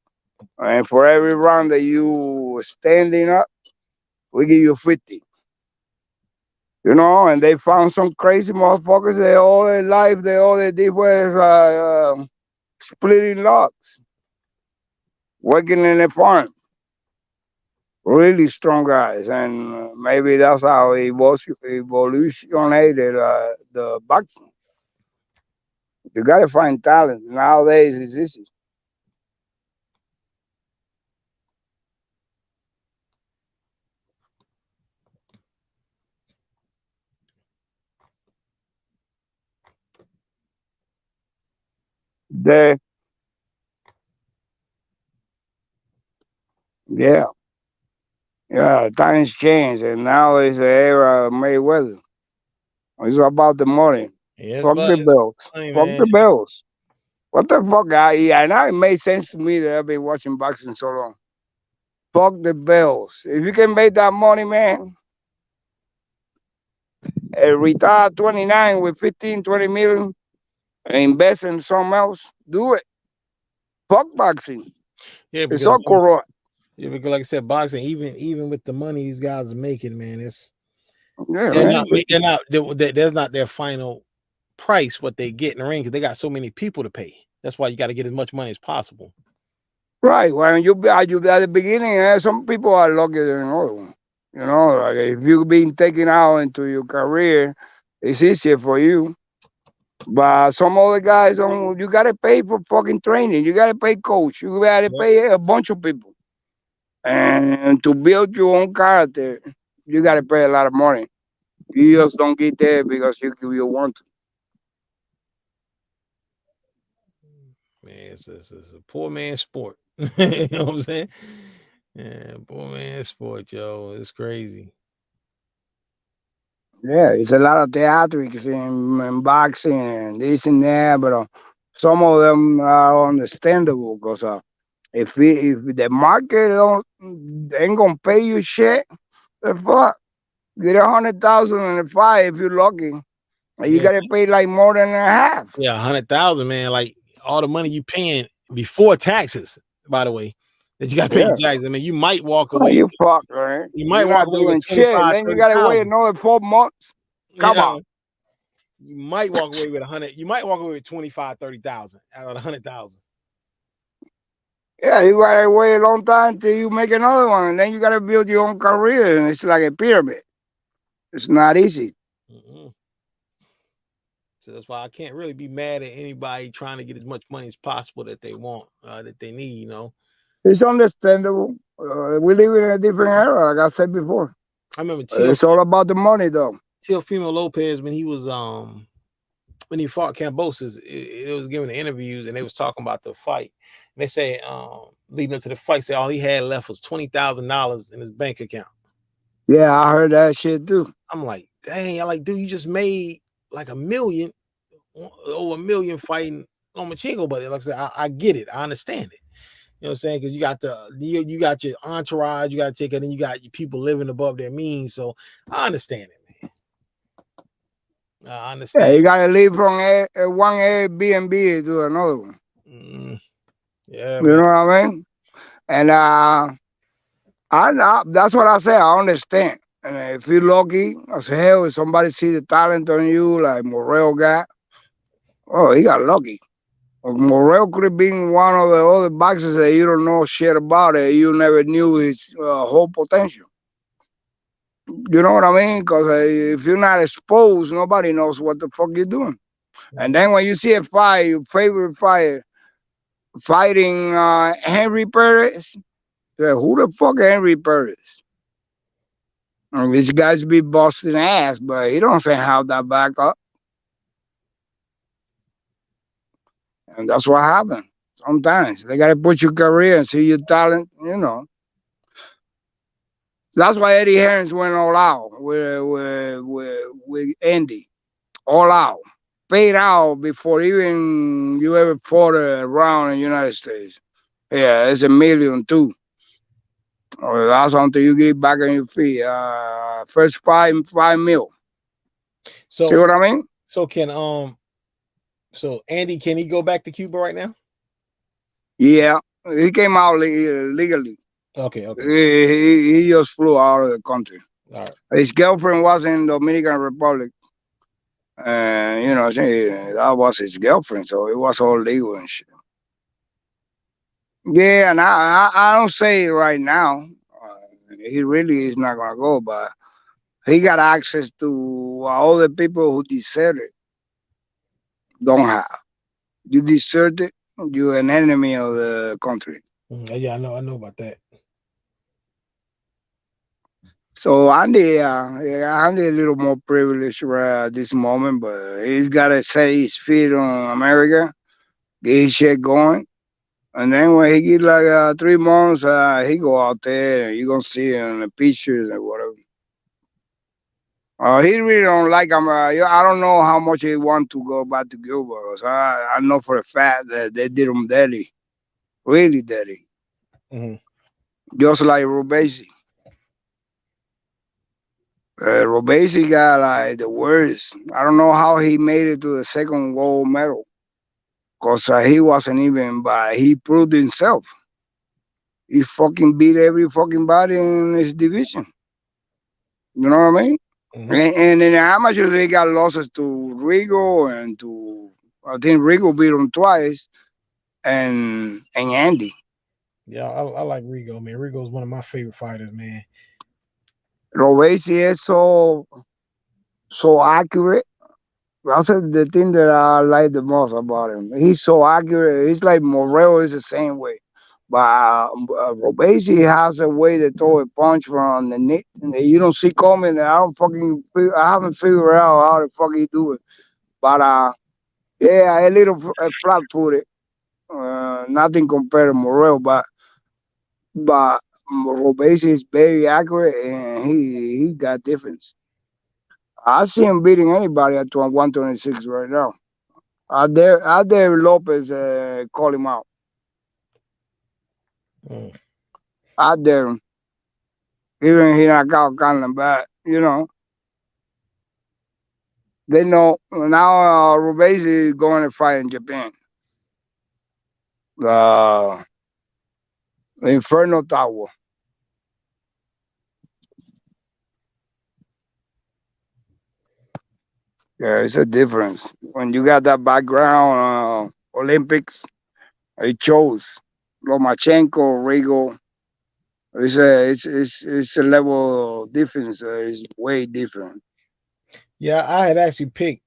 And for every round that you standing up, we give you 50. You know, and they found some crazy motherfuckers. They all their life, all they did was splitting logs, working in a farm. Really strong guys, and maybe that's how he was evolutionated the boxing. You gotta find talent nowadays. It's easy. The yeah, times change, and now it's the era of Mayweather. It's about the money. Yeah, Fuck the bills. Fuck the bills. What the fuck, guy? Yeah, now it made sense to me that I've been watching boxing so long. Fuck the bills. If you can make that money, man, retire at 29 with 15, 20 million, and invest in something else, do it. Fuck boxing. Yeah, it's all corrupt. Yeah, because like I said, boxing, even with the money these guys are making, man, it's there's not their final price what they get in the ring, because they got so many people to pay. That's why you got to get as much money as possible. Right. When you at the beginning, some people are luckier than others. You know, like if you've been taken out into your career, it's easier for you. But some other guys, you got to pay for fucking training. You got to pay coach. You got to pay a bunch of people. And to build your own character, you got to pay a lot of money. You just don't get there because you want to. Man, it's a poor man's sport. You know what I'm saying? Yeah, poor man's sport, yo. It's crazy. Yeah, it's a lot of theatrics in boxing and this and that, but some of them are understandable because if the market ain't gonna pay you shit, the fuck, get 100,000 in the fight if you're lucky. You gotta pay like more than a half. Yeah, 100,000, man. Like all the money you paying before taxes, by the way, that you got to pay taxes. I mean, you might walk away. You fuck, right? You might walk away with 25, then you gotta wait another 4 months. Come on. You might walk away with 100. You might walk away with 25, 30,000 out of 100,000. Yeah, you gotta wait a long time till you make another one, and then you gotta build your own career, and it's like a pyramid. It's not easy. So that's why I can't really be mad at anybody trying to get as much money as possible that they want, that they need. You know, it's understandable. We live in a different era, like I said before. I remember it's all about the money, though. Teofimo Lopez, when he was when he fought Cambosis, it was giving the interviews and they was talking about the fight. And they say leading up to the fight, say all he had left was $20,000 in his bank account. Yeah, I heard that shit too. I'm like, dang, I like, dude, you just made like over $1 million fighting Lomachenko, but like I said, I get it, I understand it. You know what I'm saying? Because you got your entourage, you got to take it, and you got your people living above their means. So I understand it, man. I understand. Yeah, you gotta leave from one Airbnb to another one. Yeah, you know what I mean? And that's what I say. I understand. And if you're lucky as hell, if somebody see the talent on you, like Morrell got, oh, he got lucky. Morrell could have been one of the other boxers that you don't know shit about it. You never knew his whole potential. You know what I mean? Because if you're not exposed, nobody knows what the fuck you're doing. And then when you see a fight, your favorite fighter fighting Henry Perez, who the fuck Henry Perez? And these guys be busting ass, but he don't say how that back up. And that's what happened. Sometimes they gotta put your career and see your talent, you know. That's why Eddie Hearns went all out with Andy. All out. Paid out before even you ever fought a round in the United States. Yeah, it's $1 million too. Or that's until you get back on your feet. First $5 million. So see what I mean? So Andy, can he go back to Cuba right now? Yeah, he came out legally. Okay. He just flew out of the country. All right. His girlfriend was in Dominican Republic. And, you know, that was his girlfriend, so it was all legal and shit. Yeah, and I don't say it right now. He really is not going to go, but he got access to all the people who deserted don't have. You deserted, you're an enemy of the country. Yeah, I know about that. So Andy a little more privileged at this moment, but he's got to set his feet on America, get his shit going. And then when he get like 3 months, he go out there and you going to see him in the pictures and whatever. He really don't like him. I don't know how much he want to go back to Cuba. Cause I know for a fact that they did him dirty. Really dirty. Just like Robesi. Robesi got like the worst. I don't know how he made it to the second gold medal. Because he wasn't even, but he proved himself. He fucking beat every fucking body in his division. You know what I mean? And in the amateurs, they got losses to Rigo and to, I think Rigo beat him twice, and Andy. Yeah, I like Rigo, man. Rigo is one of my favorite fighters, man. Robesi is so accurate. That's the thing that I like the most about him. He's so accurate. He's like Morrell is the same way. But Robesi has a way to throw a punch from the neck that you don't see coming. I haven't figured out how the fuck he do it. But yeah, a little flat footed. Nothing compared to Morrell, but Robesi is very accurate and he got difference. I see him beating anybody at 126 right now. I dare Lopez call him out. I dare him. Even he knocked out Conlon, but you know, they know now. Robesi is going to fight in Japan. The Inferno Tower. Yeah, it's a difference. When you got that background, Olympics, it shows. Lomachenko, Rigo. It's a level of difference. It's way different. Yeah, I had actually picked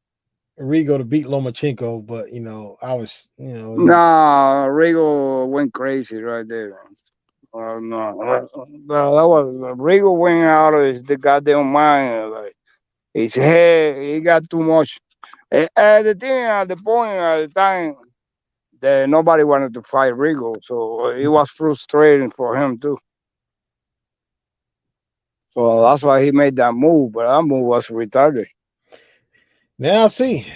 Rigo to beat Lomachenko, but you know, I was, you know, nah, Rigo went crazy right there. No, that was Rigo went out of the goddamn mind. Like his head, he got too much. The thing at the point at the time that nobody wanted to fight Rigo, so it was frustrating for him too. So that's why he made that move, but that move was retarded. Now see.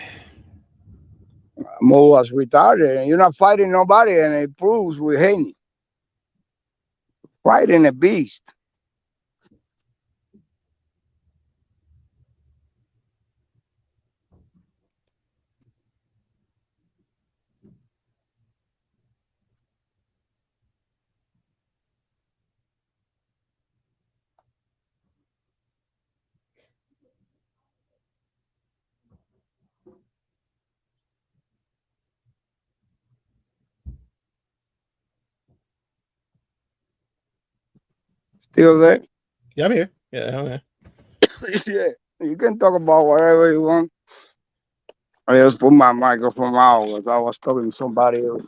Move was retarded, and you're not fighting nobody, and it proves with Haney. Fighting a beast. Still there? Yeah, I'm here. Yeah, I'm here. Yeah, you can talk about whatever you want. I just put my microphone out because I was talking to somebody else.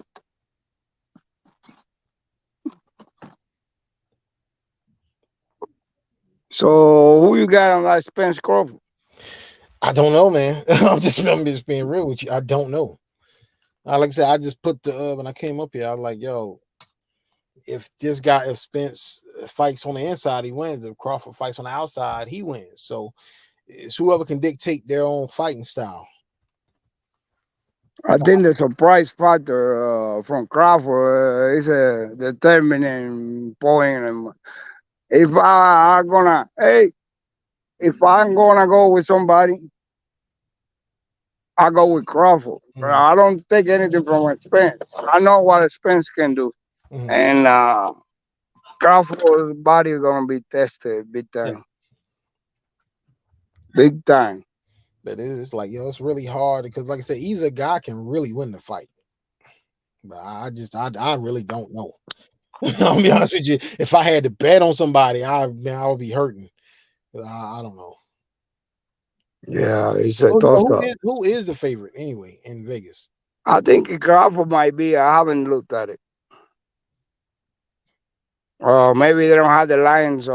So who you got on that Spence Crawford? I don't know, man. I'm just being real with you. I don't know. Like I said, I just put the when I came up here, I was like, yo, if Spence fights on the inside, he wins. If Crawford fights on the outside, he wins. So it's whoever can dictate their own fighting style. I think the surprise factor from Crawford is a determining point. And if I'm gonna go with somebody, I go with Crawford. I don't take anything from Spence. I know what Spence can do, and Crawford's body is gonna be tested big time. Big time. But it's like, yo, it's really hard because, like I said, either guy can really win the fight. But I really don't know. I'll be honest with you. If I had to bet on somebody, I would be hurting. But I don't know. Yeah, it's a toss-up. Who is the favorite anyway in Vegas? I think Crawford might be. I haven't looked at it. Maybe they don't have the lines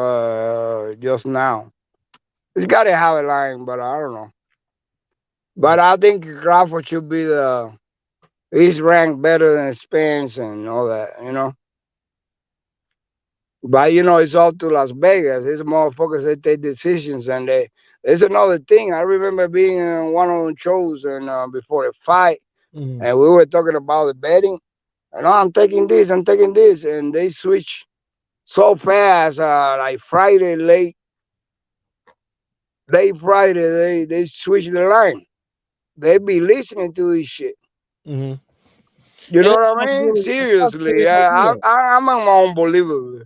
just now. It's got to have a line, but I don't know. But I think Crawford should be he's ranked better than Spence and all that, you know. But it's all to Las Vegas. These motherfuckers, they take decisions, and there's another thing. I remember being in one of the shows and before the fight, and we were talking about the betting. And I'm taking this, and they switch so fast. Like Friday late Friday, they switch the line. They be listening to this shit. You know what I mean? Seriously, I'm unbelievable.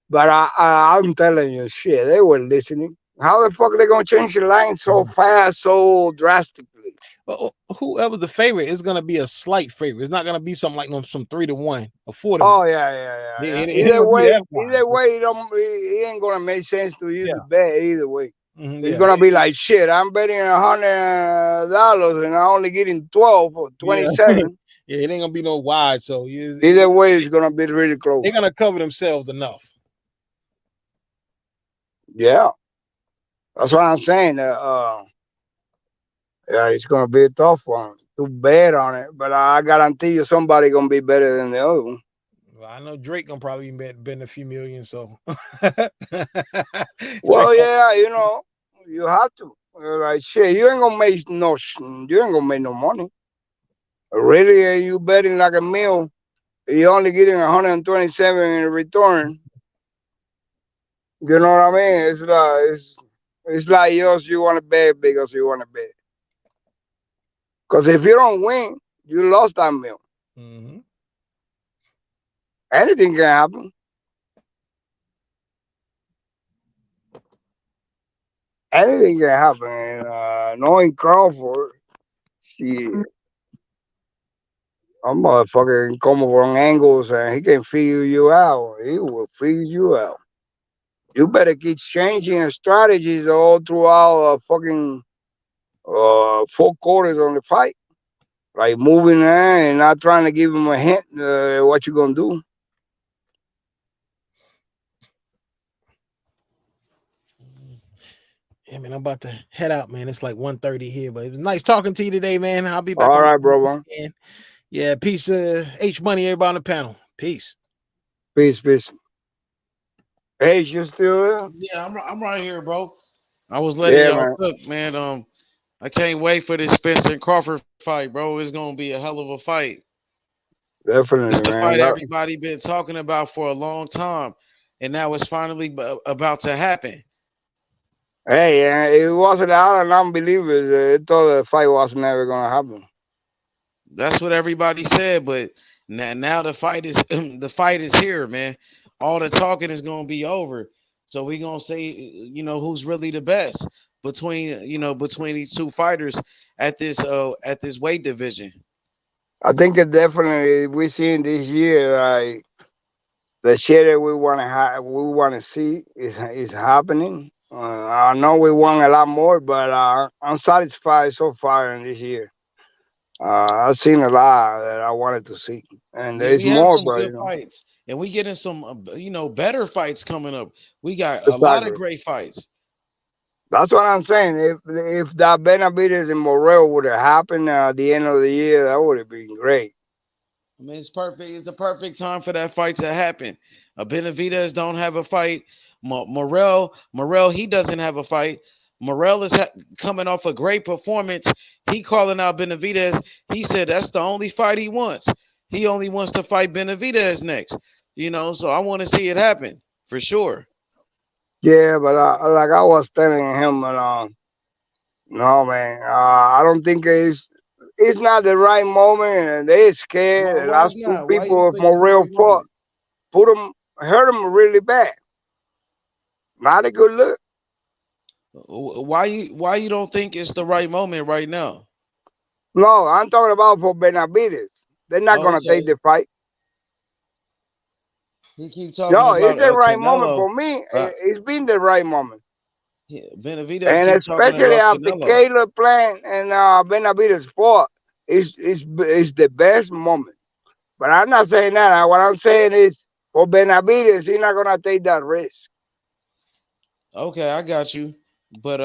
But I'm telling you, shit, they were listening. How the fuck are they gonna change the line so fast, so drastically? Well, whoever the favorite is gonna be a slight favorite. It's not gonna be something like some 3-1 or 4-1. Oh yeah. Either way, it ain't gonna make sense to use the bet either way. It's gonna be like shit. I'm betting $100 and I'm only getting 12 or 27. Yeah, it ain't gonna be no wide. So either way, it's gonna be really close. They're gonna cover themselves enough. Yeah, that's what I'm saying. Yeah, it's gonna be a tough one to bet on it, but I guarantee you somebody gonna be better than the other one. Well, I know Drake gonna probably bet a few million. So, well, yeah, you have to. Like shit, you ain't gonna make no money. Really, you betting like a meal. You're only getting 127 in return. You know what I mean? It's like yours. You want to bet because you want to bet. Because if you don't win, you lost that meal. Anything can happen. Anything can happen. And, knowing Crawford, shit, I'm motherfucking come from angles and he can figure you out. He will figure you out. You better keep changing strategies all throughout fucking 4 quarters on the fight. Like moving and not trying to give him a hint what you're gonna do. Yeah, man, I'm about to head out, man. It's like 1:30 here, but it was nice talking to you today, man. I'll be back All on right, the brother. weekend. Yeah, peace, H Money, everybody on the panel. Peace. Peace, peace. Hey, you still there? Yeah, I'm right here, bro. I was letting Yeah, y'all man. cook, man. I can't wait for this Spence and Crawford fight, bro. It's gonna be a hell of a fight. It's Definitely, the man. fight everybody been talking about for a long time, and now it's finally about to happen. Hey, it wasn't out of non-believers. They thought the fight was never gonna happen. That's what everybody said, but now the fight is the fight is here, man. All the talking is gonna be over. So we gonna say, who's really the best between these two fighters at this weight division. I think that definitely we seen this year like the shit that we want to see is happening. I know we want a lot more, but I'm satisfied so far in this year. I've seen a lot that I wanted to see, and Yeah, there's we have more, some but good fights, and we getting some better fights coming up. We got a lot of exactly. great fights. That's what I'm saying. If that Benavidez and Morrell would have happened at the end of the year, that would have been great. I mean, it's perfect. It's a perfect time for that fight to happen. Benavidez don't have a fight. Morrell, he doesn't have a fight. Morrell is coming off a great performance. He calling out Benavidez. He said that's the only fight he wants. He only wants to fight Benavidez next. So I want to see it happen for sure. Yeah, but like I was telling him, no man, I don't think it's not the right moment, and they scared. The Why is last two not? Why you people don't of think it's the Morrell right fought, moment? hurt him really bad. Not a good look. Why you don't think it's the right moment right now? No, I'm talking about for Benavidez. They're not Oh, gonna take okay. the fight. He keep talking No, about it's the right moment Canelo. for me. Uh, It's been the right moment. Benavidez And keep talking especially about after Canelo. Caleb playing and Benavidez fought, it's the best moment. But I'm not saying that. What I'm saying is for Benavidez, he's not gonna take that risk. Okay, I got you. But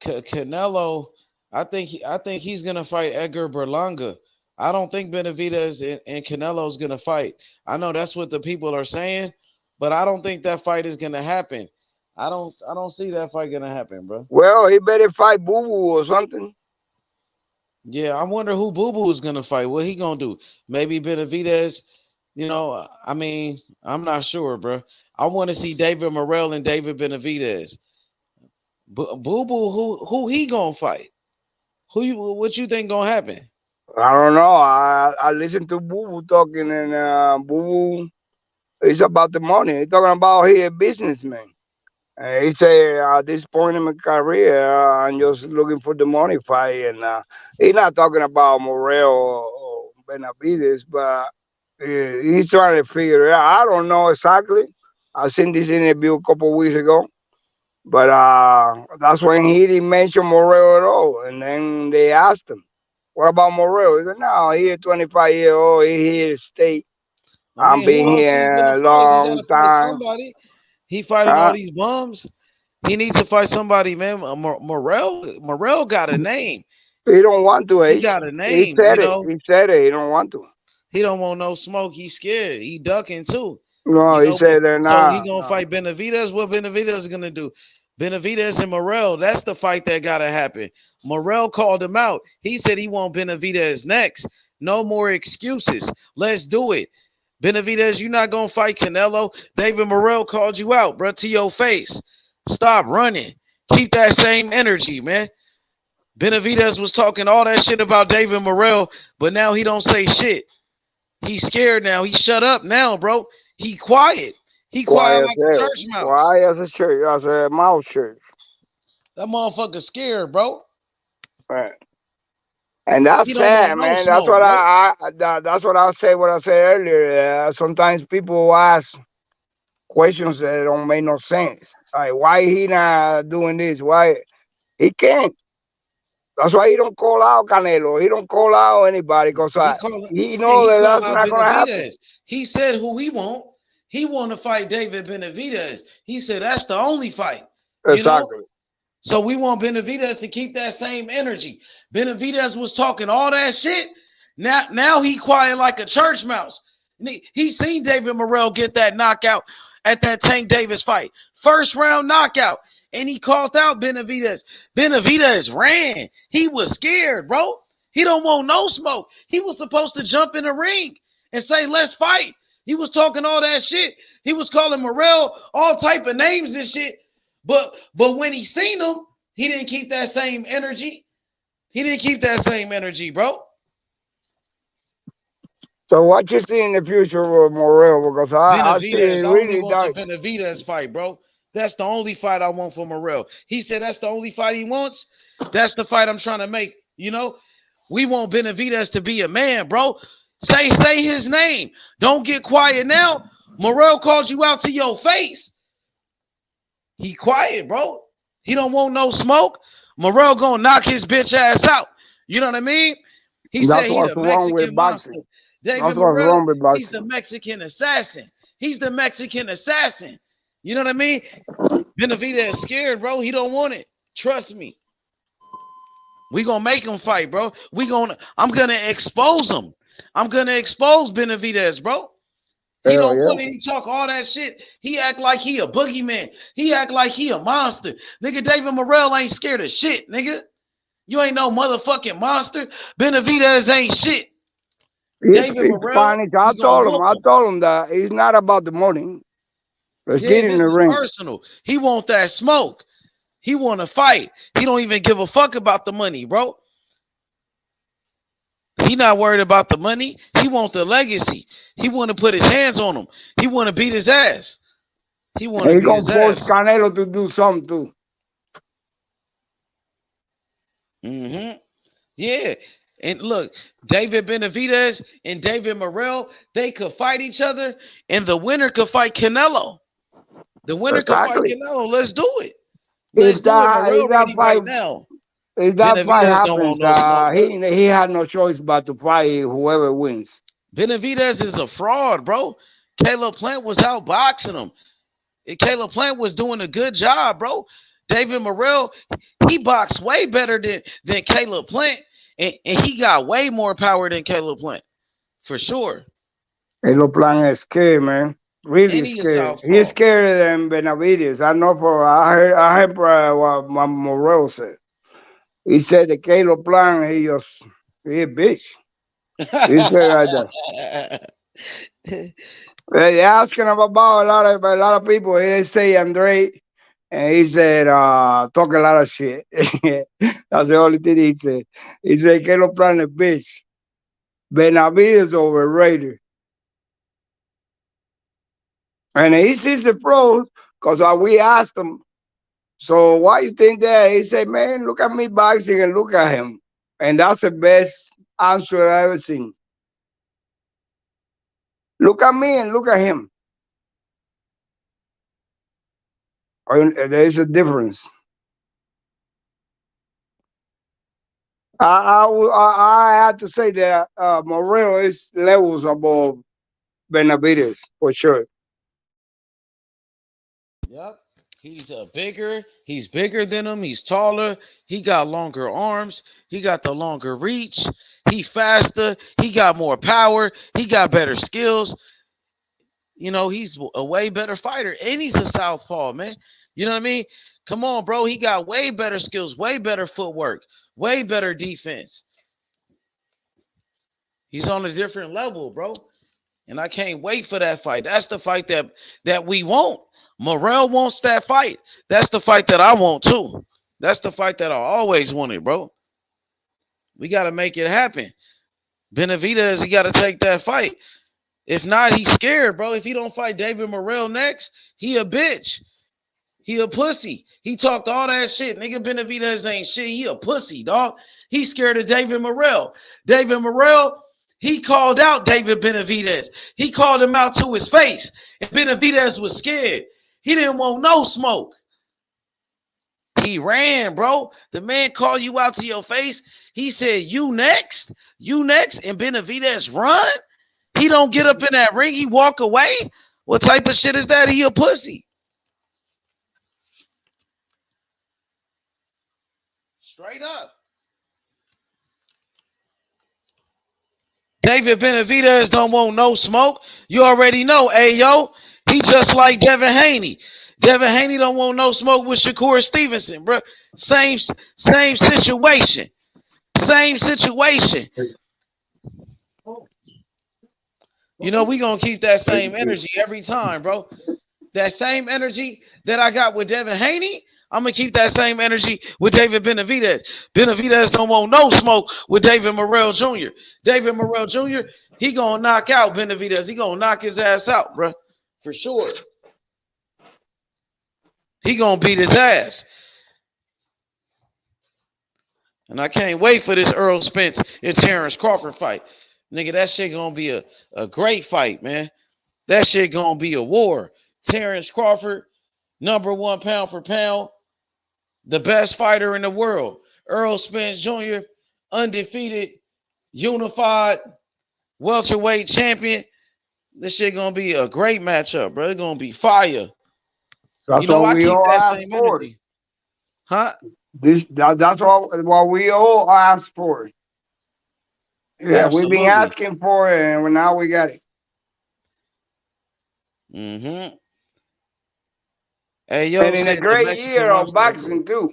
Canelo, I think he's gonna fight Edgar Berlanga. I don't think Benavidez and Canelo's gonna fight. I know that's what the people are saying, but I don't think that fight is gonna happen. I don't see that fight gonna happen, bro. Well, he better fight Boo Boo or something. Yeah, I wonder who Boo Boo is gonna fight. What he gonna do? Maybe Benavidez. I mean, I'm not sure, bro. I want to see David Morrell and David Benavidez. Boo Boo, who he gonna fight? What you think gonna happen? I don't know. I listened to Boo Boo talking, and Boo Boo is about the money. He's talking about he a businessman. He say at this point in my career, I'm just looking for the money fight, and he's not talking about Morel or Benavides, but he's trying to figure it out. I don't know exactly. I seen this interview a couple weeks ago, but that's when he didn't mention Morel at all. And then they asked him, "What about Morel?" He said, "No, he's 25 years old. He here to stay. I I'm mean, been who else he here gonna a fight? He long gotta fight time." somebody. He fighting all Uh, these bums. He needs to fight somebody, man. Morrell got a name. He don't want to. He got a He name. said it. He said it. He don't want to. He don't want no smoke. He's scared. He ducking too. No, he But said that so he nah, gonna nah. fight Benavidez. What Benavidez is gonna do? Benavidez and Morrell. That's the fight that gotta happen. Morrell called him out. He said he want Benavidez next. No more excuses. Let's do it. Benavidez, you're not gonna fight Canelo. David Morrell called you out, bro, to your face. Stop running. Keep that same energy, man. Benavidez was talking all that shit about David Morrell, but now he don't say shit. He's scared now. He shut up now, bro. He quiet. He quiet Quiet like as a hell. church mouse. Quiet as a church. As a mouse church. That motherfucker scared, bro. Right. And He that's don't want sad, no man. That's smoke, what bro. that's what I said. What I said earlier. Sometimes people ask questions that don't make no sense. Like, why he not doing this? Why he can't? That's why he don't call out Canelo. He don't call out anybody because he know He that called that's out not gonna happen. Benavidez. He said who he want. He want to fight David Benavidez. He said that's the only fight. You know, Exactly. So we want Benavidez to keep that same energy. Benavidez was talking all that shit. Now he quiet like a church mouse. He seen David Morrell get that knockout at that Tank Davis fight. First round knockout. And he called out Benavidez. Benavidez ran. He was scared, bro. He don't want no smoke. He was supposed to jump in the ring and say, let's fight. He was talking all that shit. He was calling Morrell all type of names and shit. But when he seen him, he didn't keep that same energy. He didn't keep that same energy, bro. So what you see in the future with Morrell? Because I see Benavidez, it I only really want dark. the Benavidez fight, bro. That's the only fight I want for Morrell. He said that's the only fight he wants. That's the fight I'm trying to make. You know, we want Benavidez to be a man, bro. Say his name. Don't get quiet now. Morrell called you out to your face. He quiet, bro. He don't want no smoke. Morrell gonna knock his bitch ass out. You know what I mean? He That's said he what's the wrong with Mexican monster. boxing. David That's what's wrong Morrell, with he's the boxing. Mexican assassin. He's the Mexican assassin. You know what I mean? Benavidez is scared, bro. He don't want it. Trust me. We gonna make him fight, bro. I'm gonna expose him. I'm gonna expose Benavidez, bro. He Hell don't yeah. want it. He talk all that shit. He act like he a boogeyman. He act like he a monster. Nigga, David Morrell ain't scared of shit, nigga. You ain't no motherfucking monster. Benavidez ain't shit. David Morrell, Spanish. I told him that it's not about the money. Let's get in this the is ring. personal. He want that smoke. He want to fight. He don't even give a fuck about the money, bro. He not worried about the money. He want the legacy. He want to put his hands on him. He want to beat his ass. He want to He's beat gonna his force ass. Canelo to do something too. Mm-hmm. Yeah. And look, David Benavidez and David Morrell, they could fight each other, and the winner could fight Canelo. The winner could fight Canelo. Let's do it. Let's do it. Morrell ready right now. If that fight Benavidez don't want happens, no smoke. he had no choice but to fight whoever wins. Benavidez is a fraud, bro. Caleb Plant was outboxing him. Caleb Plant was doing a good job, bro. David Morrell, he boxed way better than Caleb Plant, and he got way more power than Caleb Plant, for sure. Caleb Plant is scared, man. Really And he is scared. southpaw. He's scarier than Benavidez. I know I heard what Morrell said. He said that Caleb Plant, he a bitch. He said right there. They asking him about a lot of people. They say Andre, and he said talk a lot of shit. That's the only thing he said. He said Caleb Plant a bitch. Benavidez overrated. And he sees the pros because we asked him, so why you think that? He said, man, look at me boxing and look at him. And that's the best answer I ever seen. Look at me and look at him. There is a difference. I had to say that Morrell is levels above Benavidez for sure. Yep. He's bigger than him. He's taller. He got longer arms. He got the longer reach. He faster. He got more power. He got better skills. You know, he's a way better fighter. And he's a southpaw, man. You know what I mean? Come on, bro. He got way better skills, way better footwork, way better defense. He's on a different level, bro. And I can't wait for that fight. That's the fight that we want. Morrell wants that fight. That's the fight that I want too. That's the fight that I always wanted, bro. We got to make it happen. Benavidez, he got to take that fight. If not, he's scared, bro. If he don't fight David Morrell next, he a bitch. He a pussy. He talked all that shit. Nigga, Benavidez ain't shit. He a pussy, dog. He's scared of David Morrell. David Morrell, he called out David Benavidez. He called him out to his face. And Benavidez was scared. He didn't want no smoke. He ran, bro. The man called you out to your face. He said, you next? You next? And Benavidez run? He don't get up in that ring. He walk away? What type of shit is that? He a pussy. Straight up. David Benavidez don't want no smoke. You already know, Ayo. He just like Devin Haney. Devin Haney don't want no smoke with Shakur Stevenson, bro. Same situation. Same situation. You know, we gonna keep that same energy every time, bro. That same energy that I got with Devin Haney, I'm gonna keep that same energy with David Benavidez. Benavidez don't want no smoke with David Morrell Jr. David Morrell Jr. He gonna knock out Benavidez. He gonna knock his ass out, bro, for sure. He gonna beat his ass. And I can't wait for this Errol Spence and Terence Crawford fight. Nigga, that shit gonna be a great fight, man. That shit gonna be a war. Terence Crawford, #1 pound for pound, the best fighter in the world. Errol Spence Jr., undefeated, unified, welterweight champion. This shit gonna be a great matchup, bro. It's gonna be fire. That's you know, what I we keep all that ask same for. energy. Huh? That's what we all ask for. Yeah, we've been Absolutely. asking for it, and now we got it. Mm-hmm. Hey, yo, And in a said the great Mexican year of monster. boxing too.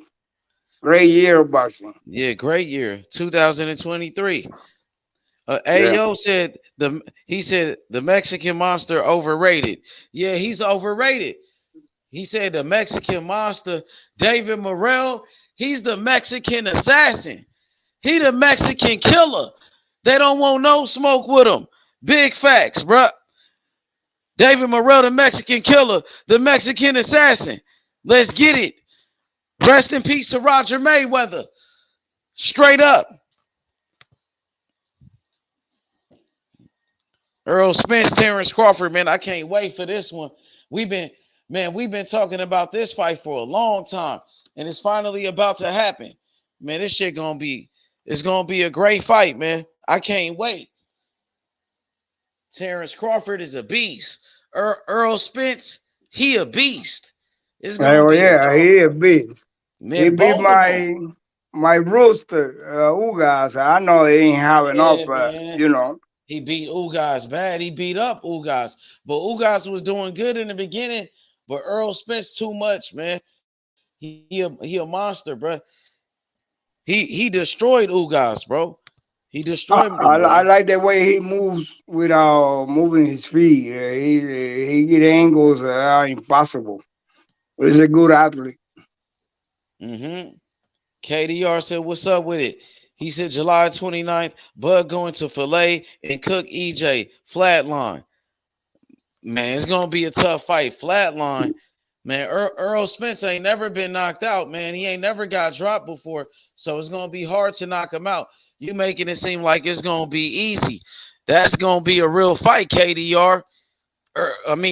Great year of boxing. Yeah, great year. 2023. Yeah. Ayo said he said the Mexican monster overrated. Yeah, he's overrated. He said the Mexican monster, David Morrell, he's the Mexican assassin. He the Mexican killer. They don't want no smoke with him. Big facts, bruh. David Morrell, the Mexican killer, the Mexican assassin. Let's get it. Rest in peace to Roger Mayweather. Straight up. Errol Spence, Terence Crawford, man, I can't wait for this one. We've been talking about this fight for a long time, and it's finally about to happen. Man, this shit it's gonna be a great fight, man. I can't wait. Terence Crawford is a beast. Errol Spence, he a beast. It's gonna Oh be yeah, he a beast. man, He beat both of them. my rooster, Ugas. I know he ain't have enough, Yeah, man. you know. He beat Ugas bad. He beat up Ugas. But Ugas was doing good in the beginning. But Errol Spence too much, man. He a monster, bro. He destroyed Ugas, bro. He destroyed him, bro. I like the way he moves without moving his feet. He get angles that are impossible. He's a good athlete. Mm-hmm. KDR said, what's up with it? He said July 29th, Bud going to Filet and Cook EJ. Flatline. Man, it's going to be a tough fight. Flatline. Man, Errol Spence ain't never been knocked out, man. He ain't never got dropped before. So it's going to be hard to knock him out. You making it seem like it's going to be easy. That's going to be a real fight, KDR.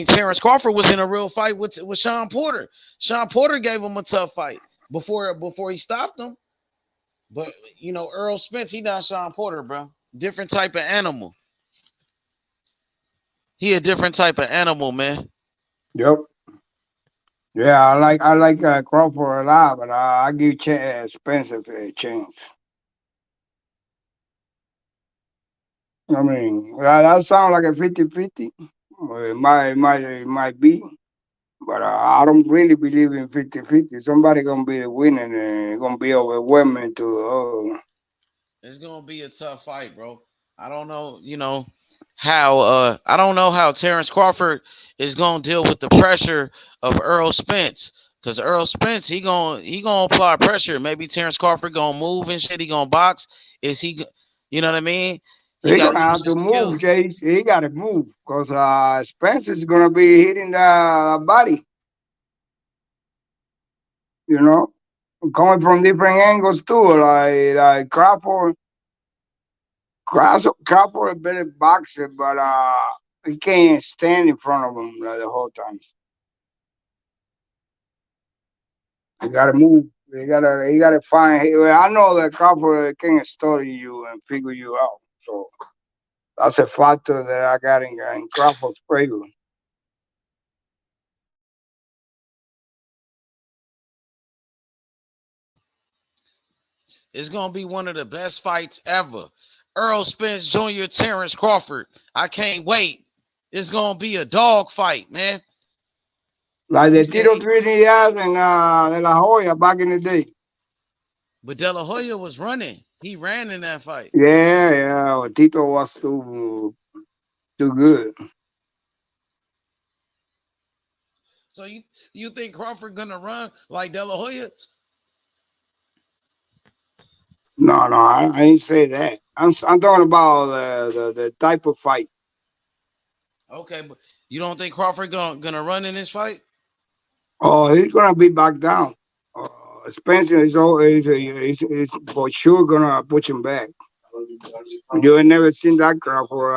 Terence Crawford was in a real fight with Sean Porter. Sean Porter gave him a tough fight before he stopped him. But, you know, Errol Spence, he not Sean Porter, bro. Different type of animal. He a different type of animal, man. Yep. Yeah, I like Crawford a lot, but I give Spence a chance. I mean, that sounds like a 50-50. It might be, but I don't really believe in 50-50. Somebody gonna be the winner and gonna be overwhelming to the other. It's gonna be a tough fight, bro. I don't know, how Terence Crawford is gonna deal with the pressure of Errol Spence. Cause Errol Spence, he gonna apply pressure. Maybe Terence Crawford gonna move and shit. He gonna box. Is he? You know what I mean? He gonna have to move, Jay. He gotta move because Spence is gonna be hitting the body. You know, coming from different angles too. Like Crawford a better boxer, but he can't stand in front of him the whole time. He gotta move. He gotta find. I know that Crawford can study you and figure you out. So that's a factor that I got in Crawford's favor. It's gonna be one of the best fights ever. Errol Spence Jr., Terence Crawford. I can't wait. It's gonna be a dog fight, man. Like the Tito Trinidad and De La Hoya back in the day. But De La Hoya was running. He ran in that fight. Yeah. Well, Tito was too good. So you think Crawford gonna run like De La Hoya? No, I ain't say that. I'm talking about the type of fight. Okay, but you don't think Crawford gonna run in this fight? Oh, he's gonna be back down. Spencer is for sure gonna push him back. You ain't never seen that crowd for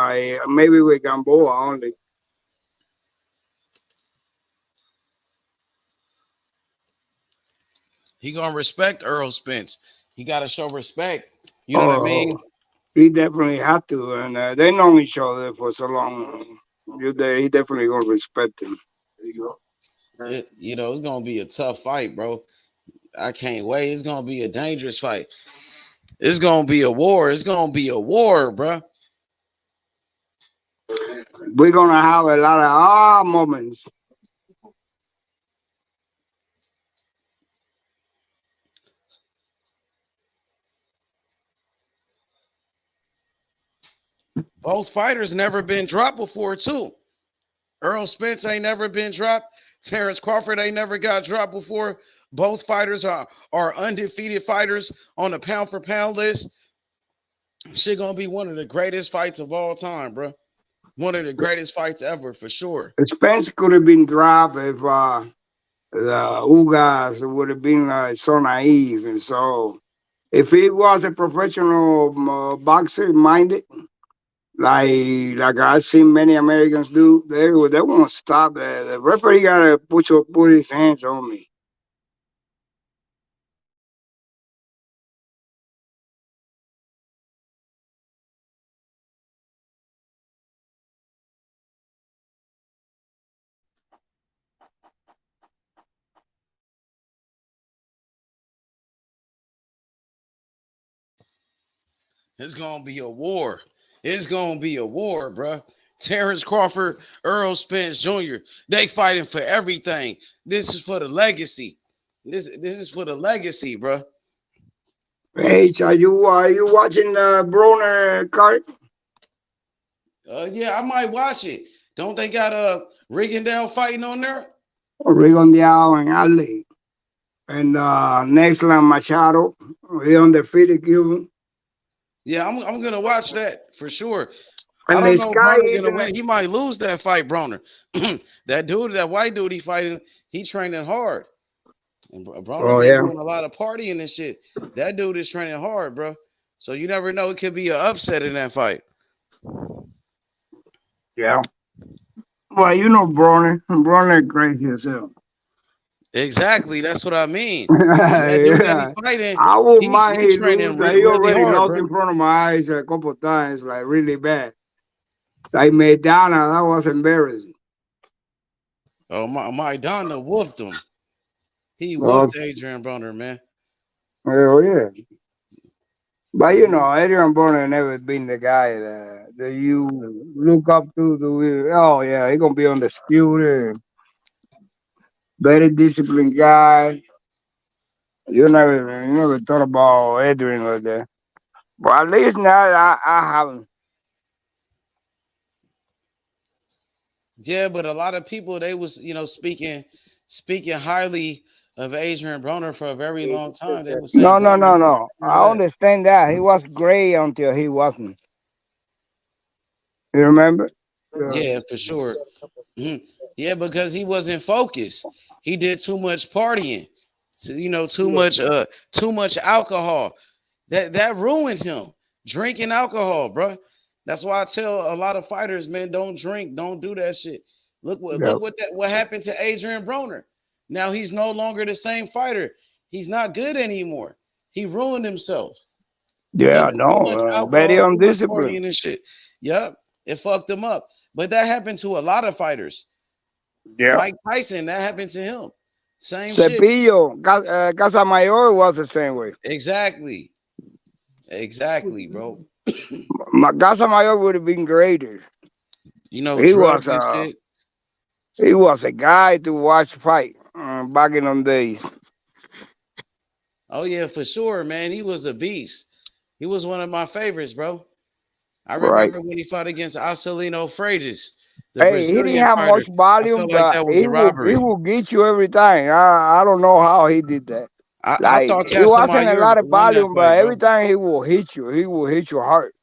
maybe with Gamboa only. He gonna respect Errol Spence. He gotta show respect. You know what I mean? He definitely had to, and they know each other for so long. He definitely gonna respect him. It's gonna be a tough fight, bro. I can't wait. It's gonna be a dangerous fight. It's gonna be a war. It's gonna be a war, bro. We're gonna have a lot of moments. Both fighters never been dropped before, too. Errol Spence ain't never been dropped. Terence Crawford ain't never got dropped before. Both fighters are undefeated fighters on the pound-for-pound list. Shit gonna be one of the greatest fights of all time, bro. One of the greatest fights ever, for sure. Spence could have been dropped if the Ugas would have been so naive. And so if he was a professional boxer minded, like I've seen many Americans do, they won't stop. The referee gotta put his hands on me. It's gonna be a war. It's gonna be a war, bro. Terence Crawford, Errol Spence Jr. They fighting for everything. This is for the legacy. This is for the legacy, bro. Hey, are you watching Broner card? Yeah, I might watch it. Don't they got Rigondeaux fighting on there? Rigondeaux and Ali. And next line Machado. He undefeated Cuban. Yeah, I'm gonna watch that for sure. And I don't know if Broner's gonna even win. He might lose that fight, Broner. that white dude he fighting, he training hard. And Broner been doing a lot of partying and shit. That dude is training hard, bro. So you never know. It could be an upset in that fight. Yeah. Well, you know Broner crazy as hell. Exactly. That's what I mean. That dude that he's fighting, I wouldn't mind he training he really already hard, knocked bro. in front of my eyes a couple of times, like really bad. Like Maidana, that was embarrassing. Oh, Maidana whooped him. He whooped Adrian Broner, man. Oh yeah. But you know, Adrian Broner never been the guy that you look up to. Oh yeah, he gonna be undisputed. Very disciplined guy. You never thought about Adrian like that. But at least now I haven't. Yeah, but a lot of people they was speaking highly of Adrian Broner for a very long time. They was saying No. I understand that he was great until he wasn't. You remember? Yeah, for sure. Yeah, because he wasn't focused. He did too much partying. Too much alcohol. That ruined him. Drinking alcohol, bro. That's why I tell a lot of fighters, man, don't drink, don't do that shit. Look what happened to Adrian Broner. Now he's no longer the same fighter. He's not good anymore. He ruined himself. Yeah, very undisciplined and shit. Yep, it fucked him up. But that happened to a lot of fighters. Yeah, Mike Tyson, that happened to him. Same Cepillo, shit. Casamayor was the same way. Exactly. Exactly, bro. Casa Mayor would have been greater. You know, He was drugs and a shit. he was a guy to watch fight back in them days. Oh yeah, for sure, man. He was a beast. He was one of my favorites, bro. I Right. remember when he fought against Acelino Freitas, the Hey, he didn't Brazilian have fighter. much I volume, felt like but that was a he robbery. will get you every time. I don't know how he did that. I Like thought it wasn't a Casamayor lot of won that volume, fight, but every bro. time he will hit you. He will hit you hard.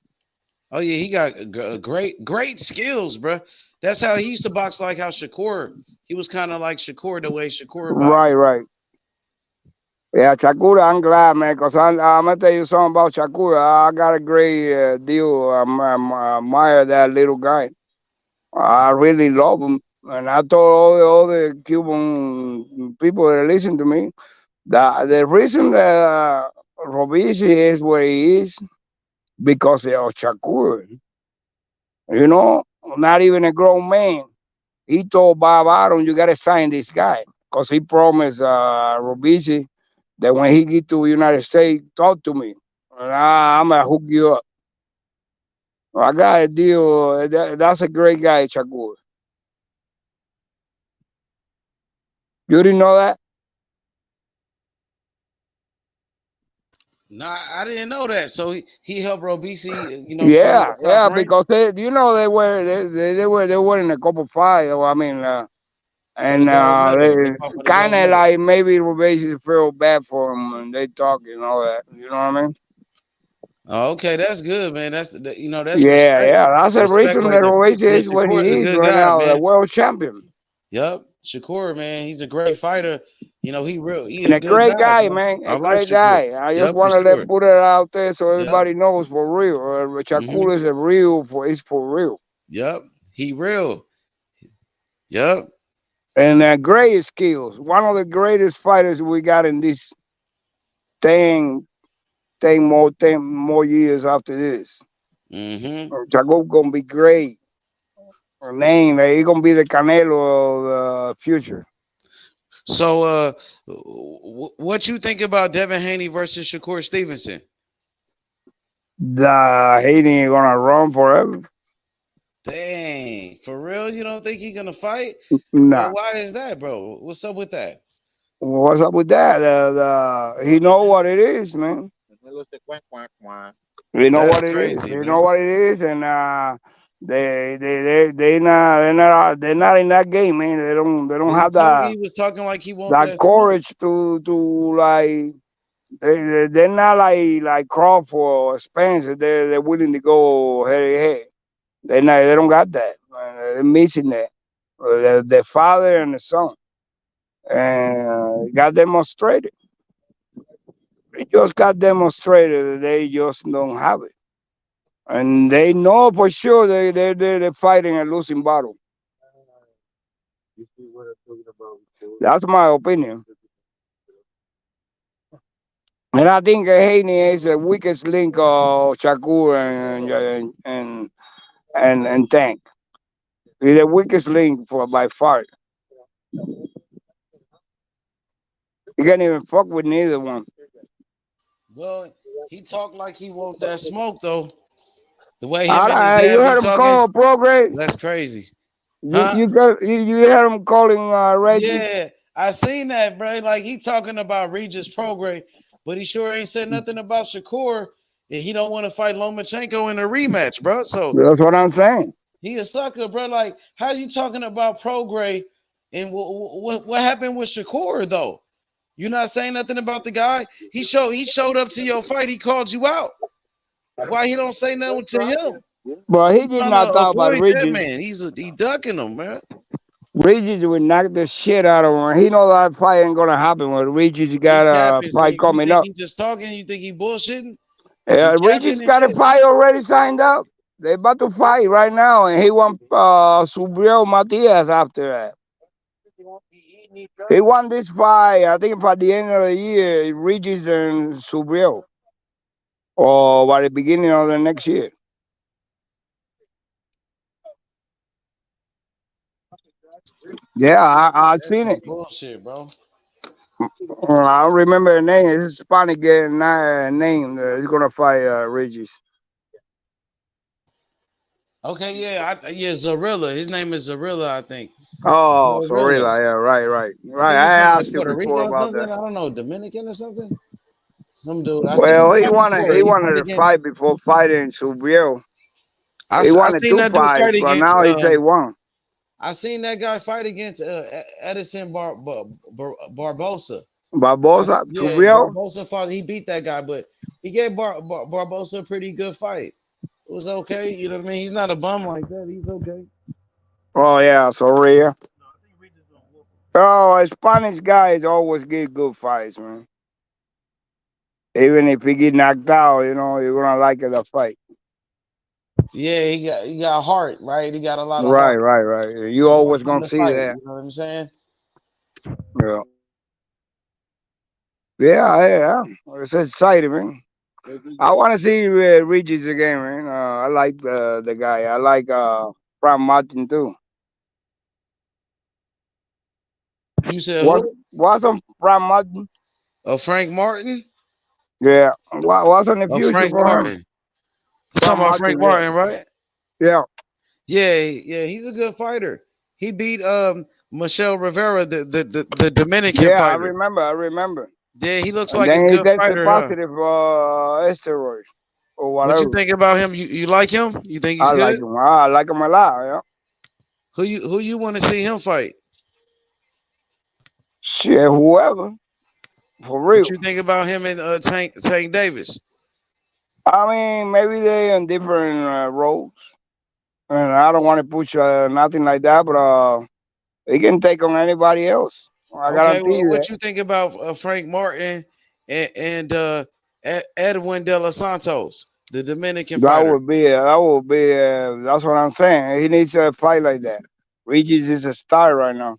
Oh yeah, he got great skills, bro. That's how he used to box, like how Shakur. He was kind of like Shakur the way Shakur Right, boxed. right. Yeah, Chakura, I'm glad, man, because I'm going to tell you something about Chakura. I got a great deal. I admire that little guy. I really love him. And I told all the Cuban people that listen to me that the reason that Robisi is where he is because of Shakur. You know, not even a grown man. He told Bob Arum, you got to sign this guy because he promised Robisi that when he get to United States, talk to me. And I'm going to hook you up. I got a deal. That's a great guy, Shakur. You didn't know that? No, I didn't know that. So he helped Robisi, stay in Yeah, the top yeah, rank. because they were in a couple fight. I mean, For the and gold medal. They they fought for the kind gold of medal. like maybe Rubesi feel bad for him and they talk and all that. You know what I mean? Oh, okay, that's good, man. That's Yeah, respect. yeah. That's the Respect reason like that that. Rubesi Yeah, is what Shakur is a he is good right guy, now, the man. world champion. Yep. Shakur, man, he's a great fighter. He And a a good great guy, guy, bro. man. I A like great Shakur. guy. I just Yep, for want to sure. put it out there so Yep. everybody knows for real. Hmm. Shakur is a real it's for real. Yep. He real. Yep. And great skills. One of the greatest fighters we got in this thing 10 more years after this. Hmm. Shakur gonna be great. Her name, he gonna be the Canelo of the future. So what you think about Devin Haney versus Shakur Stevenson? The Haiti ain't gonna run forever. Dang, for real? You don't think he's gonna fight? Nah. Why is that, bro? What's up with that? What's up with that? He know what it is, man. He know That's what it is. crazy, He know man. what it is, and they're not in that game, man. They don't have He was talking like he want that that smoke. courage to like they're not like Crawford or Spence. They're willing to go head to head. They don't got that. They're missing that. The father and the son, and got demonstrated. It just got demonstrated that they just don't have it, and they know for sure they're fighting a losing battle. That's my opinion, and I think Haney is the weakest link of Shakur and Tank. He's the weakest link for by far. You can't even fuck with neither one. Well, he talked like he want that smoke though. The way him and his You dad be heard him talking, call progress. that's crazy. You Huh? you got you heard him calling Reggie. Yeah, I seen that, bro. Like he talking about Regis Prograis, but he sure ain't said nothing about Shakur. And he don't want to fight Lomachenko in a rematch, bro. So That's what I'm saying. he a sucker, bro. Like, how you talking about Prograis and what happened with Shakur though? You not saying nothing about the guy. He showed up to your fight. He called you out. Why he don't say nothing to him? But he He did trying to not talk about avoid that Regis. man. He ducking him, man. Regis would knock the shit out of him. He know that fight ain't gonna happen when Regis He got a capping. So fight you coming think up. he just talking? You think he bullshitting? He Regis capping and got a shit. fight already signed up. They about to fight right now, and he won Subriel Matias after that. He won this fight, I think, by the end of the year, Regis and Subriel, or by the beginning of the next year. Yeah, I seen That's it. bullshit, bro. I don't remember the name. It's a Hispanic name. He's gonna fight Regis. Okay, yeah, Zorilla. His name is Zorilla, I think. Oh, Zorilla. Sorilla. Yeah, I right. think I he's from like asked you Puerto before Rico or about something. that. I don't know, Dominican or something. Some dude. I seen him Well, he fight wanted before. he He fought wanted to against. fight before fighting Subiel. He I wanted seen two that dude fights, fight but against. now he say one. I seen that guy fight against Edison Barbosa. Barbosa, Yeah, Subiel. Barbosa fought. He beat that guy, but he gave Barbosa a pretty good fight. It was okay. You know what I mean? He's not a bum like that. He's okay. Oh yeah, Sorilla. Oh, Spanish guys always give good fights, man. Even if he get knocked out, you're gonna like the fight. Yeah, he got heart, right? He got a lot of Right, heart. right, right. You He gonna always come gonna to see fight. that. You know what I'm saying? Yeah, yeah. It's exciting, man. I want to see Regis again, man. I like the guy. I like Frank Martin too. You said What who? what's on Frank Martin? Frank Martin? Yeah. What's on the future Frank for him? Martin. You Frank talking about Frank Martin, yeah. Martin, right? Yeah. Yeah. He's a good fighter. He beat Michelle Rivera, the Dominican Yeah, I fighter. remember. I remember. Yeah, he looks And like a then he good tested fighter, huh? positive steroids or What you whatever. think about him? You like him? You think he's I like good? him. I like him a lot. Yeah. Who you want to see him fight? Shit, whoever. For What real. you think about him and Tank Davis? I mean, maybe they in different roles. And I don't want to push nothing like that, but he can take on anybody else. I Okay, guarantee well, you what that. you think about Frank Martin and Edwin De Los Santos, the Dominican fighter? That's what I'm saying. He needs a fight like that. Regis is a star right now.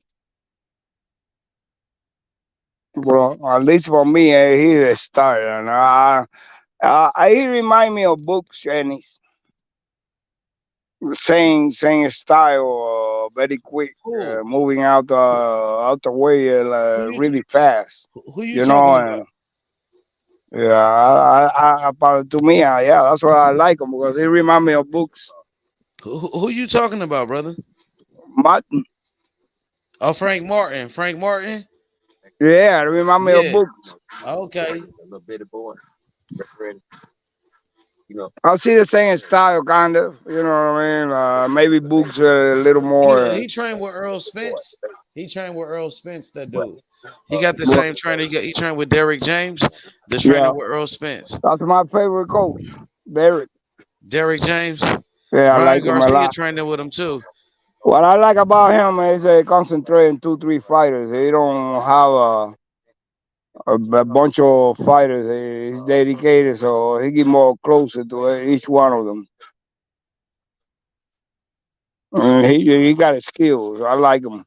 Well, at least for me, he's a star. And he remind me of Books and he's saying style, very quick, Who? moving out the way Who you really fast. who you You know, talking and about? yeah, but to me, yeah, that's why I like him because he remind me of Books. Who you talking about, brother? Martin, Oh, Frank Martin. Frank Martin. yeah, he remind me of Yeah. Books. Okay. I see the same style, kind of. You know what I mean? Maybe Books a little more. He trained with Errol Spence. He trained with Errol Spence. That dude. He got the same trainer. He trained with Derrick James. The Yeah, trainer with Earl Spence. that's my favorite coach, Derek. Derrick James. Yeah, I Ryan like him a Garcia lot. trained there with him too. What I like about him is he concentrating 2, 3 fighters. He don't have a bunch of fighters. He's dedicated, so he get more closer to each one of them. And he got his skills. I like him.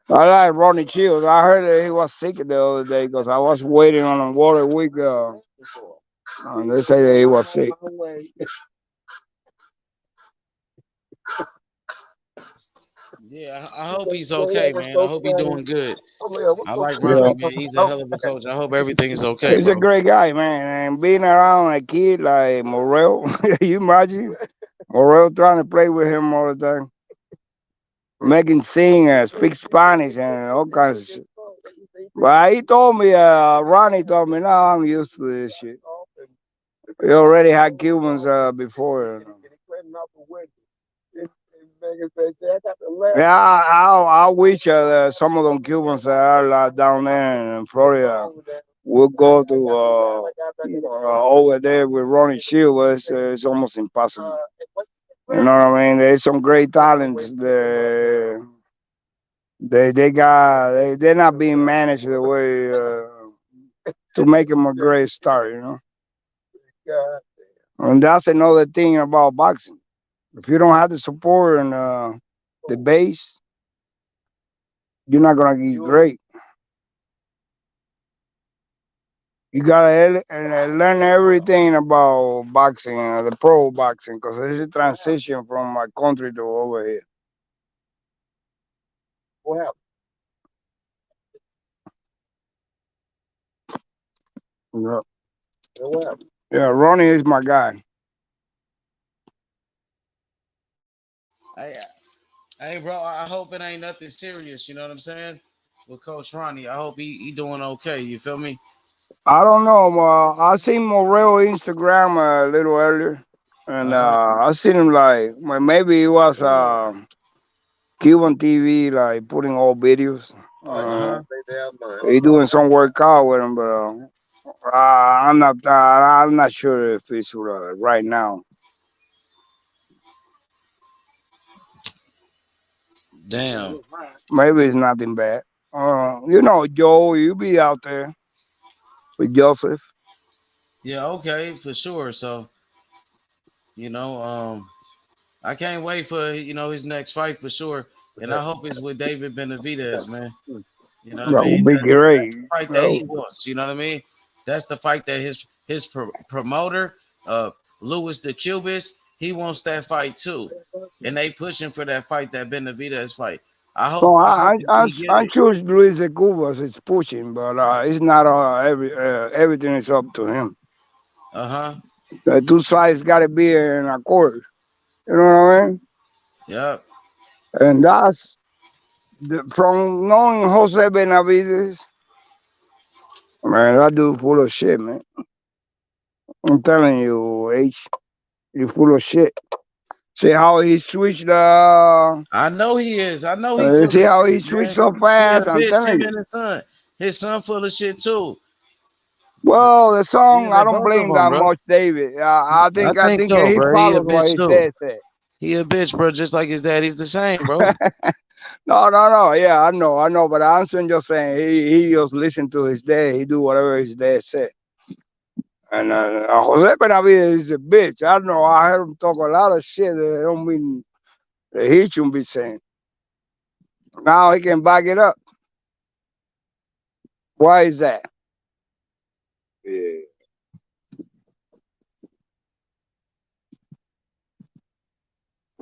I like Ronnie Shields. I heard that he was sick the other day because I was waiting on him Water Week. And they say that he was sick. Yeah, I hope he's okay, man. I hope he's doing good. I like Yeah. Ronnie, man. He's a hell of a coach. I hope everything is okay, He's a bro. great guy, man. And being around a kid like Morrell, you imagine Morrell trying to play with him all the time, making sing, speak Spanish, and all kinds of shit. But he told me, Ronnie told me, no, I'm used to this shit. We already had Cubans before. Yeah, I wish some of them Cubans that are down there in Florida would go to over there with Ronnie Shield, but it's almost impossible. You know what I mean? There's some great talents. They're not being managed the way to make them a great star. And that's another thing about boxing. If you don't have the support and the base, you're not gonna get great. You gotta learn everything about boxing, the pro boxing, because it's a transition from my country to over here. What happened? Yeah. What happened? Yeah, Ronnie is my guy. Hey, hey, bro. I hope it ain't nothing serious. You know what I'm saying? With Coach Ronnie, I hope he doing okay. You feel me? I don't know. I seen Morrell Instagram a little earlier, and I seen him like maybe he was Cuban TV like putting all videos. He doing some workout with him, but I'm not sure if it's right now. Damn. Maybe it's nothing bad. Joe, you be out there with Joseph. Yeah. Okay. For sure. So you know, I can't wait for his next fight for sure, and I hope it's with David Benavidez, man. You know what I That would mean? be That's great. the fight that he wants. You know what I mean? That's the fight that his promoter, Louis the Cubist, he wants that fight too, and they pushing for that fight, that Benavidez fight. I No, hope he get I it. choose Luis de Cubas. It's pushing, but it's not everything is up to him. Uh-huh. The two sides got to be in accord. You know what I mean? Yep. And that's from knowing Jose Benavidez. Man, that dude full of shit, man. I'm telling you, H, you full of shit. See how he switched I know he is. I know he full see of how he shit, switched man. so He a fast. I'm bitch, telling him you. and his son. His son full of shit too. Well, the Yeah, song I they don't both of blame them, that bro. much, David. I I think think so, he bro. He a follows what bitch his too. dad said. He a bitch, bro, just like his daddy's the same, bro. No. Yeah, I know. But I'm just saying he just listen to his dad. He do whatever his dad said. And Jose Benavidez is a bitch. I know. I heard him talk a lot of shit that don't mean that he shouldn't be saying. Now he can back it up. Why is that? Yeah.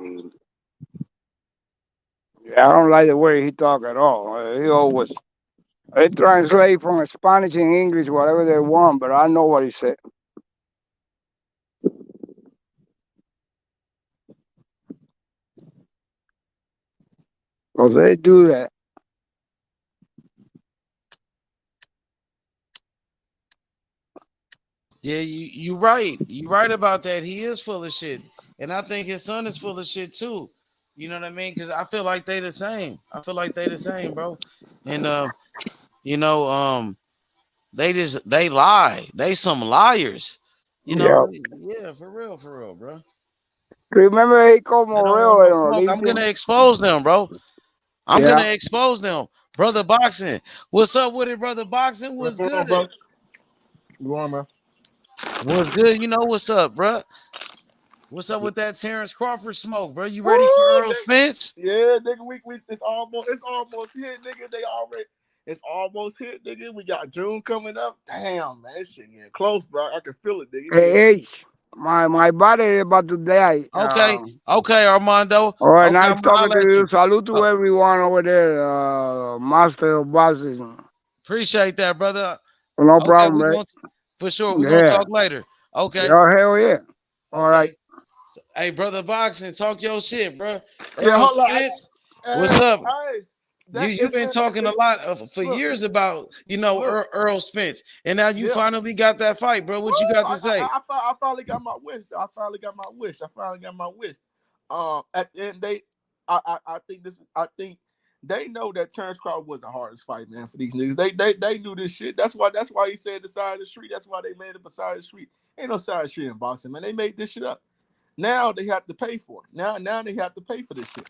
Mm. Yeah, I don't like the way he talk at all. He always they translate from Spanish and English whatever they want, but I know what he said. Cause they do that. Yeah, you right. You right about that. He is full of shit. And I think his son is full of shit too. You know what I mean? Because I feel like they the same. I feel like they the same, bro. And you know, they lie. They some liars. You Yeah. know, yeah, for real, bro. Remember he called They don't want no Morrell and smoke. I'm released gonna him? expose them, bro. I'm Yeah. gonna expose them. Brother Boxing. What's up with it, brother Boxing? What's What's going on, good? bro? What's going on, man? What's good? You know what's up, bro? What's up with that Terence Crawford smoke, bro? You Woo, ready for Errol nigga. Spence? Yeah, nigga, we it's almost hit, nigga. It's almost hit, nigga. We got June coming up. Damn, man, this shit getting close, bro. I can feel it, nigga. Hey, H, my body is about to die. Okay, Armando. All right, Okay, nice I'm gonna talking holler to at you. you. Salute Uh, to everyone over there, master of bosses. appreciate that, brother. No Okay, problem, right? for sure. We're gonna Yeah. talk later. Okay, Yeah, hell yeah. All right. okay. So, hey, brother Boxing, talk your shit, bro. Yeah, Errol hold on. Spence, what's up? Hey, You've been talking a lot for look, years about look, Earl Spence, and now you yeah. finally got that fight, bro. Woo! What you got to say? I finally got my wish. I finally got my wish. At the end, I think I think they know that Terence Crawford was the hardest fight, man, for these niggas. They knew this shit. That's why he said the side of the street. That's why they made it beside the street. Ain't no side of the street in boxing, man. They made this shit up. Now they have to pay for it. Now they have to pay for this shit.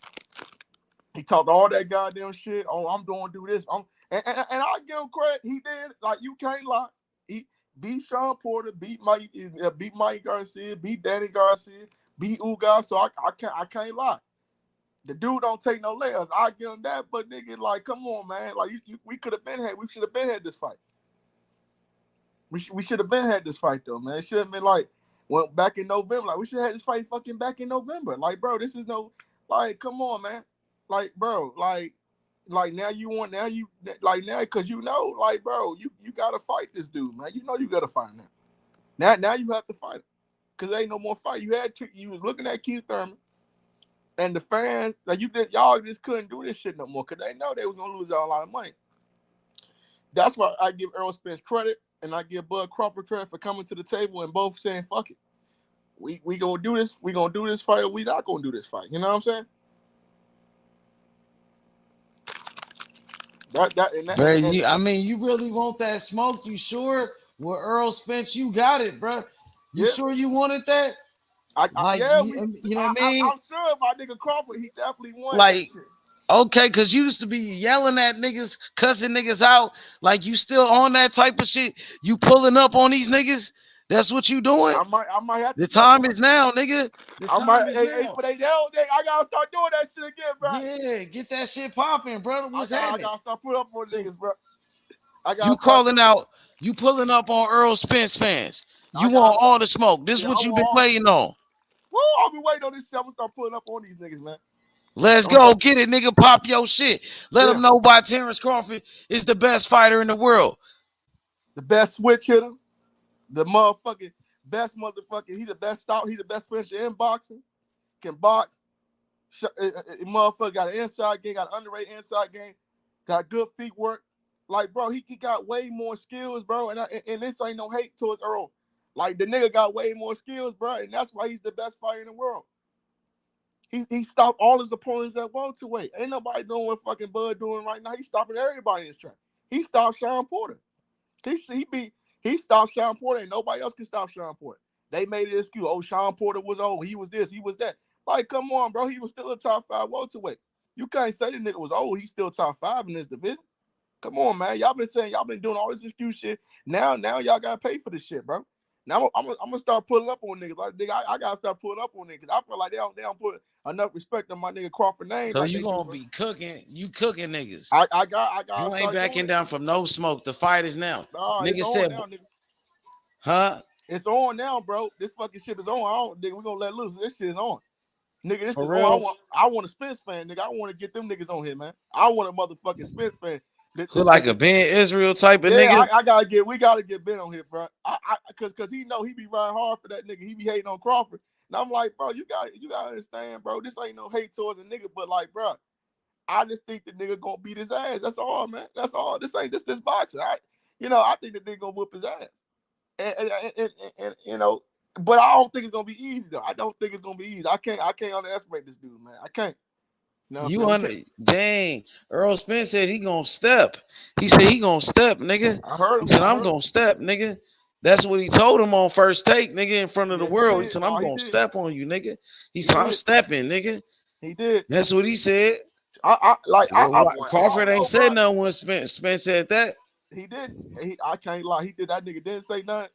He talked all that goddamn shit. Oh, I'm going to do this. And I give him credit. He did. Like, you can't lie. He beat Sean Porter, beat Mike Garcia, beat Danny Garcia, beat Ugas. So I can't lie. The dude don't take no layers. I give him that. But nigga, like, come on, man. Like, we should have been had this fight. We should have been had this fight though, man. It should have been like went back in November. Like, we should have had this fight fucking back in November. Like, bro, this is no, like, come on, man. Like, bro, like, like now you want now you like now because you know like bro you gotta fight this dude, man. You know you gotta fight him now you have to fight him because there ain't no more fight. You was looking at Keith Thurman and the fans like y'all just couldn't do this shit no more because they know they was gonna lose a lot of money. That's why I give Errol Spence credit and I give Bud Crawford credit for coming to the table and both saying fuck it. We gonna do this. We gonna do this fight. Or we not gonna do this fight. You know what I'm saying? I mean, you really want that smoke? You sure? With Errol Spence, you got it, bro. You sure you wanted that? You know what I mean? I'm sure my nigga Crawford, he definitely wanted like, that shit. Okay, because you used to be yelling at niggas, cussing niggas out. Like, you still on that type of shit? You pulling up on these niggas? That's what you doing? I might have to. The time is now, nigga. But I gotta start doing that shit again, bro. Yeah, get that shit popping, brother. What's happening? I gotta start pulling up on niggas, bro. You pulling up on Errol Spence fans. You want all the smoke. This is what you've been waiting on. Woo, I've been waiting on this shit. I'm gonna start pulling up on these niggas, man. Let's go. Get it, nigga. Pop your shit. Let them know why Terence Crawford is the best fighter in the world. The best switch hitter. The motherfucking best motherfucking. He the best stop. He the best finisher in boxing. Can box. Motherfucker got an inside game. Got an underrated inside game. Got good feet work. Like, bro, he got way more skills, bro. And this ain't no hate towards Earl. Like, the nigga got way more skills, bro. And that's why he's the best fighter in the world. He stopped all his opponents at welterweight. Ain't nobody doing what fucking Bud doing right now. He's stopping everybody in his track. He stopped Sean Porter. He stopped Sean Porter, and nobody else can stop Sean Porter. They made it excuse. Oh, Sean Porter was old. He was this. He was that. Like, come on, bro. He was still a top 5 welterweight. You can't say the nigga was old. He's still top 5 in this division. Come on, man. Y'all been doing all this excuse shit. Now y'all gotta pay for this shit, bro. Now I'm gonna start pulling up on niggas. Like, nigga, I gotta start pulling up on niggas. I feel like they don't put enough respect on my nigga Crawford name. So like you gonna be cooking? You cooking niggas? I got. You ain't backing down from no smoke. The fight is now. Nah, nigga said, now, nigga. Huh? It's on now, bro. This fucking shit is on. Nigga, we gonna let loose. This shit is on. Nigga, this For is real? on. I want a Spence fan, nigga. I want to get them niggas on here, man. I want a motherfucking Spence fan. Who like a Ben Israel type of nigga? We gotta get Ben on here, bro. Cause he know he be riding hard for that nigga. He be hating on Crawford. And I'm like, bro, you gotta understand, bro. This ain't no hate towards a nigga, but like, bro, I just think the nigga gonna beat his ass. That's all, man. That's all. This ain't this boxing. I think the nigga gonna whoop his ass. And you know, but I don't think it's gonna be easy though. I don't think it's gonna be easy. I can't underestimate this dude, man. I can't. Dang. Errol Spence said he gonna step. He said he gonna step, nigga. I heard him. He said I'm gonna step, nigga. That's what he told him on First Take, nigga, in front of the world. He said I'm gonna step on you, nigga. He said I'm stepping, nigga. He did. That's what he said. Crawford ain't said nothing when Spence said that. He did. I can't lie. He did. That nigga didn't say nothing.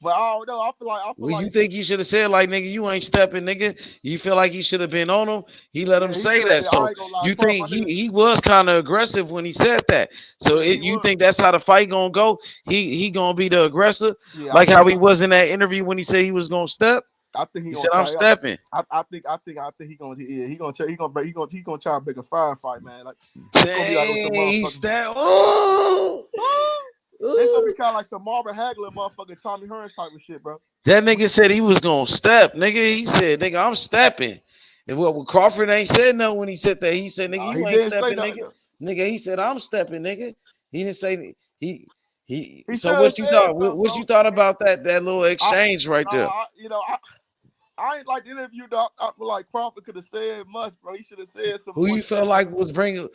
But I don't know. I feel like you think he should have said, like, nigga, you ain't stepping, nigga? You feel like he should have been on him? He let him say that. So you think he was kind of aggressive when he said that? So you think that's how the fight gonna go? He gonna be the aggressor, like how he was in that interview when he said he was gonna step. I think he said I'm stepping. I think he gonna try to make a firefight, man. Like, he stepped. Oh. It's gonna be kind of like some Marvin Hagler, motherfucking Tommy Hearns type of shit, bro. That nigga said he was gonna step, nigga. He said, nigga, I'm stepping. And what Crawford ain't said no when he said that. He said, nigga, you ain't stepping, nigga. Nigga, he said, I'm stepping, nigga. He didn't say he. So what you thought? What you thought about that little exchange right there? I ain't like the interview, dog. I feel like Crawford could have said much, bro. He should have said some. Who you felt like was the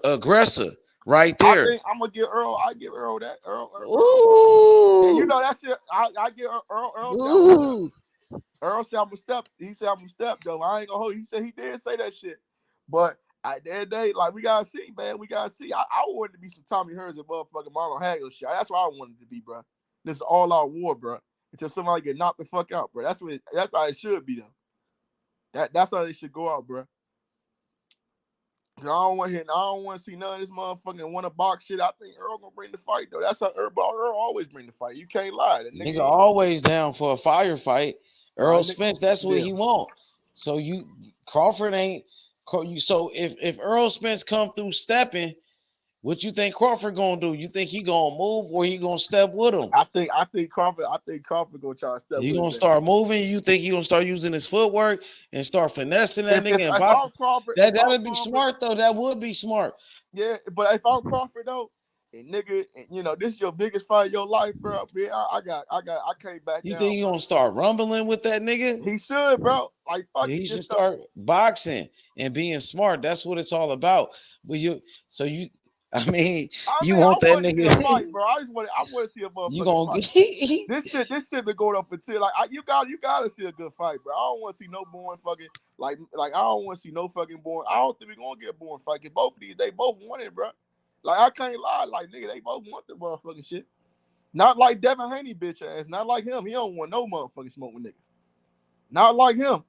aggressor? Right there. I'm gonna give Earl. I give Earl that. Earl. Ooh. And you know that shit. I give Earl. Earl said I'm a step. He said I'm a step though. I ain't gonna hold. He said he did say that shit. But at the end of the day, like we gotta see, man. We gotta see. I wanted to be some Tommy Hearns and motherfucking Marlon Hagler shit. That's what I wanted to be, bro. This is all out war, bro. Until somebody get knocked the fuck out, bro. That's how it should be though. That's how they should go out, bro. I don't want to see none of this motherfucking wanna box shit. I think Earl gonna bring the fight though. That's how Earl always bring the fight. You can't lie. The nigga always down for a firefight. Errol Spence, that's what he want. So Crawford ain't So if Errol Spence come through stepping, what you think Crawford gonna do? You think he gonna move or he gonna step with him? I think Crawford gonna try to step He with gonna his ass. start moving. You think he gonna start using his footwork and start finessing that If nigga and I'm boxing? Crawford, That'd be smart though. That would be smart. yeah, but if I'm Crawford though, and nigga, and, you know, this is your biggest fight of your life, bro. Man, I can't back You down, think he bro. gonna start rumbling with that nigga? He should, bro. Like fuck He it, should just start. start boxing and being smart. That's what it's all about. But I mean, you I want that want to see a nigga? fight, bro. I want to see a You motherfucking gonna fight. get? This shit been going up for 10. Like you gotta see a good fight, bro. I don't want to see no boring fucking like I don't want to see no fucking boring. I don't think we're gonna get a boring fight. Cause both of these, they both want it, bro. Like I can't lie, like nigga, they both want the motherfucking shit. Not like Devin Haney, bitch ass. Not like him. He don't want no motherfucking smoke with niggas. Not like him.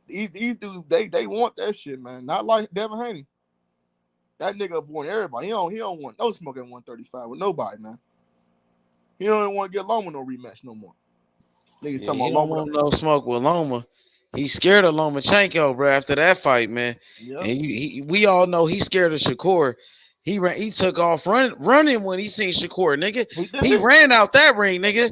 These dudes, they want that shit, man. Not like Devin Haney. That nigga want everybody. He don't want no smoke at 135 with nobody, man. He don't even want to get along with no rematch no more. Niggas Yeah, talking he about don't Loma. want no smoke with Loma. He's scared of Lomachenko, bro. After that fight, man, Yep. and we all know he's scared of Shakur. He took off running when he seen Shakur, nigga. He ran out that ring, nigga.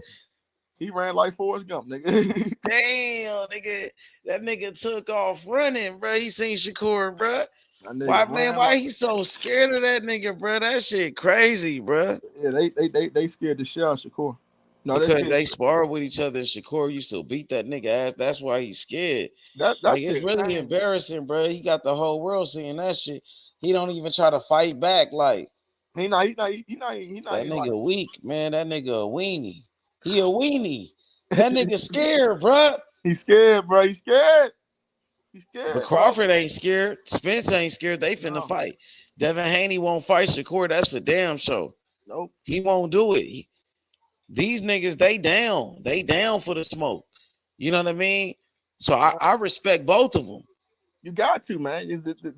He ran like Forrest Gump, nigga. Damn, nigga, that nigga took off running, bro. He seen Shakur, bro. That Why he so scared of that nigga, bro? That shit crazy, bro. Yeah, they scared the shit out of Shakur. No, Because they sparred with each other. And Shakur used to beat that nigga ass. That's why he's scared. That Like shit it's really insane. embarrassing, bro. He got the whole world seeing that shit. He don't even try to fight back. Like he not that even nigga like weak, man. That nigga a weenie. He a weenie. That nigga scared, bro. He's scared, bro. He's scared. He's But scared, bro. Crawford ain't scared. Spence ain't scared. They finna fight. Devin Haney won't fight Shakur. That's for damn sure. Nope. He won't do it. These niggas, they down. They down for the smoke. You know what I mean? So I respect both of them. You got to, man.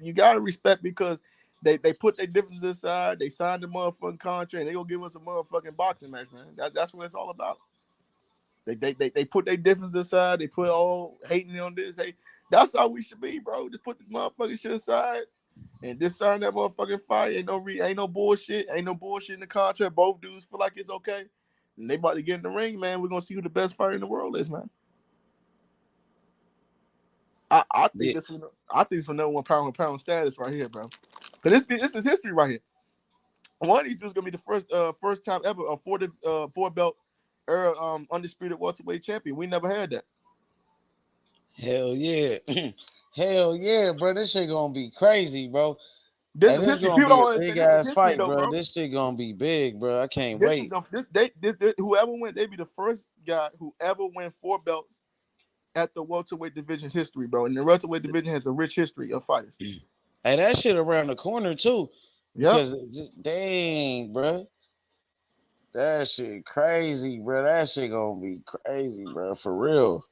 You got to respect because they put their differences aside. They signed the motherfucking contract. And they gonna give us a motherfucking boxing match, man. That's what it's all about. They put their differences aside. They put all hating on this. Hey, that's how we should be, bro. Just put the motherfucking shit aside and just sign that motherfucking fight. Ain't no bullshit. Ain't no bullshit in the contract. Both dudes feel like it's okay. And they about to get in the ring, man. We're gonna see who the best fighter in the world is, man. I think this one number one pound for pound status right here, bro. Because this is history right here. One of these dudes gonna be the first time ever a four belt undisputed welterweight champion. We never had that. Hell yeah. Hell yeah, bro. This shit gonna be crazy, bro. This is history. People don't Big understand. This is ass history, fight, though, bro. This shit gonna be big, bro. I can't This wait. Whoever went, they be the first guy who ever win 4 belts at the welterweight division's history, bro. And the welterweight division has a rich history of fighters. Hey, that shit around the corner too. Because dang, bro. That shit crazy, bro. That shit gonna be crazy, bro. For real.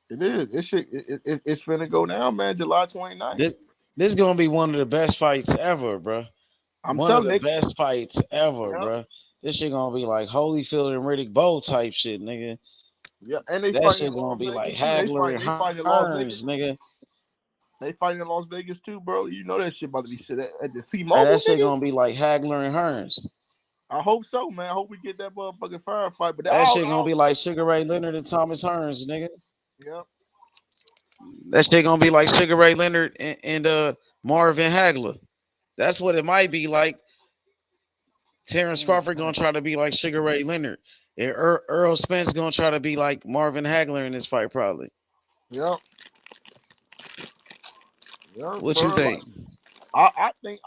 It is. This shit it's finna go down, man. July 29th. This gonna be one of the best fights ever, bro. One of the best fights ever, bro. This shit gonna be like Holyfield and Riddick Bowe type shit, nigga. Yeah, and they that shit gonna be like Hagler and Hearns, nigga. They fighting in Las Vegas too, bro. You know that shit about to be set at the C-Mobile. That shit gonna be like Hagler and Hearns. I hope so, man. I hope we get that motherfucking firefight. But that shit gonna be like Sugar Ray Leonard and Thomas Hearns, nigga. Yep. That shit gonna be like Sugar Ray Leonard and Marvin Hagler. That's what it might be like. Terence Crawford gonna try to be like Sugar Ray Leonard. And Errol Spence gonna try to be like Marvin Hagler in this fight, probably. Yep. What you think? I think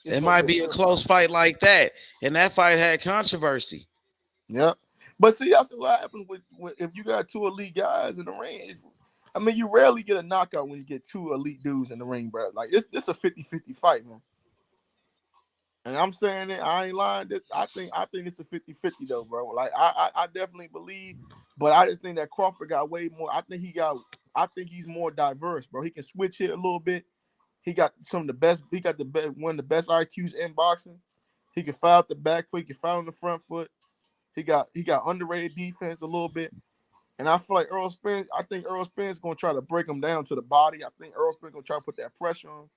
it might be a close fight like that, and that fight had controversy. Yeah, but see, that's what happens with if you got two elite guys in the ring. I mean, you rarely get a knockout when you get two elite dudes in the ring, bro. Like this a 50-50 fight, man. And I'm saying it, I ain't lying. I think it's a 50-50 though, bro. Like I definitely believe, but I just think that Crawford got way more. I think he's more diverse, bro. He can switch it a little bit. He got some of the best. He got one of the best IQs in boxing. He can foul out the back foot. He can foul on the front foot. He got underrated defense a little bit. And I feel like Errol Spence. I think Errol Spence is gonna try to break him down to the body. I think Errol Spence gonna try to put that pressure on.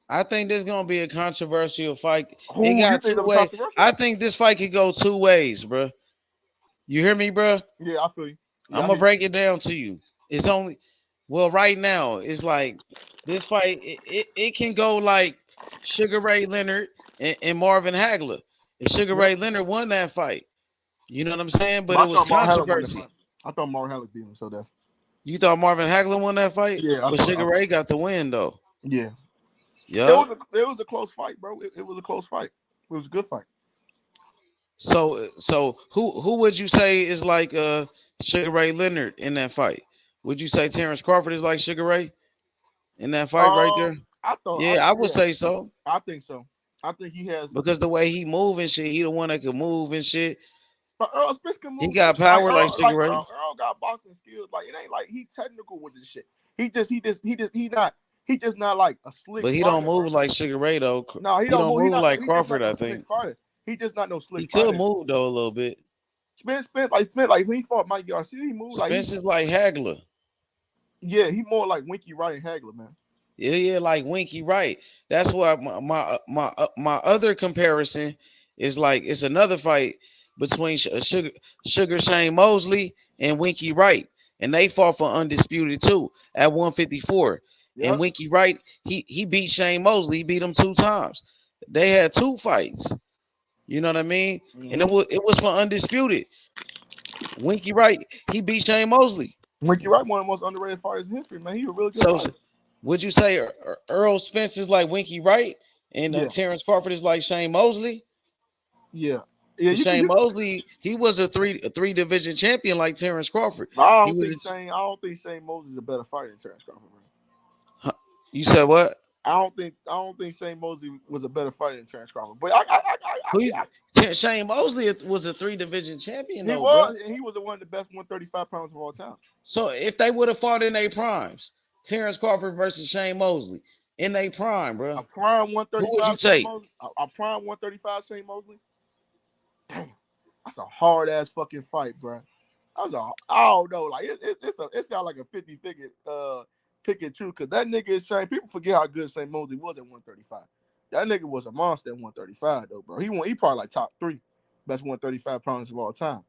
I think this is gonna be a controversial fight. Who It you got think two gonna be ways. controversial? I think this fight could go two ways, bro. You hear me, bro? Yeah, I feel you. Yeah, I'm I gonna hear break it down to you. It's only right now. It's like this fight. It can go like Sugar Ray Leonard and Marvin Hagler. If Sugar you. Ray Leonard won that fight, you know what I'm saying? But But it I was thought Mark Hallett won the controversy. fight. I thought Mark Hallett beat him, so that's You thought Marvin Hagler won that fight? yeah. But Sugar Ray got the win though. Yeah. Yeah. It was a close fight, bro. It was a close fight. It was a good fight. So who would you say is like Sugar Ray Leonard in that fight? Would you say Terence Crawford is like Sugar Ray in that fight right there? Yeah, I would say so. I think so. I think he has Because the way he move and shit, he the one that can move and shit. But Errol Spence can move. He got power like Sugar Ray. Earl got boxing skills. Like it ain't like he technical with this shit. He just not like a slick. But he fighter, don't move bro. like Sugar Ray though. No, he don't move like he Crawford. just I not no think slick fighter. He just not no slick. he fighter. could move though a little bit. Spence like when he fought Mike Garcia, he moved like Spence is like Hagler. Yeah, he more like Winky Wright and Hagler, man. Yeah, like Winky Wright. That's why my other comparison is like it's another fight between Sugar Shane Mosley and Winky Wright, and they fought for undisputed too at 154. Yep. And Winky Wright, he beat Shane Mosley. He beat him 2 times. They had 2 fights. You know what I mean? Mm-hmm. And it was for undisputed. Winky Wright, he beat Shane Mosley. Winky Wright, one of the most underrated fighters in history, man. He was really good. So would you say Errol Spence is like Winky Wright and Yeah. Terence Crawford is like Shane Mosley? Yeah. Shane Mosley, he was a three division champion like Terence Crawford. I don't think Shane Mosley is a better fighter than Terence Crawford, man. You said what? I don't think Shane Mosley was a better fighter than Terence Crawford. But Shane Mosley was a 3 division champion. He was, and he was one of the best 135 pounds of all time. So if they would have fought in their primes, Terence Crawford versus Shane Mosley in their prime, bro. A prime 135. Who would you take? A prime 135 Shane Mosley. Damn, that's a hard ass fucking fight, bro. I don't know, like it's got like a 50-50 pick and choose because that nigga is Shane. People forget how good Shane Mosley was at 135. That nigga was a monster at 135 though, bro. He probably like top 3 best 135 pounds of all time.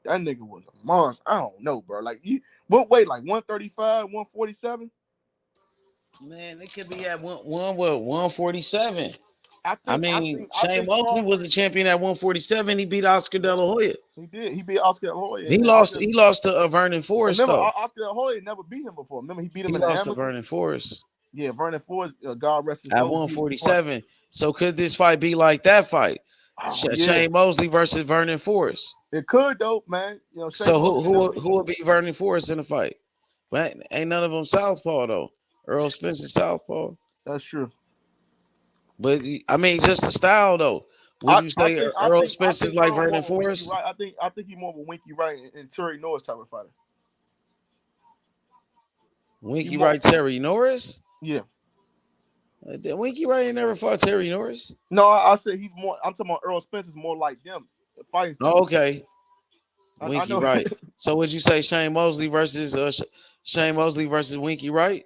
That nigga was a monster. I don't know, bro. Like what weight? Like 135, 147? Man, it could be at 147. I mean, Shane Crawford, Mosley was a champion at 147. He beat Oscar De La Hoya. He did. He beat Oscar De La Hoya. He lost to Vernon Forrest. Remember, though. Oscar De La Hoya never beat him before. Remember, he beat him He in the lost to amateur. Vernon Forrest. Yeah, Vernon Forrest. God rest his soul. At 147. So could this fight be like that fight? Shane Mosley versus Vernon Forrest. It could though, man. You know, so who would be Vernon Forrest in the fight? But ain't none of them southpaw though. Errol Spence is southpaw. That's true. But I mean, just the style though. Would you say Errol Spence is like Vernon Forrest? I think he's more of a Winky Wright and Terry Norris type of fighter. Winky Wright, Terry Norris? Yeah. Winky Wright ain't never fought Terry Norris. No, I said he's more. I'm talking about Errol Spence is more like them fighting. Oh, okay. Winky Wright. So would you say Shane Mosley versus Winky Wright?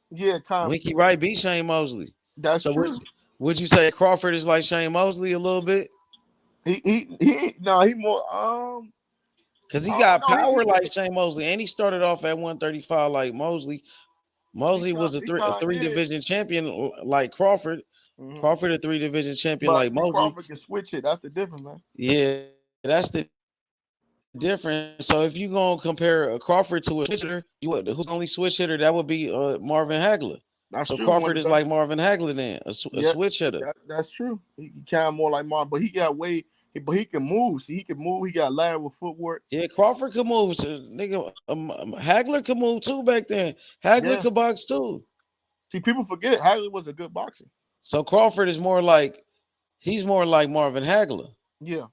Yeah, kind of. Winky Wright beat Shane Mosley. That's true. Would you say Crawford is like Shane Mosley a little bit? He more because he got power like Shane Mosley, and he started off at 135 like Mosley. Mosley was a 3 division champion like Crawford. Mm-hmm. Crawford a 3 division champion like Mosley. Crawford can switch it. That's the difference, man. Yeah, that's the difference. So if you're gonna compare Crawford to a switch hitter, who's the only switch hitter? That would be Marvin Hagler. That's so true. Crawford is like Marvin Hagler then, a switch hitter. That's true. He kind of more like Marvin, but he got but he can move. See, he can move. He got lateral footwork. Yeah, Crawford could move. So, nigga, Hagler could move too back then. Hagler could box too. See, people forget Hagler was a good boxer. So Crawford is more like Marvin Hagler. Yeah,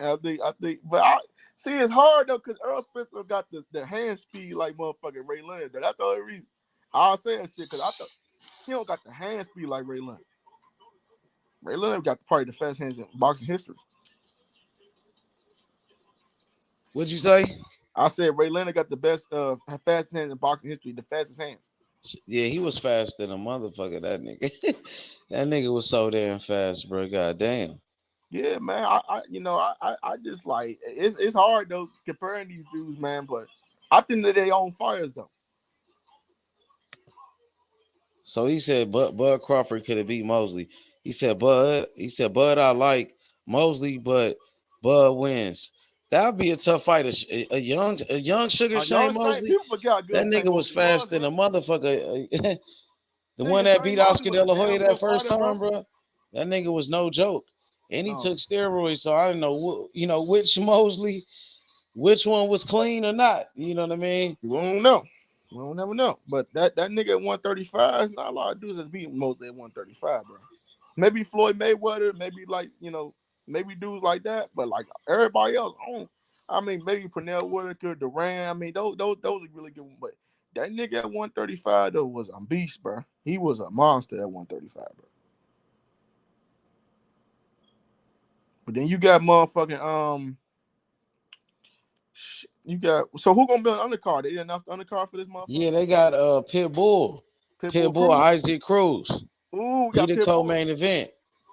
I think, but see, it's hard though because Errol Spence got the hand speed like motherfucking Ray Leonard. That's the only reason I'll say that shit because I thought he don't got the hand speed like Ray Leonard. Ray Leonard got probably the fastest hands in boxing history. What'd you say? I said Ray Leonard got the best fastest hands in boxing history, the fastest hands. Yeah, he was fast than a motherfucker. That nigga, that nigga was so damn fast, bro. God damn. Yeah, man. I just like it's hard though comparing these dudes, man. But I think that they own fires though. So he said, Bud Crawford could have beat Mosley. He said, Bud, I like Mosley, but Bud wins. That would be a tough fight. A young Sugar Shane Mosley. People forget how good That nigga was fast than a motherfucker. The one that beat Oscar De La Hoya that first time, bro. That nigga was no joke. And he took steroids, so I didn't know, which Mosley, which one was clean or not. You know what I mean? We don't know. We don't never know. But that nigga at 135 is not a lot of dudes that beat Mosley at 135, bro. Maybe Floyd Mayweather, maybe maybe dudes like that, but like everybody else, maybe Pernell Whitaker, Duran. I mean, those are really good ones. But that nigga at 135 though was a beast, bro. He was a monster at 135, bro. But then you got motherfucking so who gonna be on the undercard? They announced the undercard for this motherfucker. Yeah, they got Pitbull Isaac Cruz. Ooh, he the co-main event.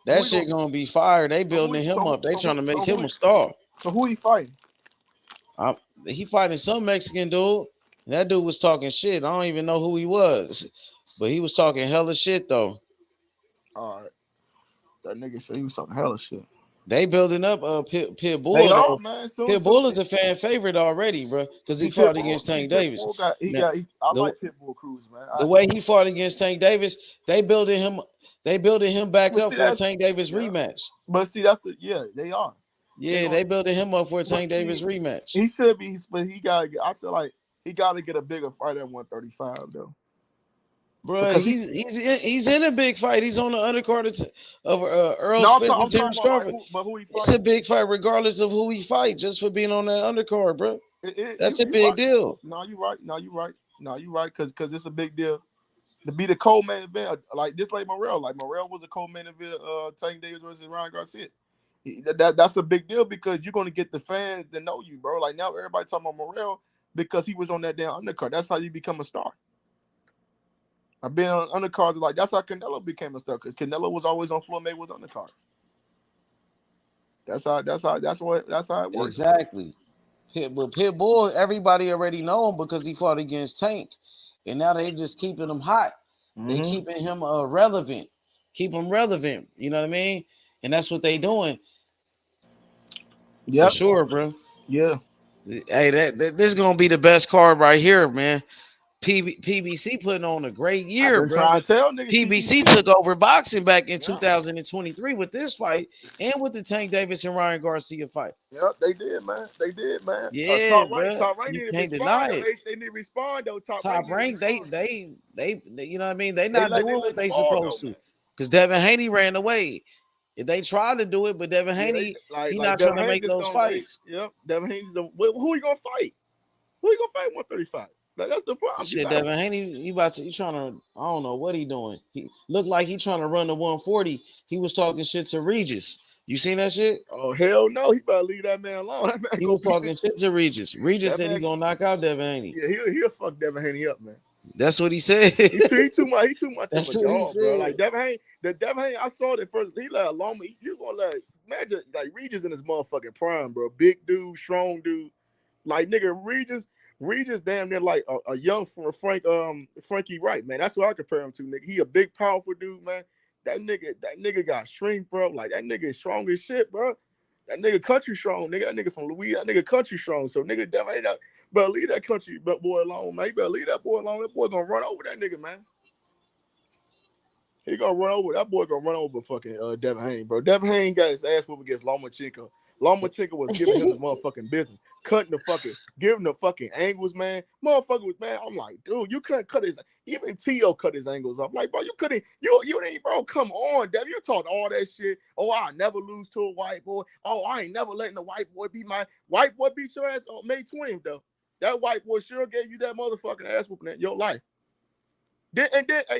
That shit gonna be fire. They building him up. They trying to make him a star. So who he fighting? He fighting some Mexican dude. And that dude was talking shit. I don't even know who he was, but he was talking hella shit though. All right, that nigga said he was talking hella shit. They building up Pitbull. They are, man. Pitbull is a fan favorite already, bro, because he fought against Tank Davis. I like Pitbull Cruz, man. The way he fought against Tank Davis, they building him back up for a Tank Davis rematch. But see, they are. Yeah, they building him up for a Tank Davis rematch. He should be, but he gotta get a bigger fight at 135 though. Bro, he's in a big fight. He's on the undercard of Errol Spence and Terence Crawford. But who he it's a big fight regardless of who he fight, just for being on that undercard, bro. That's a big deal. No, you're right. Because it's a big deal to be the co-main event, like Morrell. Like Morrell was a co-main event, Tank Davis versus Ryan Garcia. That's a big deal because you're gonna get the fans that know you, bro. Like now everybody talking about Morrell because he was on that damn undercard. That's how you become a star. I've been on undercards, like that's how Canelo became a star. Because Canelo was always on Floyd Mayweather's undercards. That's how it works. Exactly. But Pitbull, everybody already know him because he fought against Tank, and now they just keeping him hot. Mm-hmm. They keeping him relevant. Keep him relevant. You know what I mean? And that's what they doing. Yeah, for sure, bro. Yeah. Hey, this is gonna be the best card right here, man. PBC putting on a great year, bro. Trying to tell niggas, PBC took over boxing back in 2023 with this fight and with the Tank Davis and Ryan Garcia fight. Yep, they did, man. Yeah, Top rank you didn't can't respond. deny it. They didn't respond though. Top rank, they you know what I mean? They not doing what they ball supposed to. Because Devin Haney ran away. If they tried to do it, but Devin Haney, he not trying to make those fights. Yep, Devin Haney's who he gonna fight? Who he gonna fight 135? That's the problem. Shit, Devin Haney, he trying to, I don't know what he doing. He looked like he trying to run the 140. He was talking shit to Regis. You seen that shit? Oh, hell no. He better leave that man alone. That man he was talking shit to Regis. Regis said he gonna knock out Devin Haney. Yeah, he'll fuck Devin Haney up, man. That's what he said. he too much. He too much of That's a what he dog, said. bro. Like Devin Haney, I saw that first. He let Loma. You gonna let imagine like Regis in his motherfucking prime, bro. Big dude, strong dude. Like nigga, Regis damn near like a young Frankie Wright, man. That's what I compare him to, nigga. He a big, powerful dude, man. That nigga got strength, bro. Like that nigga is strong as shit, bro. That nigga country strong, nigga. That nigga from Louisiana, that nigga country strong. So nigga, definitely better leave that country boy alone, man. You better leave that boy alone. That boy gonna run over that nigga, man. He gonna run over that boy. Gonna run over fucking Devin Haney, bro. Devin Haney got his ass whooped against Lomachenko. Lomachenko was giving him the motherfucking business, giving the fucking angles, man. Motherfucker was, man. I'm like, dude, you couldn't cut his. Even T.O. cut his angles off. Like, bro, you couldn't. You ain't, bro. Come on, Devin. You talked all that shit. Oh, I never lose to a white boy. Oh, I ain't never letting the white boy beat my white boy beat your ass on May 20th though. That white boy sure gave you that motherfucking ass whooping in your life. Then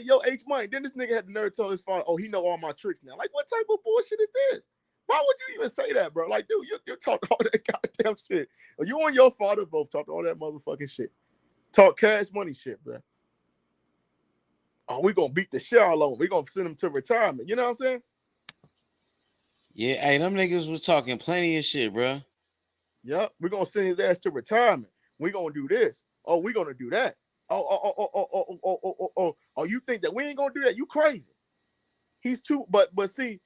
yo, H Money. Then this nigga had the nerve to tell his father, oh, he know all my tricks now. Like, what type of bullshit is this? Why would you even say that, bro? Like, dude, you talk all that goddamn shit. You and your father both talked all that motherfucking shit. Talk cash money shit, bro. Oh, we gonna beat the shit out of him. We gonna send him to retirement. You know what I'm saying? Yeah, hey, them niggas was talking plenty of shit, bro. Yep, we're gonna send his ass to retirement. We gonna do this. Oh, we gonna do that. Oh, you think that we ain't gonna do that? You crazy. He's too, but see,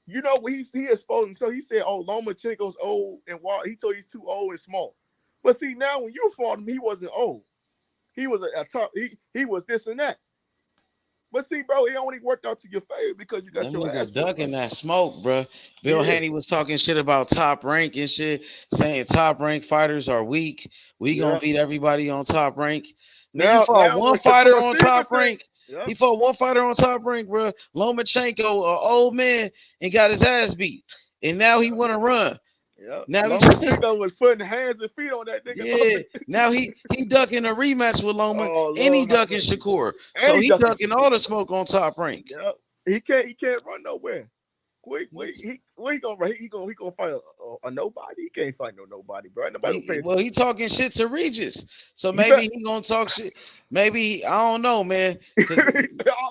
you know what he exposed him. So he said, oh, Lomachenko's old and wild. He told he's too old and small. But see, now when you fought him, he wasn't old. He was a top, he was this and that. But see, bro, it only worked out to your favor because you got Them your ass niggas ducking that smoke, bro. Bill Yeah. Haney was talking shit about Top Rank and shit, saying Top Rank fighters are weak. We gonna beat everybody on Top Rank. Man, you fought one fighter on Top Rank. He fought one fighter on Top Rank, bro. Lomachenko, an old man, and got his ass beat. And now he want to run. Yeah. Now Lomachenko was putting hands and feet on that nigga. Yeah. Now he ducking a rematch with Loma, and he ducking Shakur. And So he he ducking ducking all the smoke on Top Rank. Yeah. He can't run nowhere. He gonna fight a nobody. He can't fight nobody, bro. He talking shit to Regis, so maybe he gonna talk shit. Maybe I don't know, man.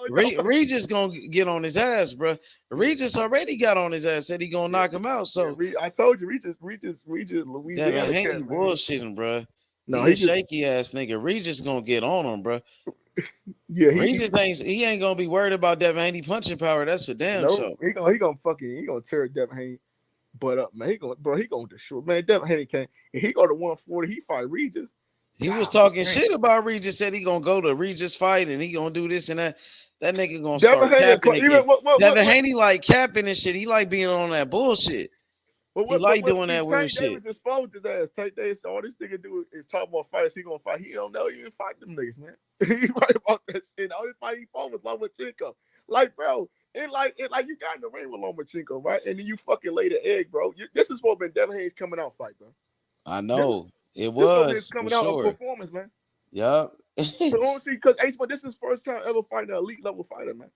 Regis gonna get on his ass, bro. Regis already got on his ass. Said he gonna knock him out. So I told you, Regis, Louisiana. Devin Haney bullshitting, bro. No, he a shaky ass nigga. Regis gonna get on him, bro. Yeah, Regis ain't gonna be worried about Devin Haney punching power. That's for damn sure. He gonna tear Devin Haney butt up, man. He gonna destroy, man. Devin Haney can't. If he go to 140, he fight Regis. He was talking shit about Regis. Said he gonna go to Regis fight and he gonna do this and that. That nigga gonna start capping again. Devin Haney like capping and shit. He like being on that bullshit. He like doing that weird shit. Davis exposed his ass. Tank Davis, all this nigga do is talk about fights. He gonna fight. He don't know. He even fight them niggas, man. He right about that shit. The only fight he fought was Lomachenko. Like, bro, it like you got in the ring with Lomachenko, right? And then you fucking lay the egg, bro. This is what been Devin Haney's coming out fight, bro. I know it was. This This coming out of performance, man. Yup. So don't see, because H-Man, this is his first time ever fighting an elite level fighter, man.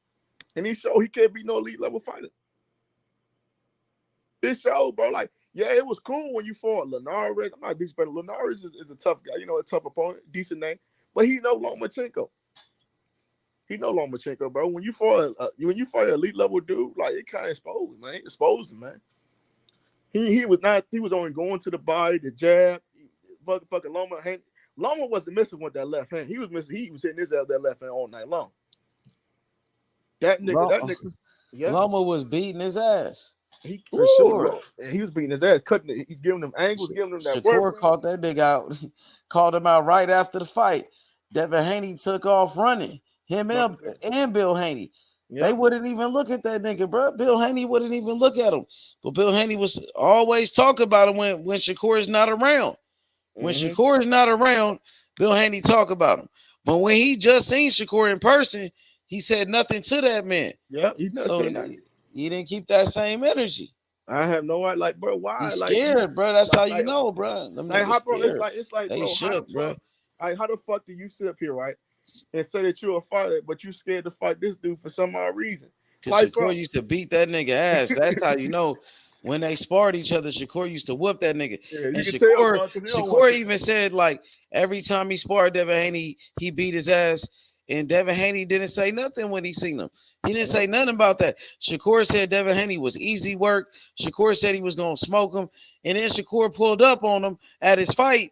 And he showed he can't be no elite level fighter. This show, bro, like, yeah, it was cool when you fought Linares. I'm not disrespecting. Linares is a tough guy, you know, a tough opponent, decent name, but he know Lomachenko. He know Lomachenko, bro. When you fight an elite level dude, like, it kind of exposed, man. Exposed him, man. He was only going to the body, the jab. Fucking Loma wasn't missing with that left hand. He was hitting his ass with that left hand all night long. That nigga. Yeah. Loma was beating his ass. For sure. And he was beating his ass, cutting it. He giving him angles, giving him that Shakur work. caught that nigga out, called him out right after the fight. Devin Haney took off running. Him and Bill Haney. They wouldn't even look at that nigga, bro. Bill Haney wouldn't even look at him. But Bill Haney was always talk about him when Shakur is not around. When Shakur is not around, Bill Haney talk about him. But when he just seen Shakur in person, he said nothing to that man. Yeah, he doesn't say nothing. He didn't keep that same energy. I have no idea, like, bro. Why? He's like, scared, bro. That's how you know, bro. Like, how, bro? It's like, they bro. shook, bro. Like, how the fuck do you sit up here, right, and say that you're a fighter, but you scared to fight this dude for some odd reason? Because like, Shakur used to beat that nigga ass. That's how you know. When they sparred each other, Shakur used to whoop that nigga. Yeah, and Shakur even said, like, every time he sparred Devin Haney, he beat his ass. And Devin Haney didn't say nothing when he seen him. He didn't say nothing about that. Shakur said Devin Haney was easy work. Shakur said he was going to smoke him. And then Shakur pulled up on him at his fight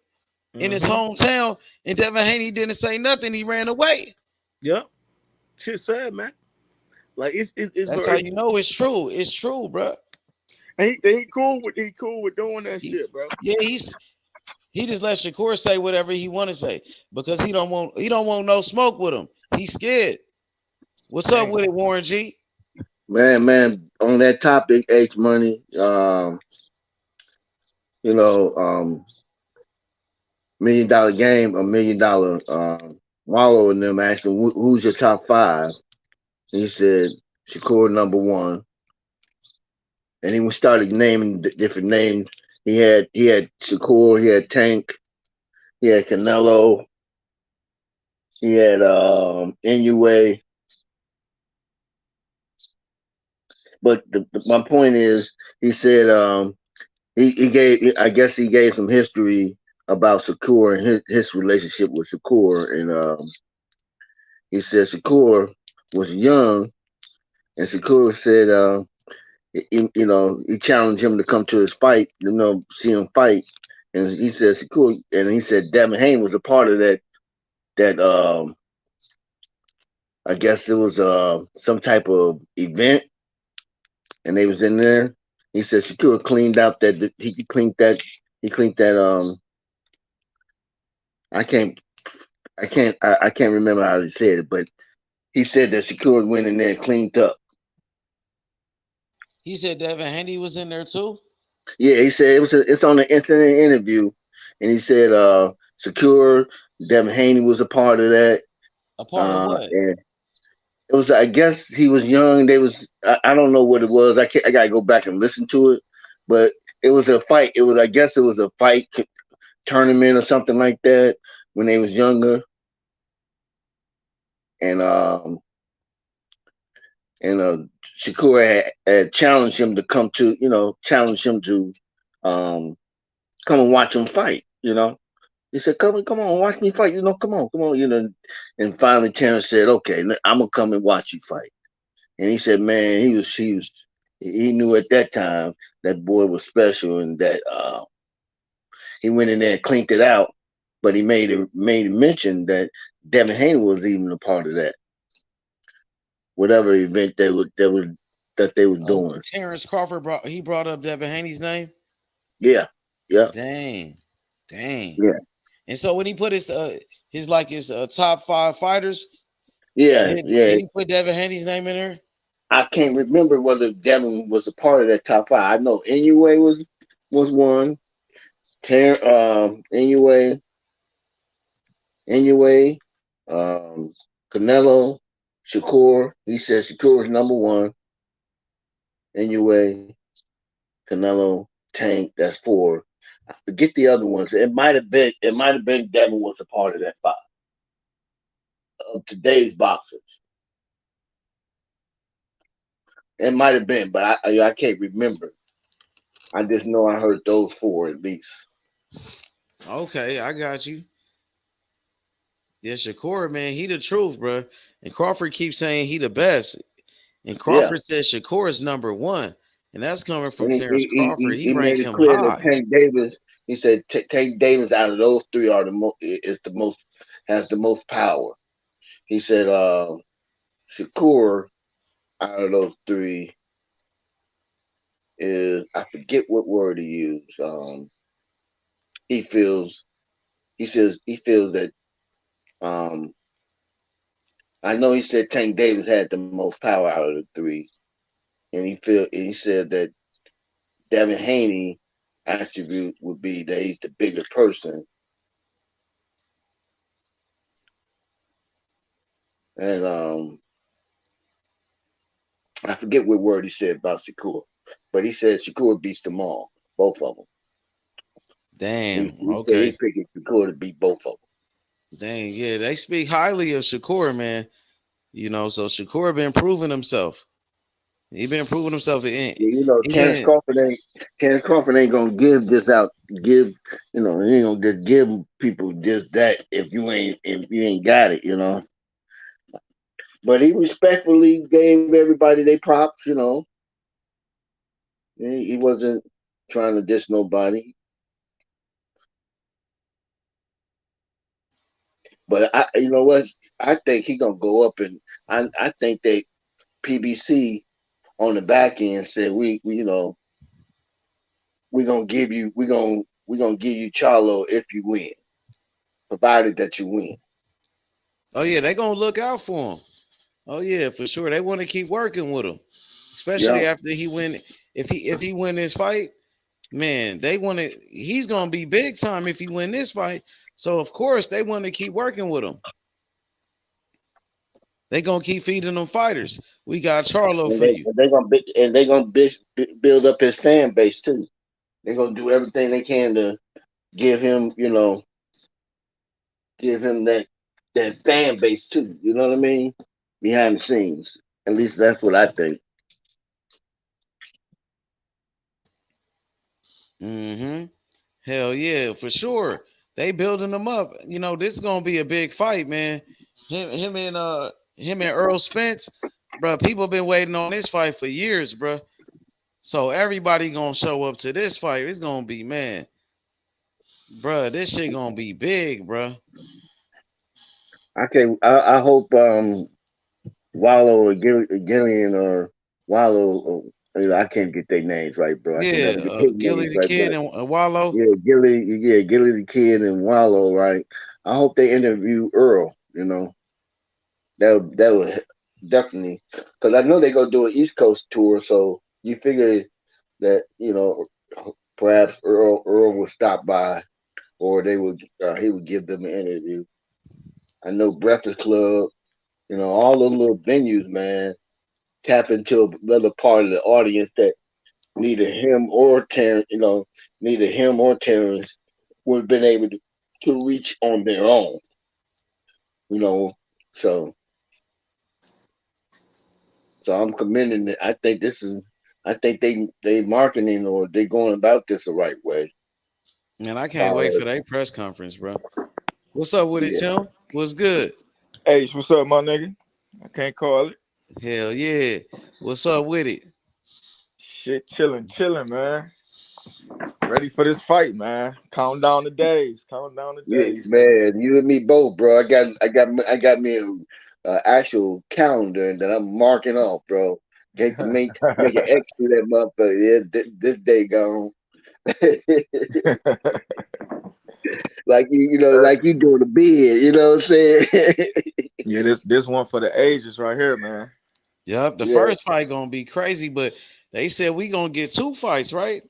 in his hometown. And Devin Haney didn't say nothing. He ran away. Yep. Shit sad, man. Like, it's that's how you know it's true. It's true, bro. And he cool with doing that shit, bro. Yeah, he just let Shakur say whatever he want to say because he don't want no smoke with him. He's scared. What's up with it, Warren G? Man, on that topic, H Money, $1 million game, $1 million Wallow and them asked him, who's your top 5? And he said Shakur number 1. And he started naming different names. He had Shakur, he had Tank, he had Canelo, he had Inoue. But my point is, he said he gave, I guess he gave some history about Shakur and his relationship with Shakur, and he said Shakur was young, and Shakur said he challenged him to come to his fight, see him fight, and he said Shakur, and he said Devin Haney was a part of that. I guess it was some type of event, and they was in there. He said Shakur cleaned out he cleaned that I can't I can't remember how he said it, but he said that Shakur went in there and cleaned up. He said Devin Haney was in there too. Yeah, he said it's on the incident interview, and he said Shakur, Devin Haney was a part of that. A part of what? And it was, I guess he was young. I don't know what it was. I gotta go back and listen to it, but it was a fight. I guess it was a fight tournament or something like that when they was younger, and Shakur had challenged him to come and watch him fight. He said, "Come on, watch me fight. Come on." And finally, Terence said, "Okay, I'm gonna come and watch you fight." And he said, "Man, he knew at that time that boy was special, and that he went in there and cleaned it out." But he made it mention that Devin Haney was even a part of that, whatever event they were doing. Terence Crawford brought up Devin Haney's name. Yeah. Dang. Yeah. And so when he put his top 5 fighters, yeah, did he put Devin Haney's name in there? I can't remember whether Devin was a part of that top 5. I know Inoue was one. Inoue, Canelo, Shakur. He said Shakur is number 1. Inoue, Canelo, Tank. That's 4. I forget the other ones. It might have been Devin was a part of that 5 of today's boxers. It might have been, but I can't remember. I just know I heard those 4 at least. Okay, I got you. Yeah, Shakur, man, he the truth, bro. And Crawford keeps saying he the best. And Crawford says Shakur is number 1. And that's coming from Terence Crawford. He ranked him clear high. That Tank Davis, he said Tank Davis out of those 3 has the most power. He said Shakur out of those 3 is, I forget what word he used. He says that I know he said Tank Davis had the most power out of the 3. And he said that Devin Haney attribute would be that he's the bigger person. And I forget what word he said about Shakur, but he said Shakur beats them all, both of them. Damn. He picked Shakur to beat both of them. Dang, yeah, they speak highly of Shakur, man. So Shakur been proving himself. He been proving himself. Terence Crawford ain't gonna give this out. He ain't gonna just give people just that if you ain't got it. But he respectfully gave everybody their props. He wasn't trying to diss nobody. But you know what? I think he gonna go up, and I think that PBC on the back end said we gonna give you Charlo if you win, provided that you win. Oh yeah, they gonna look out for him. Oh yeah, for sure. They want to keep working with him, especially after he win. If he win this fight, man, they want to. He's gonna be big time if he win this fight. So of course they want to keep working with him. They gonna keep feeding them fighters. We got Charlo for you. They gonna build up his fan base too. They're gonna do everything they can to give him, that fan base too. You know what I mean? Behind the scenes. At least that's what I think. Mm-hmm. Hell yeah, for sure. They building them up. You know, this is gonna be a big fight, man. Him and Earl Spence, bro. People been waiting on this fight for years, bro. So everybody gonna show up to this fight. It's gonna be, man, bro. This shit gonna be big, bro. I hope Wallow or Gillian or Wallow. Or, I can't get their names right, bro. I can Yeah, never get their Gilly names the right. Kid But and Wallow. Gilly the Kid and Wallow, right? I hope they interview Earl. That would definitely, because I know they gonna do an East Coast tour, so you figure that perhaps Earl will stop by, or he would give them an interview. I know Breakfast Club, all those little venues, man, tap into another part of the audience that neither him or Terrence, would have been able to reach on their own, you know. So I'm commending it. I think they marketing or they going about this the right way. Man, I can't wait for their press conference, bro. What's up with it, Yeah. Tim? What's good? Hey, what's up, my nigga? I can't call it. Hell yeah. What's up with it? Shit, chilling, man. Ready for this fight, man. Count down the days. Yeah, man, you and me both, bro. I got me a actual calendar that I'm marking off, bro. Get to make an X to that motherfucker. Yeah, this day gone. Like like you doing a bid. You know what I'm saying? Yeah, this one for the ages right here, man. Yep, the first fight gonna be crazy, but they said we gonna get 2 fights, right?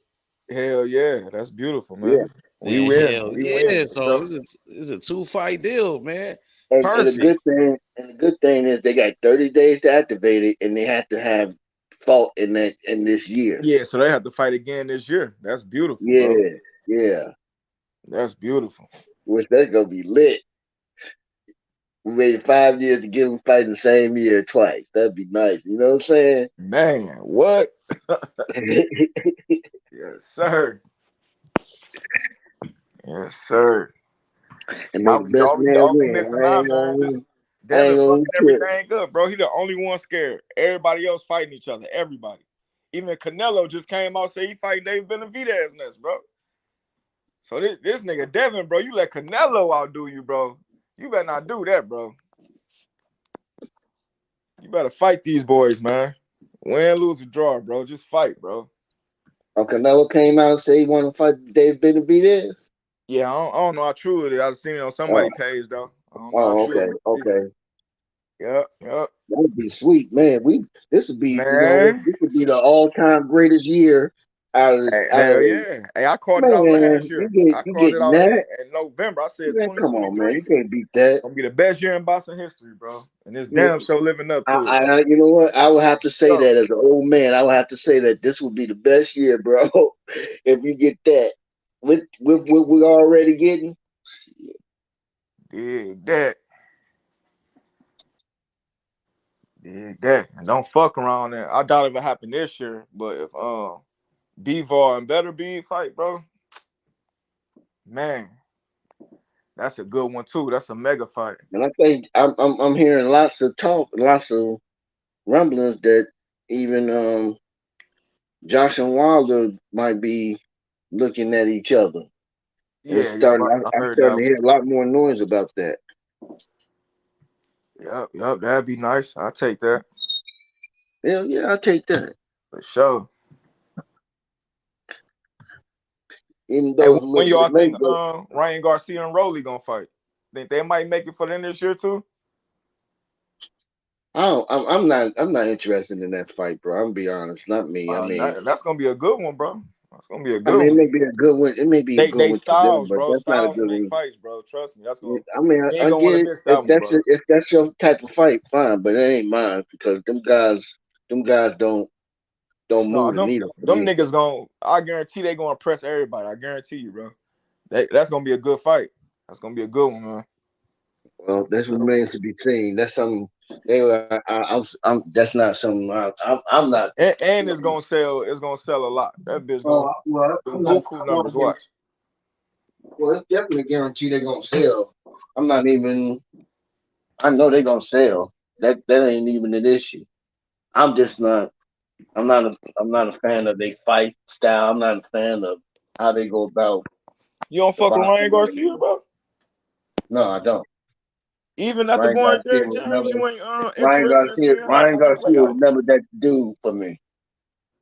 Hell yeah, that's beautiful, man. Yeah. We Yeah, win. hell We yeah. win. So it's a 2-fight deal, man. And Perfect. the good thing is they got 30 days to activate it, and they have to have fought in this year. Yeah, so they have to fight again this year. That's beautiful, Yeah, bro. yeah. That's beautiful. Which that's gonna be lit. We waited 5 years to get them fighting the same year twice. That'd be nice. You know what I'm saying? Man, what? Yes, sir. Yes, sir. And make the best man win. Missing out, man. This Devin fucking everything up, bro. He the only one scared. Everybody else fighting each other. Everybody. Even Canelo just came out say he fight Dave Benavidez next, bro. So this nigga Devin, bro, you let Canelo outdo you, bro. You better not do that, bro. You better fight these boys, man. Win, lose, or draw, bro. Just fight, bro. Oh, Canelo came out and said he wanted to fight Dave Benavidez? Yeah, I don't know how true it is. I've seen it on somebody's page, though. I don't know how true it is. Okay. Yep. That would be sweet, man. This would be, Man. this would be the all-time greatest year out of Hell yeah. Hey, I called it out last year. I called it out in November. I said 2023. Come on, man. You can't beat that. Gonna be the best year in boxing history, bro. And this damn show living up to it. You know what? I would have to say that as an old man. I would have to say that this would be the best year, bro. If you get that. With what we're already getting. Dig that. And don't fuck around there. I doubt if it happened this year, but if Bivol and Better Be fight, bro, man, that's a good one too. That's a mega fight. And I think I'm hearing lots of rumblings that even Josh and Wilder might be looking at each other. Yeah, I'm starting to hear a lot more noise about that. Yep, that'd be nice. I'll take that. Yeah, I'll take that. For sure. Even though when y'all think Ryan Garcia and Rolly gonna fight? Think they might make it for them this year too? I'm not interested in that fight, bro. I'm gonna be honest. Not me. That's gonna be a good one, bro. That's gonna be a good one. It may be a good one. It may be a good one styles, to them, but bro. that's not a good one. Fights, bro. Trust me. That's gonna. I get it. If that's your type of fight, fine. But it ain't mine because them guys don't move the needle. Them niggas gonna. I guarantee they gonna impress everybody. I guarantee you, bro. That's gonna be a good fight. That's gonna be a good one, man. Well, this So, remains to be seen. That's something they were. That's not something. I'm not. and it's gonna sell. It's gonna sell a lot. That bitch gonna Well, do I'm not. buku numbers. Watch. Well, it's definitely guaranteed they're gonna sell. I'm not even. I know they're gonna sell. That ain't even an issue. I'm just not. I'm not a fan of their fight style. I'm not a fan of how they go about You don't the fuck with Ryan boxing. Garcia, bro? No, I don't. Even after Ryan going Garcia Derrick was James, never. you ain't interested in seeing Ryan how he play Garcia was out. never that dude for me.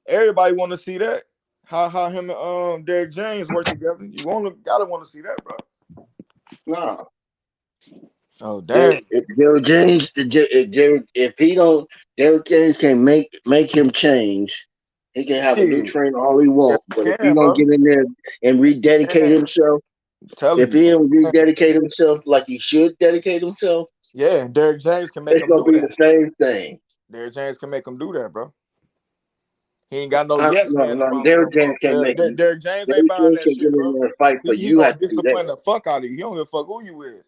Everybody want to see that. How him and Derrick James work together. You gotta want to see that, bro. No. Oh damn. If Derrick James, if he don't, Derrick James can make him change. He can have a new Shit. trainer all he Yeah, wants, but if he can, don't bro. get in there and rededicate Can. himself, I'm telling if you. he don't rededicate himself like he should dedicate himself, Yeah, and Derrick James can make it's him gonna do be that. the same thing. Derrick James can make him do that, bro. He ain't got no yes man No, around him no Derrick James more. can't make it. Derrick James ain't Derrick buying James that can get shit, in bro. there and fight, but He you gonna have to do discipline that. the fuck out of you. He don't give a fuck who you is.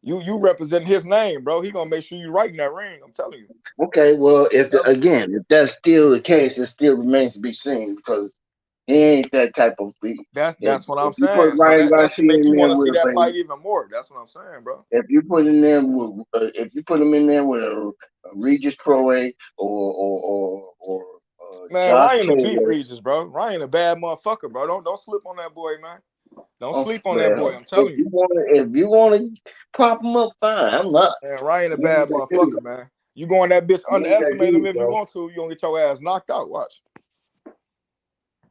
You represent his name, bro. He gonna make sure you right in that ring. I'm telling you. Okay, well, if that's still the case, it still remains to be seen because he ain't that type of. That's what I'm If you put saying. So Ryan that should Garcia make in you there want to see with that fight even more. That's what I'm saying, bro. if you put in there with, if you put him in there with a Regis Pro A or Man, Josh Ryan a beat Taylor. Regis, bro. Ryan a bad motherfucker, bro. Don't slip on that boy, man. Don't Oh, sleep on that boy. well, I'm telling you. if you want to prop him up, fine. I'm not. Man, Ryan a You ain't bad got to do motherfucker, man. You go on that bitch, You ain't got to underestimate him do it, if you bro. want to. You gonna get your ass knocked out. Watch.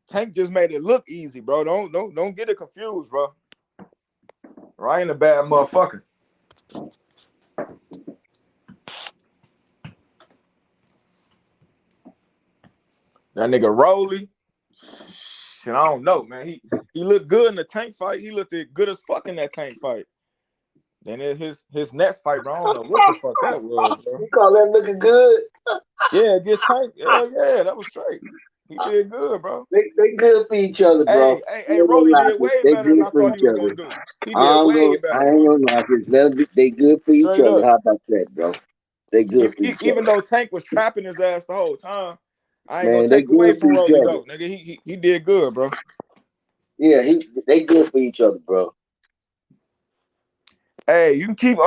Tank just made it look easy, bro. Don't get it confused, bro. Ryan a bad motherfucker. That nigga Rolly. Shit, I don't know, man. He looked good in the Tank fight. He looked good as fuck in that Tank fight. Then his next fight, bro, I don't know what the fuck that was, bro. You call that looking good? Yeah, against Tank. Yeah, that was straight. He did good, bro. They good for each other, bro. Hey, Rolly did way They better than good I for thought each he was other. gonna do. He did way I better, ain't bro. gonna knock it. They good for each Straight other. up. How about that, bro? They good for each Even other. though Tank was trapping his ass the whole time, I ain't gonna Man, they take away good for from each Rolly other. though, nigga. He did good, bro. Yeah, they good for each other, bro. Hey, you can keep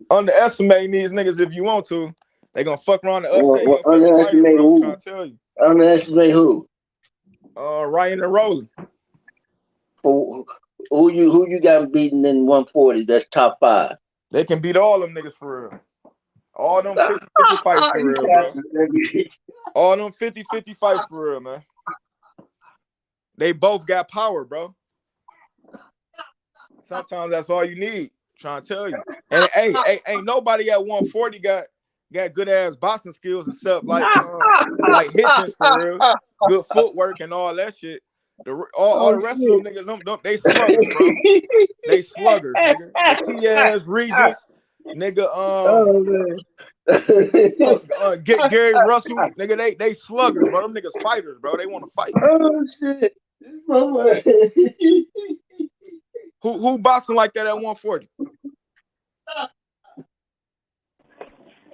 underestimating these niggas if you want to. They gonna fuck around and upset Well, your favorite fighters, underestimate bro. I'm who? trying to tell you. Underestimate who? Ryan and Rolly. Who you got beaten in 140? That's top 5. They can beat all them niggas for real. All them 50-50 fights for real, bro. All them 50-50 fights for real, man. They both got power, bro. Sometimes that's all you need. I'm trying to tell you. And hey, ain't nobody at 140 got good ass boxing skills except like Hitchens for real. Good footwork and all that shit. All the rest of them niggas, they sluggers, bro. They sluggers, nigga. Matias, Regis, nigga. Get Gary Russell, nigga. They sluggers, bro. Them niggas fighters, bro. They want to fight. Oh shit! Who boxing like that at 140?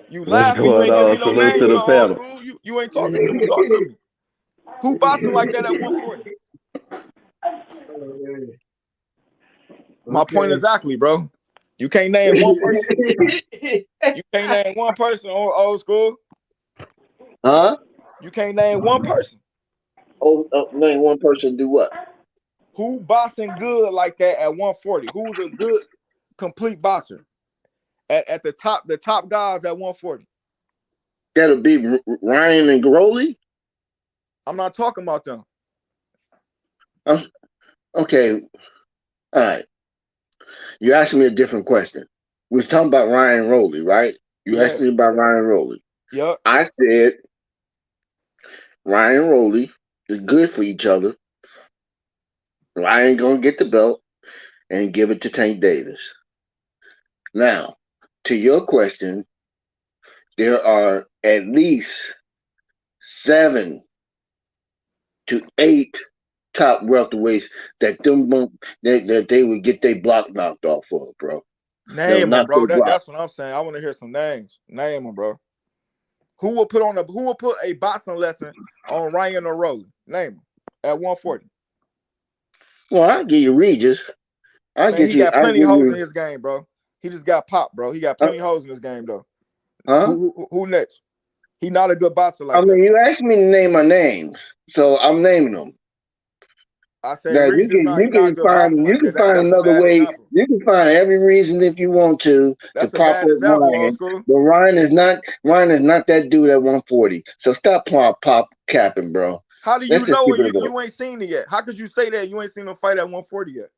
You What's laughing? You going ain't give me on? no Salute to names, the though, old panel. school. You ain't talking to me. Talk to me. Who boxing like that at 140? My point exactly, bro. You can't name one person. You can't name one person, old school. Huh? You can't name one person. Name one person do what? Who boxing good like that at 140? Who's a good, complete boxer at the top guys at 140? That'll be Ryan and Garoli. I'm not talking about them. Okay. All right. You asked me a different question. We was talking about Ryan Rowley, right? You asked me about Ryan Rowley. Yep. I said Ryan Rowley is good for each other. Ryan gonna get the belt and give it to Tank Davis. Now, to your question, there are at least 7 to 8 top welterweights that they would get their block knocked off of, bro. No, Name them, not bro. Chris Rock. That's what I'm saying. I want to hear some names. Name them, bro. Who will put a boxing lesson on Ryan or Rolly? Name them at 140. Well, I'll give you Regis. Man, he got I'll plenty give holes you, in his game, bro. He just got popped, bro. He got plenty holes in his game, though. huh? Who next? He not a good boxer I like mean, that. you asked me to name my names, so I'm naming them. I say Now Regis you he not a can good boxer like that. find That's a another bad way. example. You can find every reason if you want to That's a prop bad up example, old Ryan. school. But Ryan is not that dude at 140. So stop pop capping, bro. How do Let's you just know keep it you ain't seen it yet? How could you say that you ain't seen him fight at 140 yet?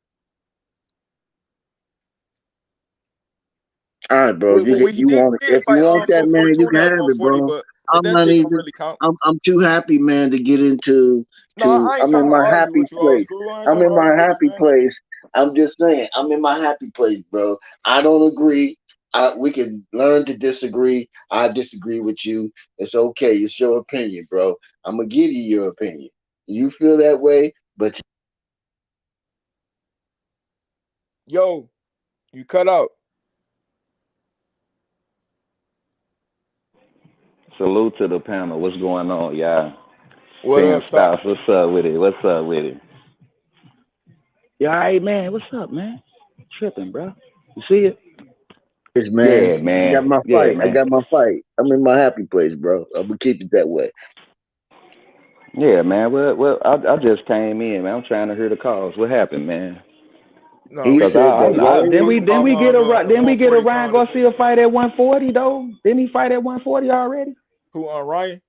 All right, bro. Well, he You did want it. If you fight want that, man, you Fortuna can at have it, 140, bro. but I'm that not shit don't even. really count. I'm too happy, man, to get into. No, I ain't I'm in trying to my argue happy with you, old place. school. I ain't I'm trying to in my argue with you, happy man. place. I'm just saying. I'm in my happy place, bro. I don't agree. We can learn to disagree. I disagree with you. It's okay. It's your opinion, bro. I'm gonna give you your opinion. You feel that way, but Yo, you cut out. Salute to the panel. What's going on, y'all? What Terence up, top? Styles, what's up with it? What's up with it? Yeah, all right, man. What's up, man? Tripping, bro. You see it? man, Yeah, I got man. my Yeah, fight. I man. got my fight. I'm in my happy place, bro. I'm gonna keep it that way. Yeah, man. Well, I just came in, man. I'm trying to hear the calls. What happened, man? No, He we Cause said that then Rolly. we get a the then we get a 140 Ryan pound Garcia division. fight at 140 though. Didn't he fight at 140 already? Who Ryan?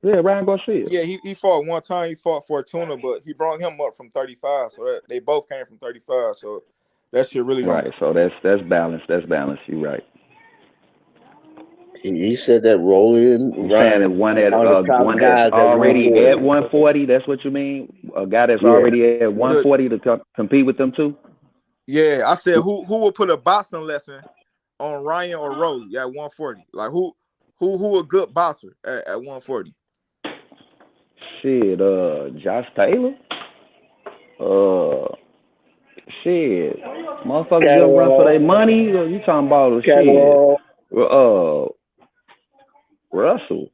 Yeah, Ryan Garcia. Yeah, he fought one time. He fought Fortuna, but he brought him up from 35. So they both came from 35. So that shit really don't Right. count. So that's balanced. That's balanced. You're right. He said that Rolly and You saying that Ryan one are the top one that's guys at already 140. at 140? That's what you mean? A guy that's Yeah. already at 140 to compete with them too? Yeah, I said who will put a boxing lesson on Ryan or Rolly at 140? Like who a good boxer at 140? Shit, Josh Taylor. Shit, motherfuckers just run for Catterall. their money. You talking about shit? Catterall. Russell.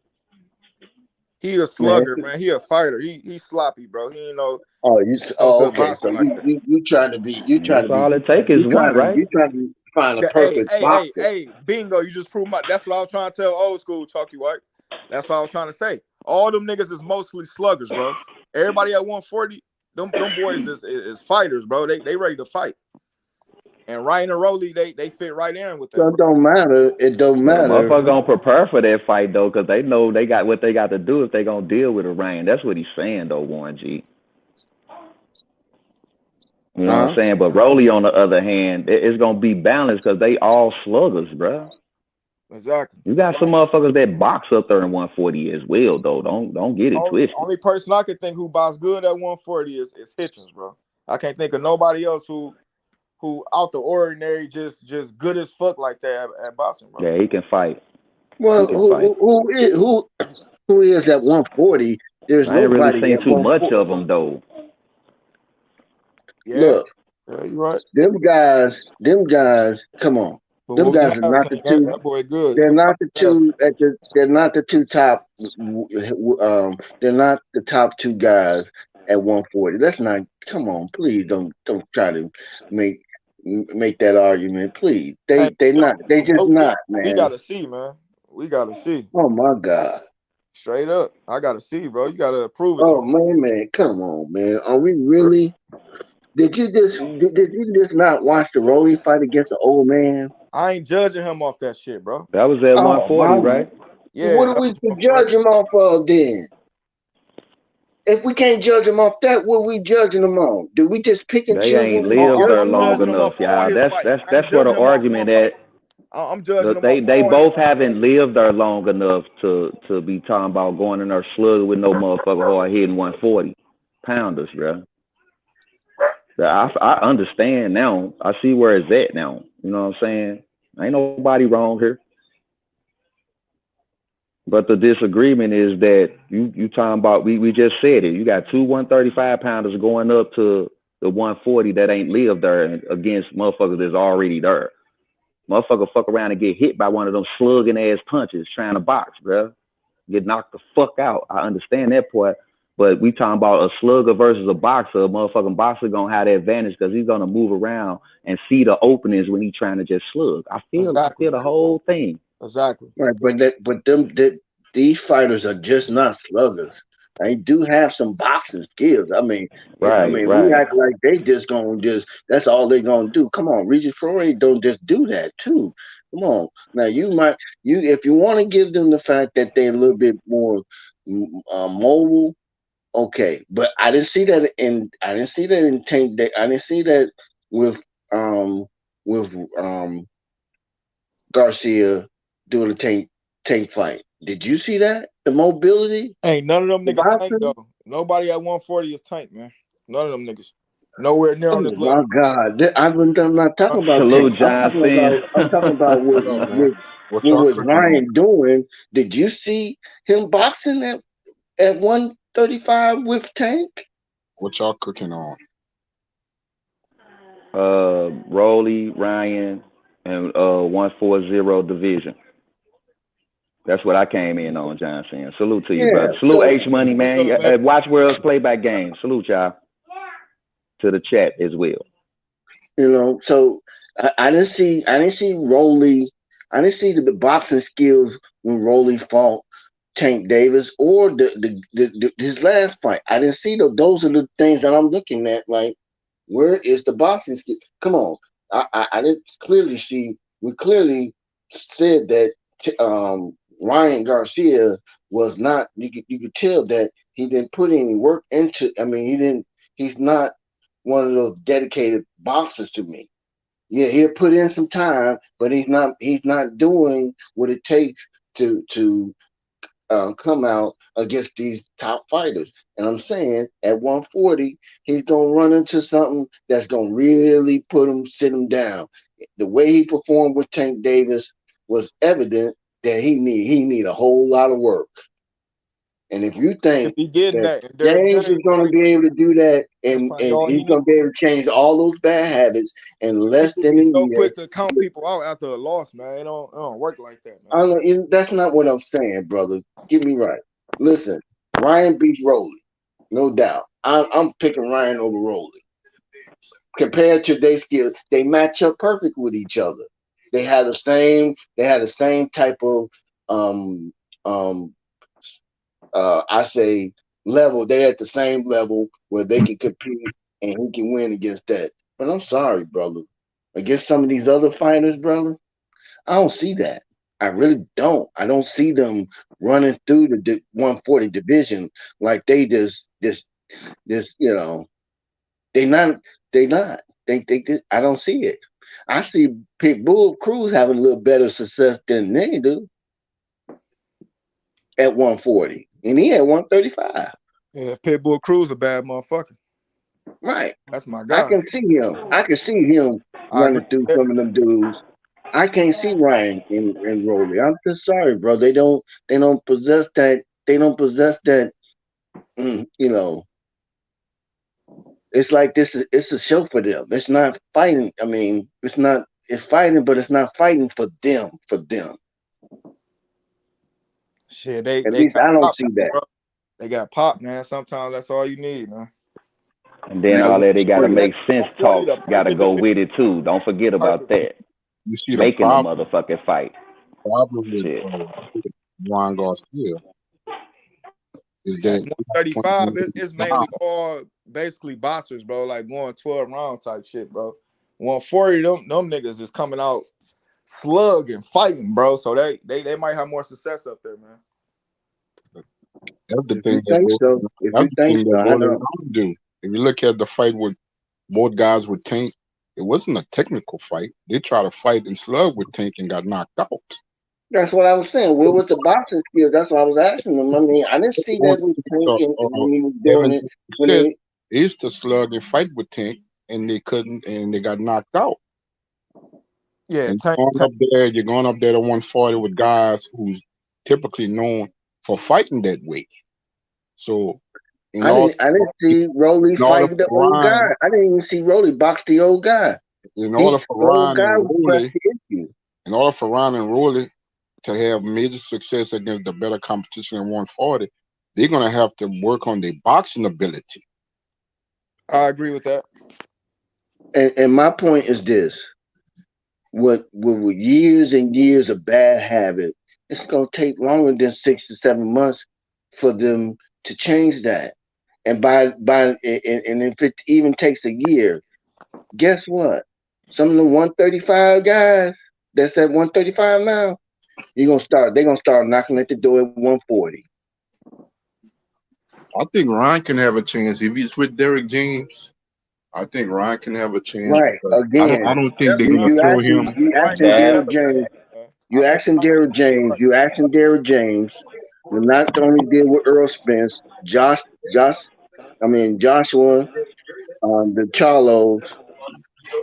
He a Man. slugger, man. He a fighter. He's sloppy, bro. He ain't no good Okay. boxer So like that. you trying to be That's all it take is one, right? you trying to find a perfect boxer. Hey, bingo! You just proved that's what I was trying to tell old school Chalky White. That's what I was trying to say. All them niggas is mostly sluggers, bro. Everybody at 140, them boys is fighters, bro. They ready to fight. And Ryan and Rolly, they fit right in with that, So bro. it don't matter. It don't Well, the matter. motherfucker gonna prepare for that fight though, cause they know they got what they got to do if they gonna deal with a Ryan. That's what he's saying though, Warren G. You know what I'm saying? But Rolly, on the other hand, it's gonna be balanced because they all sluggers, bro. Exactly. You got some motherfuckers that box up there in 140 as well, though. Don't get it twisted. Only person I can think who box good at 140 is Hitchens, bro. I can't think of nobody else who out the ordinary, just good as fuck like that at boxing, bro. Yeah, he can fight. Well, who is at 140? There's I ain't really nobody seen at too much 140. of them though. Yeah, Look, yeah, you right. them guys. Come on, But them William guys are not the Harrison, two. that boy good. They're You can not fight the Harrison. two they're not the two top. They're not the top two guys at 140. Let's not. Come on, please don't try to make that argument, please. They not. They just not, We man. gotta see, man. We gotta see. Oh my God. Straight up, I gotta see, bro. You gotta prove it to Oh me. man, come on, man. Are we really? Did you just not watch the Rolly fight against the old man? I ain't judging him off that shit, bro. That was at Oh 140, my! right? Yeah, What are that we was to 140. judge him off of then? If we can't judge him off that, what we judging him on? Do we just pick and They choose what ain't we lived there I'm judging long on? judging him enough, off all y'all. his fights. I ain't That's where the judging him off argument one fight. that I'm judging him off they all his both fights, bro. haven't lived there long enough to be talking about going in there slugging with no motherfucker hard hitting 140 pounders, bro. I understand now. I see where it's at now. You know what I'm saying? Ain't nobody wrong here. But the disagreement is that you talking about, we just said it. You got two 135 pounders going up to the 140 that ain't lived there against motherfuckers that's already there. Motherfucker fuck around and get hit by one of them slugging ass punches trying to box, bro. Get knocked the fuck out. I understand that part. But we talking about a slugger versus a boxer. A motherfucking boxer gonna have the advantage because he's gonna move around and see the openings when he's trying to just slug. I feel the whole thing. Exactly. Right, these fighters are just not sluggers. They do have some boxing skills. I mean, we act like they just that's all they gonna do. Come on, Regis Pro don't just do that too. Come on, now if you want to give them the fact that they're a little bit more mobile, okay. But I didn't see that in Tank. I didn't see that with Garcia doing the tank fight. Did you see that? The mobility? Ain't none of them niggas tank though. Nobody at 140 is tank, man. None of them niggas. Nowhere near on this level. My God. I'm not talking about Salute, tank. I'm talking about what was Ryan doing. Did you see him boxing at 135 with Tank? What y'all cooking on? Rolly, Ryan, and 140 division. That's what I came in on, John saying. Salute to you, brother. Salute H Money, man. Watch World's playback game. Salute y'all. To the chat as well. You know, so I didn't see Rolly. I didn't see the boxing skills when Rolly fought Tank Davis or his last fight. I didn't see those are the things that I'm looking at. Like, where is the boxing skill? Come on. I didn't clearly see. We clearly said that Ryan Garcia was not. You could tell that he didn't put any work into. I mean, he's not one of those dedicated boxers to me. Yeah, he'll put in some time, but he's not doing what it takes to come out against these top fighters. And I'm saying at 140, he's gonna run into something that's gonna really sit him down. The way he performed with Tank Davis was evident that he need a whole lot of work. And if you think that James is going to be able to do that, and he's going to be able to change all those bad habits in less than a year. So quick to count people out after a loss, man. It don't work like that, man. I don't, that's not what I'm saying, brother. Get me right. Listen, Ryan beats Rolly, no doubt. I'm picking Ryan over Rolly. Compared to their skills, they match up perfect with each other. They had the same type of I say level. They're at the same level where they can compete and he can win against that. But I'm sorry, brother. Against some of these other fighters, brother, I don't see that. I really don't. I don't see them running through the 140 division like they just you know. They not. I don't see it. I see Pitbull Cruz having a little better success than they do at 140. And he at 135. Yeah, Pitbull Cruz a bad motherfucker. Right. That's my guy. I can see him running through some of them dudes. I can't see Ryan and Rolly. I'm just sorry, bro. They don't possess that. They don't possess that. You know. It's like it's a show for them. It's not fighting. I mean, it's fighting, but it's not fighting for them. Shit, at least I don't see that. Bro. They got pop, man. Sometimes that's all you need, man. And then all that, they got to make sense talk. Got to go with it too. Don't forget about that. You see making the motherfucking fight. Problem with Juan Garcia is that 135 is mainly all basically boxers, bro. Like going 12 round type shit, bro. 140, them niggas is coming out slugging, fighting, bro. So they might have more success up there, man. That's the thing. If you look at the fight with both guys with Tank, it wasn't a technical fight. They tried to fight and slug with Tank and got knocked out. That's what I was saying. Where was the boxing skills? That's what I was asking them. I mean, I didn't see that with Tank when he was doing it. They used to slug and fight with Tank, and they couldn't, and they got knocked out. Yeah, you're going up there to 140 with guys who's typically known for fighting that way. So I didn't see Rolly fighting the old guy. I didn't even see Rolly box the old guy. In order for Ryan and Rolly, In order for Ryan and Rolly to have major success against the better competition in 140, they're gonna have to work on their boxing ability. I agree with that. And my point is this: with years and years of bad habit, it's gonna take longer than 6 to 7 months for them to change that. And if it even takes a year, guess what? Some of the 135 guys that's at 135 now, they're gonna start knocking at the door at 140. I think Ryan can have a chance if he's with Derek James. I think Ryan can have a chance. Right. I Again, don't think they're you, gonna you throw asking him. you Ryan asking got a hell Derrick of a James, chance. I think you asking Derrick James to not only deal with Earl Spence, Joshua, the Charlos,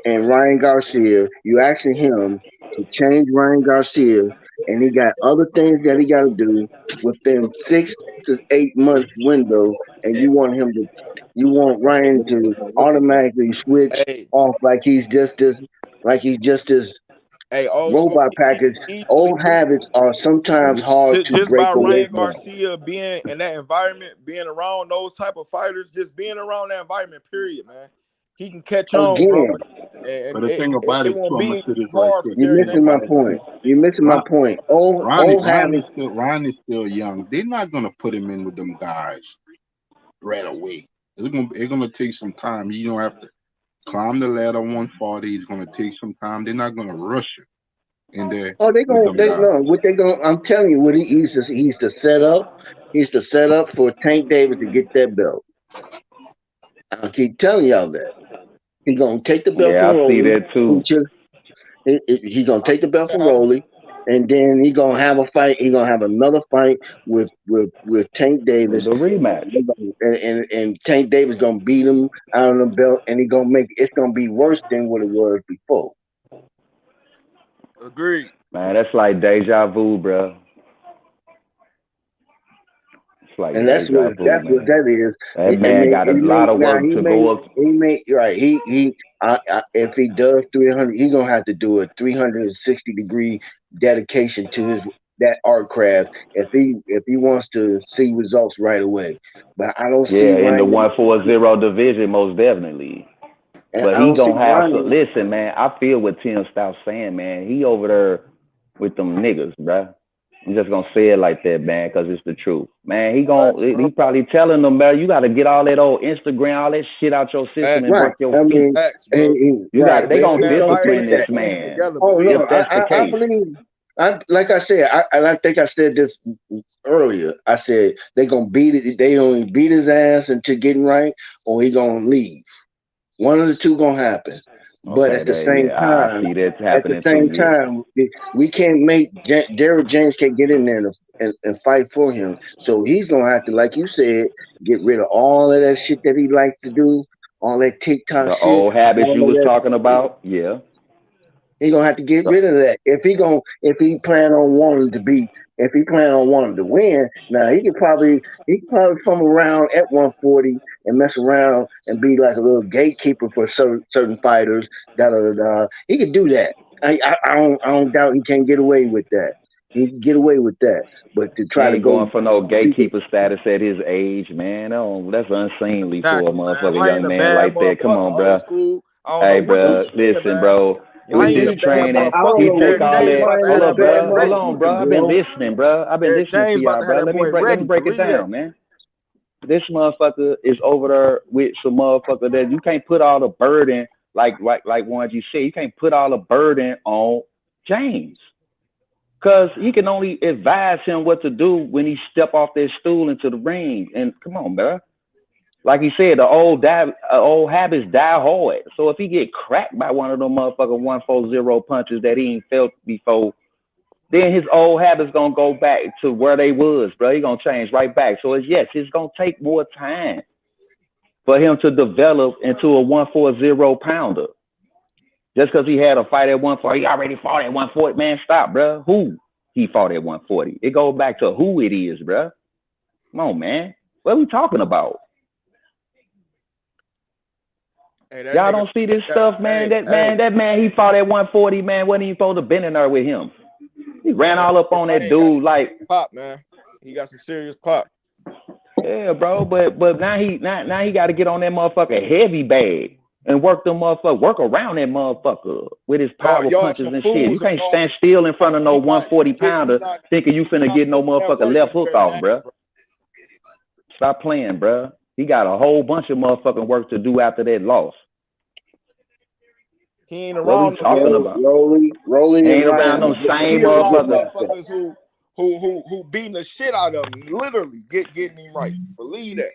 and Ryan Garcia. You asking him to change Ryan Garcia, and he got other things that he got to do within 6 to 8 months window, and you want Ryan to automatically switch Hey, off like he's just this hey, old school. robot He package. easily Old do habits are sometimes hard to just break by away Ryan from. Garcia being in that environment, being around those type of fighters, just being around that environment. Period, man. He can catch on, bro, Again, But and the thing about it it too, won't I'm gonna be say this right hard for quick. you're The Derek thing James. missing my about it point. too, You're missing my point. Old habits. Ryan is still young. They're not gonna put him in with them guys right away. It's gonna take some time. You don't have to climb the ladder 140. It's gonna take some time. They're not gonna rush him in there Oh, with them guys. what they going I'm telling you what he's the setup. He's the setup for Tank Davis to get that belt. I keep telling y'all that. He's gonna take the belt Yeah, from I see Rolly. that too. He's gonna take the belt from Rolly, and then he's gonna have a fight. He's gonna have another fight with Tank Davis. The rematch. And Tank Davis gonna beat him out of the belt, and it's gonna be worse than what it was before. Agreed. Man, that's like deja vu, bro. It's like And deja vu, that's what man. that is. That man got a lot of work to go up. If he does 300, he's gonna have to do a 360-degree dedication to that art craft if he wants to see results right away. But I don't see Yeah, in the Ryan. 140 division, most definitely. And But I he don't see gonna have to Ryan. listen, man. I feel what Tim Stout's saying, man. He over there with them niggas, bruh. I'm just gonna say it like that, man, because it's the truth, man. He probably telling them, man, you got to get all that old Instagram, all that shit out your system and Right. work your I feet. mean, You got. They It's gonna gonna take discipline that. this man. Oh If no, that's the I case. believe. Like I said, I think I said this earlier. I said they gonna beat it. They only beat his ass until getting right, or he gonna leave. One of the two gonna happen. But Okay, at the same I time, see that happening too. we can't make Derrick James can't get in there and fight for him. So he's gonna have to, like you said, get rid of all of that shit that he likes to do, all that TikTok The shit, old habits all you of was that. talking about, yeah. He gonna have to get rid of that. If he plan on wanting to win, now he could probably come around at 140 and mess around and be like a little gatekeeper for certain fighters. He could do that. I don't doubt he can get away with that. He can get away with that. But to He try to ain't go, going for no gatekeeper status at his age, man. No, that's unseemly for a Exactly, man. motherfucking Ryan young a man bad like that. Come motherfucker, on, old bro. school. I don't know Hey, what you bro, saying, listen, man. bro. With Ryan this a bad training, I don't motherfucker. he know what take Derek all makes James that. about to Ryan have Hold a up, that bad boy bro. Hold ready. on, bro. motherfucker, I've been bro. listening, bro. I've been Derek listening to James about y'all, to have bro. that Let me boy break. Let me ready. break it Believe that. down, man. This motherfucker is over there with some motherfucker that you can't put all the burden like one you said. You can't put all the burden on James. Cause he can only advise him what to do when he step off that stool into the ring. And come on, bro. Like he said, the old habits die hard. So if he get cracked by one of them motherfucking 140 punches that he ain't felt before, then his old habits gonna go back to where they was, bro. He gonna change right back. So it's gonna take more time for him to develop into a 140 pounder. Just because he had a fight at 140, he already fought at 140. Man, stop, bro. Who he fought at 140? It goes back to who it is, bro. Come on, man. What are we talking about? Y'all don't see this stuff, man. That man, he fought at 140, man. Wasn't even supposed to been in there with him. He ran all up on that dude like pop, man. He got some serious pop. Yeah, bro. But now he got to get on that motherfucker heavy bag and work around that motherfucker with his power punches and shit. You can't stand still in front of no 140 pounder thinking you finna get no motherfucker left hook off, bro. Stop playing, bro. He got a whole bunch of motherfucking work to do after that loss. He ain't around Rolling. He ain't around no same motherfuckers who beating the shit out of him. Literally getting him right. Believe that.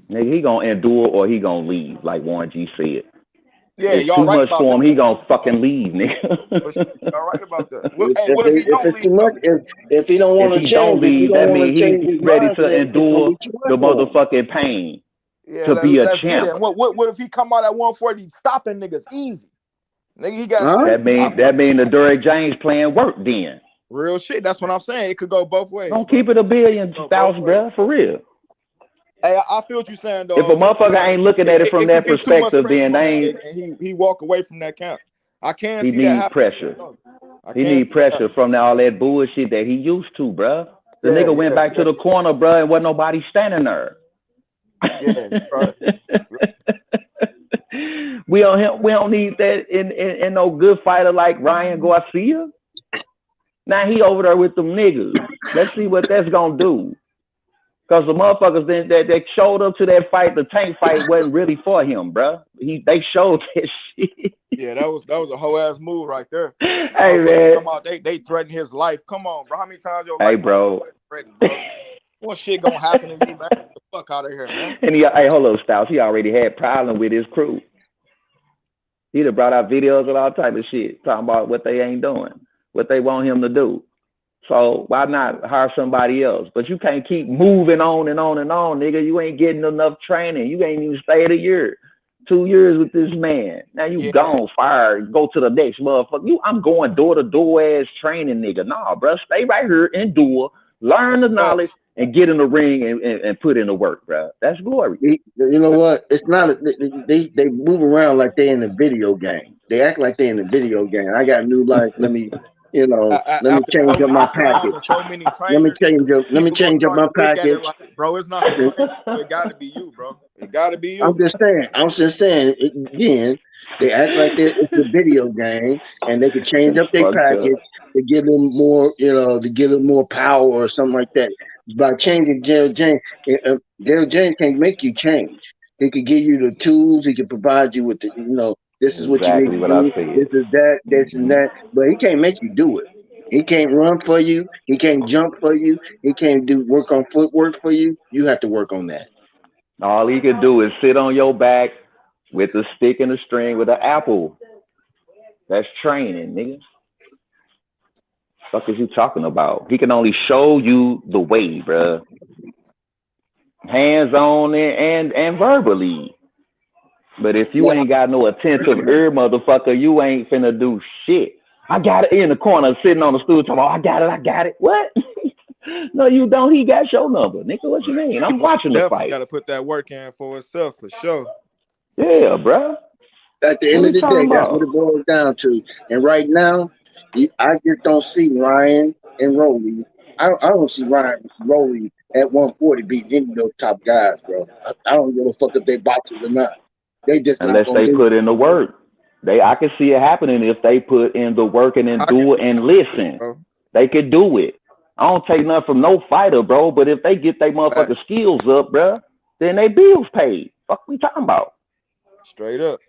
Nigga, he gonna endure or he gonna leave, like Warren G said. Yeah, it's y'all too right much about for him. that. He gonna fucking leave, nigga. Y'all right about that. What if he don't leave? Too much, if he don't want to change, that means he's ready to endure the motherfucking pain to be a champ. Get it. What if he come out at 140 stopping niggas easy? Nigga, he got that mean the Derrick James plan worked then. Real shit. That's what I'm saying. It could go both ways. Don't keep it $1 billion, bro, for real. Hey, I feel what you're saying though. If a motherfucker ain't looking at it from that perspective, then they ain't. And he walk away from that camp. I can't see that He happening. Pressure. He need pressure from all that bullshit that he used to, bro. The nigga went back to the corner, bro, and wasn't nobody standing there. Yeah, right. We don't need that in no good fighter like Ryan Garcia. Now he over there with them niggas. Let's see what that's gonna do. Because the motherfuckers that showed up to that fight, the tank fight wasn't really for him, bro. They showed that shit. Yeah, that was a whole ass move right there. Hey man, come out, they threatened his life. Come on, bro. How many times your life? Hey, bro. Threatened, bro? What shit gonna happen to you, man? Get the fuck out of here, man. And hey, hold on, Styles. He already had problem with his crew. He'd have brought out videos and all type of shit talking about what they ain't doing, what they want him to do. So why not hire somebody else? But you can't keep moving on and on and on, nigga. You ain't getting enough training. You ain't even stayed a year, 2 years with this man. Now you gone, fired, go to the next motherfucker. I'm going door to door ass training, nigga. Nah, bro, stay right here, endure, learn the knowledge, and get in the ring and put in the work, bro. That's glory. You know what? It's not. They move around like they in a video game. They act like they in a video game. I got a new life. Let me. Let me change up my package. Let me change up my package. Bro, it's not the trainer. It gotta be you, bro. It gotta be you. I'm just saying. Again, they act like it's a video game, and they could change up their package to give them more, to give them more power or something like that. By changing Gerald James, Gerald James can't make you change. He could give you the tools. He could provide you with the, this is what you need to do. This is that, this and that. But he can't make you do it. He can't run for you. He can't jump for you. He can't work on footwork for you. You have to work on that. All he can do is sit on your back with a stick and a string with an apple. That's training, nigga. What the fuck is you talking about? He can only show you the way, bro. Hands on and verbally. But if you ain't got no attentive ear, motherfucker, you ain't finna do shit. I got it in the corner, sitting on the stool, talking about, I got it. What? No, you don't. He got your number, nigga. What you mean? I'm watching the fight. Got to put that work in for itself, for sure. Yeah, bro. At the end of the day, that's what it boils down to. And right now, I just don't see Ryan and Rolly. I don't see Ryan Rolly at 140 beating any of those top guys, bro. I don't give a fuck if they boxers or not. They just unless they put in the work. I can see it happening if they put in the work and endure and listen. They could do it. I don't take nothing from no fighter, bro. But if they get their motherfucking skills up, bro, then they bills paid. Fuck we talking about? Straight up.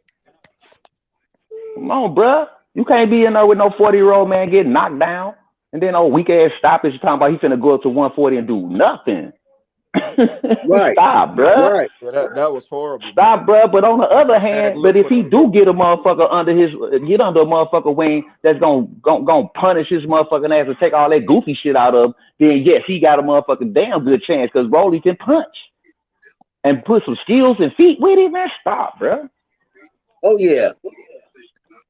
Come on, bro. You can't be in there with no 40-year-old man getting knocked down and then weak ass stoppage. You talking about he finna go up to 140 and do nothing. Right. Stop, bro. Right. Yeah, that was horrible. Stop, bro. But on the other hand, but if he do get a motherfucker under a motherfucker wing that's gonna punish his motherfucking ass and take all that goofy shit out of him, then yes, he got a motherfucking damn good chance because Rolly can punch and put some skills and feet with it, man. Stop, bro. Oh yeah.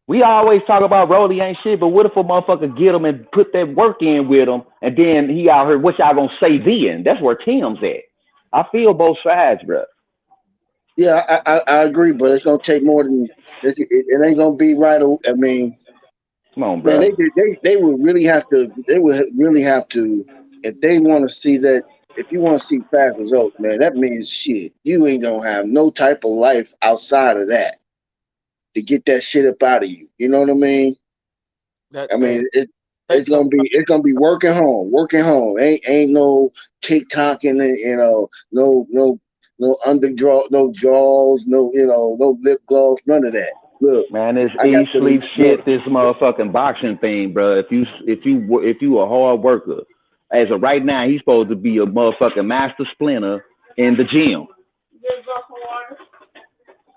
We always talk about Rolly ain't shit, but what if a motherfucker get him and put that work in with him, and then he out here, what y'all gonna say then? That's where Tim's at. I feel both sides, bro. Yeah, I agree, but it's gonna take more than it ain't gonna be right. I mean, Come on, man, bro. they would really have to. They would really have to if they want to see that. If you want to see fast results, man, that means shit. You ain't gonna have no type of life outside of that to get that shit up out of you. You know what I mean? That I man mean, take some. it's gonna be working home. Ain't no TikTok and no underdraw, no jaws, no lip gloss, none of that. Look, Man, this I got eat, some sleep, work. shit. This motherfucking boxing thing, bro. If you a hard worker, as of right now, he's supposed to be a motherfucking master splinter in the gym.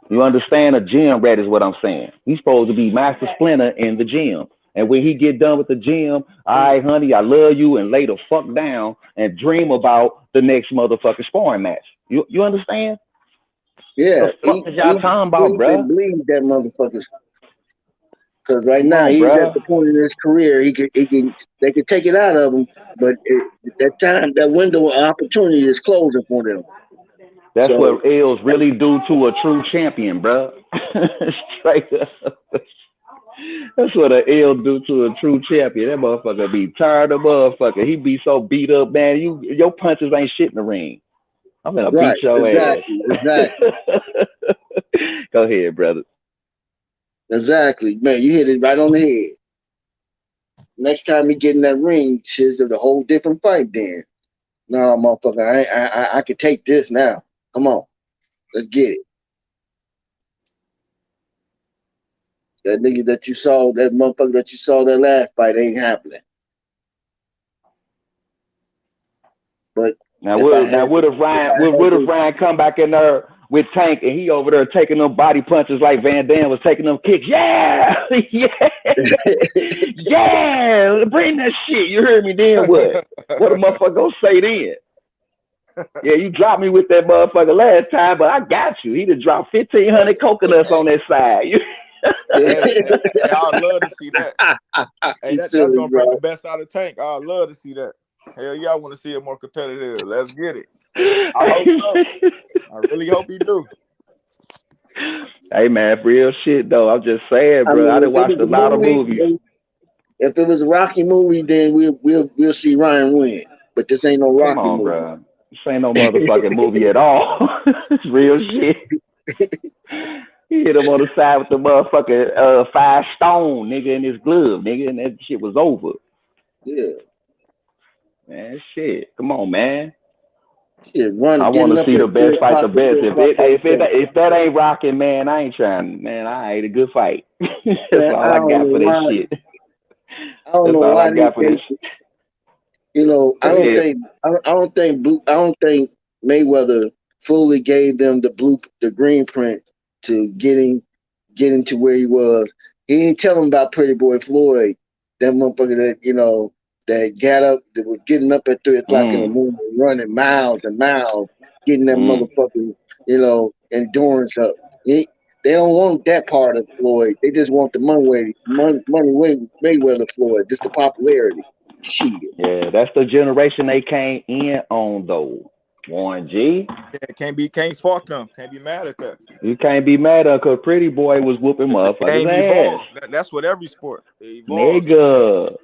You understand? A gym rat is what I'm saying. He's supposed to be master splinter in the gym. And when he get done with the gym, all right, honey, I love you, and lay the fuck down and dream about the next motherfucking sparring match. You understand? Yeah, The fuck is y'all talking about, sleep bruh? and bleed that motherfucker. Because right Come now on, he's at bruh. the point in his career they can take it out of him, but that window of opportunity is closing for them. That's So what L's really do to a true champion, bruh. Straight up. That's what an L do to a true champion. That motherfucker be tired of motherfucker. He be so beat up, man. Your punches ain't shit in the ring. I'm gonna beat right, your ass. exactly. Go ahead, brother. Exactly, man. You hit it right on the head. Next time he get in that ring, shit's a whole different fight. Then, no, motherfucker, I can take this now. Come on, let's get it. That nigga that you saw, that motherfucker that you saw that last fight ain't happening. But Now if I would had, now would have Ryan come back in there with Tank and he over there taking them body punches like Van Dam was taking them kicks? Yeah, yeah, yeah. Bring that shit. You heard me? Then what? What a motherfucker gonna say then? Yeah, you dropped me with that motherfucker last time, but I got you. He done dropped 1,500 coconuts on that side. Hey, I'd love to see that. Hey, that's gonna bring the best out of Tank. I'd love to see that. Hell yeah, I want to see it more competitive. Let's get it. I hope so. I really hope he do. Hey man, real shit though. I'm just saying, I bro. I mean, done if it watched was a a lot of movie, movies. if it was a Rocky movie, then we'll see Ryan win. But this ain't no Come Rocky on, movie. bro. This ain't no motherfucking movie at all. It's real shit. He hit him on the side with the motherfucking 5 stone, nigga, in his glove, nigga, and that shit was over. Yeah. Man, shit. Come on, man. Shit, I want getting to up see at the three best fight o'clock the to best. 4 o'clock every day. If that ain't rocking, man, I ain't trying. Man, I ain't a good fight. That's Man, all I got for this shit. I don't That's know all I why got for this shit. I Go don't ahead. think I don't think Mayweather fully gave them the green print to getting to where he was. He didn't tell them about Pretty Boy Floyd, that motherfucker that got up, that was getting up at 3 o'clock in the morning, running miles and miles, getting that motherfucking endurance up. They don't want that part of Floyd. They just want the money Mayweather Floyd, just the popularity. Shit. Yeah, that's the generation they came in on though. Warren G. Yeah, can't fault them. Can't be mad at that. You can't be mad at because Pretty Boy was whooping The motherfuckers' game ass. evolves. That's what every sport evolves. Nigga.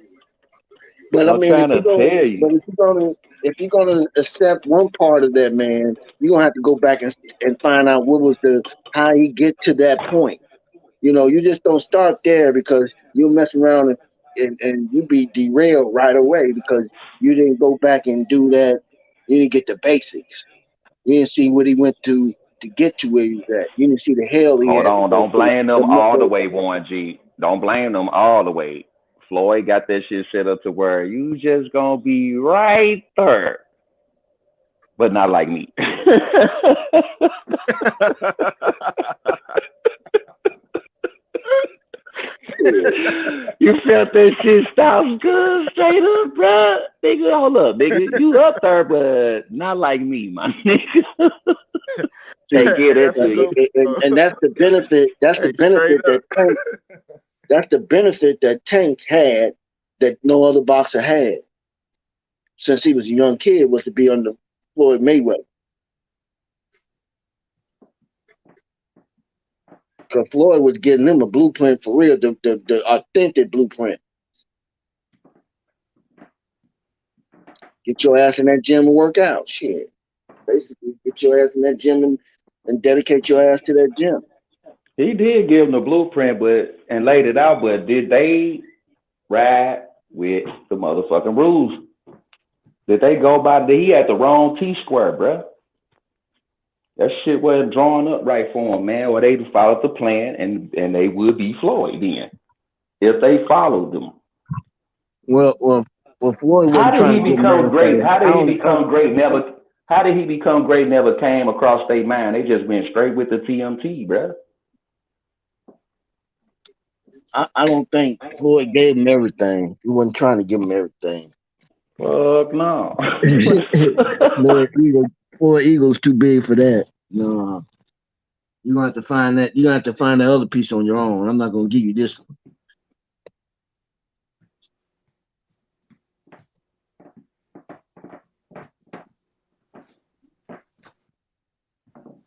But I I'm mean, trying to tell you. if you're gonna accept one part of that man, you're gonna have to go back and find out what was how he get to that point. You just don't start there because you'll mess around and you be derailed right away because you didn't go back and do that. You didn't get the basics. You didn't see what he went to get to where he was at. You didn't see the hell he Hold had to on. go Don't through. blame them all the way, Warren G. Don't blame them all the way. Floyd got that shit set up to where you just gonna be right there. But not like me. You felt that shit sounds good, straight up, bro. Nigga, hold up, nigga. You up there, but not like me, my nigga. Can't get it to you. And that's the benefit. That's the benefit that Tank. That's the benefit that Tank had that no other boxer had since he was a young kid was to be under Floyd Mayweather. Because Floyd was getting them a blueprint for real, the authentic blueprint. Get your ass in that gym and work out. Shit. Basically, get your ass in that gym and dedicate your ass to that gym. He did give them the blueprint, and laid it out, but did they ride with the motherfucking rules? Did they go by? He had the wrong T-square, bro. That shit wasn't drawn up right for him, man. Or they followed the plan, and they would be Floyd then if they followed them. Well, Floyd How wasn't trying did he to become great? everything. How did he become great? How did he become great? Never came across their mind. They just went straight with the TMT, bro. I don't think Floyd gave him everything. He wasn't trying to give him everything. Fuck no. Floyd Eagle's too big for that. No. You're gonna have to find that. You're gonna have to find that other piece on your own. I'm not gonna give you this one.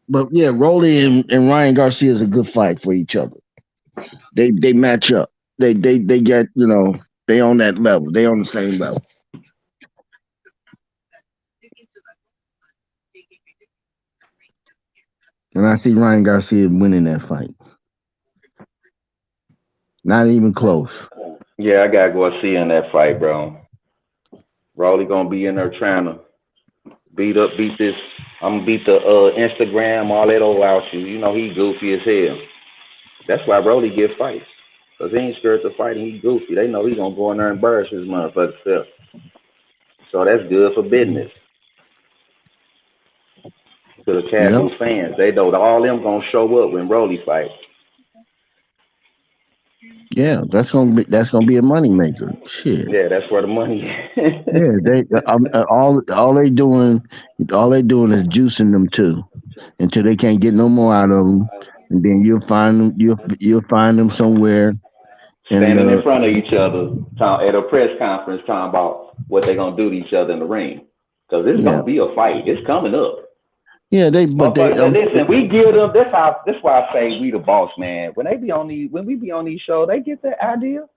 But yeah, Rolly and Ryan Garcia is a good fight for each other. They match up. They get, they on that level. They on the same level. And I see Ryan Garcia winning that fight. Not even close. Yeah, I gotta go see in that fight, bro. Rolly gonna be in there trying to beat this. I'm gonna beat the Instagram, all that old out you. You know he goofy as hell. That's why Rolly get fights. Cause he ain't scared to fight and he goofy. They know he gonna go in there and embarrass his motherfucking self. So that's good for business. To the casual fans, they know all them gonna show up when Rolly fights. Yeah, that's gonna be a money maker. Shit. Yeah, that's where the money. Yeah, they all they doing is juicing them too, until they can't get no more out of them, and then you'll find them somewhere. Standing in front of each other at a press conference talking about what they're going to do to each other in the ring. Because it's going to be a fight. It's coming up. Yeah, listen, we give them, that's why I say we the boss, man. When we be on these shows, they get that idea,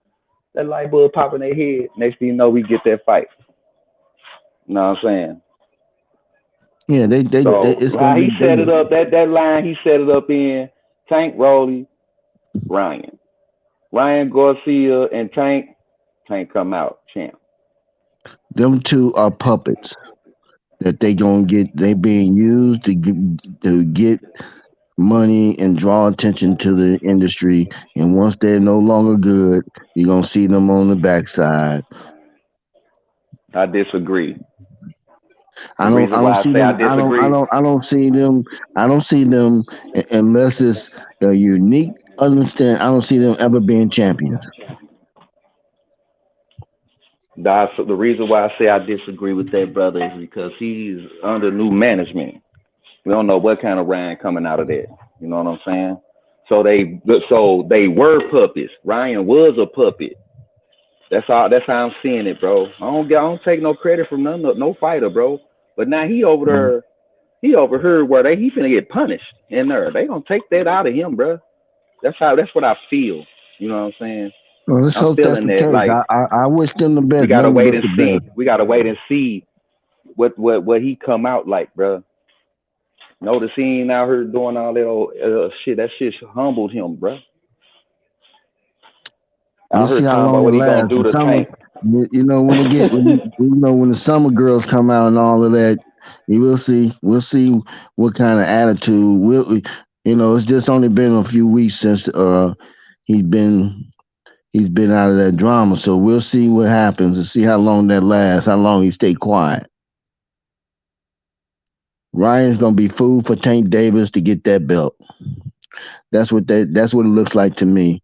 that light bulb pop in their head. Next thing you know, we get that fight. You know what I'm saying? Yeah, how he set it up, that line he set it up in, Tank, Rolly, Ryan Garcia and Tank come out champ. Them two are puppets that they gonna get. They being used to get money and draw attention to the industry. And once they're no longer good, you're gonna see them on the backside. I disagree. I don't see them unless it's a unique understand. I don't see them ever being champions. That's the reason why I say I disagree with that, brother, is because he's under new management. We don't know what kind of Ryan coming out of that. You know what I'm saying? So they were puppets. Ryan was a puppet. That's how I'm seeing it, bro. I don't take no credit from no fighter, bro. But now he over there, he overheard where he finna get punished in there. They gonna take that out of him, bro. That's what I feel. You know what I'm saying? Well, let's hope that's the case. Like, I wish them the best. We gotta wait and see. We gotta wait and see what he come out like, bro. Notice he ain't out here doing all that old shit. That shit humbled him, bro. We'll see how long it lasts. When the summer girls come out and all of that, we'll see what kind of attitude. It's just only been a few weeks since he's been out of that drama. So we'll see what happens and see how long that lasts, how long he stay quiet. Ryan's gonna be food for Tank Davis to get that belt. That's what it looks like to me.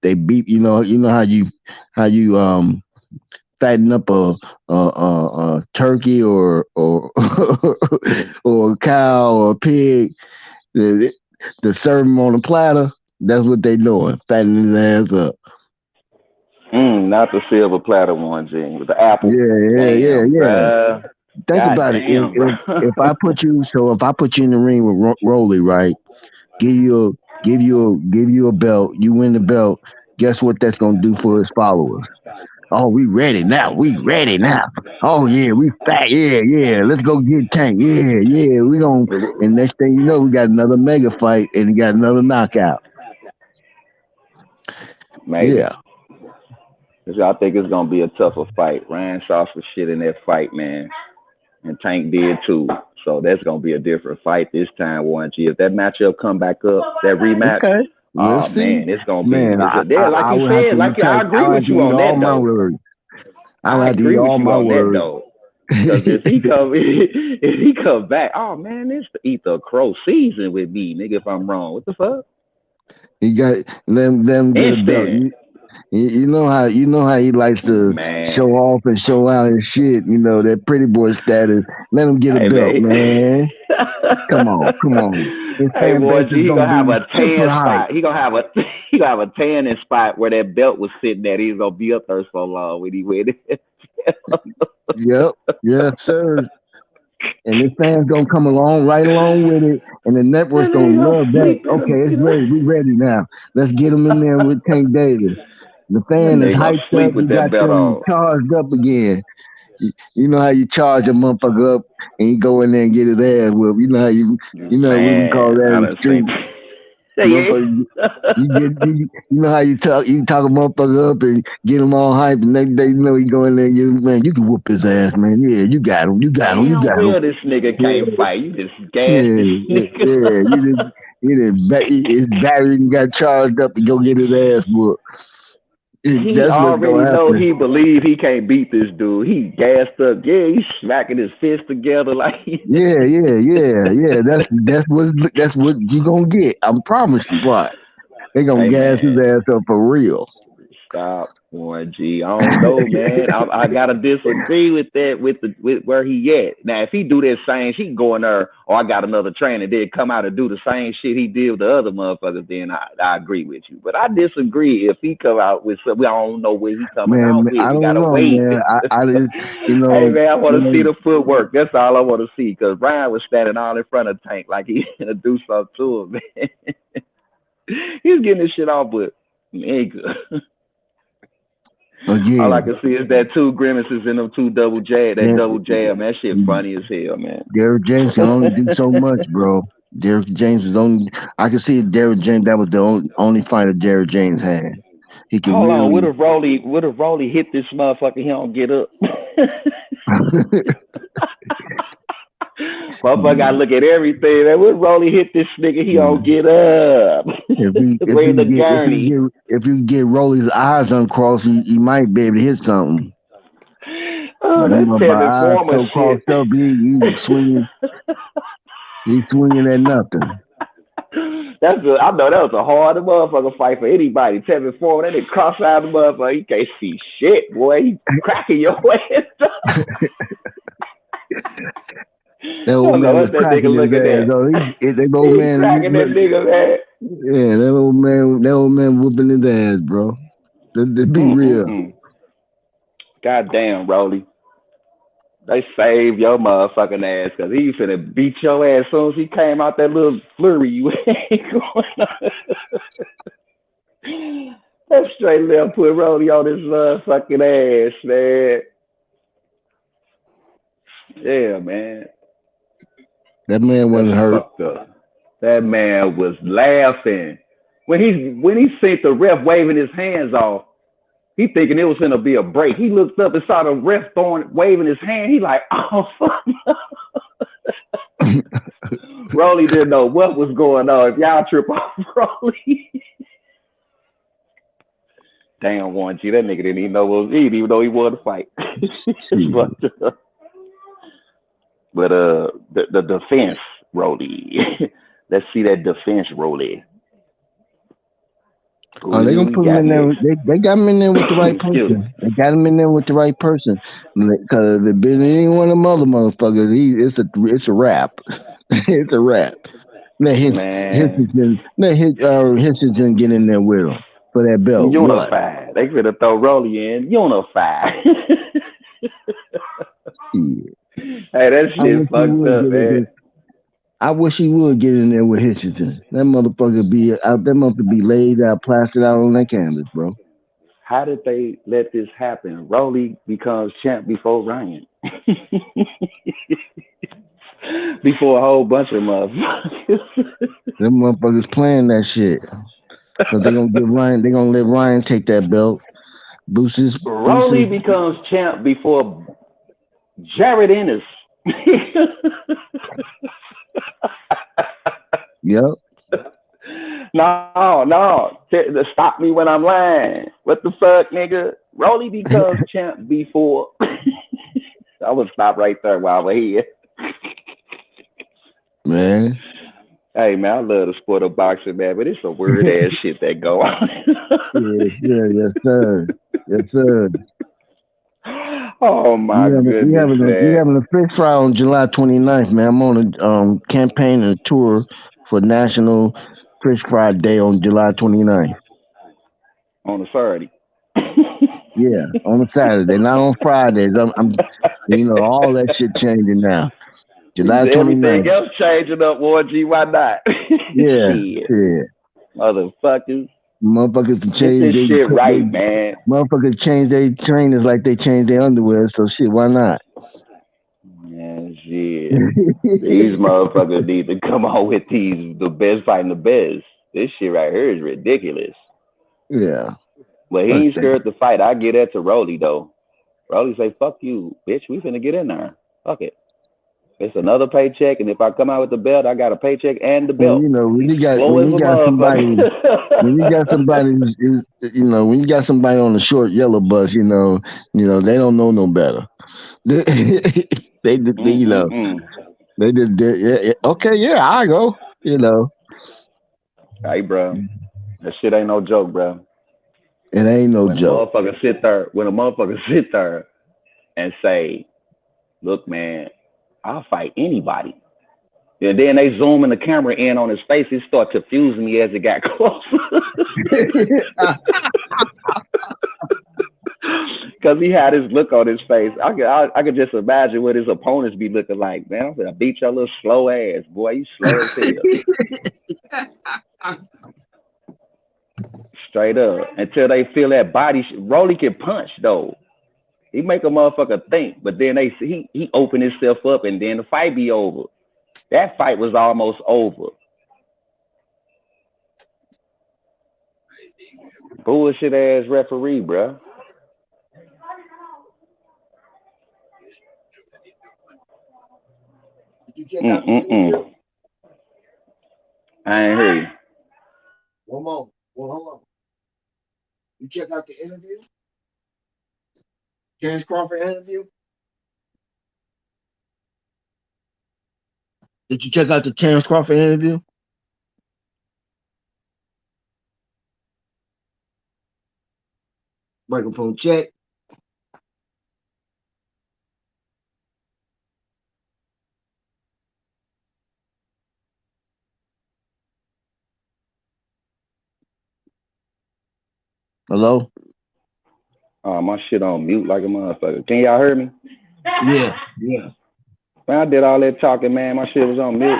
They beat how you fatten up a turkey or or a cow or a pig to serve them on a platter. That's what they doing, fattening his ass up. Not the silver platter one, Gene, with the apple. Yeah. Think about it. If I put you in the ring with Rolly, right? Give you give you a belt. You win the belt. Guess what that's gonna do for his followers? Oh, we ready now. We ready now. Oh yeah, we fat. Yeah, yeah. Let's go get Tank. Yeah, yeah. We gonna. And next thing you know, we got another mega fight and we got another knockout. Maybe. Yeah. I think it's gonna be a tougher fight. Ryan saw some shit in that fight, man, and Tank did too. So that's gonna be a different fight this time, Warren G. If that matchup come back up, that rematch, Okay. We'll see. man, it's gonna be. Man, Like you would have said, to like I agree with you on that though. I agree eat with all you my on that words. though. Because if he come back, oh man, it's the Ether Crow season with me, nigga. If I'm wrong, what the fuck? He got them get a belt. You know how he likes to show off and show out and shit. You know that pretty boy status. Let him get a belt, man. Come on. His Hey boy, fan base is he gonna have a tan super spot. hype. He gonna have a tanning spot where that belt was sitting at. He's gonna be up there so long when he win it. Yep, yes, sir. And the fans gonna come right along with it, and the network's gonna love that. Okay, it's ready. We ready now. Let's get him in there with Tank Davis. The fan is hyped up. We got them charged up again. You know how you charge a motherfucker up and you go in there and get his ass whooped. You know how what we call that in the street. You know how you talk a motherfucker up and get him all hype, and next day you know you go in there and get him, man, you can whoop his ass, man. Yeah, you got him. This nigga can't fight. You just gas this nigga. His battery got charged up to go get his ass whooped. He already know he believe he can't beat this dude. He gassed up. Yeah, he's smacking his fists together like. Yeah. That's what you gonna get. I promise you. What? They gonna gas his ass up for real. Stop, Warren G. I don't know, man. I gotta disagree with that. With where he at now. If he do that same, he can go in there. Or I got another trainer. Then come out and do the same shit he did with the other motherfuckers. Then I agree with you. But I disagree if he come out with something. I don't know where he coming out with. I We don't gotta know, wait. man. I just, Hey man, I want to see the footwork. That's all I want to see. Cause Ryan was standing all in front of Tank like he gonna do something to him, man. He's getting this shit off, but he ain't good. Again, all I can see is that two grimaces in them two double jab. That double jab, man, that shit funny as hell, man. Derrick James can only do so much, bro. Derrick James is only. I can see Derrick James. That was the only fighter Derrick James had. He can Hold really. on, would have Rolly hit this motherfucker? He don't get up. Motherfucker gotta look at everything. Man, would Rolly hit this nigga? He don't get up. If you get Rolly's eyes uncrossed, he might be able to hit something. Oh, that's Tevin Former so crossed up, he's swinging. He's swinging at nothing. I know that was a hard motherfucker fight for anybody. Tevin Former, that nigga cross-eyed the motherfucker. He can't see shit, boy. He cracking your ass. That old man was cracking his ass. That old man cracking that nigga, man. Yeah, that old man whooping his ass, bro. Let's be real. Goddamn, Rolly. They saved your motherfucking ass because he finna beat your ass as soon as he came out that little flurry you ain't going on. That straight left put Rolly on his motherfucking ass, man. Yeah, man. That man wasn't hurt. That man was laughing. When he seen the ref waving his hands off, he thinking it was gonna be a break. He looked up and saw the ref waving his hand. He like, oh fuck. Rolly didn't know what was going on. If y'all trip off Rolly. Damn, Warren G, that nigga didn't even know what was he didn't even know he wanted to fight. But the defense, Rolly. Let's see that defense, Rolly. Oh, they gonna put him in there. They got him in there with the right person. They got him in there with the right person. Because if it been any one of them other motherfuckers, it's a wrap. It's a wrap. Let Hinson get in there with him for that belt. Unified. They could have throw Rolly in. Unified. Yeah. Hey, that shit fucked up, man. I wish he would get in there with Hitchison. That motherfucker be out. That motherfucker be laid out, plastered out on that canvas, bro. How did they let this happen? Rolly becomes champ before Ryan. Before a whole bunch of motherfuckers. Them motherfuckers playing that shit. Cause they gonna give Ryan. They gonna let Ryan take that belt. Boost Rolly his. becomes champ before Jared Ennis. Yep. No. Stop me when I'm lying. What the fuck, nigga? Rolly becomes champ before. I would stop right there while we're here. Man. Hey man, I love the sport of boxing, man, but it's some weird ass shit that go on. Yes, sir. Yes, sir. Oh my goodness, We man. having a fish fry on July 29th, man. I'm on a campaign and a tour for National Fish Fry Day on July 29th. On the Saturday. Yeah, on a Saturday, not on Fridays. All that shit changing now. July Everything 29th. else changing up, Warren G. Why not? Yeah, Shit. shit. Motherfuckers. Motherfuckers can Get change this shit right, man. Motherfuckers change their trainers like they change their underwear. So shit, why not? Man, shit. These motherfuckers need to come on with the best fighting the best. This shit right here is ridiculous. Yeah. But he Fuck ain't that. scared to fight. I get that to Rolly though. Rolly say, "Fuck you, bitch. We finna get in there. Fuck it. It's another paycheck, and if I come out with the belt, I got a paycheck and the And belt. when you Slow as a got somebody when you got motherfucker." somebody when you got somebody on the short yellow bus, they don't know no better. Mm-mm-mm. They just okay, yeah, I go. Hey, bro, that shit ain't no joke, bro. It ain't no When a joke. motherfucker sit there and say, "Look, man, I'll fight anybody." And then they zooming the camera in on his face. It started confusing me as it got closer. Because he had his look on his face. I could just imagine what his opponents be looking like. Man, I'm gonna beat your little slow ass, boy. You slow as hell. Straight up. Until they feel that body. Rolly can punch, though. He make a motherfucker think. But then he open himself up, and then the fight be over. That fight was almost over. Bullshit ass referee, bro. Mm-mm-mm. I ain't hear you. One more. Well, hold on. You check out the interview? Terence Crawford interview? Did you check out the Terence Crawford interview? Microphone check. Hello? My shit on mute like a motherfucker. Can y'all hear me? Yeah. Man, I did all that talking, man. My shit was on mute.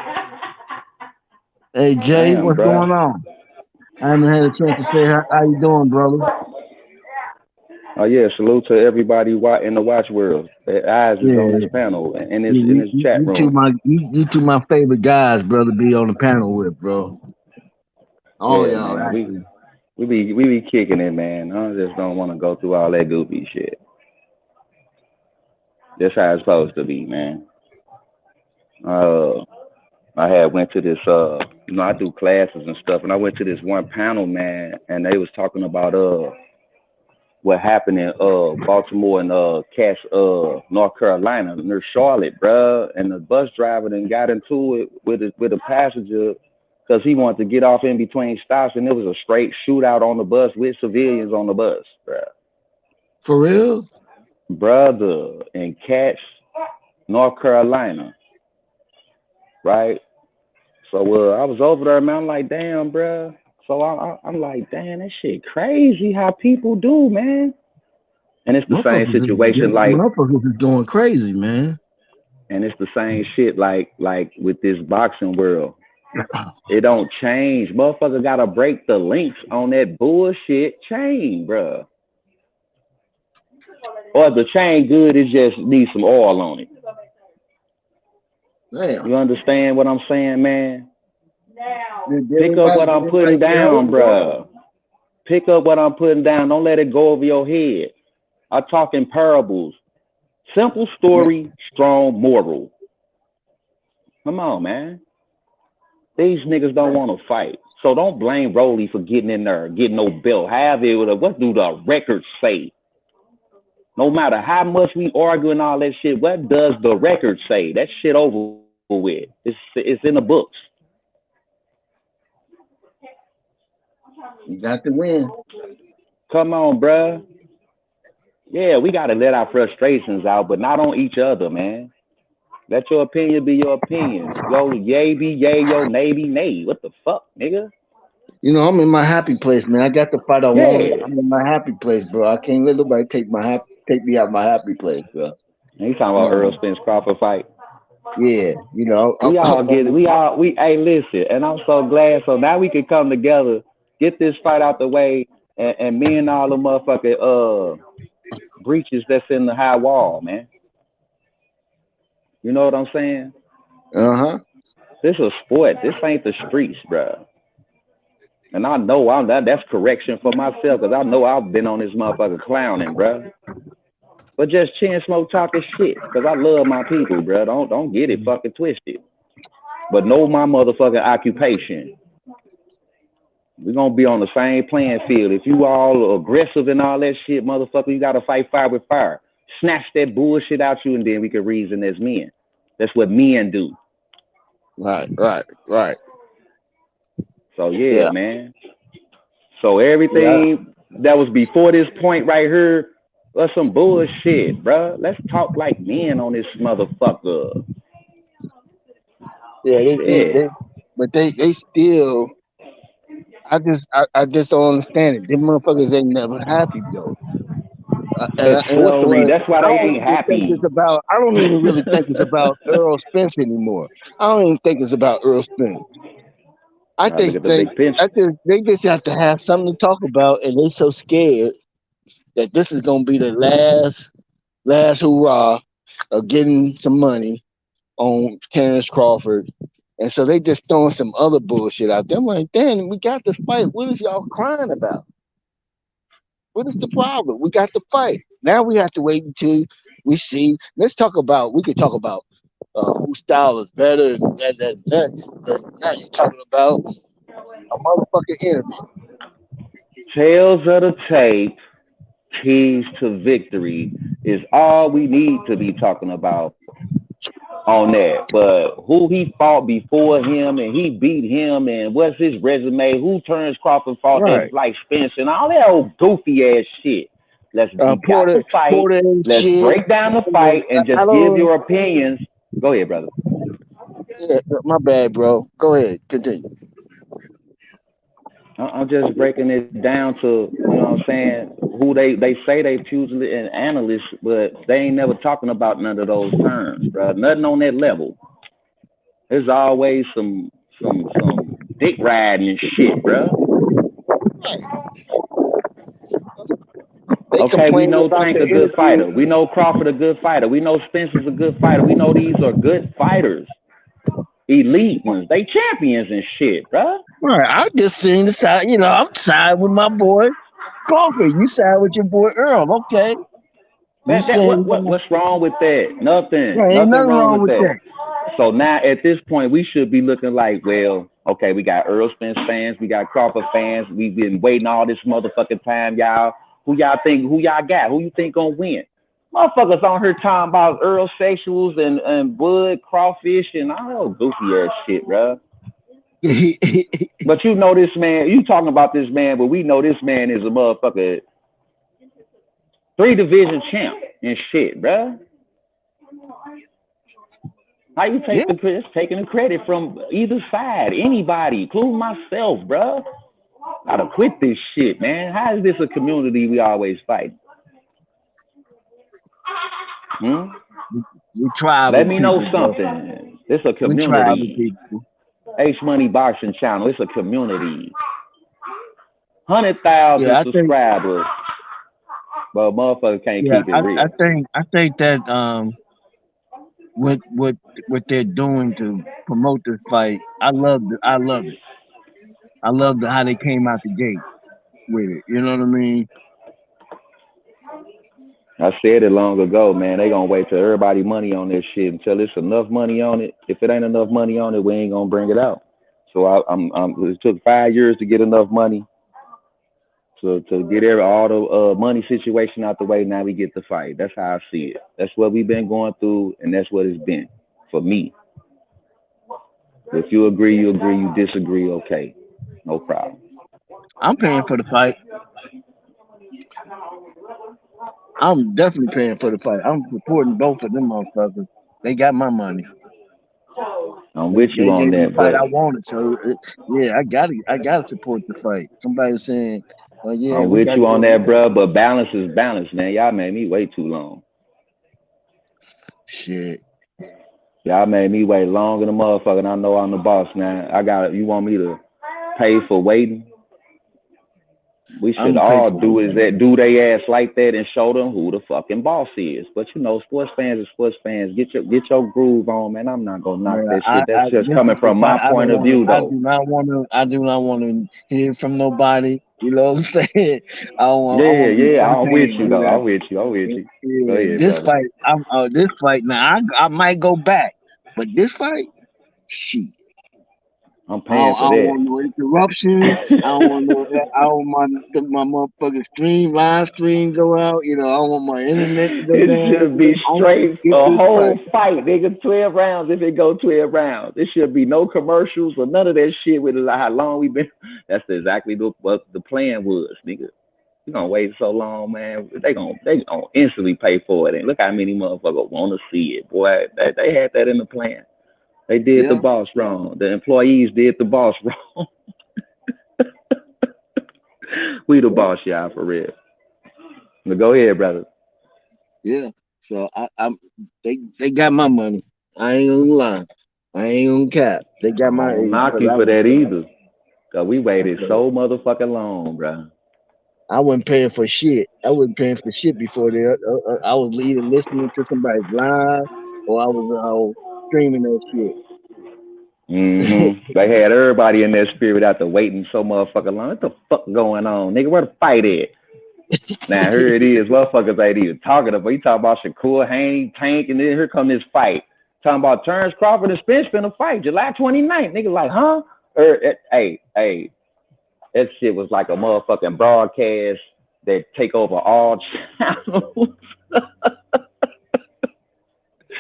Hey Jay, Damn, what's bro. going on? I haven't had a chance to say how you doing, brother. Oh yeah, salute to everybody in the watch world. Their eyes is on this panel and in this chat room. You two my favorite guys, brother, be on the panel with, bro. All of Yeah, y'all, man. actually. We be kicking it, man. I just don't want to go through all that goofy shit. That's how it's supposed to be, man. I had went to this I do classes and stuff, and I went to this one panel, man, and they was talking about what happened in Baltimore and North Carolina near Charlotte, bruh. And the bus driver then got into it with a passenger because he wanted to get off in between stops, and it was a straight shootout on the bus with civilians on the bus, bruh. For real? Brother, in Catch, North Carolina, right? So I was over there, man. I'm like, damn, bruh. So I'm like, damn, that shit crazy how people do, man. And it's the same situation. Like, motherfuckers is going crazy, man. And it's the same shit like with this boxing world. It don't change. Motherfucker gotta break the links on that bullshit chain, bruh. Or the chain good, it just needs some oil on it. Damn. You understand what I'm saying, man? Did Pick up everybody, what did I'm putting everybody get hurt, down, bruh. Pick up what I'm putting down. Don't let it go over your head. I talk in parables. Simple story, strong moral. Come on, man. These niggas don't want to fight. So don't blame Rolly for getting in there, getting no belt. What do the records say? No matter how much we argue and all that shit, what does the record say? That shit over with. It's in the books. You got to win. Come on, bruh. Yeah, we got to let our frustrations out, but not on each other, man. Let your opinion be your opinion. Yo, yay be yay, yo, nay be nay. What the fuck, nigga? You know, I'm in my happy place, man. I got the fight I wanted. Yeah. I'm in my happy place, bro. I can't let nobody take me out my happy place, bro. You talking about Errol Spence Crawford fight? Yeah, you know. Hey, listen, and I'm so glad. So now we can come together, get this fight out the way, and me and all the motherfucking breaches that's in the high wall, man. You know what I'm saying? Uh-huh. This is a sport. This ain't the streets, bro. And I know that's correction for myself, because I know I've been on this motherfucker clowning, bro. But just chin smoke talking shit, because I love my people, bro. Don't get it fucking twisted. But know my motherfucking occupation. We're going to be on the same playing field. If you all aggressive and all that shit, motherfucker, you got to fight fire with fire. Snatch that bullshit out you, and then we can reason as men. That's what men do. Right. So, yeah, man. So everything that was before this point right here was some bullshit, bro. Let's talk like men on this motherfucker. Yeah, they still. I just don't understand it. Them motherfuckers ain't never happy though. Sorcery. That's why they ain't happy. I don't even really think it's about Errol Spence anymore. I don't even think it's about Errol Spence. I think they just have to have something to talk about, and they so scared that this is gonna be the last hurrah of getting some money on Terence Crawford. And so they just throwing some other bullshit out there. I'm like, damn, we got this fight. What is y'all crying about? What is the problem? We got the fight. Now we have to wait until we see. We could talk about whose style is better and that. But now you're talking about a motherfucking interview. Tales of the tape, keys to victory is all we need to be talking about on that. But who he fought before him and he beat him and what's his resume, who Terence Crawford fought that's like Spence and all that old goofy ass shit. Let's got the fight. Let's break down the fight and just give your opinions. Go ahead, brother. Yeah, my bad, bro. Go ahead. Continue. I'm just breaking it down to, you know what I'm saying, who they say they usually an analyst, but they ain't never talking about none of those terms, bro. Nothing on that level. There's always some dick riding and shit, bro. Okay, we know Tank a good fighter. We know Crawford a good fighter. We know Spencer's a good fighter. We know these are good fighters. Elite ones. They champions and shit, bro. Right. I just seen the side, I'm siding with my boy Crawford. You side with your boy Earl. Okay. What's wrong with that? Nothing. Right, Nothing wrong with that. So now at this point, we should be looking like, well, okay, we got Errol Spence fans, we got Crawford fans. We've been waiting all this motherfucking time, y'all. Who y'all got? Who you think gonna win? Motherfuckers on here talking about Earl sexuals and wood, crawfish, and all that goofy ass shit, bro. But you know this man, you talking about this man, but we know this man is a motherfucker 3-division champ and shit, bro. How you taking the credit from either side, anybody, including myself, bro? Gotta quit this shit, man. How is this a community we always fight? We tribal Let me know people, bro. something. It's a We tribal community. people. H Money Boxing Channel. It's a community. Yeah, 100,000 I think. subscribers, but motherfucker can't Yeah, keep it real. I think that what they're doing to promote this fight, I love it. I love it. I love how they came out the gate with it. You know what I mean? I said it long ago, man. They gonna wait till everybody money on this shit until it's enough money on it. If it ain't enough money on it, we ain't gonna bring it out. So it took 5 years to get enough money to get all the money situation out the way. Now we get the fight. That's how I see it. That's what we've been going through, and that's what it's been for me. If you agree, you agree. You disagree, okay, no problem. I'm paying for the fight. I'm definitely paying for the fight. I'm supporting both of them motherfuckers. They got my money. I'm with you They on gave me the that, fight but I wanted, so yeah, I gotta support the fight. Somebody was saying, "Oh yeah, I'm we with got you on to." that, bro. But balance is balance, man. Y'all made me wait too long. Shit, Y'all made me wait longer than motherfucker. And I know I'm the boss, man. You want me to pay for waiting? We I'm should gonna pay all for do it. is that do they ass like that and show them who the fucking boss is. But you know, sports fans are sports fans. Get your groove on, man. I'm not gonna knock Man, that shit. That's just this coming is the from my fight. I point don't of want to. view, though. I do not want to hear from nobody. You know what I'm saying? I Yeah, want to be yeah. I'm with firsthand. you Hear though. that? I'm with you. I'm with you. Go Yeah, ahead, this brother. fight. This fight. Now I might go back, but this fight, shit. I'm paying I for don't that. want no interruptions. I don't want no. I don't want my motherfucking live stream go out. You know, I don't want my internet to go It down. should be I want to straight get a this whole fight. fight, nigga. 12 rounds if it go 12 rounds. It should be no commercials or none of that shit with how long we been. That's exactly what the plan was, nigga. You gonna wait so long, man. They gonna instantly pay for it. And look how many motherfuckers wanna see it, boy. They had that in the plan. They did the Yeah, boss wrong. The employees did the boss wrong. We the boss, y'all, for real. But go ahead, brother. yeah. So they got my money. I ain't gonna lie. I ain't gonna cap. They got I my don't knock because you for that either. Cause we waited okay. so motherfucking long, bro. I wasn't paying for shit. I wasn't paying for shit before they. I was either listening to somebody's live or I was streaming that shit. They had everybody in their spirit after waiting so motherfucking long. What the fuck going on, nigga? Where the fight at? Now here it is. Motherfuckers ain't even talking about. You talking about Shakur, Haney, Tank, and then here come this fight. Talking about Terence Crawford and Spence finna fight July 29th. Nigga like, huh? Hey, that shit was like a motherfucking broadcast that take over all channels.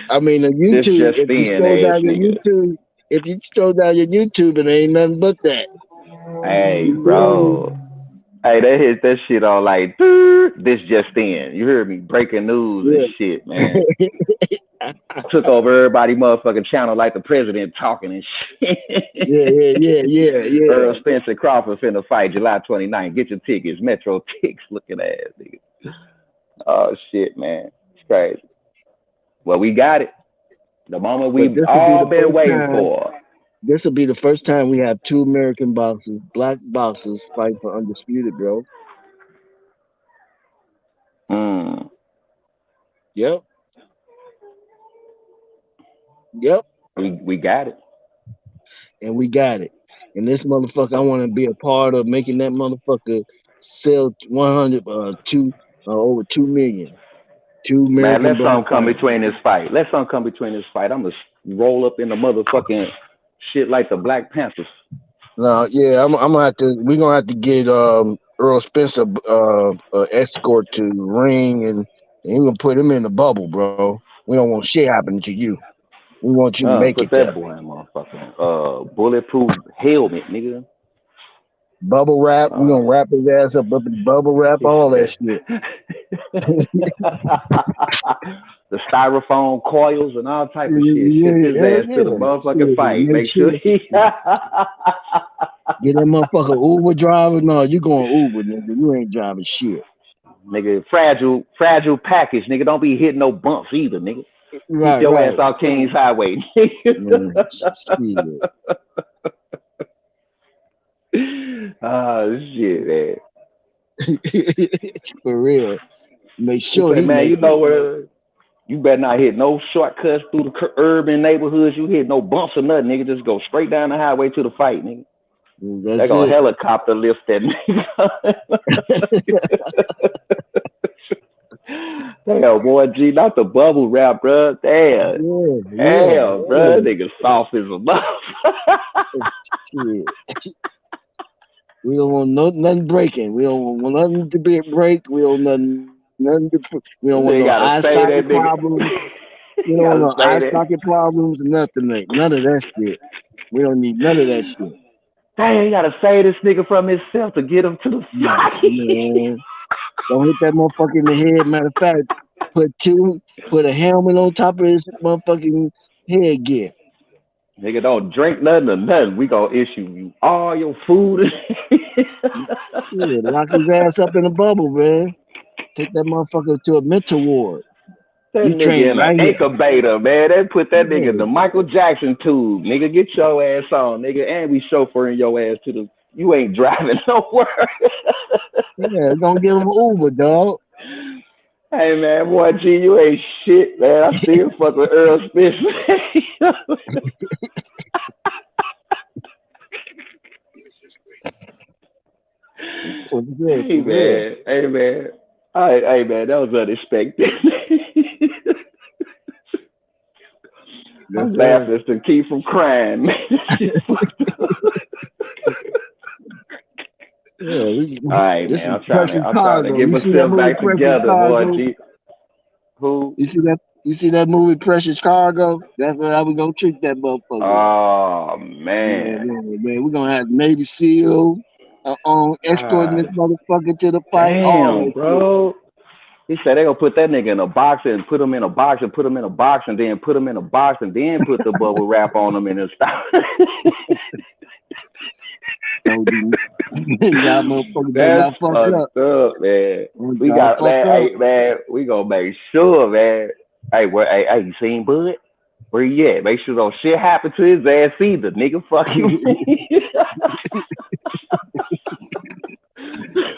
I mean, on This YouTube, just in, nigga. if you scroll down your YouTube, it ain't nothing but that. Hey, bro. Hey, they hit that shit on like, this just in. You heard me? Breaking news and Yeah. shit, man. Took over everybody motherfucking channel like the president talking and shit. Yeah. Errol Spence and Crawford finna fight July 29th. Get your tickets. Metro Tix looking ass, nigga. Oh, shit, man. It's crazy. Well, we got it. The moment But we've all been waiting for. This will be the first time we have two American boxers, black boxers, fight for undisputed, bro. Yep. We got it. And we got it. And this motherfucker, I want to be a part of making that motherfucker sell 100 over 2 million. Two Man, American let black something come fighters. between this fight. Let something come between this fight. I'm gonna roll up in the motherfucking shit like the Black Panthers. No, yeah, we're gonna have to get Errol Spence escort to the ring and he gonna put him in the bubble, bro. We don't want shit happening to you. We want you to make Put it that there. boy in motherfucking bulletproof helmet, nigga. Bubble wrap, we gonna wrap his ass up in bubble wrap, all that shit. The styrofoam coils and all type of shit. Ship his ass to the motherfucking fight. Make sure he get that motherfucker Uber driver. No, you going Uber, nigga. You ain't driving shit. Nigga, fragile package, nigga. Don't be hitting no bumps either, nigga. Keep Right, your right. ass off King's Highway. Shit. Oh shit, man. For real. Make He sure say, he man, make you know it. where you better not hit no shortcuts through the urban neighborhoods. You hit no bumps or nothing, nigga. Just go straight down the highway to the fight, nigga. They That's gonna it. helicopter lift that nigga. Damn, boy, G, not the bubble wrap, bro. Damn, Yeah. bro, nigga soft as a mother. Shit. We don't want nothing breaking. We don't want nothing to be break. We don't want we don't want You no gotta eye say socket that, nigga. problems. We You don't want gotta no say eye that. socket problems. Nothing, mate. None of that shit. We don't need none of that shit. Damn, you gotta save this nigga from himself to get him to the fight. Man, don't hit that motherfucker in the head. Matter of fact, put a helmet on top of his motherfucking headgear. Nigga, don't drink nothing or nothing. We gonna issue you all your food. Shit, lock his ass up in a bubble, man. Take that motherfucker to a mental ward. That You nigga train in right an here. incubator, man. They put that nigga in Yeah. the Michael Jackson tube. Nigga, get your ass on, nigga. And we chauffeuring your ass to the... You ain't driving nowhere. Yeah, gonna give him an Uber, dog. Hey, man, boy, G, you ain't shit, man. I still fuck with Errol Spence. Hey, man. Hey, man. Hey, man, that was unexpected. I'm laughing to keep from crying, man. Yeah, All right, this man. is I'm trying Precious to Cargo. get You see that myself movie back Precious together, boy. Cargo? G. Who? You see that movie Precious Cargo? That's how we gonna treat that motherfucker. Oh man. Man, we're gonna have Navy SEAL escorting this motherfucker to the fight. All Damn, that bro. He said they gonna put that nigga in a box and put him in a box and put him in a box and then put him in a box and then put the bubble wrap on him and stop. Y'all motherfuckers That's got fucked up, man. We got man, hey, man. We gonna make sure, man. Hey, hey, you seen Bud? Where you at? Make sure no shit happen to his ass either, nigga. Fuck you.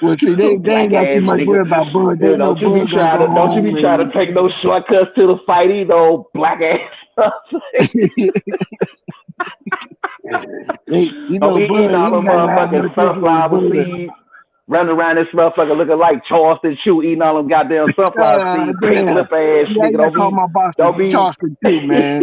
Well, see, they ain't got too much worry about Bud. They know Don't you be Bud gonna go home. Don't you be trying to take no shortcuts to the fight either, old black ass. You know, eating all the motherfucking sunflower seeds, running around this motherfucker looking like Charleston Chew, eating all them goddamn sunflower seeds, pink lip ass nigga. Don't be Charleston Chew, man.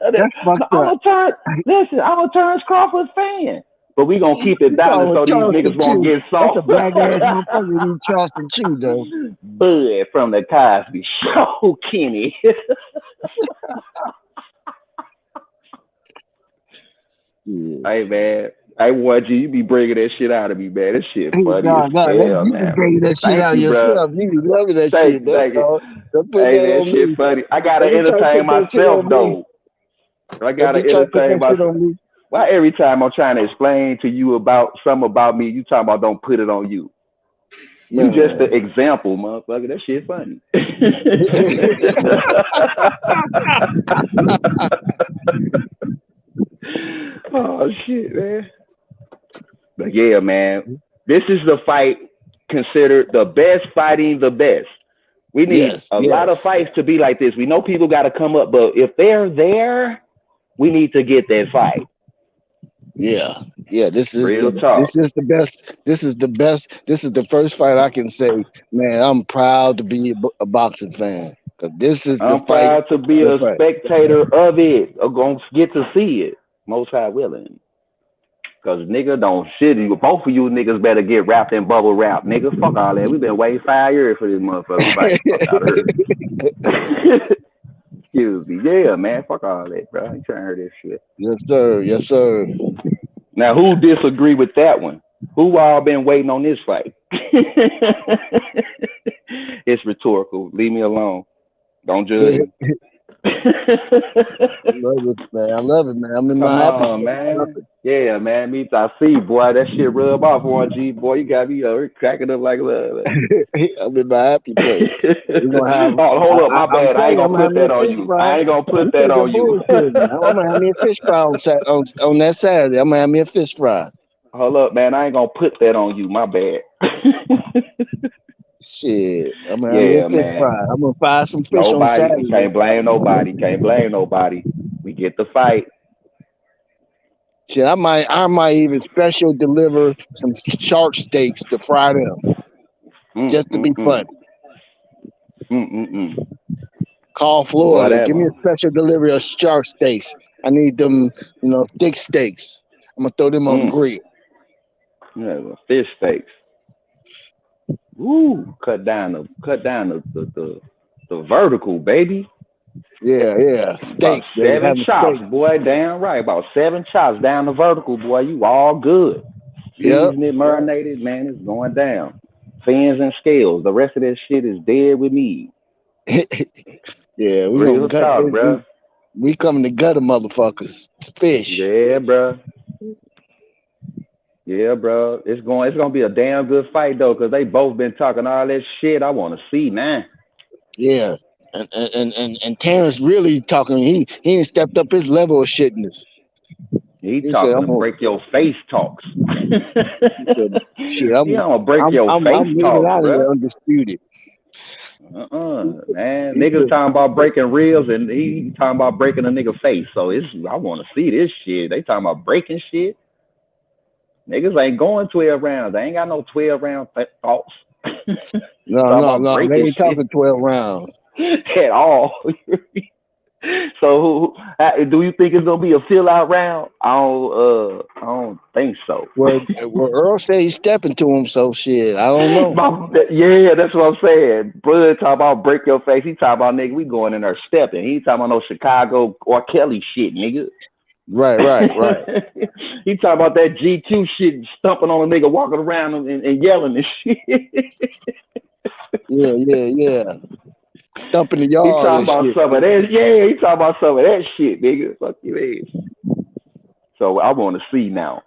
That's fucked up. I'm a Terence Crawford fan. But we gonna keep it down so these niggas won't get soft. That's a black ass motherfucker eat Charleston Chew, though. Bud from the Cosby Show, Kenny. Hey, man. I want you be bringing that shit out of me, man. That shit funny as hell, you man. be bringing that shit out yourself. You be loving that shit. That's all. Don't put that on shit me. funny. I gotta entertain myself, though. I gotta entertain myself. Why every time I'm trying to explain to you about something about me, you talking about don't put it on you? You just an example, motherfucker. That shit funny. Oh shit, man. But yeah, man. This is the fight considered the best fighting the best. We need a lot of fights to be like this. We know people got to come up, but if they're there, we need to get that fight. Yeah. This is Real the talk. This is the best. This is the best. This is the first fight I can say, man. I'm proud to be a boxing fan. Cause this is I'm the fight. proud to be a spectator of it. I'm gonna get to see it. Most high willing. Cause nigga don't shit you. Both of you niggas better get wrapped in bubble wrap. Nigga, fuck all that. We been waiting 5 years for this motherfucker. We about to get fuck out of here. Excuse me. Yeah, man. Fuck all that, bro. I ain't trying to hear this shit. Yes, sir. Yes, sir. Now, who disagree with that one? Who all been waiting on this fight? It's rhetorical. Leave me alone. Don't judge me. I love it, man. I love it, man. I'm in Come my happy on, place. I love man. Yeah, man. Me, I see, boy. That shit rub off on G, boy. You got me cracking up like love. it. I'm in my happy place. We're gonna have. Oh, hold up, my I'm bad. I telling ain't you, I'm gonna gonna have put me a that on fish you. fry. I ain't gonna You put that think I'm on you. bullshitting? I'm gonna have me a fish fry on that Saturday. I'm gonna have me a fish fry. Hold up, man. I ain't gonna put that on you. My bad. Shit, I'm gonna have me a Yeah, fish man. fry. I'm gonna fry some fish on Nobody Saturday. can't blame nobody. Can't blame nobody. We get the fight. Shit, I might even special deliver some shark steaks to fry them just to be funny. Call Florida. Give me Whatever. a special delivery of shark steaks. I need them, thick steaks. I'm gonna throw them on the grill. Yeah, well, fish steaks. Woo! Cut down the vertical, baby. Yeah. About Steaks, baby. 7 Having chops, steaks. boy. Damn right. About 7 chops down the vertical, boy. You all good. Yep. Season it, marinated, man. It's going down. Fins and scales. The rest of that shit is dead with me. Yeah, we gonna Real gut talk, this. bro. We coming to gut them motherfuckers. It's fish. Yeah, bro. Yeah, bro. It's gonna be a damn good fight though, cause they both been talking all that shit. I want to see, man. Yeah. And Terence really talking. He ain't stepped up his level of shitness. He He said, talking "I'm to gonna." break your face talks. He said, "Shit, Yeah, I'm gonna break your face I'm leaving talks, out of bro. here undisputed." Man. He Niggas said, talking about breaking reels and he talking about breaking a nigga face. So I want to see this shit. They talking about breaking shit. Niggas ain't going 12 rounds. They ain't got no 12 round thoughts. Talking about No. They breaking ain't shit talking 12 rounds. at all. So do you think it's gonna be a fill out round? I don't think so. Well, Earl said he's stepping to him, so shit. I don't know. Yeah, that's what I'm saying. Bud talking about break your face. He talking about nigga, we going in there stepping. He talking about no Chicago or Kelly shit, nigga. Right. He talking about that GQ shit, stumping on a nigga, walking around and yelling and shit. Yeah. Stumping the He yard talking and about shit. some of that. Yeah, he talking about some of that shit, nigga. Fuck you, man. So I want to see now.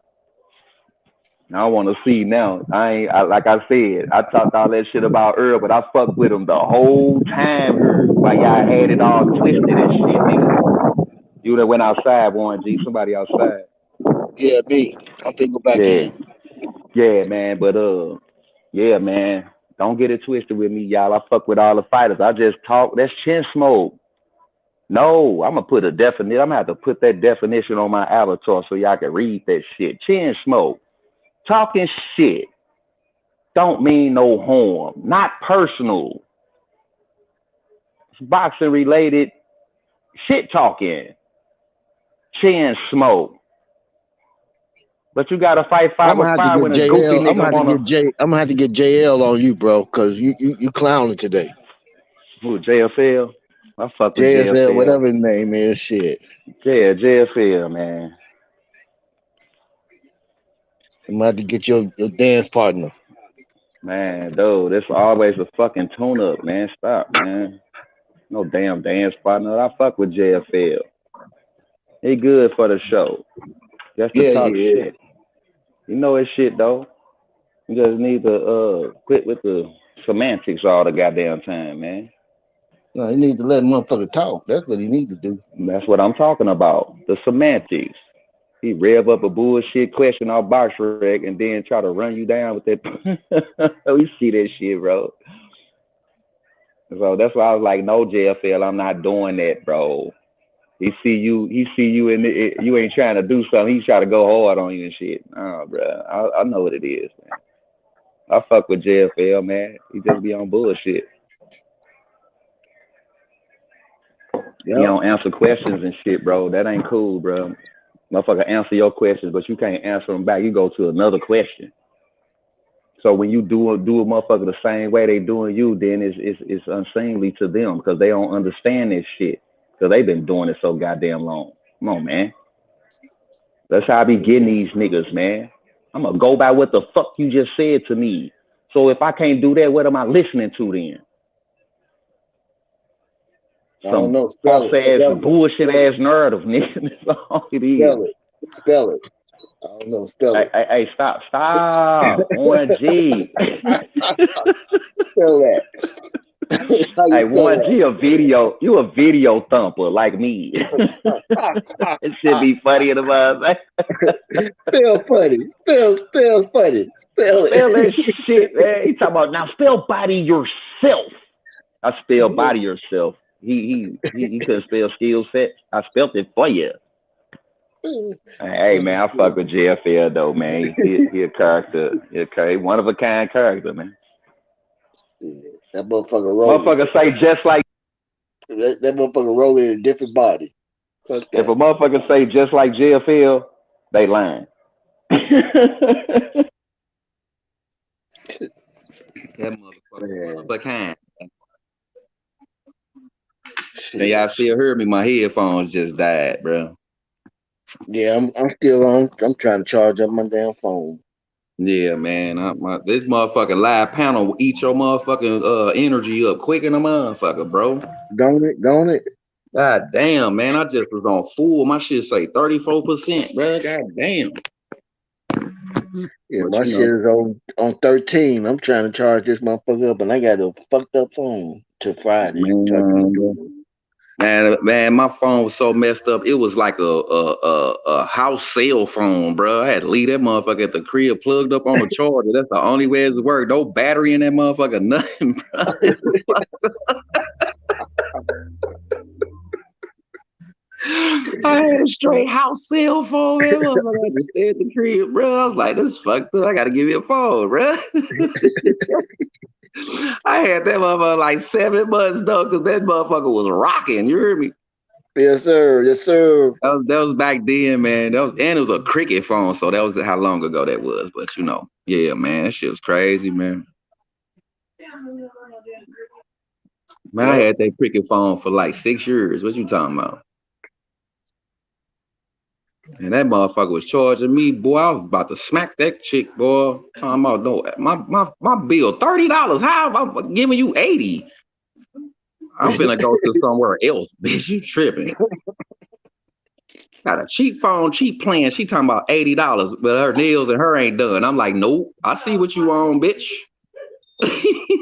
I want to see now. Like I said, I talked all that shit about Earl, but I fucked with him the whole time here. While y'all had it all twisted and shit, nigga. You that went outside, Warren G. Somebody outside. Yeah, me. I'm finna go back in. Yeah, man. But yeah, man. Don't get it twisted with me, y'all. I fuck with all the fighters. I just talk. That's chin smoke. No, I'm gonna put a definition. I'm gonna have to put that definition on my avatar so y'all can read that shit. Chin smoke. Talking shit don't mean no harm. Not personal. It's boxing related shit talking. Chin smoke. But you gotta fight I'm 5 gonna or have to 5 get when a goofy JL. I'm nigga gonna have to get JL on you, bro, because you clowning today. Who, JFL? I fuck with JSL, JFL. whatever his name is, shit. Yeah, JFL, man. I'm gonna have to get your dance partner. Man, dude, it's always a fucking tune up, man. Stop, man. No damn dance partner. I fuck with JFL. He good for the show. Just to Yeah, talk he is. shit. You know his shit though. You just need to quit with the semantics all the goddamn time, man. No, he need to let a motherfucker talk. That's what he need to do. That's what I'm talking about. The semantics. He rev up a bullshit question off box rec and then try to run you down with that. We see that shit, bro. So that's why I was like, no, JFL, I'm not doing that, bro. He see you and you ain't trying to do something. He's trying to go hard on you and shit. Nah, bro. I know what it is, man. I fuck with JFL, man. He just be on bullshit. Yep. He don't answer questions and shit, bro. That ain't cool, bro. Motherfucker answer your questions, but you can't answer them back. You go to another question. So when you do a motherfucker the same way they doing you, then it's unseemly to them because they don't understand this shit. Because they've been doing it so goddamn long. Come on, man. That's how I be getting these niggas, man. I'm going to go by what the fuck you just said to me. So if I can't do that, what am I listening to then? I don't Some know. false Spell it. ass, Spell it. bullshit ass narrative, nigga. That's all it is. Spell it. Spell it. I don't know. Spell Hey, it. hey, hey, stop. 1G. Spell that. How Hey, you spell 1G you a video thumper like me. that? It should be funny in the mother. Spell funny. Spell funny. Spell it. Spell that shit, man. He talking about now spell body yourself. I spell body yourself. He couldn't spell skill set. I spelled it for you. Hey man, I fuck with JFL though, man. He a character. He one of a kind character, man. That motherfucker rolling. Motherfucker say just like that motherfucker rolling in a different body. If a motherfucker say just like JFL, they lying. That motherfucker one of a kind. Can y'all still hear me? My headphones just died, bro. Yeah, I'm still on. I'm trying to charge up my damn phone. Yeah, man. This motherfucking live panel will eat your motherfucking energy up quick in the motherfucker, bro. Don't it? God damn, man. I just was on full. My shit say 34%, bro. God damn. Yeah, my shit is on 13. I'm trying to charge this motherfucker up, and I got a fucked up phone till Friday. Man, my phone was so messed up. It was like a house cell phone, bro. I had to leave that motherfucker at the crib plugged up on the charger. That's the only way it worked. No battery in that motherfucker, nothing, bro. I had a straight house cell phone, man. Motherfucker had to stay at the crib, bro. I was like, this is fucked up. I gotta give you a phone, bro. I had that motherfucker like 7 months though, because that motherfucker was rocking. You heard me? Yes, sir. Yes, sir. That was back then, man. It was a cricket phone, so that was how long ago that was. But yeah, man, that shit was crazy, man. Man, I had that cricket phone for like 6 years. What you talking about? And that motherfucker was charging me, boy. I was about to smack that chick, boy. Talking about no, my bill $30. How I'm giving you 80? I'm finna go to somewhere else, bitch. You tripping? Got a cheap phone, cheap plan. She talking about $80, but her nails and her ain't done. I'm like, nope. I see what you on, bitch.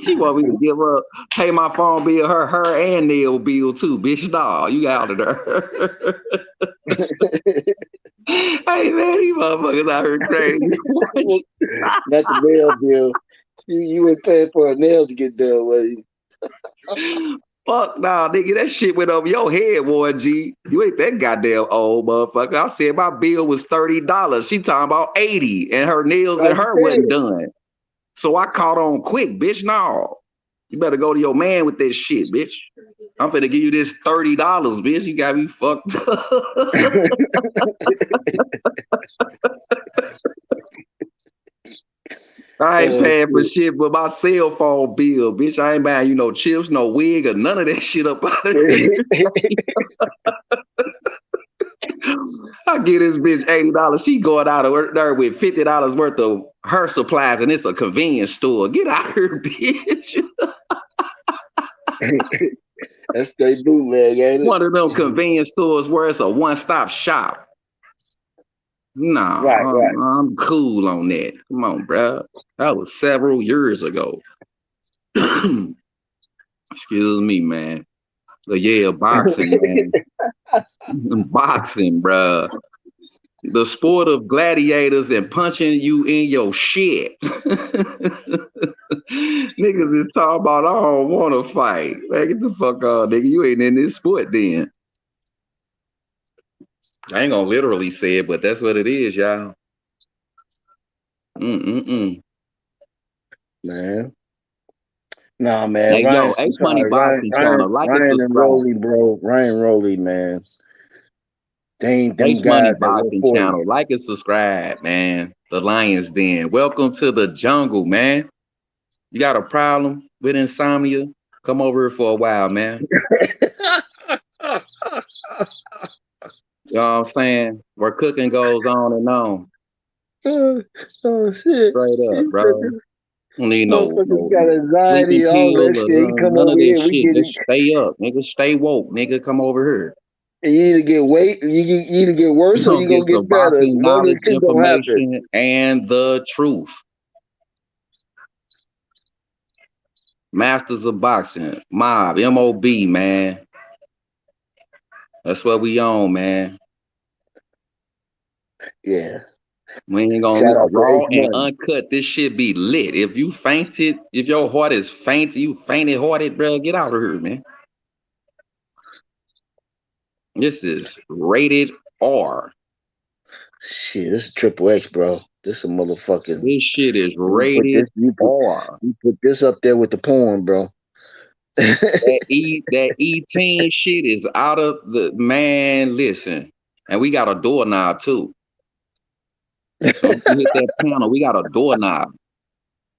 She want me to give up, pay my phone bill, her and nail bill too, bitch. Nah, you out of there. Hey man, these motherfuckers out here crazy. Not the nail bill. You ain't paying for a nail to get done with you. Fuck nah, nigga. That shit went over your head, 1G. You ain't that goddamn old motherfucker. I said my bill was $30. She talking about 80, and her nails and her wasn't done. So I caught on quick, bitch. No. You better go to your man with this shit, bitch. I'm finna give you this $30, bitch. You got me fucked up. I ain't paying for shit but my cell phone bill, bitch. I ain't buying you no chips, no wig, or none of that shit up out of there. I get this bitch $80. She going out of there with $50 worth of her supplies, and it's a convenience store. Get out of here, bitch. That's straight bootleg, ain't it? One of them convenience stores where it's a one-stop shop. Nah, right. I'm cool on that. Come on, bro. That was several years ago. Excuse me, man. But yeah, boxing, man. Boxing, bro. The sport of gladiators and punching you in your shit. Niggas is talking about, I don't want to fight. Man, get the fuck out, nigga. You ain't in this sport then. I ain't gonna literally say it, but that's what it is, y'all. Man. Nah, man. Hey, Ryan, yo, H-Money Boxing Channel. Like Ryan it, and Rolly, bro. Ryan Rolly, man. They ain't them H-Money guys Boxing Channel. Like and subscribe, man. The Lions Den. Welcome to the jungle, man. You got a problem with insomnia? Come over here for a while, man. You know what I'm saying? Where cooking goes on and on. Oh shit. Straight up, bro. Don't need Motherfuckers no got sleeping anxiety, all that pills or shit. He come none over of that here, we shit. get Just it. stay up, nigga. Stay woke, nigga. Come over here. You either get you either get You worse or gonna you gonna get some get better. boxing One of the knowledge, two gonna happen. information, and the truth. Masters of Boxing, Mob, MOB, man. That's what we on, man. Yeah. We ain't gonna Shout out to raw H and Money. uncut. This shit be lit. If you fainted, if your heart is faint, you fainted hearted, bro, get out of here, man. This is rated R. Shit, this is Triple X, bro. This a motherfucking. This shit is You put rated this. R. You put this up there with the porn, bro. That E10 shit is out of the man. Listen, and we got a doorknob too. So if you hit that panel, we got a doorknob.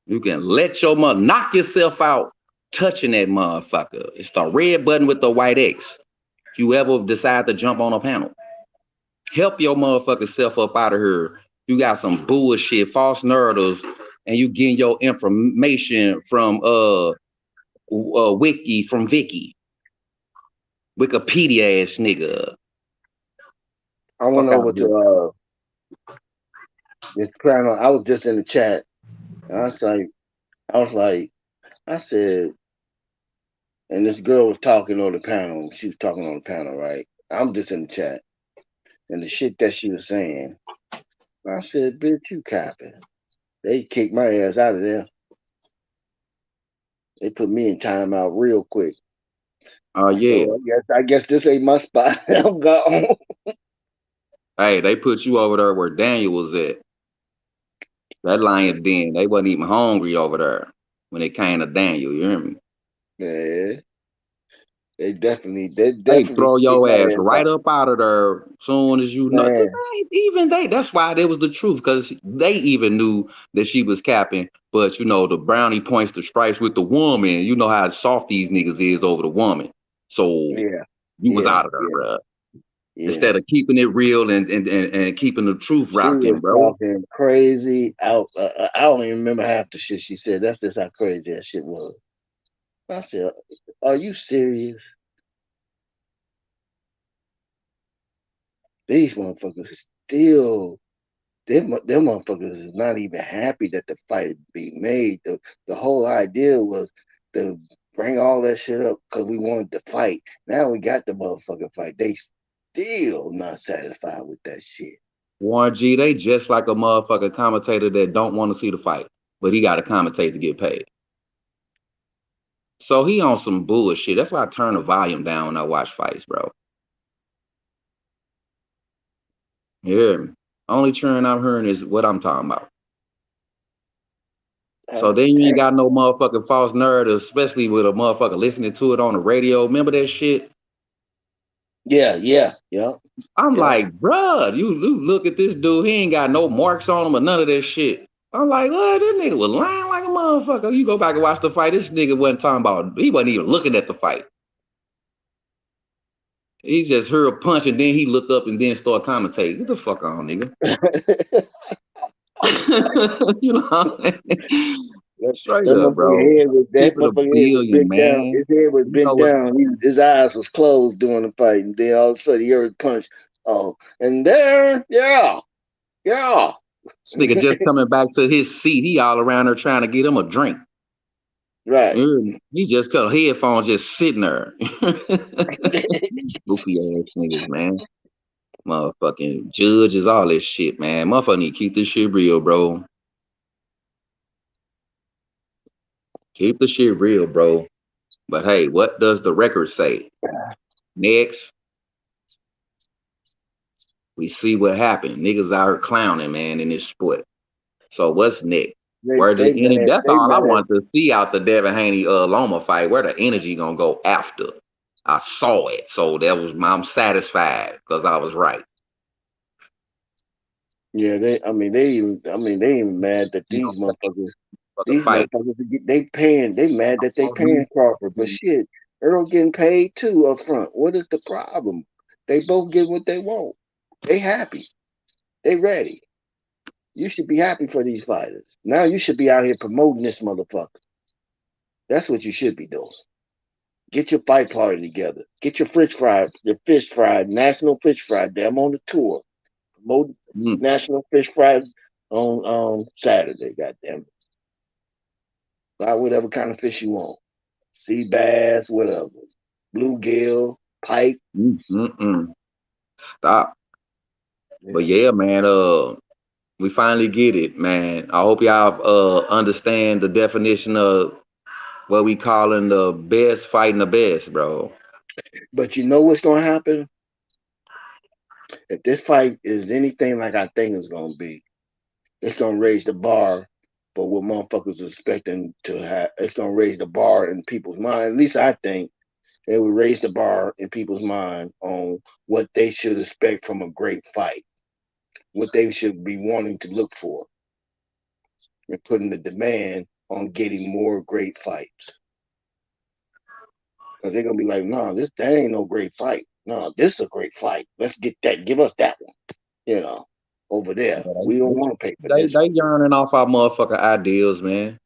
You can let your mother knock yourself out touching that motherfucker. It's the red button with the white X. If you ever decide to jump on a panel, help your motherfucking self up out of here. You got some bullshit, false narratives, and you getting your information from Wiki from Vicky. Wikipedia ass nigga. I went over to this panel. I was just in the chat. And I said, and this girl was talking on the panel. She was talking on the panel, right? I'm just in the chat. And the shit that she was saying, I said, bitch, you capping. They kicked my ass out of there. They put me in timeout real quick. Oh yeah. So I guess this ain't my spot. I'm gone. Hey, they put you over there where Daniel was at. That lion's den. They wasn't even hungry over there when it came to Daniel. You hear me? Yeah. They definitely They throw your ass right out. up out of there soon as you know. Even they, that's why they was the truth, because they even knew that she was capping. But you know, the brownie points the stripes with the woman. You know how soft these niggas is over the woman. So you was out of there, bro. Yeah. Instead of keeping it real and keeping the truth rocking, She was bro. talking crazy out. I don't even remember half the shit she said. That's just how crazy that shit was. I said, "Are you serious?" These motherfuckers still, them motherfuckers is not even happy that the fight be made. The whole idea was to bring all that shit up because we wanted to fight. Now we got the motherfucking fight. They still not satisfied with that shit. Warren G, they just like a motherfucking commentator that don't want to see the fight, but he got to commentate to get paid. So he on some bullshit. That's why I turn the volume down when I watch fights, bro. You hear me? Only churn I'm hearing is what I'm talking about. So then you ain't got no motherfucking false narrative, especially with a motherfucker listening to it on the radio. Remember that shit? Yeah. I'm like, bruh, you look at this dude. He ain't got no marks on him or none of that shit. I'm like, what? This nigga was lying like a motherfucker. You go back and watch the fight. This nigga wasn't talking about. He wasn't even looking at the fight. He just heard a punch and then he looked up and then started commentating. Get the fuck on, nigga. You know what I mean? Straight up, bro. That motherfucker head was bent down. His head was bent down. His eyes was closed during the fight, and then all of a sudden he heard a punch. Oh, and there, yeah. This nigga just coming back to his seat. He all around there trying to get him a drink. Right. He just cut headphones just sitting there. Goofy ass niggas, man. Motherfucking judges, all this shit, man. Motherfucker need to keep this shit real, bro. Keep the shit real, bro. But hey, what does the record say? Next. We see what happened. Niggas out here clowning, man, in this sport. So what's next? That's all I want to see out the Devin Haney Loma fight. Where the energy gonna go after? I saw it, so I'm satisfied because I was right. Yeah, they even mad that these motherfuckers, they mad that they paying Crawford, but shit, Errol getting paid too up front. What is the problem? They both get what they want. They happy. They ready. You should be happy for these fighters. Now you should be out here promoting this motherfucker. That's what you should be doing. Get your fight party together. Get your fish fried, National Fish Fry Day. I'm on the tour. Promote National Fish Fry on Saturday, goddamn it. Buy whatever kind of fish you want. Sea bass, whatever. Bluegill, pike. Stop. Yeah. But yeah, man, we finally get it, man. I hope y'all understand the definition of what we calling the best fighting the best, bro. But you know what's gonna happen? If this fight is anything like I think it's gonna be, it's gonna raise the bar for what motherfuckers are expecting to have. It's gonna raise the bar in people's mind. At least I think it would raise the bar in people's mind on what they should expect from a great fight, what they should be wanting to look for, and putting the demand on getting more great fights. Because they're gonna be like, no, that ain't no great fight. No, this is a great fight. Let's get that. Give us that one. You know, over there. We don't want to pay for this. They yearning off our motherfucking ideals, man.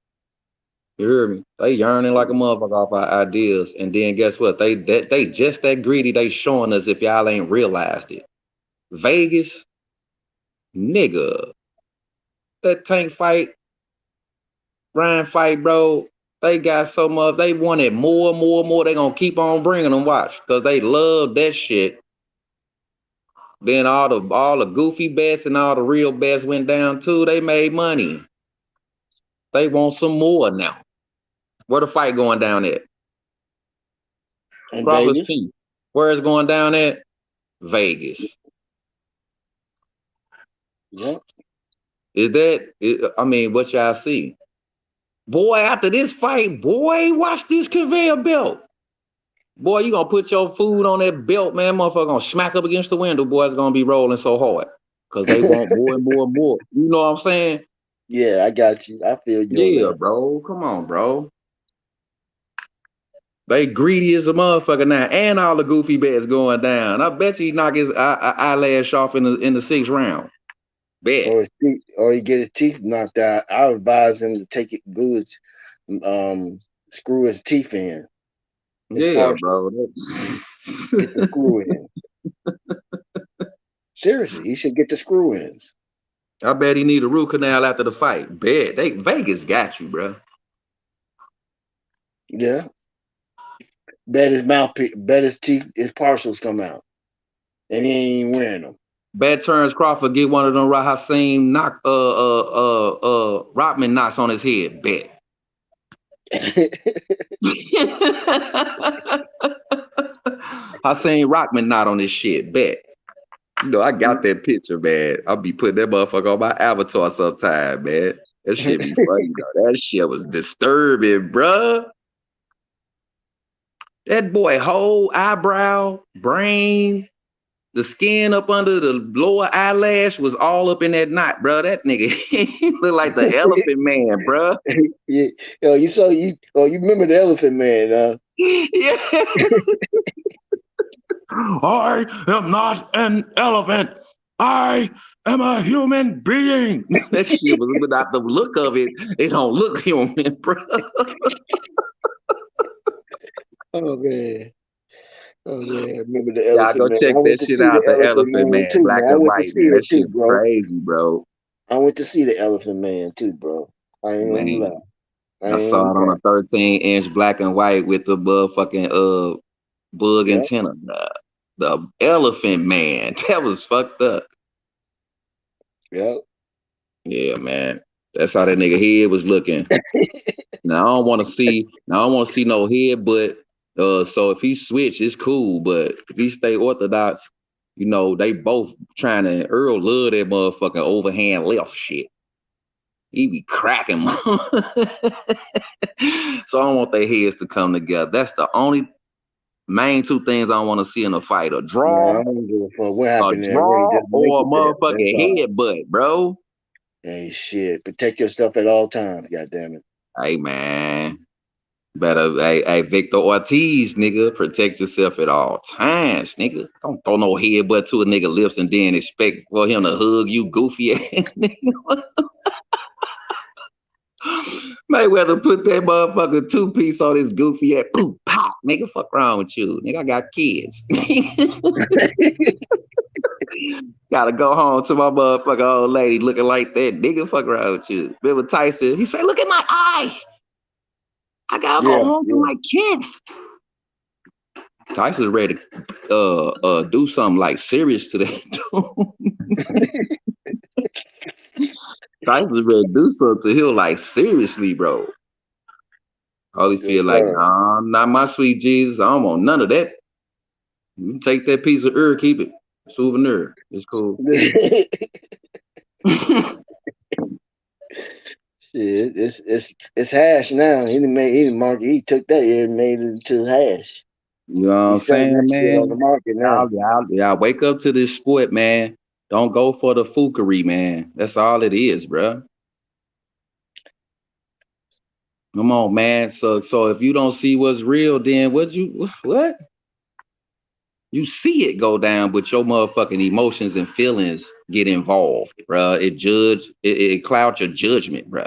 You hear me? They yearning like a motherfucker off our ideals. And then guess what? They just that greedy. They showing us if y'all ain't realized it. Vegas, nigga. That Tank fight, Ryan fight, bro. They got so much. They wanted more. They gonna keep on bringing them. Watch, cause they love that shit. Then all the goofy bets and all the real bets went down too. They made money. They want some more now. Where the fight going down at? Crawford's team. Where is going down at? Vegas. Yep. Is that? I mean, what y'all see? Boy, after this fight, boy, watch this conveyor belt. Boy, you gonna put your food on that belt, man. Motherfucker gonna smack up against the window. Boy, it's gonna be rolling so hard. Cause they want more and more and more. You know what I'm saying? Yeah, I got you. I feel you. Yeah, bro. Come on, bro. They greedy as a motherfucker now. And all the goofy bets going down. I bet you he knock his eyelash off in the 6th round. Bet. Or he get his teeth knocked out. I advise him to take it good, screw his teeth in. Yeah, bro. Get the screw in. Seriously, he should get the screw ins. I bet he need a root canal after the fight. Bet. Vegas got you, bro. Yeah. Bet his teeth, his partials come out. And he ain't even wearing them. Bet Terence Crawford get one of them Hassan Rockman knocks on his head. Bet. Hassan Rockman knot on this shit. Bet. You know, I got that picture, man. I'll be putting that motherfucker on my avatar sometime, man. That shit be funny, though. That shit was disturbing, bruh. That boy whole eyebrow, brain, the skin up under the lower eyelash was all up in that knot, bro. That nigga look like the Elephant Man, bro. Yeah, you remember the Elephant Man, huh? Yeah. I am not an elephant. I am a human being. That shit was without the look of it. It don't look human, bro. Oh man. Remember the Elephant Man? Y'all go check that shit out. The Elephant Man, too, black and white. Man. That shit crazy, bro. I went to see the Elephant Man too, bro. I ain't gonna lie. I saw it on a 13-inch black and white with the fucking bug antenna. The Elephant Man. That was fucked up. Yep. Yeah, man. That's how that nigga head was looking. Now I don't want to see no head, but so if he switch, it's cool. But if he stay orthodox, you know, they both trying to Earl love that motherfucking overhand left shit. He be cracking. So I don't want their heads to come together. That's the only main two things I want to see in a fight: a draw, I don't give a fuck what happened there. or a motherfucking headbutt, bro. Hey, shit. Protect yourself at all times, goddammit. Hey, man. Better, hey, Victor Ortiz, nigga, protect yourself at all times, nigga. Don't throw no headbutt to a nigga lips and then expect for him to hug you, goofy ass nigga. Mayweather put that motherfucker 2-piece on his goofy ass. Boom, pop, nigga. Fuck wrong with you, nigga. I got kids. Gotta go home to my motherfucking old lady looking like that, nigga. Fuck around with you. Remember Tyson? He said, "Look at my eye. I gotta go home to my kids." Tyson's ready to do something like serious today. Tyson's ready to do something to him like seriously, bro. Holyfield like, nah, not my sweet Jesus. I don't want none of that. You take that piece of herb, keep it. Souvenir. It's cool. Shit, it's hash now. He took that and made it into hash. You know what I'm saying, man? On the market now. Y'all wake up to this sport, man. Don't go for the foolery, man. That's all it is, bro. Come on, man. So if you don't see what's real, then what? You see it go down, but your motherfucking emotions and feelings get involved, bro. It clouds your judgment, bro.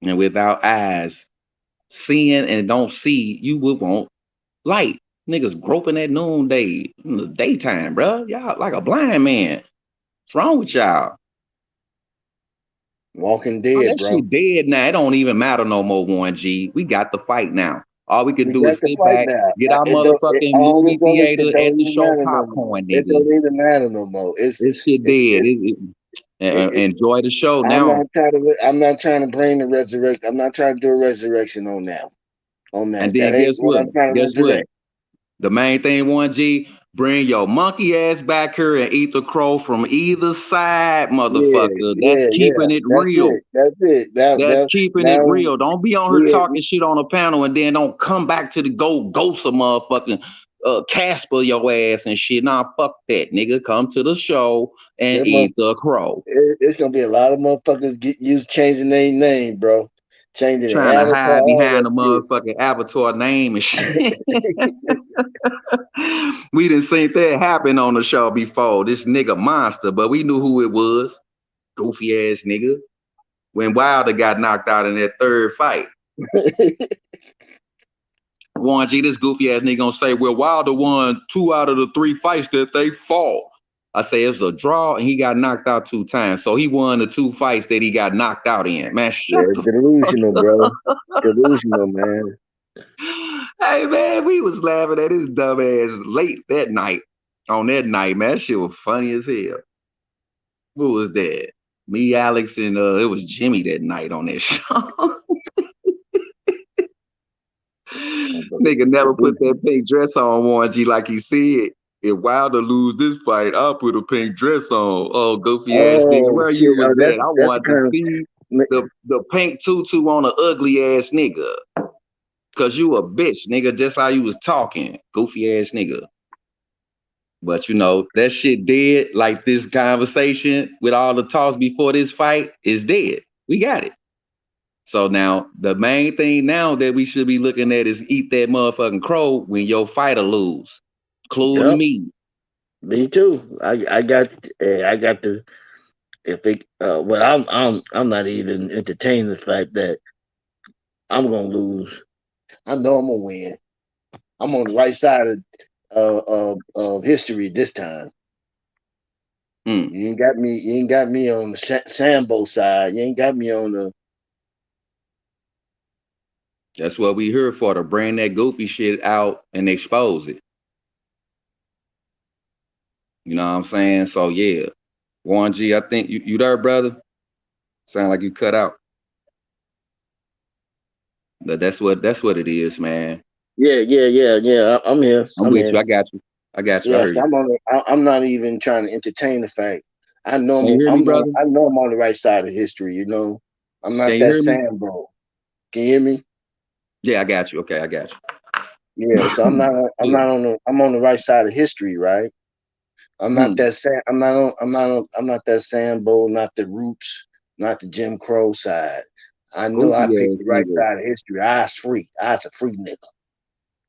And without eyes seeing and don't see, you would want light. Niggas groping at noonday in the daytime, bro. Y'all like a blind man. What's wrong with y'all? Walking Dead, bro. Shit dead now. It don't even matter no more, 1G. We got the fight now. All we can do is sit back, get our motherfucking movie theater at the show popcorn, nigga. It don't even matter no more. This shit dead. Enjoy the show now. I'm not trying to bring the resurrection. I'm not trying to do a resurrection on that. And then guess what? Guess what? The main thing, 1G, bring your monkey ass back here and eat the crow from either side, motherfucker. That's keeping it real. That's it. That's keeping it real. Don't be on her talking shit on a panel and then don't come back to the ghost of motherfucking Casper your ass and shit. Nah, fuck that, nigga. Come to the show and eat the crow. It's gonna be a lot of motherfuckers changing their name, bro. Trying to hide behind the motherfucking Avatar name and shit. We didn't see that happen on the show before. This nigga monster, but we knew who it was. Goofy ass nigga. When Wilder got knocked out in that third fight. 1G, this goofy ass nigga gonna say, well, Wilder won 2 out of the 3 fights that they fought. I say it was a draw and he got knocked out 2 times. So he won the 2 fights that he got knocked out in. Man, delusional, bro. Delusional, man. Hey, man, we was laughing at his dumb ass late that night. On that night, man, that shit was funny as hell. Who was that? Me, Alex, and it was Jimmy that night on that show. Nigga never put that pink dress on, 1G, like he said. If Wilder lose this fight, I'll put a pink dress on. Oh, goofy ass nigga, where you was at? I want to see the pink tutu on an ugly ass nigga. Cause you a bitch, nigga, just how you was talking. Goofy ass nigga. But you know, that shit dead, like this conversation with all the talks before this fight is dead. We got it. So now, the main thing now that we should be looking at is eat that motherfucking crow when your fighter lose. Including me. Me too. I got the I'm not even entertaining the fact that I'm gonna lose. I know I'm gonna win. I'm on the right side of history this time. You ain't got me on the Sambo side. You ain't got me on the. That's what we here for, to bring that goofy shit out and expose it. You know what I'm saying? So yeah, 1G, I think you there, brother. Sound like you cut out. But that's what it is, man. Yeah. I'm here. I'm with you. I got you. Yes, I'm not even trying to entertain the fact. I know I'm on the right side of history. You know, I'm not that Sambo. Can you hear me? Yeah, I got you. Okay, I got you. Yeah, so I'm on the right side of history, right? I'm not that I'm not that Sambo, not the Roots, not the Jim Crow side. I knew I Goofy picked ass the right nigga. side of history. I was free. I was a free nigga.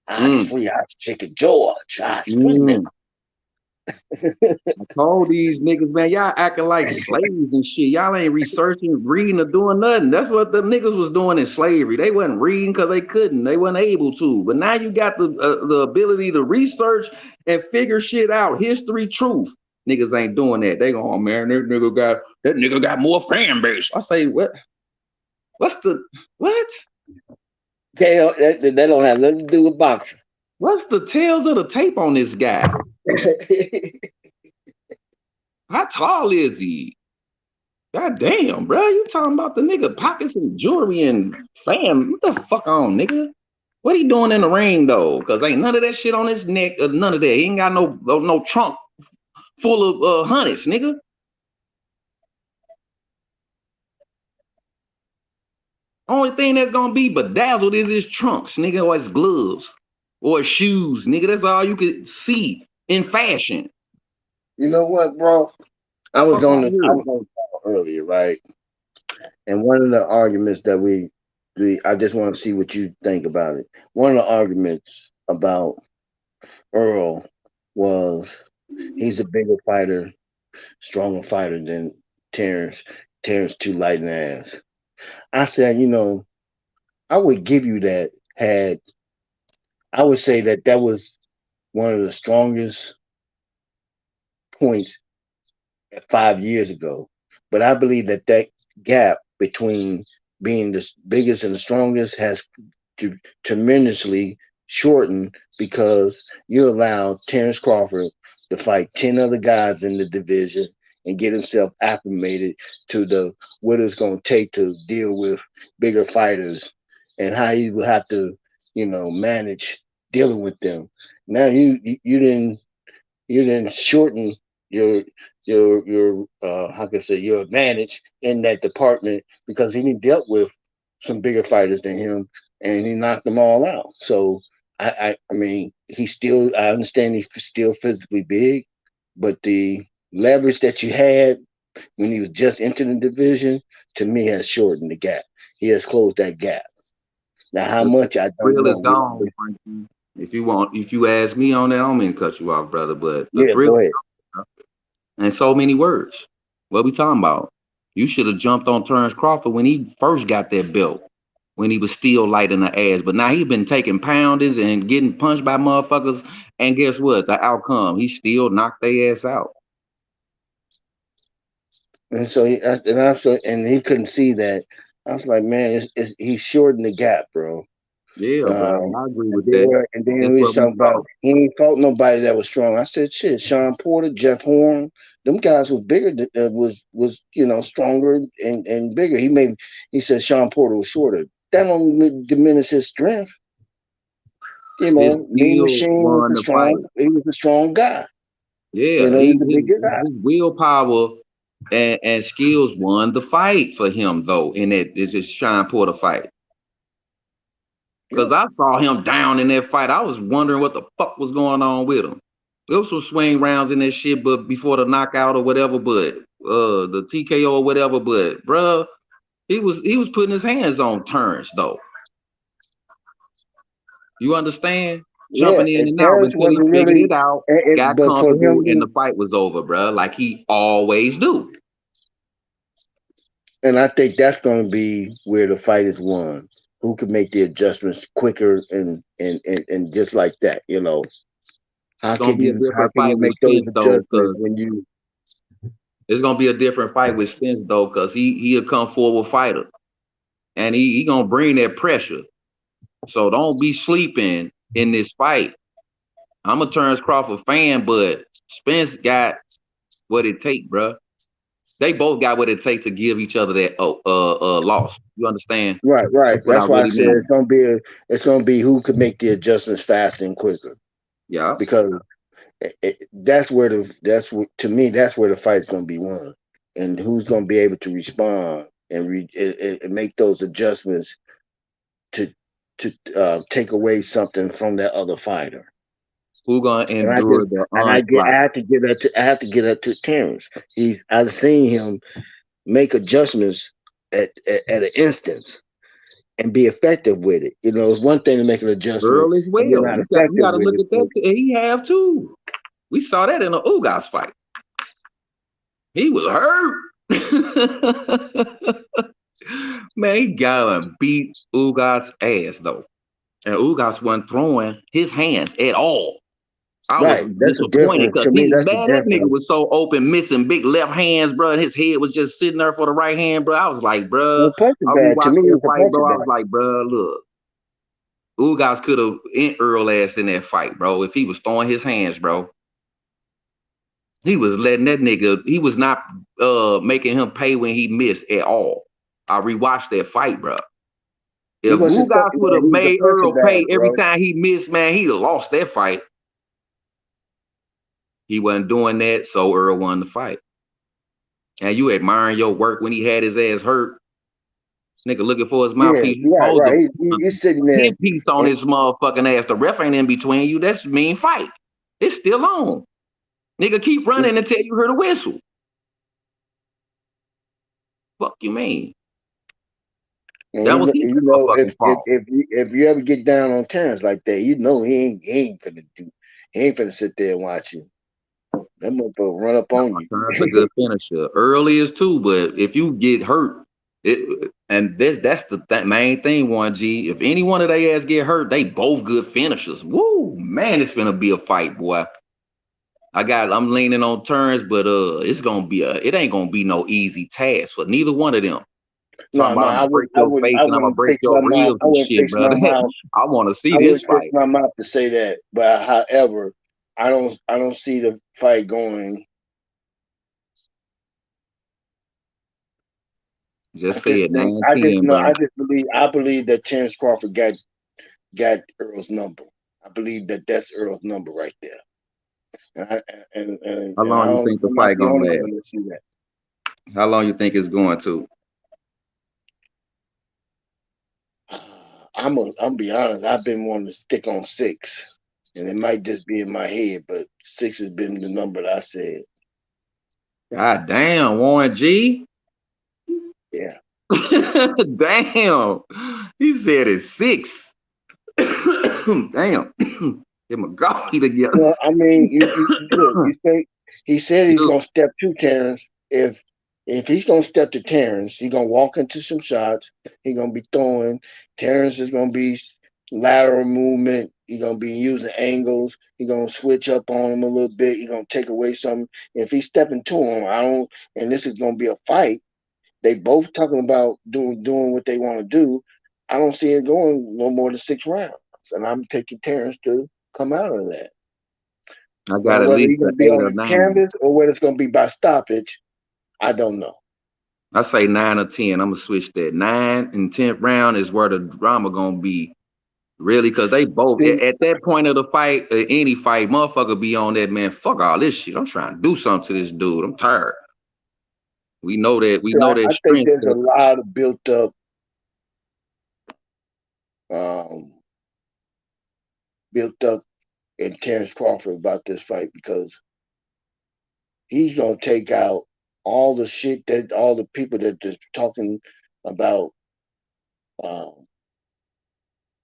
I was free. I was Chicken George. I was free nigga. I told these niggas, man, y'all acting like slaves and shit. Y'all ain't researching, reading, or doing nothing. That's what the niggas was doing in slavery. They wasn't reading because they couldn't. They wasn't able to. But now you got the ability to research and figure shit out. History, truth. Niggas ain't doing that. They go, oh man, that nigga got more fan base. I say, what? What's the what? They don't have nothing to do with boxing. What's the tails of the tape on this guy? How tall is he? God damn, bro. You talking about the nigga pockets and jewelry and fam. What the fuck on, nigga? What he doing in the ring, though? Because ain't none of that shit on his neck or none of that. He ain't got no trunk full of hundreds, nigga. Only thing that's gonna be bedazzled is his trunks, nigga, or his gloves or his shoes, nigga. That's all you could see in fashion. You know what, bro? I was on the call earlier, right? And one of the arguments that I just want to see what you think about it. One of the arguments about Earl was he's a bigger fighter, stronger fighter than Terence. Terence too light in the ass. I said, I would give you that I would say that was one of the strongest points 5 years ago. But I believe that gap between being the biggest and the strongest has tremendously shortened because you allow Terence Crawford to fight 10 other guys in the division and get himself acclimated to what it's going to take to deal with bigger fighters and how he will have to, manage dealing with them. Now you didn't shorten your how can I say your advantage in that department because he dealt with some bigger fighters than him and he knocked them all out. So I mean I understand he's still physically big, but the leverage that you had when he was just entering the division to me has shortened the gap. He has closed that gap. Now how much I don't thrill know. is gone, Frankie. If you ask me on that, I don't mean to cut you off, brother, but the Yeah, thrill go ahead. and so many words. What we talking about? You should have jumped on Terence Crawford when he first got that belt, when he was still light in the ass. But now he been taking poundings and getting punched by motherfuckers. And guess what? The outcome, he still knocked their ass out. And so he couldn't see that. I was like, man, he's shortened the gap, bro. Yeah, bro, I agree with that. And then we was talking about he ain't fought nobody that was strong. I said, shit, Sean Porter, Jeff Horn, them guys was bigger, was stronger and bigger. He said Sean Porter was shorter. That don't diminish his strength. Mean Machine was strong. He was a strong guy. Yeah, he's a bigger guy. His willpower and skills won the fight for him though. In that it's just Sean Porter fight. Because I saw him down in that fight. I was wondering what the fuck was going on with him. There was some swing rounds in that shit, but before the knockout or whatever, but the TKO or whatever, but bruh, he was putting his hands on Terence though. You understand? Jumping in and out until he figured it out, got comfortable, and the fight was over, bruh, like he always do. And I think that's going to be where the fight is won. Who can make the adjustments quicker and just like that, How can you make those adjustments when you? It's gonna be a different fight with Spence though, because he a come forward fighter, and he gonna bring that pressure. So don't be sleeping in this fight. I'm a Terence Crawford fan, but Spence got what it takes, bro. They both got what it takes to give each other that loss. You understand? Right. That's why I said it's gonna be who could make the adjustments faster and quicker. Yeah. Because that's where the fight's gonna be won, and who's gonna be able to respond and make those adjustments to take away something from that other fighter. Who gonna endure the onslaught? I have to get up to Terence. I've seen him make adjustments at an instance and be effective with it. You know, it's one thing to make an adjustment Earl as and you're well. not You effective got to with look it. at that. He have too. We saw that in the Ugas fight. He was hurt. Man, he got and beat Ugas' ass though. And Ugas wasn't throwing his hands at all. I was Right. That's a disappointed difference. To because me, that's the that nigga difference. was so open, missing big left hands, bro. And his head was just sitting there for the right hand, bro. I was like, bro, Well, punching I bag. To rewatched me, that it's a fight, punching bro. I bag. was like, bro, look, Ugas could have end Earl ass in that fight, bro. If he was throwing his hands, bro. He was letting that nigga, he was not making him pay when he missed at all. I rewatched that fight, bro. He If wasn't Ugas throwing, would man. have He was a made punching Earl pay bag, every bro. time he missed, man, he'd have lost that fight. He wasn't doing that, so Earl won the fight. And you admiring your work when he had his ass hurt. Nigga looking for his Yeah, mouthpiece. You right, supposed right. to He's sitting there. hit piece on his motherfucking ass. The ref ain't in between you. That's mean fight. It's still on. Nigga keep running until you hear the whistle. Fuck you mean? And That was his motherfucking fault. if you ever get down on Terence like that, you know he ain't finna sit there and watch you. That motherfucker run up on you. Terence a good finisher. Early is too, but if you get hurt, and that's the main thing, 1G. If any one of their ass get hurt, they both good finishers. Woo, man, it's finna be a fight, boy. I'm leaning on Terence, but it ain't gonna be no easy task for neither one of them. Talking about I'm gonna break your face and I'm gonna break your ribs and shit, brother. I want to see this fight. I wouldn't fix my mouth to say that, but however, I don't see the fight going. Just say it, 9-10, bro. I believe that Terence Crawford got Earl's number. I believe that that's Earl's number right there. How long you think the fight gonna last? See that. How long you think it's going to? I'm be honest. I've been wanting to stick on 6, and it might just be in my head, but 6 has been the number that I said. God damn, Warren G. Yeah. Damn. He said it's 6. Damn. Get my coffee together. Well, I mean, you think he said he's gonna step to Terence. If he's gonna step to Terence, he's gonna walk into some shots. He's gonna be throwing. Terence is gonna be lateral movement. He's gonna be using angles. He's gonna switch up on him a little bit. He's gonna take away something. If he's stepping to him, and this is gonna be a fight. They both talking about doing what they want to do. I don't see it going no more than 6 rounds, and I'm taking Terence to come out of that. I got at whether least he's gonna an be 8 on or the 9. canvas or whether it's gonna be by stoppage, I don't know. I say 9 or 10. I'm gonna switch that. 9 and 10th round is where the drama gonna be. Really, because they both at that point of the fight, any fight, motherfucker be on that, man. Fuck all this shit. I'm trying to do something to this dude. I'm tired. We know that. I think there's a lot of built up in Terence Crawford about this fight because he's gonna take out all the shit that all the people that just talking about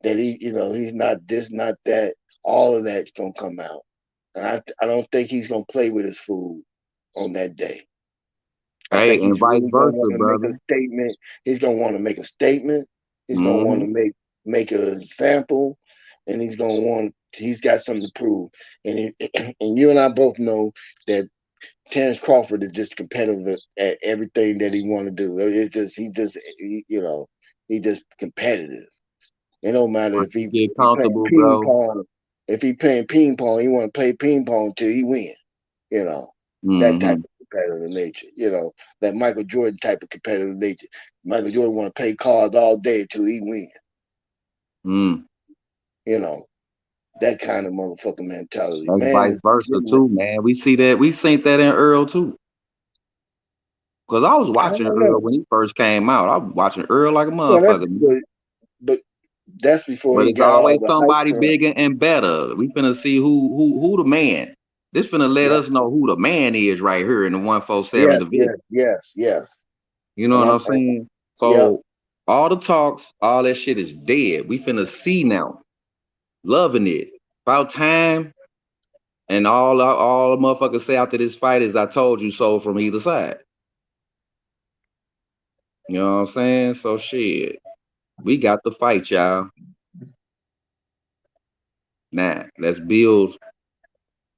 that he's not this, not that. All of that's gonna come out, and I don't think he's gonna play with his food on that day. I think he's vice really versa, gonna brother. make a statement. He's gonna want to make a statement. He's gonna want to make an example, and he's got something to prove. And you and I both know that Terence Crawford is just competitive at everything that he want to do. It's just he's just competitive. It don't matter if he comfortable, playing ping bro. pong. If he playing ping pong, he want to play ping pong till he win. That type of competitive nature. That Michael Jordan type of competitive nature. Michael Jordan want to play cards all day till he win. That kind of motherfucking mentality. That's man, vice versa too, man. We see that. We seen that in Earl too. Because I was watching Earl when he first came out. I was watching Earl like a motherfucker. But that's before but he it's got always all the somebody hype bigger and better. We finna see who the man. This finna let us know who the man is right here in the 147 division. Yes. You know what I'm saying? So all the talks, all that shit is dead. We finna see now. Loving it. About time. And all the motherfuckers say after this fight is I told you so from either side. You know what I'm saying? So shit. We got the fight, y'all. Now let's build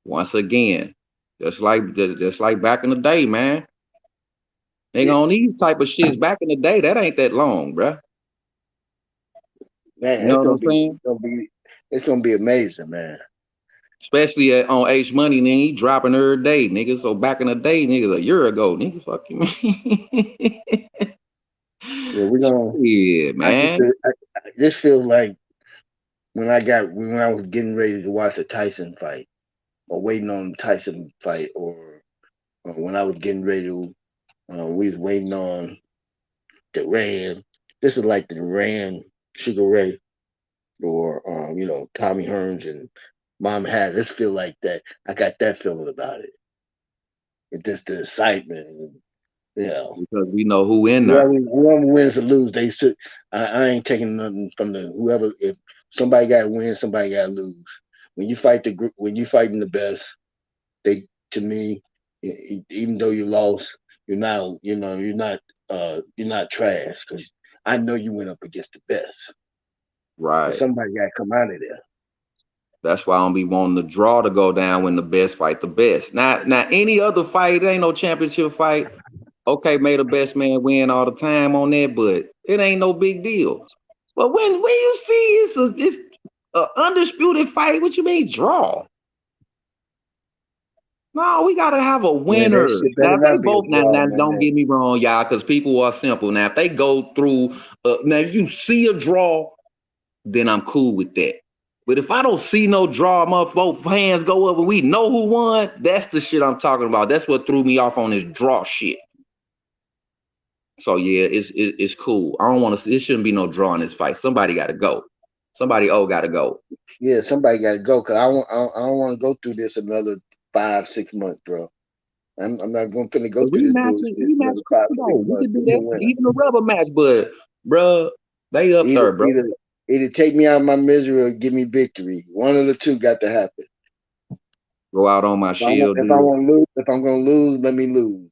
once again. Just like back in the day, man. Nigga, on these type of shits back in the day, that ain't that long, bruh. Man, You know what I'm saying? It's gonna be amazing, man. Especially on H Money, then he dropping every day, nigga. So back in the day, niggas, a year ago, nigga, fuck you, man. Yeah, we're gonna. Yeah, man. This feels like when I was getting ready to watch a Tyson fight, or waiting on Tyson fight, or when I was getting ready to, we was waiting on Duran. This is like the Duran Sugar Ray, or Tommy Hearns and Mom had. This feel like that. I got that feeling about it. It's just the excitement. And, because we know who in there. Whoever wins or lose, they should. I ain't taking nothing from the whoever. If somebody got to win, somebody got to lose. When you fight the group, when you fighting the best, to me, even though you lost, you're not trash, because I know you went up against the best. Right. Somebody got to come out of there. That's why I don't be wanting the draw to go down when the best fight the best. Now any other fight, it ain't no championship fight. Okay, may the best man win all the time on that, but it ain't no big deal. But when you see it's a undisputed fight, what you mean draw? No, we gotta have a winner. Now if they both now don't get me wrong, y'all, because people are simple. Now if they go through, now if you see a draw, then I'm cool with that. But if I don't see no draw, both hands go up and we know who won, that's the shit I'm talking about. That's what threw me off on this draw shit. So yeah, it's cool. I don't want to. It shouldn't be no draw in this fight. Somebody got to go. Somebody got to go. Yeah, somebody got to go, because I don't want to go through this another 5-6 months, bro. I'm not going to go through this bullshit. We can do that. Even a rubber match, but bro, they up there, bro. Either take me out of my misery or give me victory. One of the two got to happen. Go out on my shield. If I'm gonna lose, let me lose.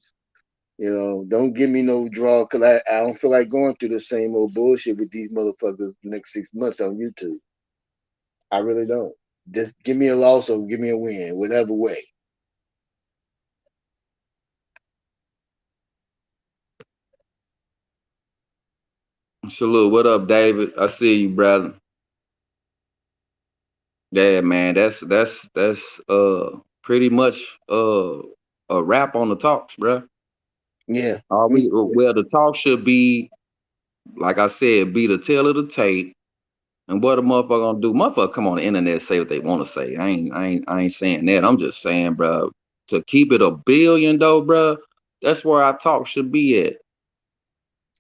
Don't give me no draw, because I don't feel like going through the same old bullshit with these motherfuckers the next 6 months on YouTube. I really don't. Just give me a loss or give me a win, whatever way. Salute. What up, David? I see you, brother. Yeah, man. That's pretty much a wrap on the talks, bro. Yeah. Well, the talk should be, like I said, be the tail of the tape. And what a motherfucker gonna do? Motherfucker come on the internet and say what they want to say. I ain't saying that. I'm just saying, bro, to keep it a billion though, bro, that's where our talk should be at.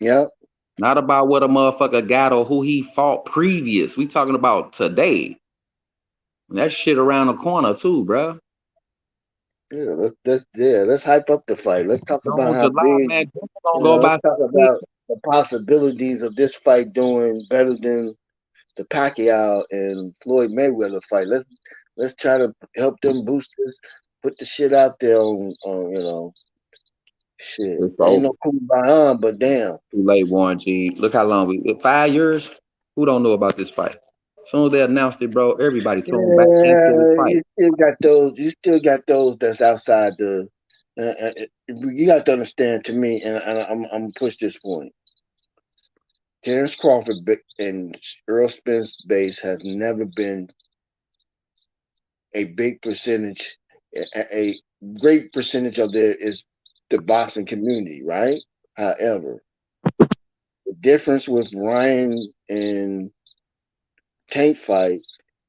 Yep. Not about what a motherfucker got or who he fought previous. We talking about today. And that shit around the corner too, bro. Yeah, let's hype up the fight. Let's talk about how big. Let's talk about the possibilities of this fight doing better than the Pacquiao and Floyd Mayweather fight. Let's try to help them boost this, put the shit out there on shit. Ain't no cool behind, but damn. Too late, Warren G. Look how long 5 years. Who don't know about this fight? As soon as they announced it, bro, everybody throwing back into the fight. You still got those that's outside the. You got to understand, to me, and I'm gonna push this point. Terence Crawford and Errol Spence base has never been a big percentage. A great percentage of there is the boxing community, right? However, the difference with Ryan and Tank fight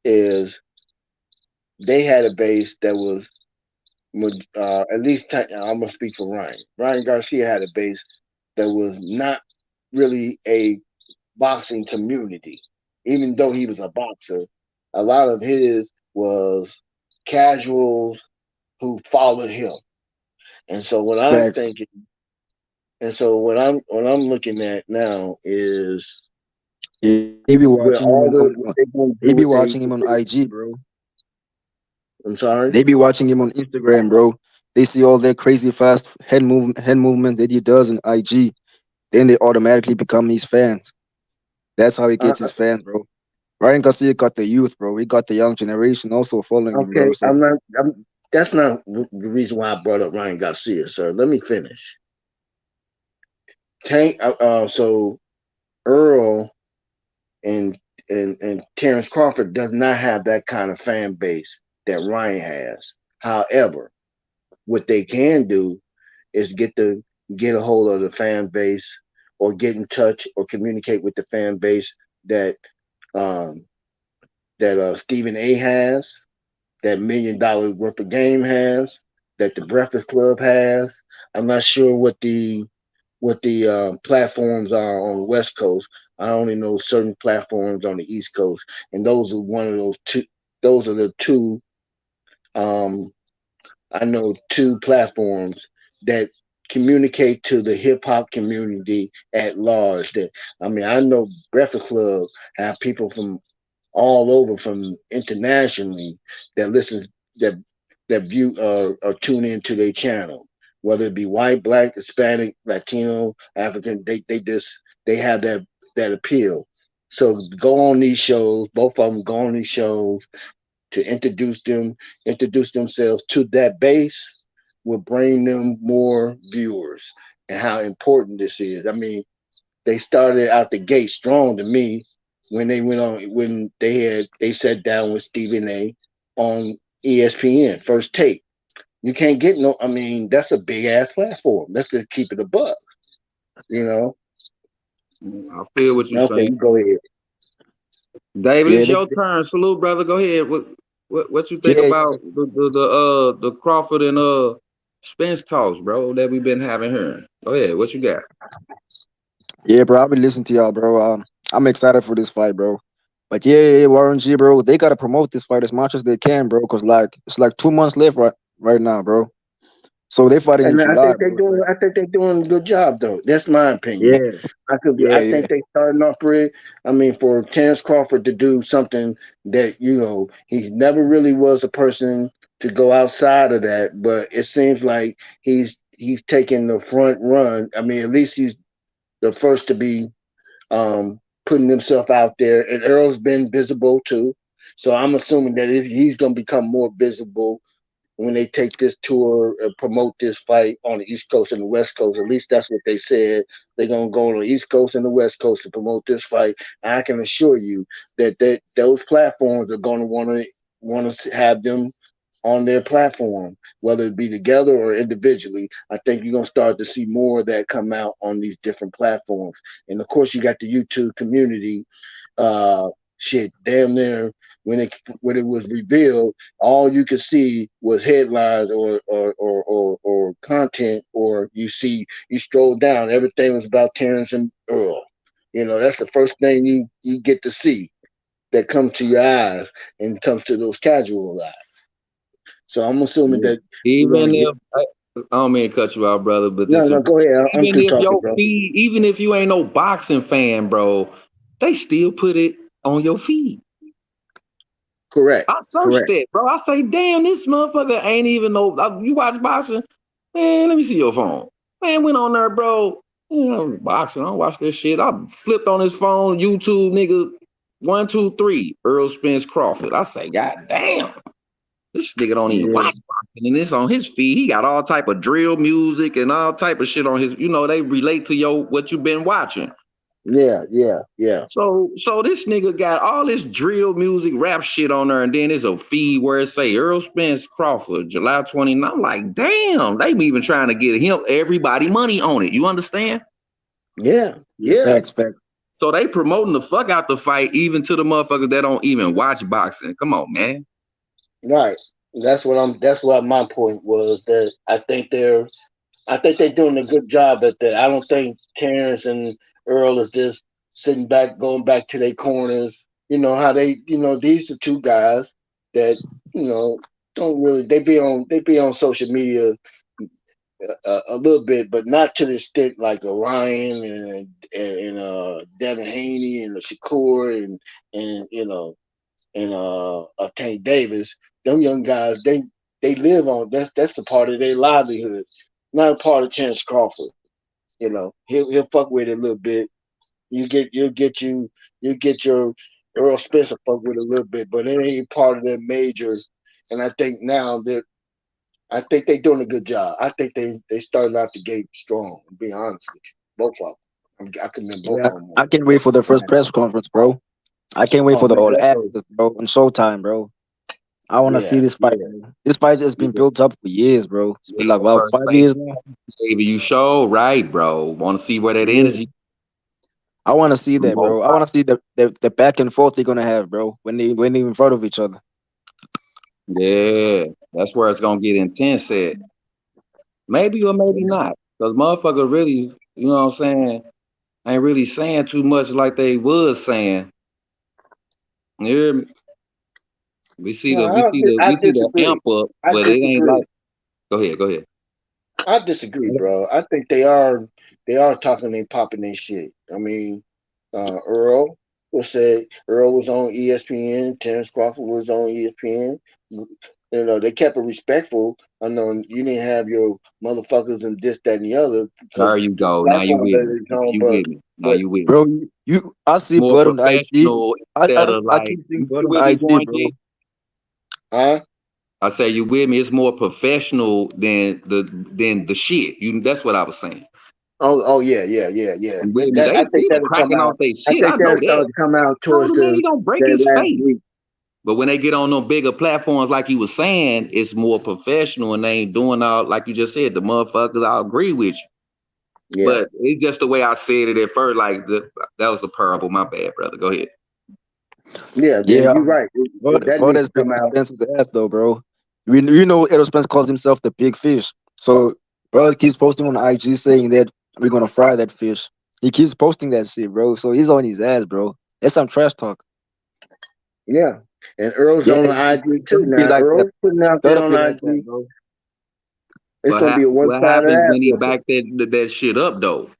is they had a base that was at least. I'm gonna speak for Ryan. Ryan Garcia had a base that was not really a boxing community, even though he was a boxer. A lot of his was casuals who followed him, and so what I'm thinking, And so what I'm looking at now is Yeah, they be with watching him all on, what they gonna they do be with they. watching him on IG, bro. I'm sorry. They be watching him on Instagram, bro. They see all their crazy fast head movement that he does on IG. Then they automatically become his fans. That's how he Uh, gets his fans, bro. Ryan Garcia got the youth, bro. He got the young generation also following him, okay, bro. So that's not the reason why I brought up Ryan Garcia, sir. Let me finish. So Earl and and Terence Crawford does not have that kind of fan base that Ryan has. However, what they can do is get a hold of the fan base or get in touch or communicate with the fan base that um, Stephen A has, that $1 million worth of game has, that the Breakfast Club has. I'm not sure what the platforms are on the West Coast. I only know certain platforms on the East Coast, and those are one of those two. Those are the two. Um, I know two platforms that communicate to the hip hop community at large. That I mean, I know Breakfast Club have people from all over, from internationally, that listen, that view or tune into their channel, whether it be white, black, Hispanic, Latino, African. They have that appeal. So go on these shows. Both of them go on these shows to introduce themselves to that base will bring them more viewers, and how important this is. I mean, they started out the gate strong to me when they sat down with Stephen A on ESPN First Take. You can't get no. I mean, that's a big ass platform. Let's just keep it a buck. You know. I feel what you're Okay, saying. you go ahead. David, yeah, it's your turn. Salute, brother. Go ahead. What you think yeah, about the Crawford and Spence talks, bro, that we've been having here? Go ahead. What you got? yeah, bro. I've been listening to y'all, bro. I'm excited for this fight, bro. But yeah, Warren G, bro, they gotta promote this fight as much as they can, bro. Cause like it's like 2 months left right now, bro. So they fighting in And I July, think they're bro. doing. I think they're doing a good job, though. That's my opinion. Yeah, I yeah, yeah. think they starting off pretty. I mean, for Terence Crawford to do something that he never really was a person to go outside of that, but it seems like he's taking the front run. I mean, at least he's the first to be putting himself out there, and Errol's been visible too. So I'm assuming that he's going to become more visible when they take this tour and promote this fight on the East Coast and the West Coast. At least that's what they said. They're gonna go on the East Coast and the West Coast to promote this fight. I can assure you that those platforms are gonna want to have them on their platform, whether it be together or individually. I think you're gonna start to see more of that come out on these different platforms. And of course, you got the YouTube community. Shit, damn near when it was revealed, all you could see was headlines or content, or you stroll down, everything was about Terrence and Earl. That's the first thing you get to see that comes to your eyes and comes to those casual eyes. So I'm assuming that you're Even gonna get. if I don't mean to cut you out, brother, but No, this no, important. go ahead. I'm Even through if talking, your bro. feed, even if you ain't no boxing fan, bro, they still put it on your feed. Correct. I searched Correct. it, bro. I say, damn, this motherfucker ain't even know. You watch boxing? Man, let me see your phone. Man, went on there, bro. Boxing. I don't watch this shit. I flipped on his phone, YouTube, nigga. 1, 2, 3. Errol Spence Crawford. I say, God damn. This nigga don't even Yeah. watch boxing, and it's on his feed. He got all type of drill music and all type of shit on his. They relate to what you've been watching. Yeah. Yeah. Yeah. So this nigga got all this drill music, rap shit on there, and then there's a feed where it say Errol Spence Crawford, July 29th. I'm like, damn, they be even trying to get everybody money on it. You understand? Yeah. Yeah, Yeah. facts. So they promoting the fuck out the fight, even to the motherfuckers that don't even watch boxing. Come on, man. Right. That's what my point was, that I think they're doing a good job at that. I don't think Terrence and Earl is just sitting back, going back to their corners. How these are two guys that, don't really, they be on social media a little bit, but not to the extent like a Ryan and Devin Haney and a Shakur and Tank Davis. Them young guys, they live on that's the part of their livelihood, not a part of Terence Crawford. He'll fuck with it a little bit. You'll get your Earl Spence fuck with it a little bit, but it ain't part of their major. And I think now I think they're doing a good job. I think they started out the gate strong. To be honest with you, both of them. I commend both Yeah, of them. I can't wait for the first press conference, bro. I can't wait Oh for the man, all that's access, bro, on Showtime, bro. I want to see yeah, this fight, man. This fight has been built up for years, bro. It's been Yeah, like, wow, first 5 years now. baby, you show right, bro. Want to see where that Yeah. energy I want to see from that, both bro. I want to see the back and forth they're gonna have, bro, when they in front of each other. Yeah, that's where it's gonna get intense at. Maybe or maybe not. Because motherfucker really, you know what I'm saying, ain't really saying too much like they was saying. You hear me? No, I We see the disagree. amp up, I but it ain't disagree. like go ahead. I disagree, bro. I think they are talking and popping their shit. I mean, Earl was on ESPN. Terence Crawford was on ESPN. They kept it respectful. I know you didn't have your motherfuckers and this, that, and the other because There you the go. Now you platform with that me. it's Now on. you with me. Now But you with me. Bro, I see More blood on the IG. professional instead of I like keep seeing you blood see on the with me, IG, Warren bro. G? huh? I say you with me. It's more professional than the shit. That's what I was saying. Oh yeah, yeah. You with me? I They think were that'll come cracking out. off their I shit. I think know that'll that. start to come out Told towards him, man, he gonna break that his last face. week. But when they get on them bigger platforms, like you was saying, it's more professional and they ain't doing all like you just said. The motherfuckers, I agree with you. Yeah, But it's just the way I said it at first. Like that was the parable. My bad, brother. Go ahead. yeah. Yeah, Then you're right. That bro, needs that's to big come out. Spencer's ass though, bro. Errol Spence calls himself the big fish. So, bro keeps posting on IG saying that we're gonna fry that fish. He keeps posting that shit, bro. So he's on his ass, bro. That's some trash talk. Yeah, and Earl's Yeah, on the it IG too. shouldn't be Now like that. Earl's putting out there Shouldn't on be like that, IG. bro. It's gonna be a one What sided happens ass when he whooping. back that shit up though?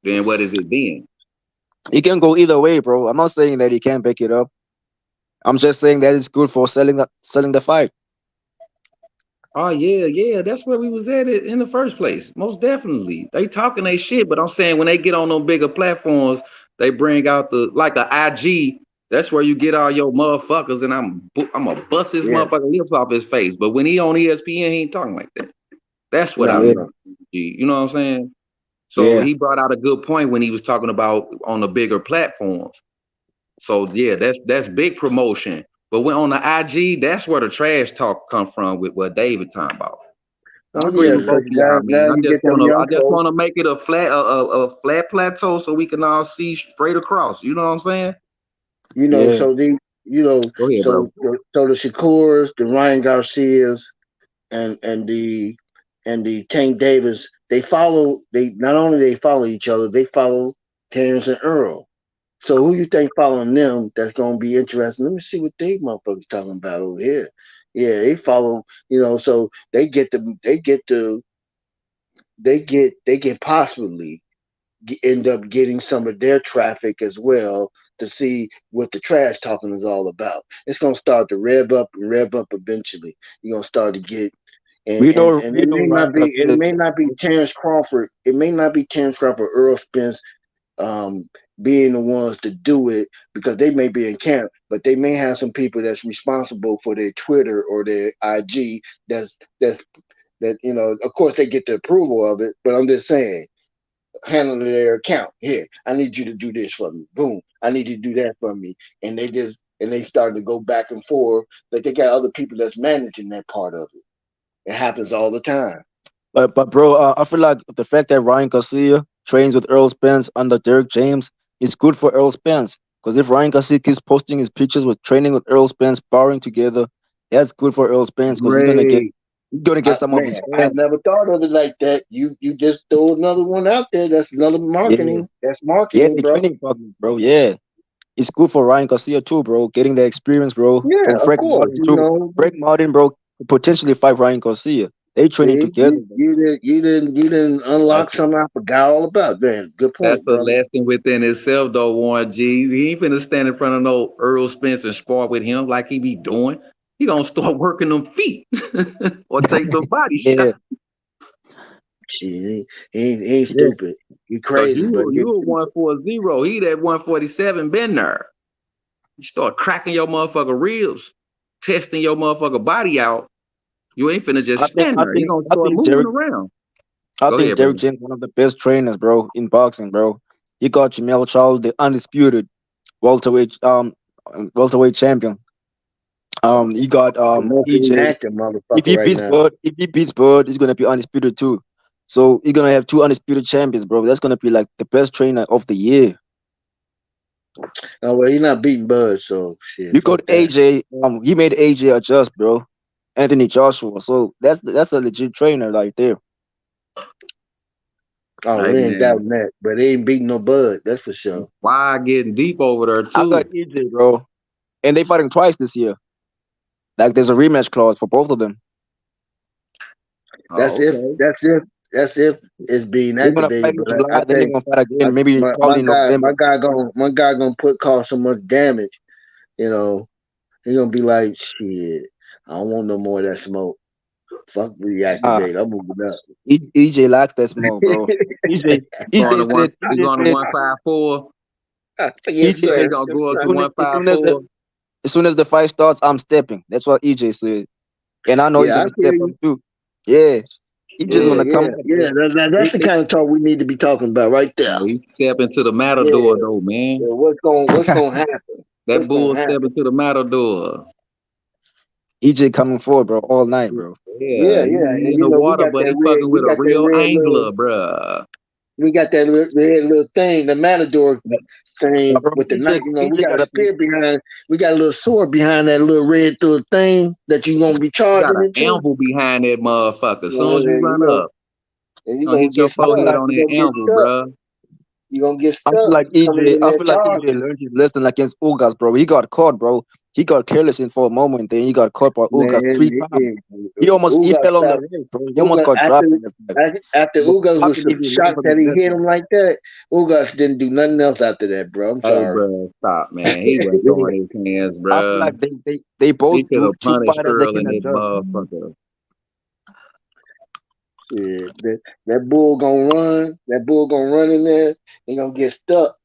Then what is it then? It can go either way, bro. I'm not saying that he can't back it up. I'm just saying that it's good for selling the fight. Oh yeah. That's where we was at it in the first place. Most definitely. They talking they shit, but I'm saying when they get on them bigger platforms, they bring out the like a IG. That's where you get all your motherfuckers, and I'm gonna bust his Yeah, motherfucking lips off his face. But when he on ESPN, he ain't talking like that. That's what I no, Yeah, mean. no. You know what I'm saying? So yeah. he brought out a good point when he was talking about on the bigger platforms. So yeah, that's big promotion. But when on the IG, that's where the trash talk come from with what David talking about. I Oh agree yeah, with both because of y'all, man. now you get them I young just folks. wanna make it a flat plateau so we can all see straight across. You know what I'm saying? Yeah. So the you know Go ahead, bro. so the Shakurs, the Ryan Garcias, and the Tank Davis, they not only they follow each other, they follow Terrence and Earl. So who you think following them that's gonna be interesting? Let me see what they motherfuckers talking about over here. Yeah, they follow, so they get possibly end up getting some of their traffic as well to see what the trash talking is all about. It's gonna start to rev up eventually. You're gonna start to get and We know Ryan it Garcia. may not be Terrence Crawford. It may not be Terrence Crawford, Earl Spence, um, being the ones to do it because they may be in camp, but they may have some people that's responsible for their Twitter or their IG. That Of course, they get the approval of it, but I'm just saying, handling their account. Here, I need you to do this for me. Boom, I need you to do that for me, and they started to go back and forth. But they got other people that's managing that part of it. It happens all the time. But bro, I feel like the fact that Ryan Garcia trains with Earl Spence under Derek James is good for Earl Spence. Because if Ryan Garcia keeps posting his pictures with training with Earl Spence, sparring together, that's good for Earl Spence because Great. he's gonna get some of his I fans. never thought of it like that. You just throw another one out there. That's another Yeah, marketing. That's yeah, marketing, the bro. training partners, bro. Yeah, it's good for Ryan Garcia too, bro. Getting the experience, bro, Yeah, from of Frank course. Martin too. Frank Martin, bro, could potentially fight Ryan Garcia. They training See, together. you didn't unlock something I forgot all about. Man, good That's point, a brother. lesson within itself, though, Warren G. He ain't finna stand in front of no Earl Spence and spar with him like he be doing. He gonna start working them feet or take some body Yeah, shots. Shit, he ain't yeah. stupid. He Cause crazy, but you a 140. He that 147 been there. You start cracking your motherfucker ribs, testing your motherfucker body out. You ain't finna just I think stand I there. You think gonna I start think moving Derek around. I Go think ahead, Derek brother. Chin one of the best trainers, bro, in boxing, bro. He got Jamel Charles, the undisputed welterweight welterweight champion. He got the most EJ. inactive motherfucker right now. If he beats Bird, he's gonna be undisputed too. So he's gonna have two undisputed champions, bro. That's gonna be like the best trainer of the year. Oh well, you're not beating Bud, so shit. You got Fuck that. AJ. He made AJ adjust, bro. Anthony Joshua. So that's a legit trainer right there. Oh, Hey we ain't man, doubting that, but they ain't beating no Bud. That's for sure. why getting deep over there I got too? EJ, bro, and they fighting twice this year. Like there's a rematch clause for both of them. That's Oh, if okay. that's if it's being They're gonna fight activated. in But I July, then they're think gonna fight again, maybe my probably in guy November. gonna cause so much damage. You know, he's gonna be like, shit. I don't want no more of that smoke. Fuck Ah, reactivate. I'm moving up. EJ likes that smoke, bro. EJ Going to EJ one, said you EJ going to said 154. Yes, EJ He said sir. gonna Yes, go up to sir. as soon as 154. the fight starts, I'm stepping. That's what EJ said, and I know he's Yeah, I gonna feel step up you. too. Yeah, he's just Yeah, gonna come yeah, out yeah. there. That's They, the they, kind of talk we need to be talking about right there. No, he step into the matador Yeah. though, man. Yeah, what's gonna happen? That What's bull gonna step happen? into the matador. EJ coming forward, bro, all night, bro. Yeah, Yeah, yeah. he And in you the know, water, but he fucking with a real angler, bruh. we got that red little thing, the matador thing Bro, with the knife. You know, we EJ got a gotta be. spear behind. We got a little sword behind that little red little thing that you gonna be You got charging an into. anvil behind that motherfucker. As soon as you And run up, you gonna gonna hit your get I feel stuck. forehead like on You that gonna get anvil, stuck. bruh. You gonna get I feel stuck like coming EJ. in I there feel like EJ charging. learned his lesson against Ugas, bro. He got caught, bro. He got careless in for a moment, then he got caught by Ugas Man, 3 times. He Uga fell on the stopped. ring, bro. He almost Uga got dropped in the fight. after But Ugas how was can he so be learning shocked from that his he hit lesson? him like that. Ugas didn't do nothing else after that, bro. I'm Hey, sorry. bruh, stop, man. He wasn't Yeah. throwing his hands, I feel bruh. like they He both could have two punished fighters they Earl can in that adjust. motherfucker. Yeah, that bull gonna run. That bull gonna run in there. He gonna get stuck.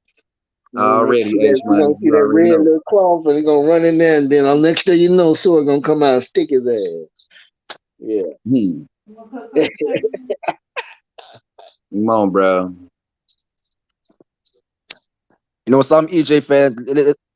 And then you Already, see that H you Money. gonna see You that already red know. little cloth, and he gonna run in there, and then on next thing you know, sword gonna come out and stick his ass. Yeah. Come on, bro. You know, some EJ fans,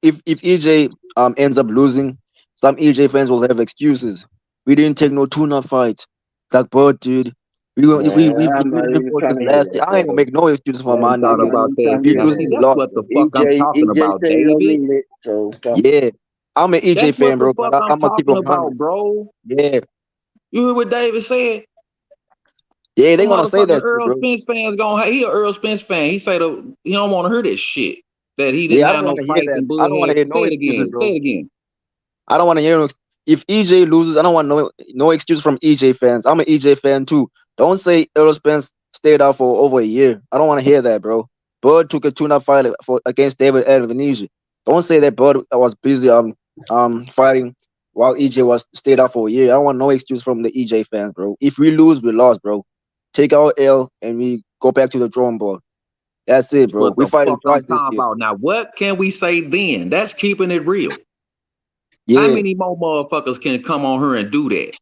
if EJ ends up losing, some EJ fans will have excuses. We didn't take no tune-up fights. Like Bud did. We've I'm been not losing him even for trying since to hear last that, year. I ain't gonna bro. make no excuses for I my ain't thought nigga. about I'm that. trying to He hear Now, that. see, loses, he that's lost. what the fuck I'm talking EJ about, say he don't David. need it, so fuck it. Yeah. I'm an EJ That's what fan, the bro, fuck but I'm I'm gonna keep it talking about, 100. bro. Yeah. You hear what David said? Yeah, The they gonna say motherfucking that shit, Earl bro. Spence fans he a Earl Spence fan. He say he don't want to hear this shit. That he didn't Yeah, I have don't no want to hear fights that. and I don't want to Bullhead. hear no Say it excuses, again. Say bro. it again. I don't want to hear if EJ loses. I don't want no excuse from EJ fans. I'm an EJ fan too. Don't say Errol Spence stayed out for over a year. I don't want to hear that, bro. Bud took a tune-up fight against David Benavidez. Don't say that Bud was busy fighting while EJ was stayed out for a year. I don't want no excuse from the EJ fans, bro. If we lose, we lost, bro. Take our L and we go back to the drawing board. That's it, That's bro. what We the fighting fuck I'm twice this talking year. about. Now, what can we say then? That's keeping it real. How Yeah. many more motherfuckers can come on here and do that?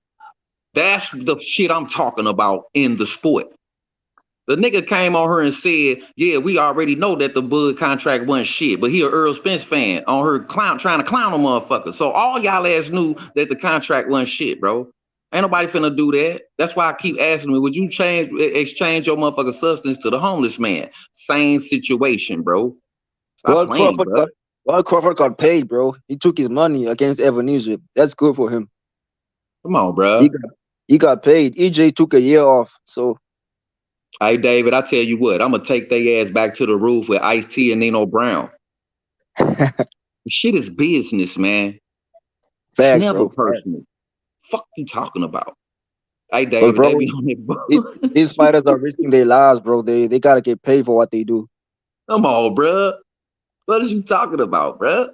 That's the shit I'm talking about in the sport. The nigga came on her and said, yeah, we already know that the Bud contract wasn't shit, but he a Earl Spence fan on her trying to clown a motherfucker. So all y'all ass knew that the contract wasn't shit, bro. Ain't nobody finna do that. That's why I keep asking me, would you exchange your motherfucking substance to the homeless man? Same situation, bro. Stop Bud playing, Crawford bro. got paid, bro. He took his money against Ebenezer. That's good for him. Come on, bro. He got paid. EJ took a year off. So Hey, David, I tell you what, I'm gonna take their ass back to the roof with Ice-T and Nino Brown. Shit is business, man. It's facts, never bro. Facts. personal. Fuck you talking about? Hey, But David, bro, they be on that. these fighters are risking their lives, bro. They gotta get paid for what they do. Come on, bruh. What is you talking about, bruh?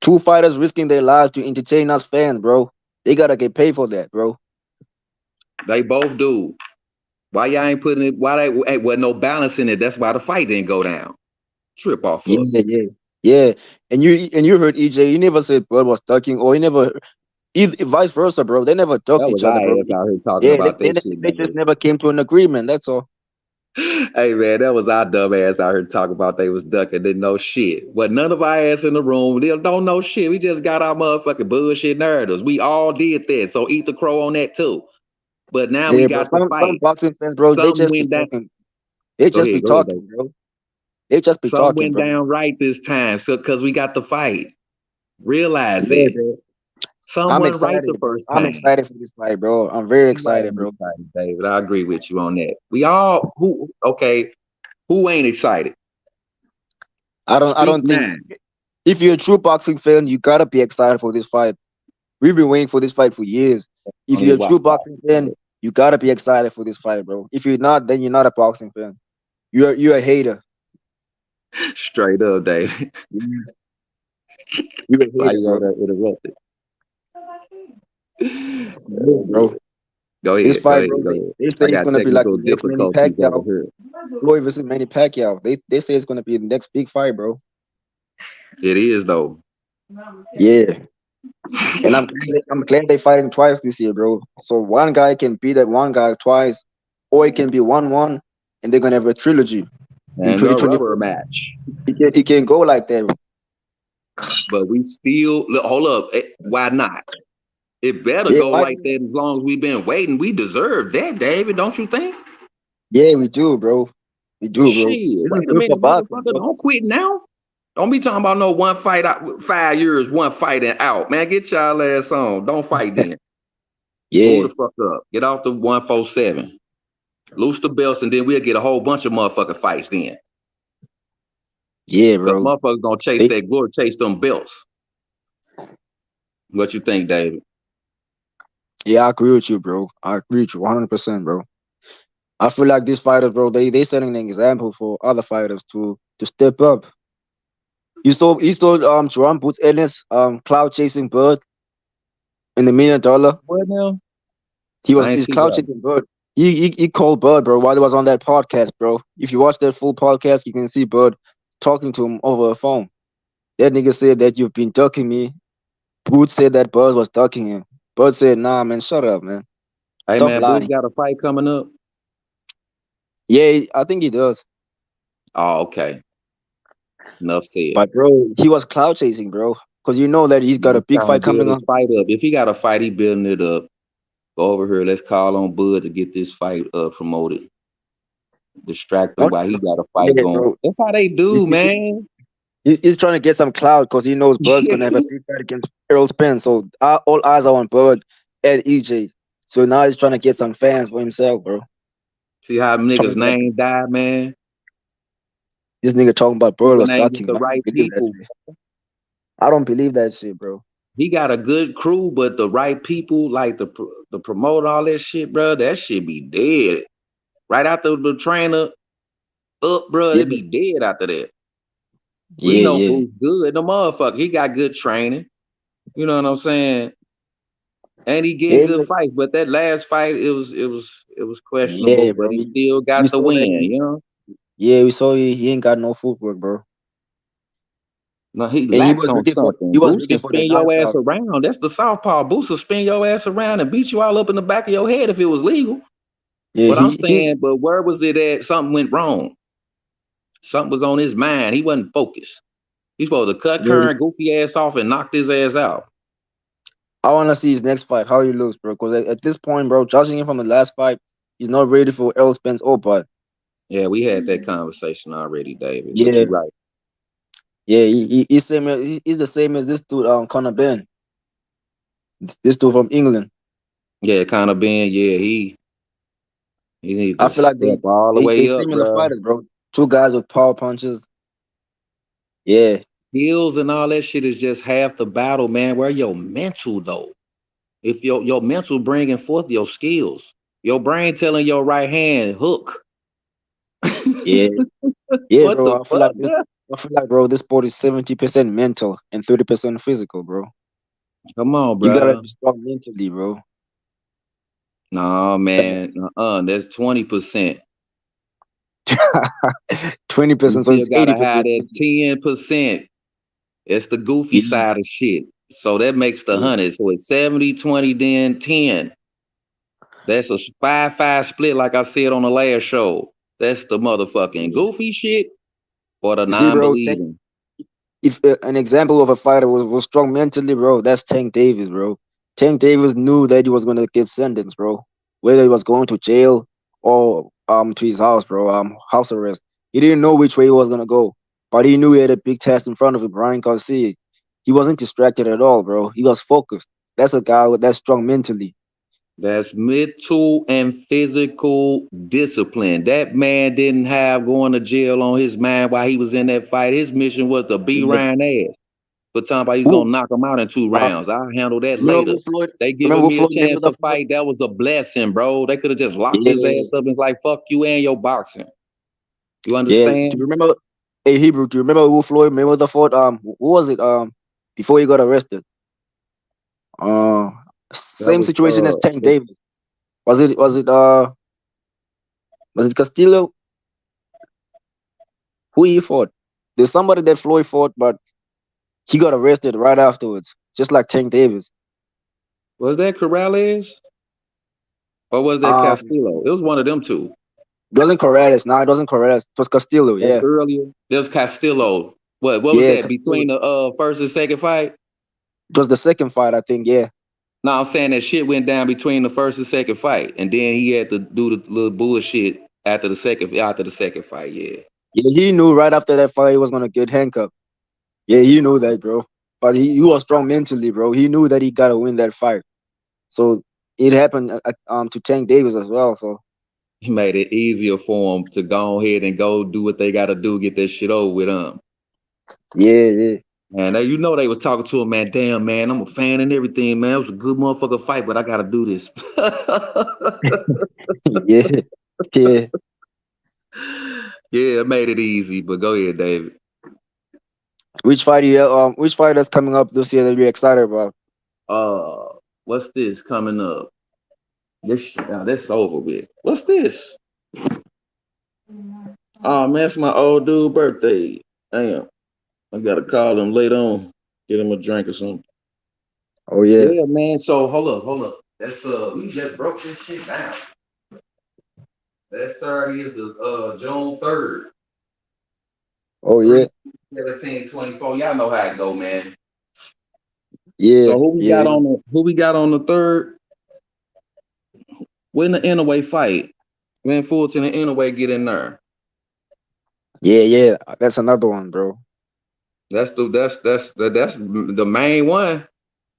Two fighters risking their lives to entertain us fans, bro. They gotta get paid for that, bro. They both do. Why y'all ain't putting it? Why they ain't wasn't no balance in it? That's why the fight didn't go down. Trip off Yeah, us. yeah. And you heard EJ. You never said Bud was ducking, or you never either vice versa, bro. They never ducked That was each other, our bro. ass out here talking Yeah, about that shit, they just man. never came to an agreement. That's all. Hey man, that was our dumb ass out here talking about they was ducking, didn't know shit. But none of our ass in the room, they don't know shit. We just got our motherfucking bullshit narratives. We all did that. So eat the crow on that too. But now we Yeah, bro. got the Some fight. boxing fans, bro, they Something just be went down. talking. They just be Go ahead, talking, baby. bro. They just be Something talking, went bro. down right this time. So cause we got the fight. Realize Yeah, it. bro. Some I'm went right the excited, bro. first I'm time. excited for this fight, bro. I'm very Everybody excited, ain't bro. excited, David. I agree with you on that. We all who ain't excited? I Speak don't think now. if you're a true boxing fan, you gotta be excited for this fight. We've been waiting for this fight for years. If Don't you're a even watch true boxing fan, you gotta be excited for this fight, bro. If you're not, then you're not a boxing fan. You're a hater. Straight up, David. You're a Why hater, you bro. over there interrupted? Yeah, bro. Go This ahead, go fight, ahead, bro, go ahead. they I say it's got gonna be like technical the next Manny difficulties over Pacquiao. here. Floyd versus Manny Pacquiao. They say it's gonna be the next big fight, bro. It is though. Yeah. And I'm glad they fighting twice this year, bro. So one guy can beat that one guy twice, or it can be 1-1, and they're gonna have a trilogy in And the 2024. rubber match. It can go like that. But we still look, hold up. Why not? It better Yeah, go like that as long as we've been waiting. We deserve that, David, don't you think? yeah, we do, bro. We do, bro. Shit. This is Wait a good for minute, boxing, motherfucker. bro. Don't quit now. Don't be talking about no one fight out 5 years, one fight and out. Man, get y'all ass on. Don't fight then. Move Yeah, the fuck up. Get off the 147. Loose the belts, and then we'll get a whole bunch of motherfucking fights then. yeah, Because bro. motherfuckers gonna chase that glory, chase them belts. What you think, David? Yeah, I agree with you, bro. I agree with you 100%, bro. I feel like these fighters, bro, they setting an example for other fighters to step up. You saw Jerome Boots Ennis cloud chasing Bird in the $1 million. What now? He's cloud chasing Bird. He called Bird, bro, while he was on that podcast, bro. If you watch that full podcast, you can see Bird talking to him over a phone. That nigga said that you've been ducking me. Boots said that Bird was ducking him. Bird said, nah, man, shut up, man. Hey Stop man, Boots lying. got a fight coming up. Yeah, I think he does. Oh, okay. Enough said. But bro, he was cloud chasing, bro. Because you know that he's got a He's big trying to fight build coming his up. fight up. If he got a fight, he building it up. Go over here. Let's call on Bud to get this fight promoted. Distract him while he got a fight Yeah, going. bro. That's how they do, man. He's trying to get some clout because he knows Bird's gonna have a big fight against Errol Spence. So all eyes are on Bird and EJ. So now he's trying to get some fans for himself, bro. See how niggas' name died, man? This nigga talking about Bird People was ain't get ducking. the I don't right believe that people. shit. I don't believe that shit, bro. He got a good crew, but the right people, like the promoter, all that shit, bro, that shit be dead. Right after the trainer up, bro, Yeah, it be dead after that. We yeah, know yeah. Boo's good. The motherfucker, he got good training. You know what I'm saying? And he getting Yeah, good fights. But that last fight, it was questionable. yeah, But bro. he still We got the saw that. win. You know? Yeah, we saw he ain't got no footwork, bro. No, he And lacked on something. he was Boost can looking for the spin your ass knockout. around. That's the southpaw. Boost will spin your ass around and beat you all up in the back of your head if it was legal. Yeah, But I'm he's saying, but where was it at? Something went wrong. Something was on his mind. He wasn't focused. He's supposed to cut yeah, Curran goofy ass off and knocked his ass out. I want to see his next fight, how he looks, bro. Because at this point, bro, judging him from the last fight, he's not ready for Errol Spence or Bud. Yeah, we had that conversation already, David. But Yeah, you're right. yeah, he's the same as this dude, Conor Ben. This dude from England. Yeah, kind of being, yeah, he needs I to feel like step all the they way up, similar bro. fighters, bro. Two guys with power punches. Yeah, Skills and all that shit is just half the battle, man. Where your mental though? If your mental bringing forth your skills, your brain telling your right hand hook. Yeah, yeah, What the bro. fuck, bro? I feel like, bro, this sport is 70% mental and 30% physical, bro. Come on, You gotta bro. be strong mentally, bro. No, man. That's 20%. 20%, You so still it's gotta have 80%. that 10%. It's the goofy Yeah, side of shit. So that makes the yeah. 100. So it's 70, 20, then 10. That's a 5-5 split, like I said on the last show. That's the motherfucking goofy shit or the You see, bro, non-believing. if an example of a fighter was strong mentally, bro, that's Tank Davis, bro. Tank Davis knew that he was gonna get sentenced, bro. Whether he was going to jail or to his house, bro, house arrest. He didn't know which way he was gonna go, but he knew he had a big test in front of him, Brian Garcia. He wasn't distracted at all, bro. He was focused. That's a guy that's strong mentally. That's mental and physical discipline. That man didn't have going to jail on his mind while he was in that fight. His mission was to beat Yeah. Ryan ass. But talking about he's Who? gonna knock him out in 2 Uh, rounds. I'll handle that remember later. who Floyd? They Remember giving who me a Floyd chance Mayweather to fought? fight. That was a blessing, bro. They could have just locked his Yeah, ass up and like fuck you and your boxing. You yeah. Do you understand? remember? Hey, Hebrew. Do you remember who Floyd Mayweather fought? Who was it? Before he got arrested. Uh, That same was situation as Tank Davis. Was it Castillo? Who he fought? There's somebody that Floyd fought, but he got arrested right afterwards, just like Tank Davis. was that Corrales or was that Um, Castillo? It was one of them two. it wasn't Corrales. No, it wasn't Corrales. It was Castillo. That Yeah, earlier. There was Castillo. What was yeah, that Castillo. between the first and second fight? It was the second fight, I think. Yeah, No, I'm saying that shit went down between the first and second fight, and then he had to do the little bullshit after the second fight. Yeah, yeah. He knew right after that fight he was gonna get handcuffed. Yeah, he knew that, bro. But he was strong mentally, bro. He knew that he gotta win that fight. So it happened to Tank Davis as well. So he made it easier for him to go ahead and go do what they got to do, get that shit over with. yeah, yeah, And they was talking to him, man. Damn, man, I'm a fan and everything, man. It was a good motherfucker fight, but I got to do this. yeah, yeah. Yeah, it made it easy. But go ahead, David. Which fight that's coming up this year that you're excited about? What's this coming up? That's over with. What's this? Oh man, it's my old dude birthday. Damn, I gotta call him later on. Get him a drink or something. Oh yeah, Yeah, man. So hold up. That's we just broke this shit down. That Saturday is the June 3rd. oh yeah, 3/17/24. Y'all know how it go, man. yeah, So yeah, who we got on the 3rd? When the Inouye fight. When Fulton and Inouye get in there. yeah, yeah. That's another one, bro. That's the main one.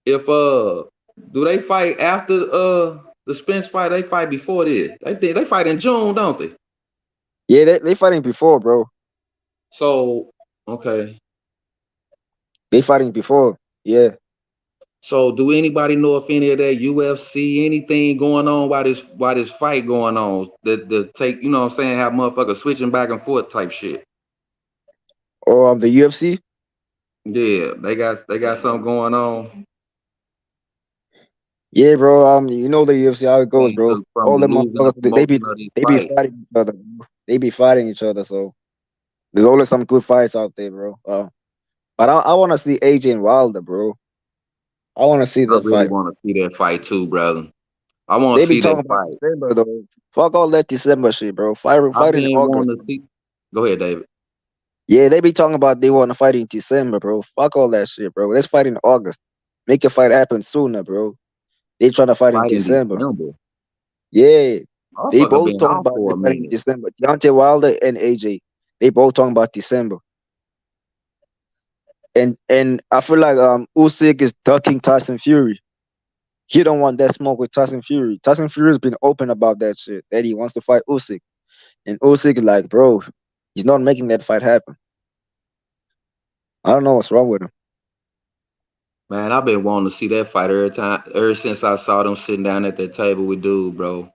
If do they fight after the Spence fight? They fight before this. They fight in June, don't they? Yeah, they fighting before, bro. So okay. They fighting before. Yeah. So do anybody know if any of that UFC anything going on while this fight going on? The take, you know what I'm saying, have motherfuckers switching back and forth type shit. Or the UFC. Yeah, they got something going on. Yeah, bro. You know the UFC how it goes, Thing bro. from All the them losing the motherfuckers, promotion of these they be fights. fighting each other. Bro. They be fighting each other. So there's always some good fights out there, bro. But I want to see AJ and Wilder, bro. I want to see I that really fight. want to see that fight too, brother. I want They to be see that talking about fight. December though. Fuck all that December shit, bro. I've Fight in been August. wanting to see. Go ahead, David. Yeah, they be talking about they want to fight in December, bro. Fuck all that shit, bro. Let's fight in August. Make a fight happen sooner, bro. They trying to fight in Fight in December. December. Yeah, they Motherfucker both been talking out about for they a fighting in minute. December. Deontay Wilder and AJ, they both talking about December. And I feel like Usyk is ducking Tyson Fury. He don't want that smoke with Tyson Fury. Tyson Fury's been open about that shit that he wants to fight Usyk, and Usyk is like, bro, he's not making that fight happen. I don't know what's wrong with him. Man, I've been wanting to see that fight ever since I saw them sitting down at that table with dude, bro.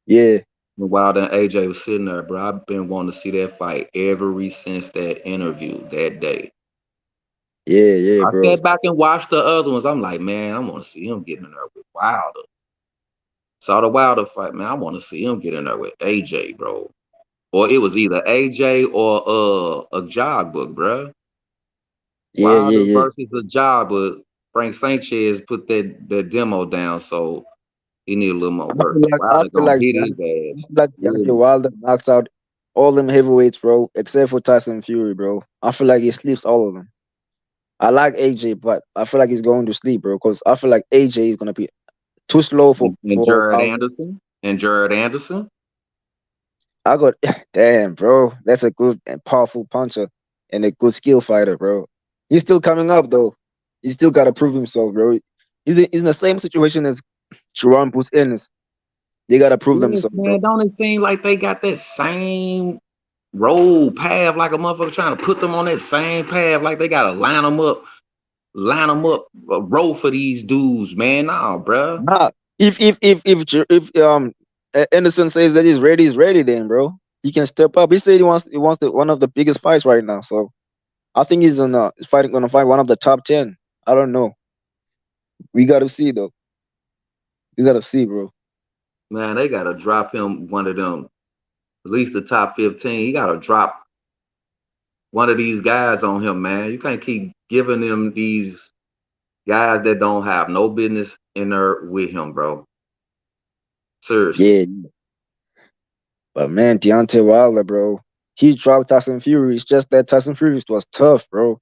Yeah, While then AJ was sitting there, bro. I've been wanting to see that fight ever since that interview that day. yeah, I bro. sat back and watched the other ones. I'm like, man, I want to see him get in there with Wilder. Saw the Wilder fight, man. I want to see him get in there with AJ, bro. Or it was either AJ or a jog book, bro. Wilder Yeah. versus a jog book. Frank Sanchez put that demo down, so he need a little more I work. feel like I Wilder feel gonna like hit Deontay, his I ass. feel like Deontay Really. Wilder knocks out all them heavyweights, bro, except for Tyson Fury, bro. I feel like he sleeps all of them. I like AJ, but I feel like he's going to sleep, bro, because I feel like AJ is gonna be too slow And for Jared Wilder. Anderson. And Jared Anderson. I got damn, bro. That's a good and powerful puncher and a good skill fighter, bro. He's still coming up though. He still gotta prove himself, bro. He's in the same situation as Jerome Bruce Ennis. They gotta prove Yes, themselves, bro. man. Don't it seem like they got that same road path, like a motherfucker trying to put them on that same path, like they gotta line them up, roll for these dudes, man. Nah, bruh. Nah, if Anderson says that he's ready then, bro. He can step up. He said he wants one of the biggest fights right now. So I think he's gonna fight one of the top 10. I don't know. We gotta see though. We gotta see, bro. Man, they gotta drop him one of them, at least the top 15. He gotta drop one of these guys on him, man. You can't keep giving them these guys that don't have no business in there with him, bro. Seriously. Yeah, but man, Deontay Wilder, bro, he dropped Tyson Fury. It's just that Tyson Fury was tough, bro.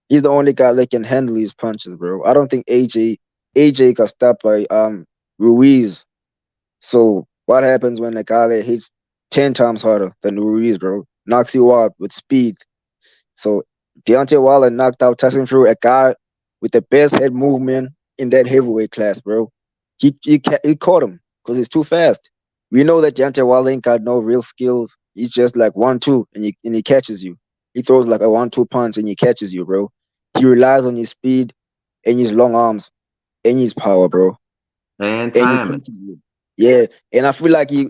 He's the only guy that can handle his punches, bro. I don't think AJ got stopped by Ruiz. So what happens when a guy that hits 10 times harder than Ruiz, bro, knocks you out with speed? So Deontay Wilder knocked out Tyson Fury, a guy with the best head movement in that heavyweight class, bro. He caught him because he's too fast. We know that Deontay Wilder ain't got no real skills. He's just like 1-2 and he catches you. He throws like a 1-2 punch and he catches you, bro. He relies on his speed and his long arms and his power, bro. And And he timing. catches you. Yeah, and I feel like he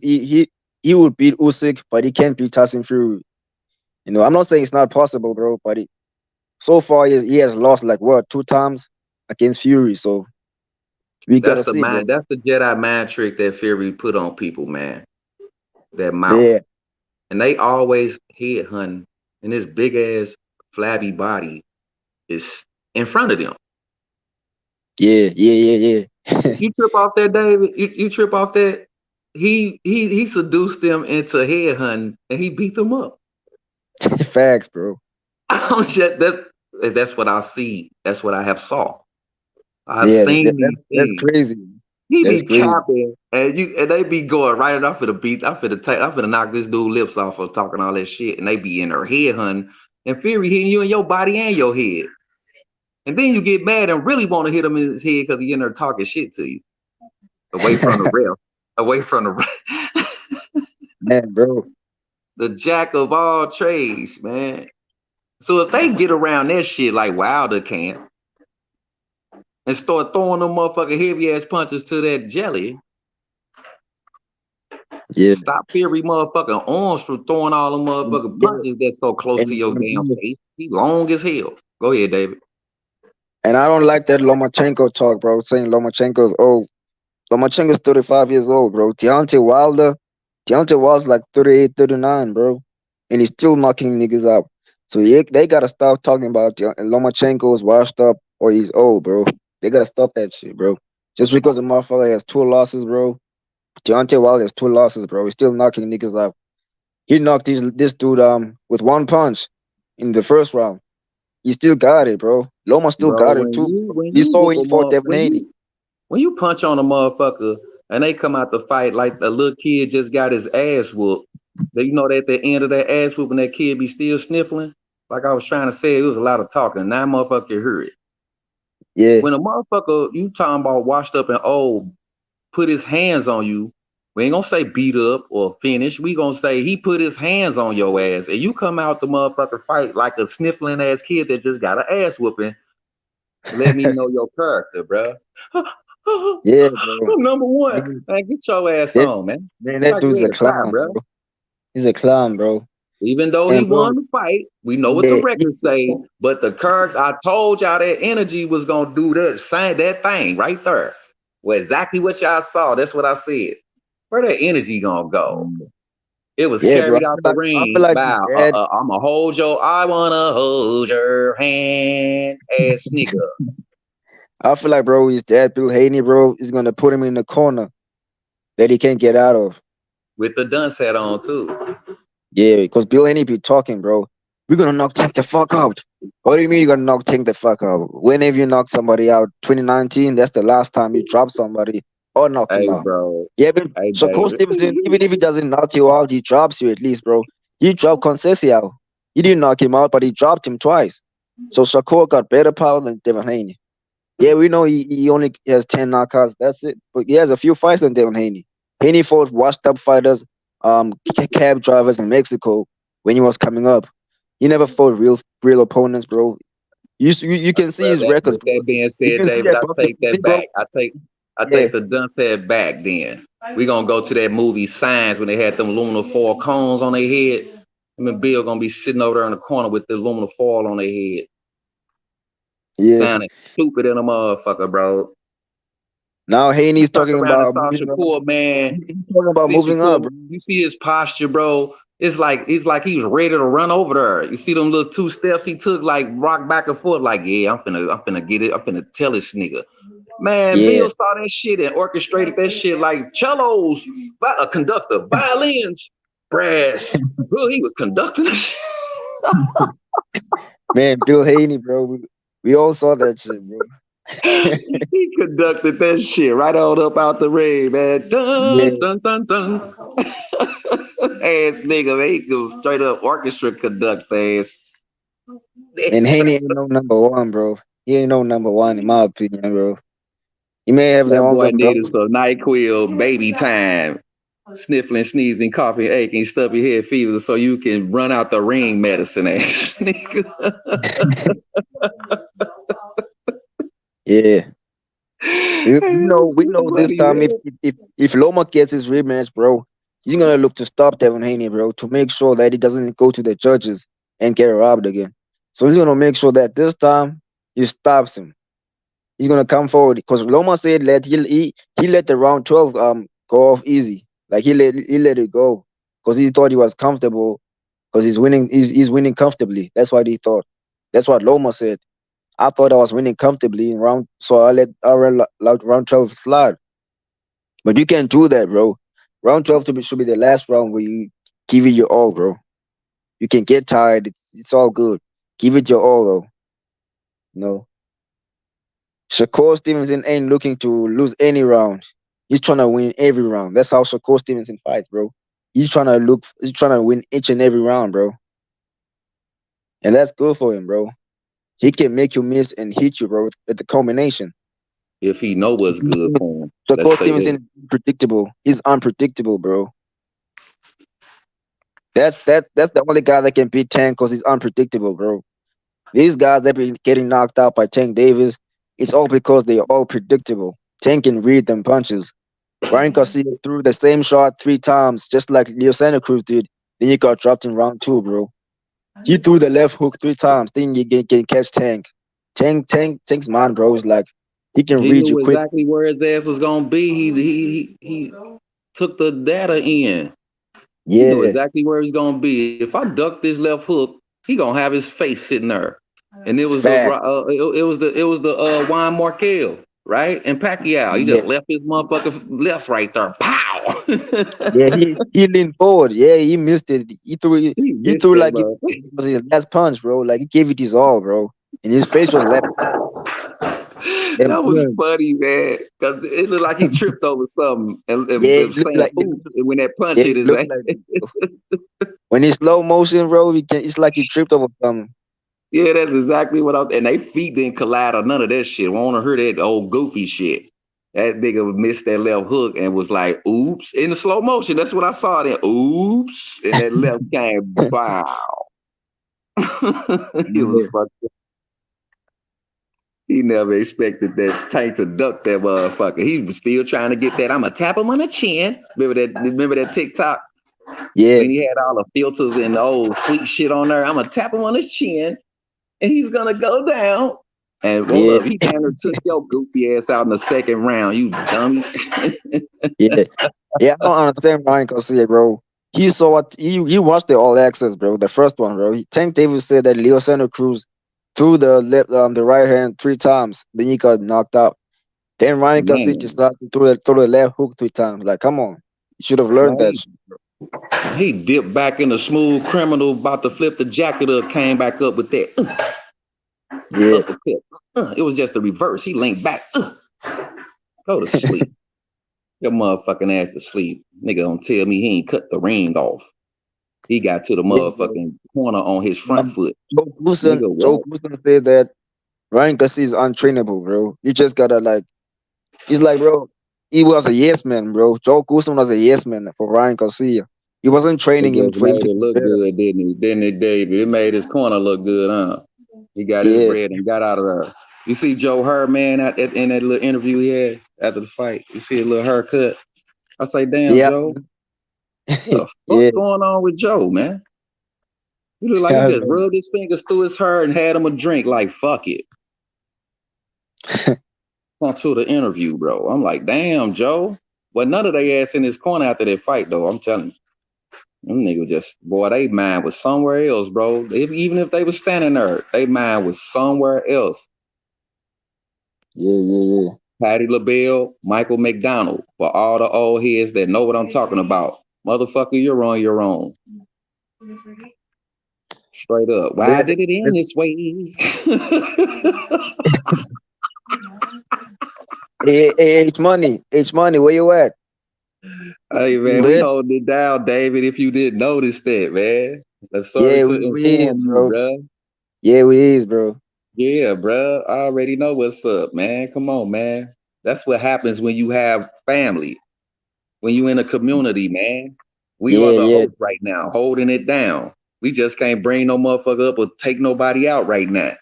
would beat Usyk, but he can't beat Tyson Fury. You know, I'm not saying it's not possible, bro, but so far he has lost like what 2 times against Fury. So we gotta see, bro. That's the Jedi mind trick that Fury put on people, man. That mouth. Yeah, And they always head hunting, and this big ass flabby body is in front of them. yeah. You trip off that, David. You trip off that. He seduced them into head hunting, and he beat them up. Facts, bro. That's what I see. That's what I have saw. I've Yeah, seen these that's things. crazy. He That's be crazy. chopping, and they be going right. I'm finna beat. I'm finna knock this dude lips off of talking all that shit, and they be in their head hunting, and Fury hitting you in your body and your head, and then you get mad and really want to hit him in his head because he in there talking shit to you, away from the ref, away from the ref. Man, bro. The jack of all trades, man. So if they get around that shit like Wilder can, and start throwing them motherfucking heavy ass punches to that jelly. Yeah. Stop Fury motherfucking arms from throwing all them motherfucking punches that's so close to your damn face. He long as hell. Go ahead, David. And I don't like that Lomachenko talk, bro. Saying Lomachenko's old. Lomachenko's 35 years old, bro. Deontay Wilder's like 38, 39, bro. And he's still knocking niggas out. So they gotta stop talking about Lomachenko's washed up or he's old, bro. They gotta stop that shit, bro. Just because a motherfucker has 2 losses, bro. Deontay Wilder has 2 losses, bro. He's still knocking niggas out. He knocked this dude with 1 punch in the first round. He still got it, bro. Loma still Bro, got it too. You saw when he fought Devin Haney. When you punch on a motherfucker and they come out to fight like a little kid just got his ass whooped, you know that at the end of that ass whooping that kid be still sniffling? Like I was trying to say, it was a lot of talking. Now motherfucker heard it. Yeah. When a motherfucker you talking about washed up and old put his hands on you, we ain't gonna say beat up or finish. We gonna say he put his hands on your ass, and you come out the motherfucker fight like a sniffling ass kid that just got an ass whooping. Let me know your character, bro. Yeah, bro. Number one. Man, Man, get your ass that, on, man. man, You're that like dude's ready a to cry, clown, bro. bro. He's a clown, bro. Even though he And bro, won the fight, we know what the yeah, records say. But the character, I told y'all that energy was gonna do that thing right there. Well, exactly what y'all saw. That's what I said. Where that energy gonna go? It was yeah, bro. carried out the I feel ring like by his dad. I'ma hold your, I wanna hold your hand, ass nigga. I feel like, bro, his dad, Bill Haney, bro, is gonna put him in the corner that he can't get out of. With the dunce hat on too. Yeah, because Bill Haney be talking, bro. We're gonna knock Tank the fuck out. What do you mean you're gonna knock Tank the fuck out? Whenever you knock somebody out, 2019, that's the last time you drop somebody or knock him Hey, out. bro. Yeah, but Hey, Shakur David. Stevenson, even if he doesn't knock you out, he drops you at least, bro. He dropped Conceição out. He didn't knock him out, but he dropped him twice. So Shakur got better power than Devin Haney. Yeah, we know he only has 10 knockouts. That's it. But he has a few fights than Devin Haney. Haney fought washed up fighters, cab drivers in Mexico when he was coming up. He never fought real opponents, bro. You can see Well, his records, with bro. that being You said, can see David, that I take that bro. back. I Yeah, take the dunce head back. Then we gonna go to that movie Signs when they had them aluminum foil cones on their head. Him and Bill gonna be sitting over there in the corner with the aluminum foil on their head, yeah. sounding stupid in a motherfucker, bro. Now You Haney's talk talking around and about saw moving up. Shakur, man. He's talking about See moving up, Shakur, bro. you see his posture, bro. It's like he was ready to run over there. You see them little 2 steps he took, like rock back and forth, like yeah, I'm finna get it. I'm finna tell this nigga. Man, Yeah, Bill saw that shit and orchestrated that shit like cellos, a conductor, violins, brass. Bro, he was conducting that shit. man, Bill Haney, bro. We all saw that shit, bro. He conducted that shit right on up out the ring, man. Yeah, Dun, dun, dun, dun. Ass nigga, man. He go straight up orchestra conduct ass. and Haney ain't no number one, bro. He ain't no number one in my opinion, bro. He may have That all boy them needed belts. some NyQuil baby time. Sniffling, sneezing, coughing, aching, stuffy head fever so you can run out the ring medicine ass nigga. Yeah. We Too know this funny, time man. if Loma gets his rematch, bro, he's gonna look to stop Devin Haney, bro, to make sure that he doesn't go to the judges and get robbed again. So he's gonna make sure that this time he stops him. He's gonna come forward because Loma said that he let the round 12 go off easy. Like he let it go because he thought he was comfortable because he's winning comfortably. That's what he thought. That's what Loma said. I thought I was winning comfortably in round, so I let round 12 slide. But you can't do that, bro. Round 12 should be the last round where you give it your all, bro. You can get tired. It's all good. Give it your all, though. No. Shakur Stevenson ain't looking to lose any round. He's trying to win every round. That's how Shakur Stevenson fights, bro. He's trying to win each and every round, bro. And that's good for him, bro. He can make you miss and hit you, bro, at the combination. If he know what's good for him, let's Shakur say Stevenson that. is unpredictable. He's unpredictable, bro. That's the only guy that can beat Tank because he's unpredictable, bro. These guys that be getting knocked out by Tank Davis, it's all because they are all predictable. Tank can read them punches. Ryan Garcia threw the same shot 3 times, just like Leo Santa Cruz did. Then he got dropped in round 2, bro. He threw the left hook 3 times. Then you can catch Tank. Tank's man, bro, is like he can He read you knew quick. exactly where his ass was gonna be. He took the data in. He knew Yeah, exactly where he's gonna be. If I duck this left hook, he gonna have his face sitting there. And it was fact. it was the Juan Marquez, right? And Pacquiao. He just Yeah, left his motherfucker left right there. Pow! yeah. He leaned forward. Yeah, he missed it. He He missed threw that like it motherfucker. was his last punch, bro. Like he gave it his all, bro. And his face was left. Them That was blood. funny, man. Cause it looked like he tripped over something Yeah, and saying oops and when that punch yeah, hit it his looked ass. like it, bro. When it's slow motion, bro, it's like he tripped over something. Yeah, that's exactly what I was. And they feet didn't collide or none of that shit. Want to hear that old goofy shit. That nigga missed that left hook and was like, oops, in the slow motion. That's what I saw there. Oops. And that left came bow. It was Yeah. fucked up. He never expected that Tank to duck that motherfucker. He was still trying to get that. I'ma tap him on the chin. Remember that TikTok? Yeah. When he had all the filters and the old sweet shit on there. I'ma tap him on his chin and he's gonna go down. And roll Yeah. up. He damn near took your goofy ass out in the second round, you dummy. Yeah. Yeah, I don't understand Ryan Garcia, bro. He saw what he watched the All Access, bro. The first one, bro. Tank Davis said that Leo Santa Cruz threw the right hand 3 times, then he got knocked out. Then Ryan Garcia Man, decided to throw the left hook 3 times. Like, come on, you should have learned that. he dipped back in the smooth criminal, about to flip the jacket up, came back up with that. Yeah. It was just the reverse. He leaned back. Go to sleep. Your motherfucking ass to sleep. Nigga don't tell me he ain't cut the ring off. He got to the motherfucking corner on his front foot. Joe Goosen said that Ryan Garcia is untrainable, bro. You just gotta he's like, bro, he was a yes man, bro. Joe Goosen was a yes man for Ryan Garcia. He wasn't training It him just for him made to it be look better. good, didn't he? Didn't it, David? It made his corner look good, huh? He got his bread and got out of there. You see Joe Hurt, man, in that little interview he had after the fight. You see a little haircut. I say, damn, Joe. What the fuck going on with Joe, man? He look like he just rubbed his fingers through his hair and had him a drink. Like, fuck it. Come to the interview, bro. I'm like, damn, Joe. But none of they ass in his corner after that fight, though. I'm telling you. Them niggas just, boy, they mind was somewhere else, bro. Even if they was standing there, they mind was somewhere else. Yeah. Patty LaBelle, Michael McDonald, for all the old heads that know what I'm talking about. Motherfucker, you're on your own. Straight up. Why did it end this way? Hey, H money, where you at? Hey man, we holding it down, David. If you didn't notice that, man. Sorry to inform you, bro. Yeah, we is, bro. Yeah, bro. I already know what's up, man. Come on, man. That's what happens when you have family. When you in a community, man. We are the host right now, holding it down. We just can't bring no motherfucker up or take nobody out right now.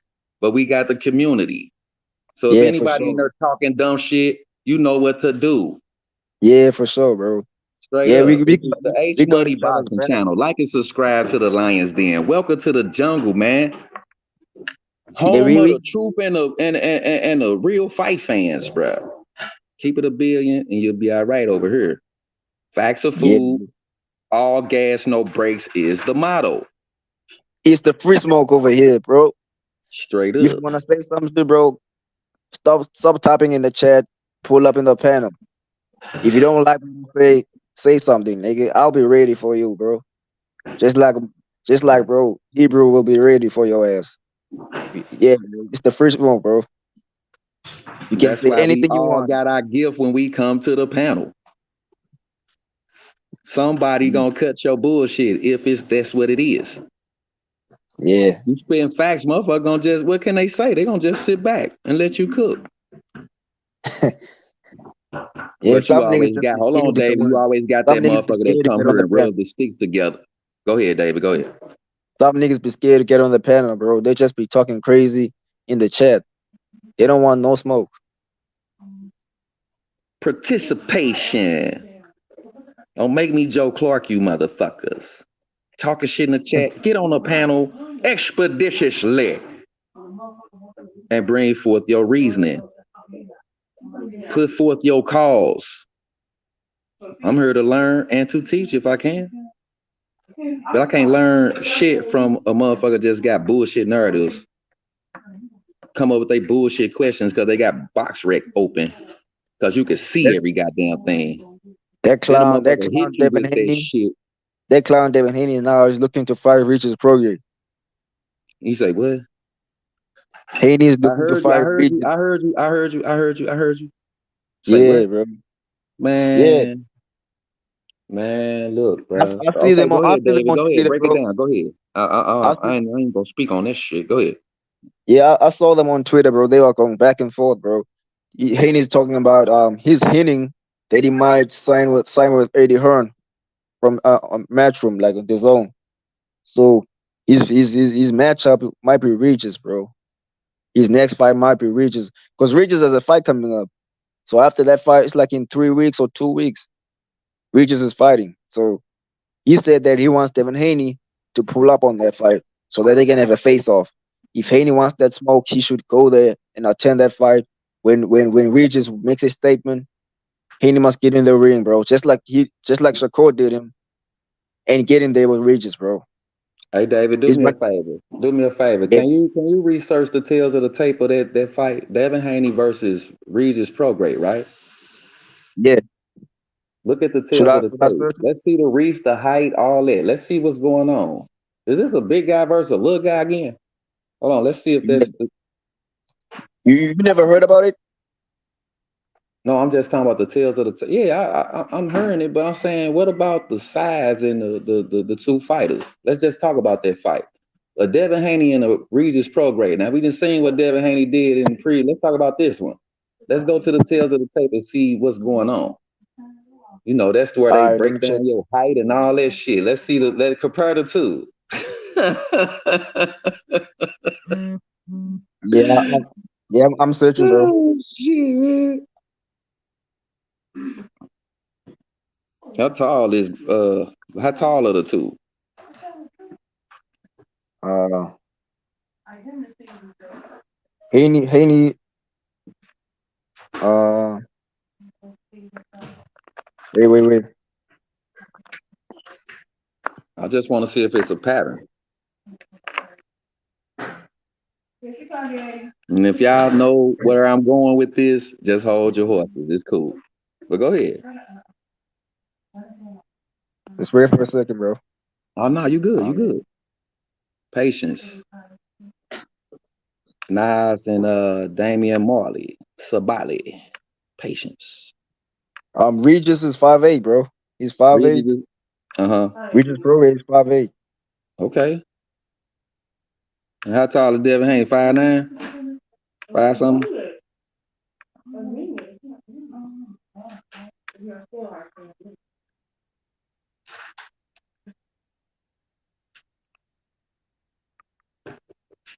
But we got the community. So if anybody in there talking dumb shit, you know what to do. Yeah, for sure, bro. Straight up. The H Money Boxing Channel. Like and subscribe to the Lions Den. Welcome to the jungle, man. Home of the truth and the real fight fans, bro. Keep it a billion and you'll be all right over here. Facts of food, all gas, no brakes is the motto. It's the free smoke over here, bro. Straight up. If you wanna say something, bro, stop typing in the chat. Pull up in the panel. If you don't like what you say something, nigga. I'll be ready for you, bro. Just like bro, Hebrew will be ready for your ass. Yeah, it's the first one, bro. You can say anything you want. Got our gift when we come to the panel. Somebody gonna cut your bullshit if that's what it is. Yeah. You spin facts, motherfucker gonna just, what can they say? They gonna just sit back and let you cook. Yeah, but you always got, hold on, David. You always got that motherfucker that come here and rub the sticks together. Go ahead, David. Go ahead. Some niggas be scared to get on the panel, bro. They just be talking crazy in the chat. They don't want no smoke. Participation. Don't make me Joe Clark, you motherfuckers. Talking shit in the chat. Get on the panel expeditiously and bring forth your reasoning. Put forth your cause. I'm here to learn and to teach if I can. But I can't learn shit from a motherfucker just got bullshit narratives. Come up with their bullshit questions because they got box rec open. Because you can see every goddamn thing. That clown Devin Haney. That clown Devin Haney now is looking to fight Rich's Progress. You say what? Haney is looking to fight Rich's. I heard you. Say what? Bro. Man. Man, look, bro. I see them on. Go ahead, David. Go ahead. Break it down. Go ahead. I ain't gonna speak on this shit. Go ahead. Yeah, I saw them on Twitter, bro. They were going back and forth, bro. Haney's talking about he's hinting that he might sign with Eddie Hearn from Matchroom, like on the zone. So his matchup might be Regis, bro. His next fight might be Regis, because Regis has a fight coming up. So after that fight, it's like in 3 weeks or 2 weeks, Regis is fighting. So he said that he wants Devin Haney to pull up on that fight so that they can have a face-off. If Haney wants that smoke, he should go there and attend that fight. When Regis makes a statement, Haney must get in the ring, bro. Just like Shakur did him, and get in there with Regis, bro. Hey David, do It's me a like, favor. Do me a favor. yeah, Can you research the tales of the tape of that fight? Devin Haney versus Regis Prograde, right? yeah. Look at the Should tails I of the should I tape. search it? Let's see the reach, the height, all that. Let's see what's going on. Is this a big guy versus a little guy again? Hold on. Let's see if Yeah. that's. You never heard about it? No, I'm just talking about the tails of the. I'm hearing it, but I'm saying, what about the size and the two fighters? Let's just talk about that fight. A Devin Haney and a Regis Prograde. Now we just seen what Devin Haney did in pre. Let's talk about this one. Let's go to the tails of the tape and see what's going on. You know, that's where All they right, let me break check. down your height and all that shit. Let's see let compare the two. I'm searching, bro. Oh, shit, man. How tall are the two? Haney. Uh, wait. I just want to see if it's a pattern. And if y'all know where I'm going with this, just hold your horses. It's cool. But go ahead. Just wait for a second, bro. Oh no, you good. You good. Patience. Nas and Damian Marley. Sabali. Patience. Regis is 5'8", bro. He's 5'8". Regis Prograde is 5'8". Okay. And how tall is Devin Haney? 5'9"? 5 something?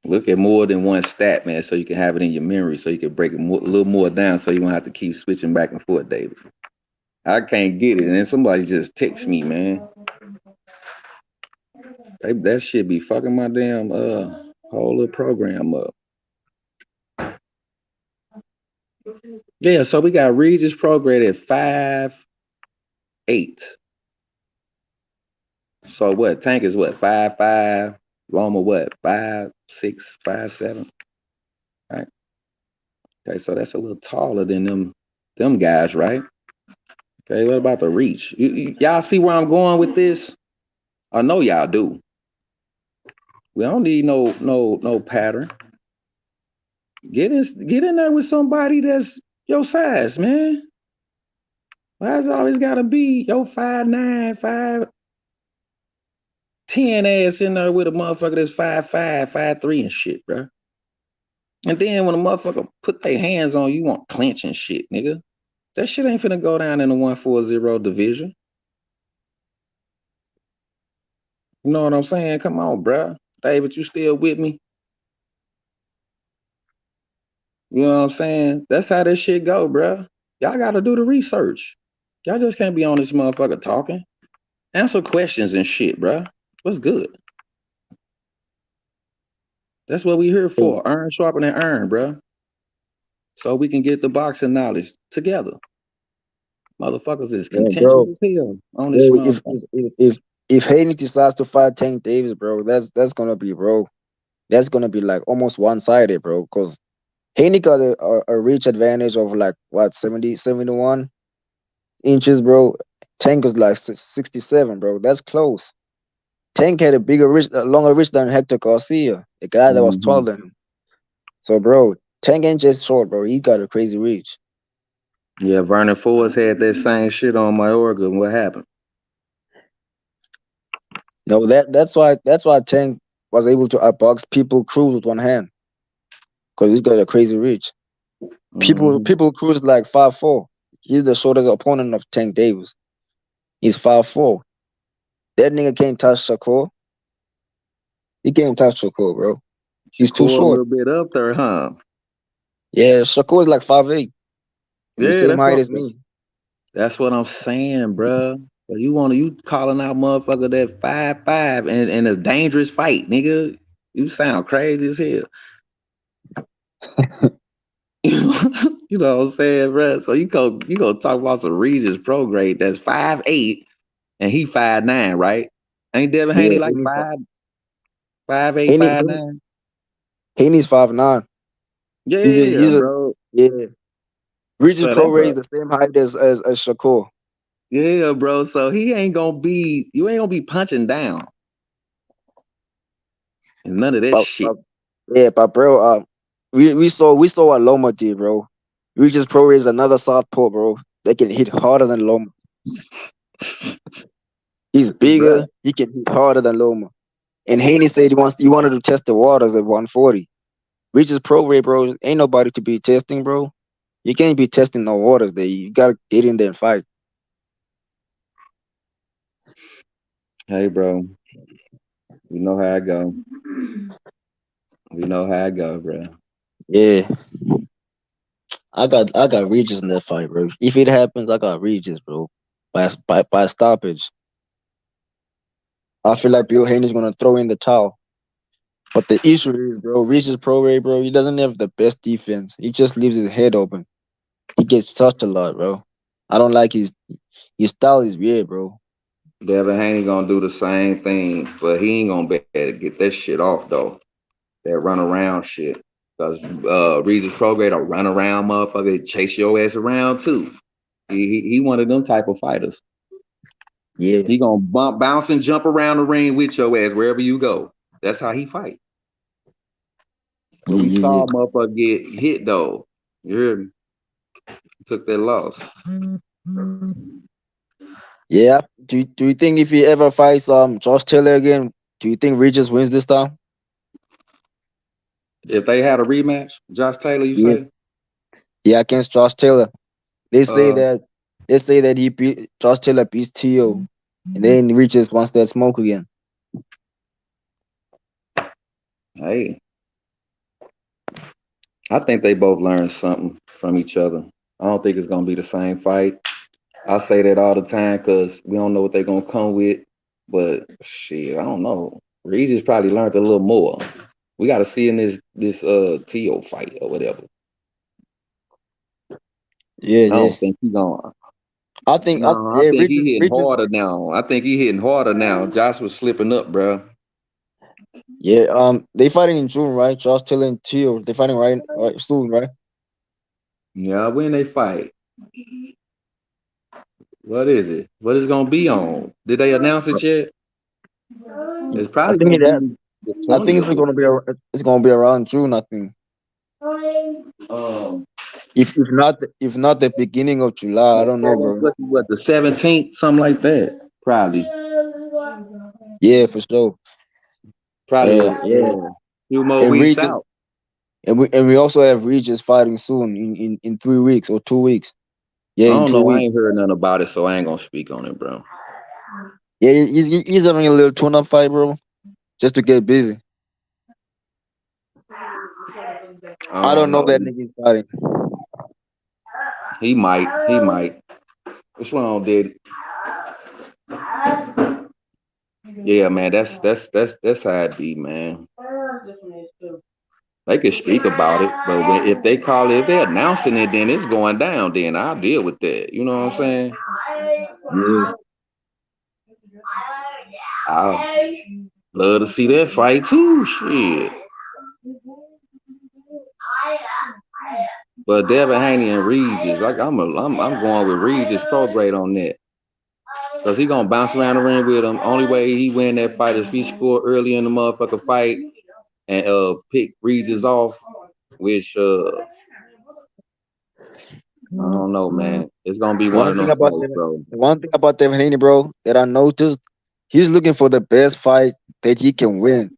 Look at more than one stat, man, so you can have it in your memory, so you can break it a little more down, so you won't have to keep switching back and forth, David. I can't get it, and then somebody just text me, man. That shit be fucking my damn whole little program up. Yeah, so we got Regis Prograde at 5'8". So what? Tank is what? 5'5". Loma what? 5'6", 5'7". Right. Okay, so that's a little taller than them guys, right? Okay, what about the reach? Y'all see where I'm going with this? I know y'all do. We don't need no pattern. Get in there with somebody that's your size, man. Why is it always gotta be your 5'9", 5'10" ass in there with a motherfucker that's 5'5", 5'3" and shit, bro? And then when a motherfucker put their hands on you, want clinch and shit, nigga. That shit ain't finna go down in the 140 division. You know what I'm saying? Come on, bro. David, you still with me? You know what I'm saying? That's how this shit go, bro. Y'all gotta do the research. Y'all just can't be on this motherfucker talking. Answer questions and shit, bro. What's good? That's what we here for. Earn, sharpen, and earn, bro. So we can get the boxing knowledge together. Motherfuckers is Yeah, contentious bro. as hell on this Bro, motherfucker. if Haney decides to fight Tank Davis, bro, that's gonna be, bro. That's gonna be like almost one-sided, bro. Because Haney got a reach advantage of like what 71 inches, bro. Tank was like 67, bro. That's close. Tank had a longer reach than Hector Garcia, the guy that was taller than him. So, bro, Tank ain't just short, bro. He got a crazy reach. Yeah, Vernon Forrest had that same shit on my organ. What happened? No, that's why Tank was able to outbox people Cruz with one hand, because he's got a crazy reach. People Cruz like 5'4". He's the shortest opponent of Tank Davis. He's 5'4". That nigga can't touch Shakur. He can't touch Shakur, bro. He's too Shakur a short. little bit up there, huh? Yeah, Shakur is like 5'8", and the Yeah, same height as me. that's what I'm saying, bro. But you calling out motherfucker that 5'5" and a dangerous fight, nigga. You sound crazy as hell. You know what I'm saying, bro? So you go talk about some Regis Prograde that's 5'8" and he 5'9", right? Ain't Devin Haney Yeah, like 5'8", Haney 5'9"? Haney's 5'9". Yeah, He's a bro. yeah. Regis So Pro that's Ray is the same height as Shakur. yeah, bro. So you ain't gonna be punching down and none of that shit. But bro, we saw what Loma did, bro. Regis Pro Ray is another southpaw, bro. They can hit harder than Loma. He's Bruh. bigger. He can hit harder than Loma. And Haney said he wanted to test the waters at 140. Regis Pro Ray, bro, ain't nobody to be testing, bro. You can't be testing no waters there. You gotta get in there and fight. Hey, bro. We know how I go. We know how I go, bro. Yeah. I got Regis in that fight, bro. If it happens, I got Regis, bro. By stoppage. I feel like Bill Haney's gonna throw in the towel. But the issue is, bro, Regis Pro Ray, bro, he doesn't have the best defense. He just leaves his head open. He gets touched a lot, bro. I don't like his style is weird, bro. Devin Haney gonna do the same thing, but he ain't gonna be able to get that shit off though. That run around shit. Cause Regis Prograde will run around, motherfucker, chase your ass around too. He one of them type of fighters. Yeah. He gonna bounce and jump around the ring with your ass wherever you go. That's how he fight. But we saw a motherfucker get hit though. You heard me? Took that loss. Yeah. Do you think if he ever fights Josh Taylor again, do you think Regis wins this time? If they had a rematch, Josh Taylor, you Yeah. say? Yeah, against Josh Taylor. They say that he beat Josh Taylor beats T.O. and then Regis wants that smoke again. Hey. I think they both learned something from each other. I don't think it's gonna be the same fight. I say that all the time because we don't know what they're gonna come with. But shit, I don't know. Regis probably learned a little more. We got to see in this T.O. fight or whatever. Yeah, I don't think he's gonna. I think No, I think he hitting harder now. I think he hitting harder now. Josh was slipping up, bro. Yeah, they fighting in June, right? Josh Taylor and Tio, they fighting right soon, right? Yeah, when they fight. What is it? What is it gonna be on? Did they announce it yet? It's I probably think gonna it. be the I think 20th. it's gonna be around June. I think. If not the beginning of July, I don't know, bro. What the 17th, something like that, probably. Yeah, for sure. Probably Yeah. a few more And weeks Regis, out. and we also have Regis fighting soon in 3 weeks or 2 weeks. Yeah, I in don't 2 know. I weeks. ain't heard nothing about it, so I ain't gonna speak on it, bro. Yeah, he's having a little tune-up fight, bro, just to get busy. I don't know that nigga's fighting. He might. He might. What's wrong, Daddy? Yeah, man. That's how it be, man. They can speak about it, but if they're announcing it, then it's going down. Then I'll deal with that. You know what I'm saying? Yeah. I love to see that fight too. Shit. But Devin Haney and Regis, I'm going with Regis Prograde on that. Cause he gonna bounce around the ring with him. Only way he win that fight is if he score early in the motherfucker fight and pick Regis off, which I don't know, man. It's gonna be one of them fights, bro. One thing about Devin Haney, bro, that I noticed, he's looking for the best fight that he can win.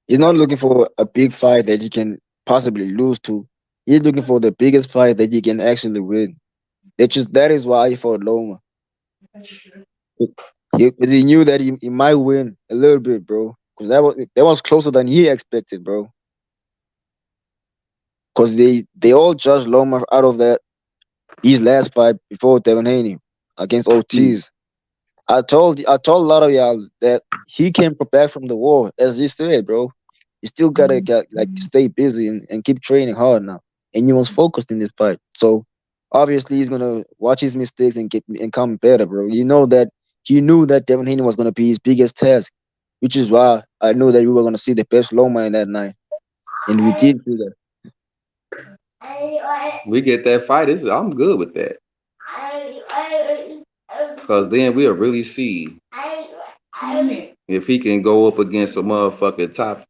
He's not looking for a big fight that he can possibly lose to. He's looking for the biggest fight that he can actually win. That is why he fought Loma. Because he knew that he might win a little bit, bro. Because that was closer than he expected, bro. because they all judged Loma out of that his last fight before Devin Haney against Mm. Ortiz. I told a lot of y'all that he came back from the war, as he said, bro. You still gotta get like stay busy and keep training hard now. And he was focused in this fight. So obviously he's gonna watch his mistakes and get and come better, bro. You know that he knew that Devin Haney was gonna be his biggest task, which is why I knew that we were gonna see the best Loma in that night. And we did do that. We get that fight. I'm good with that. Cause then we'll really see if he can go up against a motherfucking top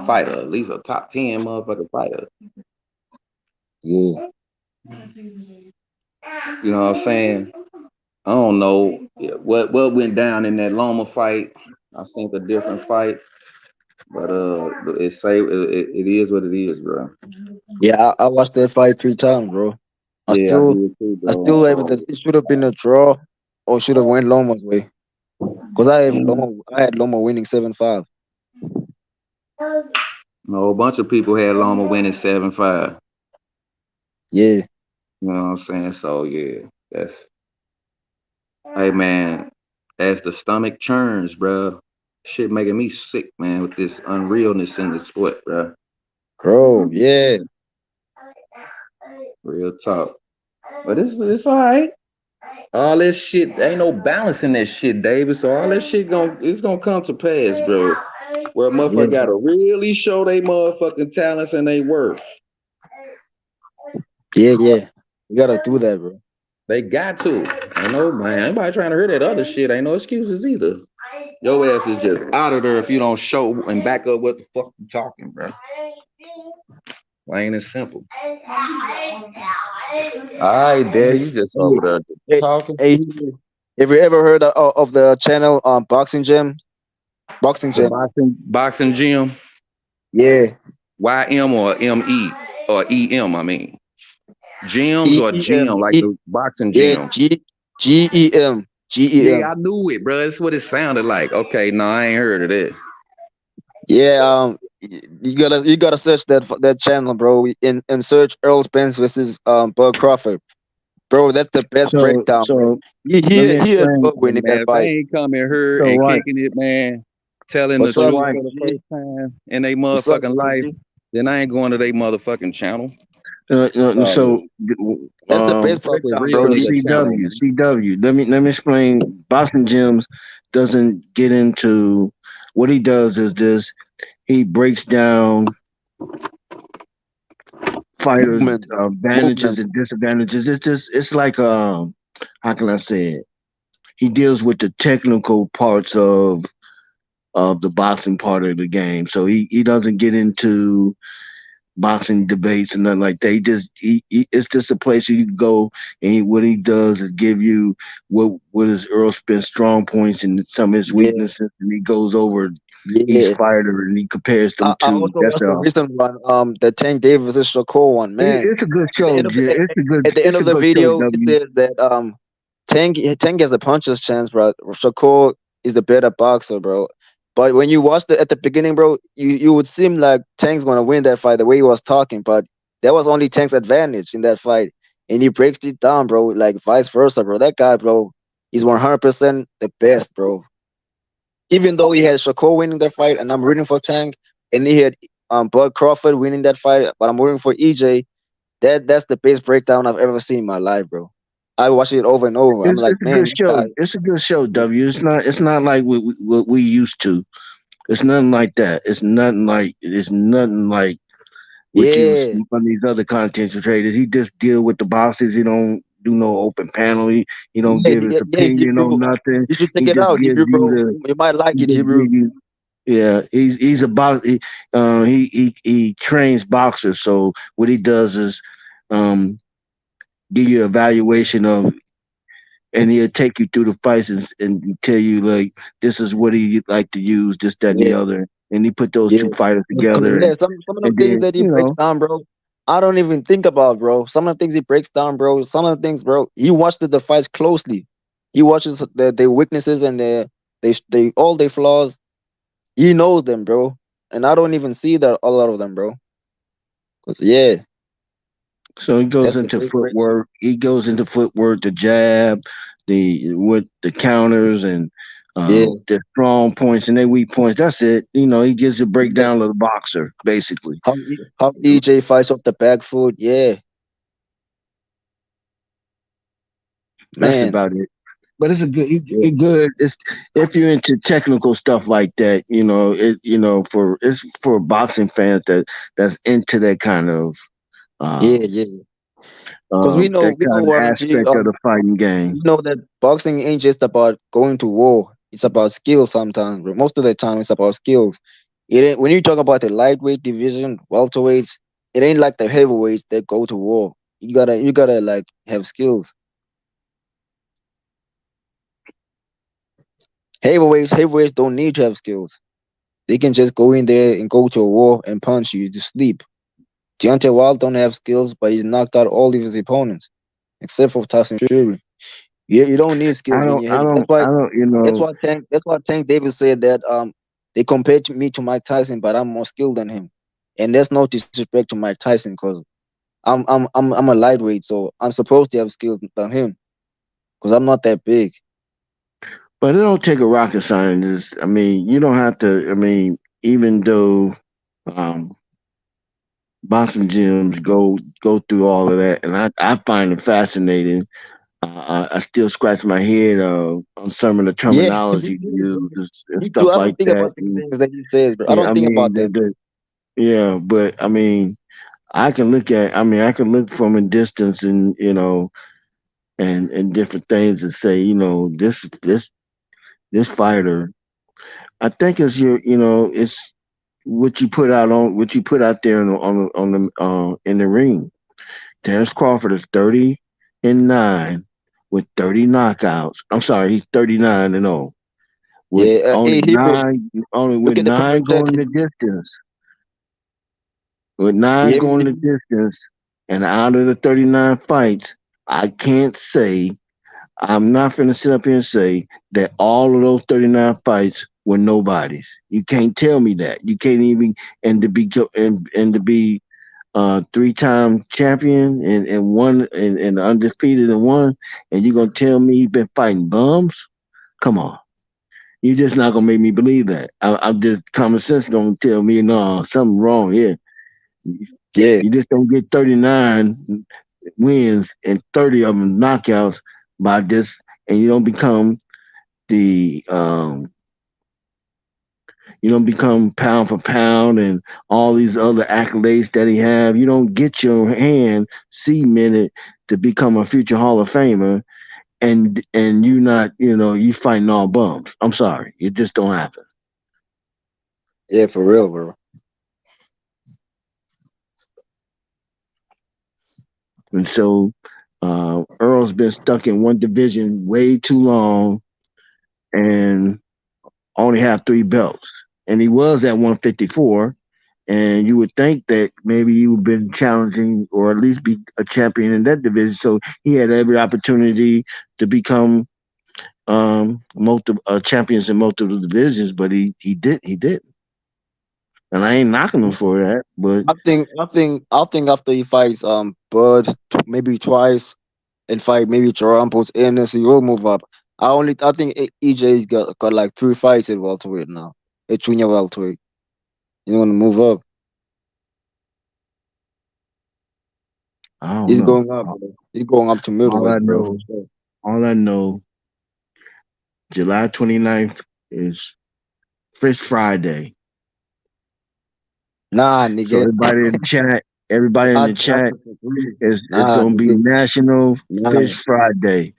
fighter, at least a top 10 motherfucking fighter. Yeah. You know what I'm saying? I don't know what went down in that Loma fight. I seen a different fight, but it is what it is, bro. Yeah, I watched that fight 3 times, bro. I Yeah, I still did too, I still bro. have it should have been a draw or should have went Loma's way. Because I had Loma winning 7-5. No, a bunch of people had Loma winning 7-5. Yeah. You know what I'm saying? So yeah, hey man, as the stomach churns, bro, shit making me sick, man, with this unrealness in the sport, bro. Bro, yeah. Real talk. But it's all right. All this shit, ain't no balance in that shit, David. So all that shit it's gonna come to pass, bro. Where a Yeah. motherfucker gotta really show they motherfucking talents and they worth. Yeah. You gotta do that, bro. They got to. I know, man. Anybody trying to hear that other shit ain't no excuses either. Your ass is just out of there if you don't show and back up what the fuck you talking, bro. Plain and simple. All right, Dad, you just over there Hey, talking. hey, have you ever heard of the channel Boxing Gym? Boxing The Gym. boxing gym. Yeah. YM or ME or EM, I mean. Gyms or EEM. gym, like the boxing Yeah, gym. GEM. Yeah, GEM. I knew it, bro. That's what it sounded like. Okay, no, I ain't heard of that. Yeah, you gotta search that channel, bro. And search Errol Spence versus Bud Crawford. Bro, that's the best breakdown, bro. So He let he me he had explain. Bud winning Man, that if they fight. ain't coming here So and what? kicking it, man, telling the What's So up, truth what? for the G? first time in their What's up, motherfucking life, G? then I ain't going to their motherfucking channel. So That's the best Fuck with breakdown, real bro. so nigga channel, CW man. CW. Let me explain. Boxing gyms doesn't get into what he does is this. He breaks down fighters' Movement, advantages movements. and disadvantages. It's like how can I say it? He deals with the technical parts of the boxing part of the game. So he doesn't get into boxing debates and nothing like that. It's just a place where you can go and what he does is give you what is Earl Spence strong points and some of his Yeah, weaknesses, and he goes over each yeah. fighter and he compares them I to. also That's watched the all. recent one, the Tank Davis versus Shakur one. Man, It's a good at the show, end of Jay. at the end It's a of the good show, video, it W. says that Tank has a puncher's chance, bro. Shakur is the better boxer, bro. But when you watched it at the beginning, bro, you would seem like Tank's gonna win that fight the way he was talking, but that was only Tank's advantage in that fight, and he breaks it down, bro. Like vice versa, bro. That guy, bro, he's 100% the best, bro. Even though he had Shakur winning that fight, and I'm rooting for Tank, and he had Bud Crawford winning that fight, but I'm rooting for EJ. That's the best breakdown I've ever seen in my life, bro. I watch it over and over. I'm like, It's a man, good this show. guy, It's a good show, W. It's not like what we used to. It's nothing like that. It's nothing like what you yeah, see from these other content creators. He just deal with the boxes. He don't do no open panel. He don't yeah, give his yeah, opinion on Hebrew. nothing. You should check He it just out, gives Hebrew, you bro. the You might like he it, just Hebrew. give you yeah. He's a box. He trains boxers. So what he does is um give you evaluation of, and he'll take you through the fights and tell you like this is what he like to use, this, that, and the Yeah, other. And he put those yeah. two fighters Because together, yeah, some of the and things then that he breaks down, bro, I don't even think about, bro. Some of the things he breaks down, bro. Some of the things, bro, he watched the fights closely. He watches their weaknesses and they all their flaws. He knows them, bro. And I don't even see that a lot of them, bro. Cause yeah. So he goes That's the into best way. footwork. He goes into footwork, the jab, the with the counters and Yeah, the strong points and their weak points. That's it. He gives a yeah. breakdown of the boxer, basically. How EJ fights off the back foot. Yeah, That's man. about it. But it's a good, Yeah, good. It's if you're into technical stuff like that, for it's for boxing fans that's into that kind of yeah, um yeah. Because we know Warren G. aspect of the fighting game. We know that boxing ain't just about going to war. It's about skill sometimes, but most of the time it's about skills. It ain't, when you talk about the lightweight division, welterweights, it ain't like the heavyweights that go to war. You gotta like have skills. Heavyweights don't need to have skills. They can just go in there and go to a war and punch you to sleep. Deontay Wilder don't have skills, but he's knocked out all of his opponents, except for Tyson Fury. Yeah, you don't need skills when you're heavy. I don't. That's why Tank Davis said that they compared me to Mike Tyson, but I'm more skilled than him. And that's no disrespect to Mike Tyson because I'm a lightweight, so I'm supposed to have skills than him because I'm not that big. But it don't take a rocket scientist. I mean, you don't have to. I mean, even though um, boxing gyms go through all of that, and I find it fascinating. I still scratch my head on some of the Yeah, terminology used and me too. stuff I don't like think that. about these things that he says, bro. I Yeah, don't I think mean, about them. yeah, but I mean, I can look from a distance and and different things and say, this fighter. I think it's it's what you put out there in the ring. Terence Crawford is 30-9 with 30 knockouts. I'm sorry, he's 39-0 with Yeah, only hey, Hebrew, only with look at the nine percentage. going the distance. With nine Yeah, going the distance, and out of the 39 fights, I can't say I'm not finna sit up here and say that all of those 39 fights were nobodies. You can't tell me that. You can't even and to be 3-time champion and one and undefeated in one, and you're gonna tell me he been fighting bums? Come on. You're just not gonna make me believe that. I'm just common sense gonna tell me no, something wrong here. yeah, You just don't get 39 wins and 30 of them knockouts by this, and the you don't become pound for pound and all these other accolades that he have. You don't get your hand cemented to become a future Hall of Famer, and you not you fighting all bums. I'm sorry, it just don't happen. yeah, for real, bro. And so Earl's been stuck in one division way too long and only have 3 belts. And he was at 154. And you would think that maybe he would have been challenging or at least be a champion in that division. So he had every opportunity to become multiple champions in multiple divisions, but he did. And I ain't knocking him for that, but I think after he fights Bud maybe twice and fight maybe Toronto's Ennis, he will move up. I think EJ's got like 3 fights at welterweight now. At junior welterweight. He's gonna move up. I don't He's know. going up, bro. He's going up to All I middleweight, bro, for know, sure. all I know, July 29th is Fish Friday. Nah, So nigga. everybody in Not the not chat the truth. is Nah, gonna be nigga. National Nah. Fish Friday.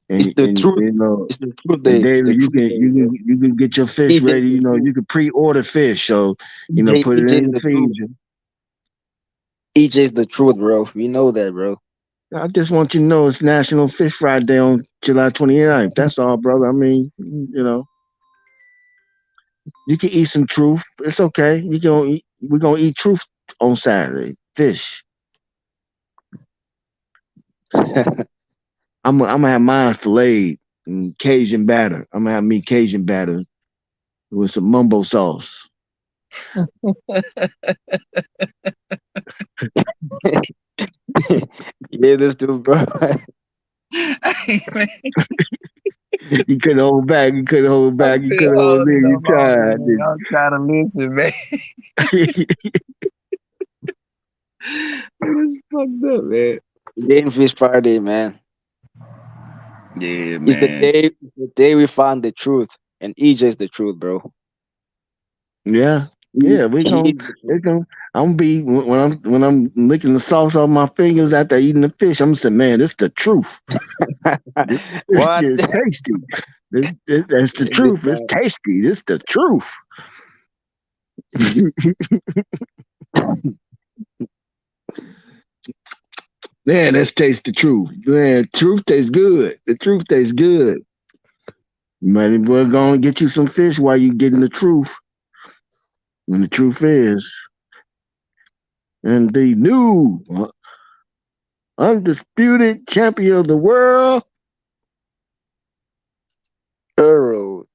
It's the truth. It's the truth And day. David, The truth day, bro. you can get your fish EJ's ready. the truth. You can pre-order fish, so put it in EJ's the the truth. freezer. EJ's the truth, bro. We know that, bro. I just want you to know it's National Fish Friday on July 29th. That's all, brother. I mean, you can eat some truth. It's okay. We're gonna eat truth on Saturday. Fish. I'm gonna have mine filleted and Cajun batter. I'm gonna have me Cajun batter with some mumbo sauce. Yeah, this dude, bro. You couldn't hold back. You couldn't hold I back. You said, couldn't hold oh it in. You no, tried. man. I'm trying to listen, man. It's fucked up, man. Game Fish Friday, man. Yeah, It's the man. day. It's the day we find the truth, and EJ's the truth, bro. Yeah, He, yeah. We he gonna, is the we truth. gonna. I'm be when I'm licking the sauce off my fingers after eating the fish. I'm saying, man, this the truth. This What? shit is tasty. That's the This truth. It's guy. tasty. This the truth. Man, let's taste the truth. Man, truth tastes good. The truth tastes good. You might as well go and get you some fish while you getting the truth. And the truth is, and the new undisputed champion of the world. Errol,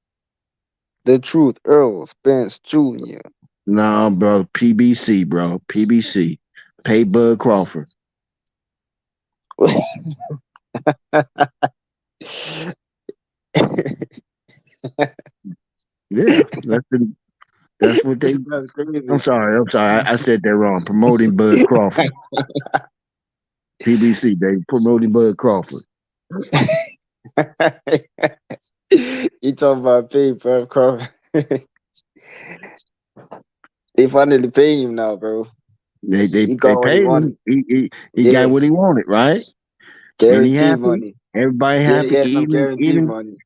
the truth. Errol Spence Jr. Nah, bro, PBC, bro, PBC. Pay Bud Crawford. Yeah, that's what they. This guy's I'm crazy. sorry, I said that wrong. Promoting Bud Crawford. PBC, they promoting Bud Crawford. You talking about pay, bro? They finally paying him now, bro. He They got what he paid wanted. him. He got Yeah, what he wanted, right? And he guarantee happy. money. Everybody Yeah, happy. yeah, some guarantee money.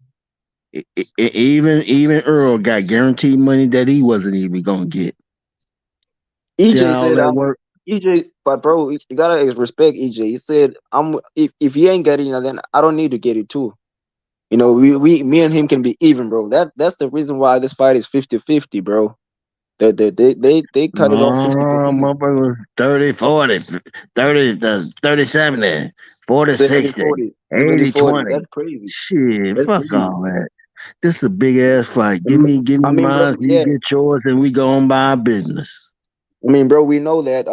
Even Earl got guaranteed money that he wasn't even gonna get. See EJ how all said, that work? EJ, but bro, you gotta respect EJ. He said, if he ain't getting it, then I don't need to get it too. You know, me and him can be even, bro. That's the reason why this fight is 50-50, bro. They cut it off 50%. Motherfucker was 30, 40, 30, 30, 70, 40, 70 60, 40, 70 80, 40. 20. That's crazy. Shit, That's fuck crazy. all that. This is a big ass fight. Give me I mean, bro, mine, you yeah. get yours, and we go on by our business. I mean, bro, we know that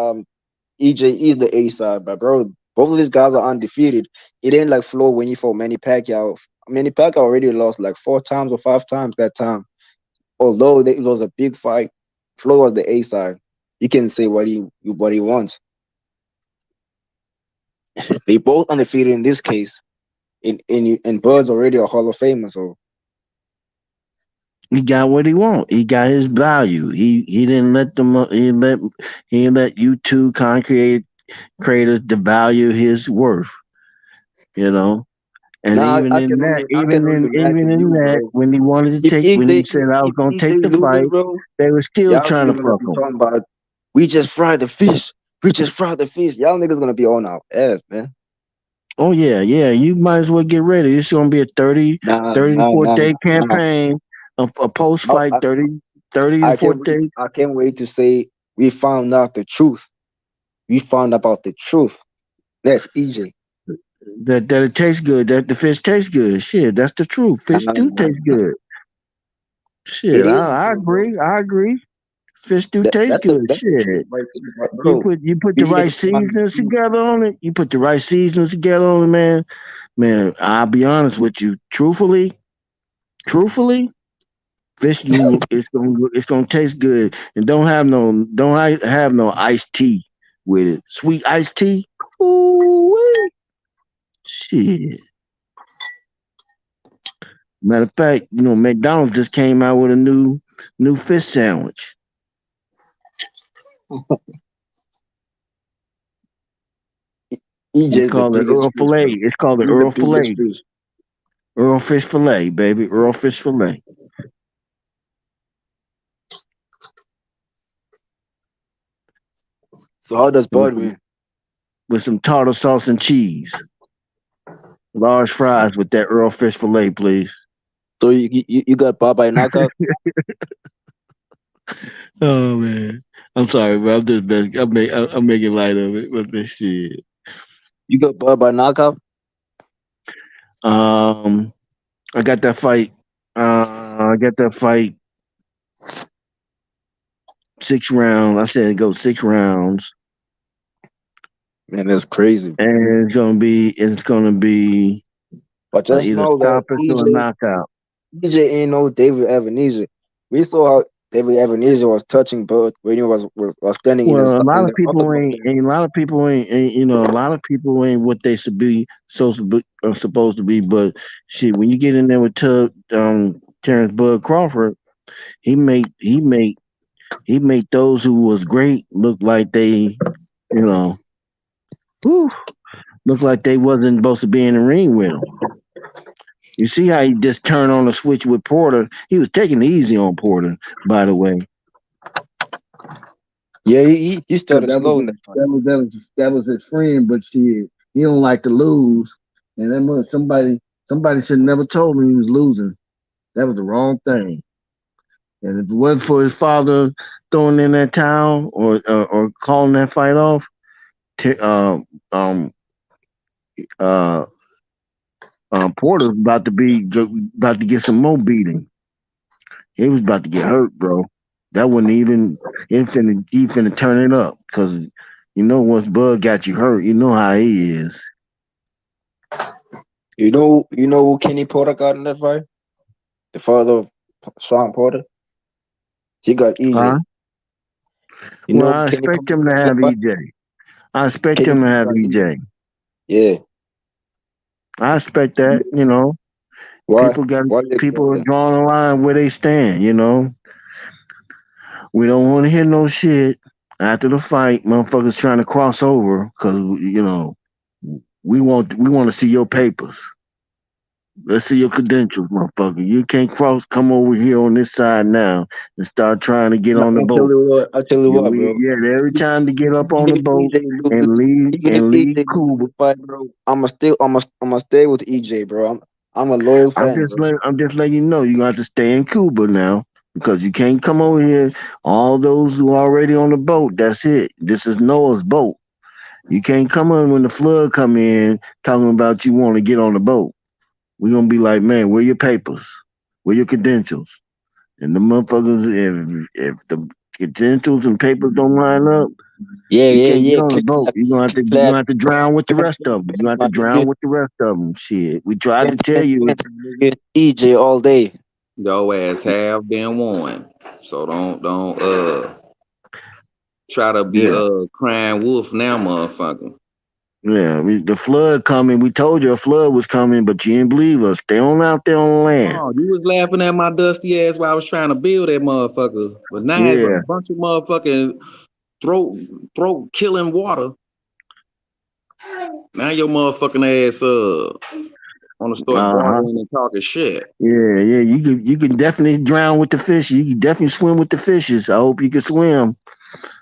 EJ is the A side, but bro, both of these guys are undefeated. It ain't like Flo when he fought Manny Pacquiao. Manny Pacquiao already lost like 4 times or 5 times that time. Although it was a big fight, Flo was the A side. He can say what he wants. They both undefeated in this case. And Bud's already a Hall of Famer, so He got what he want. He got his value. He didn't let them. He didn't let you two concrete creators devalue his worth. You know. And now even in that, I can only even imagine in you, that, bro. when he said I was If gonna take EJ the loses, fight, bro, they were still y'all trying to niggas gonna fuck be him. talking about we just fried the fish. We just fried the fish. Y'all niggas gonna be on our ass, man. Oh yeah, yeah. You might as well get ready. It's gonna be a 30 Nah, 30 to nah, 40 nah, day nah. campaign, a post I, fight I, 30 to I 40 can't wait. days. I can't wait to say we found out the truth. We found about the truth. That's EJ. That it tastes good. That the fish tastes good. Shit, that's the truth. Nah, Fish do nah, taste nah. good. Shit, It is the I truth, bro. agree. I agree. Fish do taste good. That's the truth Shit. right there, bro. You put the We right ain't found the seasonings truth. together on it. You put the right seasonings together on it, man. Man, I'll be honest with you. Truthfully, fish you it's gonna taste good, and have no iced tea with it. Sweet iced tea. Ooh, shit. Matter of fact, McDonald's just came out with a new fish sandwich. EJ It's is the called the biggest Earl fish, Filet. bro. It's called the He's the Earl biggest Filet. fish. Earl Fish Filet, baby. Earl Fish Filet. So how does With Bud some, win? with some tartar sauce and cheese. Large fries with that Earl Fish Filet, please. So you got Bud by knockout? Oh man, I'm sorry, bro. I'm just I'm making light of it, but this shit. You got Bud by knockout? Um, I got that fight. I got that fight 6 rounds. I said go 6 rounds. Man, that's crazy. And it's gonna be But just either know that stoppage or a knockout. EJ ain't no David Ebenezer. We saw how David Ebenezer was touching Bud when he was standing in Well, a lot in of the people octagon. ain't. A lot of people ain't. You know, a lot of people ain't what they should be. Supposed to be. But shit, when you get in there with Terence Bud Crawford, he made those who was great look like they, you know, whew, look like they wasn't supposed to be in the ring with him. You see how he just turned on the switch with Porter? He was taking it easy on Porter, by the way. Yeah, he started That was slow in his, that fight. that was his friend, but shit, he don't like to lose. And then somebody should never told him he was losing. That was the wrong thing. And if it wasn't for his father throwing in that towel or calling that fight off, t- um um uh Porter's about to get some more beating. He was about to get hurt, bro. That wasn't even he finna turn it up because you know once Bud got you hurt, you know how he is. You know who Kenny Porter got in that fight? The father of Sean Porter. He got Huh? EJ. You Well, know who I Kenny expect Porter him to got in that have fight? EJ. I expect Kenny him to Porter have got EJ. EJ. Yeah. I expect that. You know, Why? Why you people expect are that? drawing a line where they stand. You know, we don't want to hear no shit after the fight. Motherfuckers trying to cross over because you know we want to see your papers. Let's see your credentials, motherfucker. You can't come over here on this side now and start trying to get on the I'll tell boat. you what. I'll tell you Yeah, what, bro. every time to get up on Even the if boat EJ loses, even if and leave EJ loses Cuba. the fight, bro, I'ma stay with EJ, bro. I'm a loyal fan, bro. I'm just letting you know you got to stay in Cuba now because you can't come over here. All those who are already on the boat, that's it. This is Noah's boat. You can't come in when the flood come in talking about you want to get on the boat. We're gonna be like, man, where your papers? Where your credentials? And the motherfuckers, if the credentials and papers don't line up, Yeah, you yeah, can't get yeah. on the boat. You gonna have to drown with the rest of them. You have to drown with the rest of them. Shit, we tried to tell you. EJ all day. Your ass have been warned. So don't try to be Yeah, crying wolf now, motherfucker. yeah. The flood coming. We told you a flood was coming, but you didn't believe us. Stay on out there on land. Oh, you was laughing at my dusty ass while I was trying to build that motherfucker. But now it's a Yeah. bunch of motherfucking throat killing water. Now your motherfucking ass wanna start Uh huh. bartering and talking shit. Yeah, yeah. You can definitely drown with the fish. You can definitely swim with the fishes. I hope you can swim.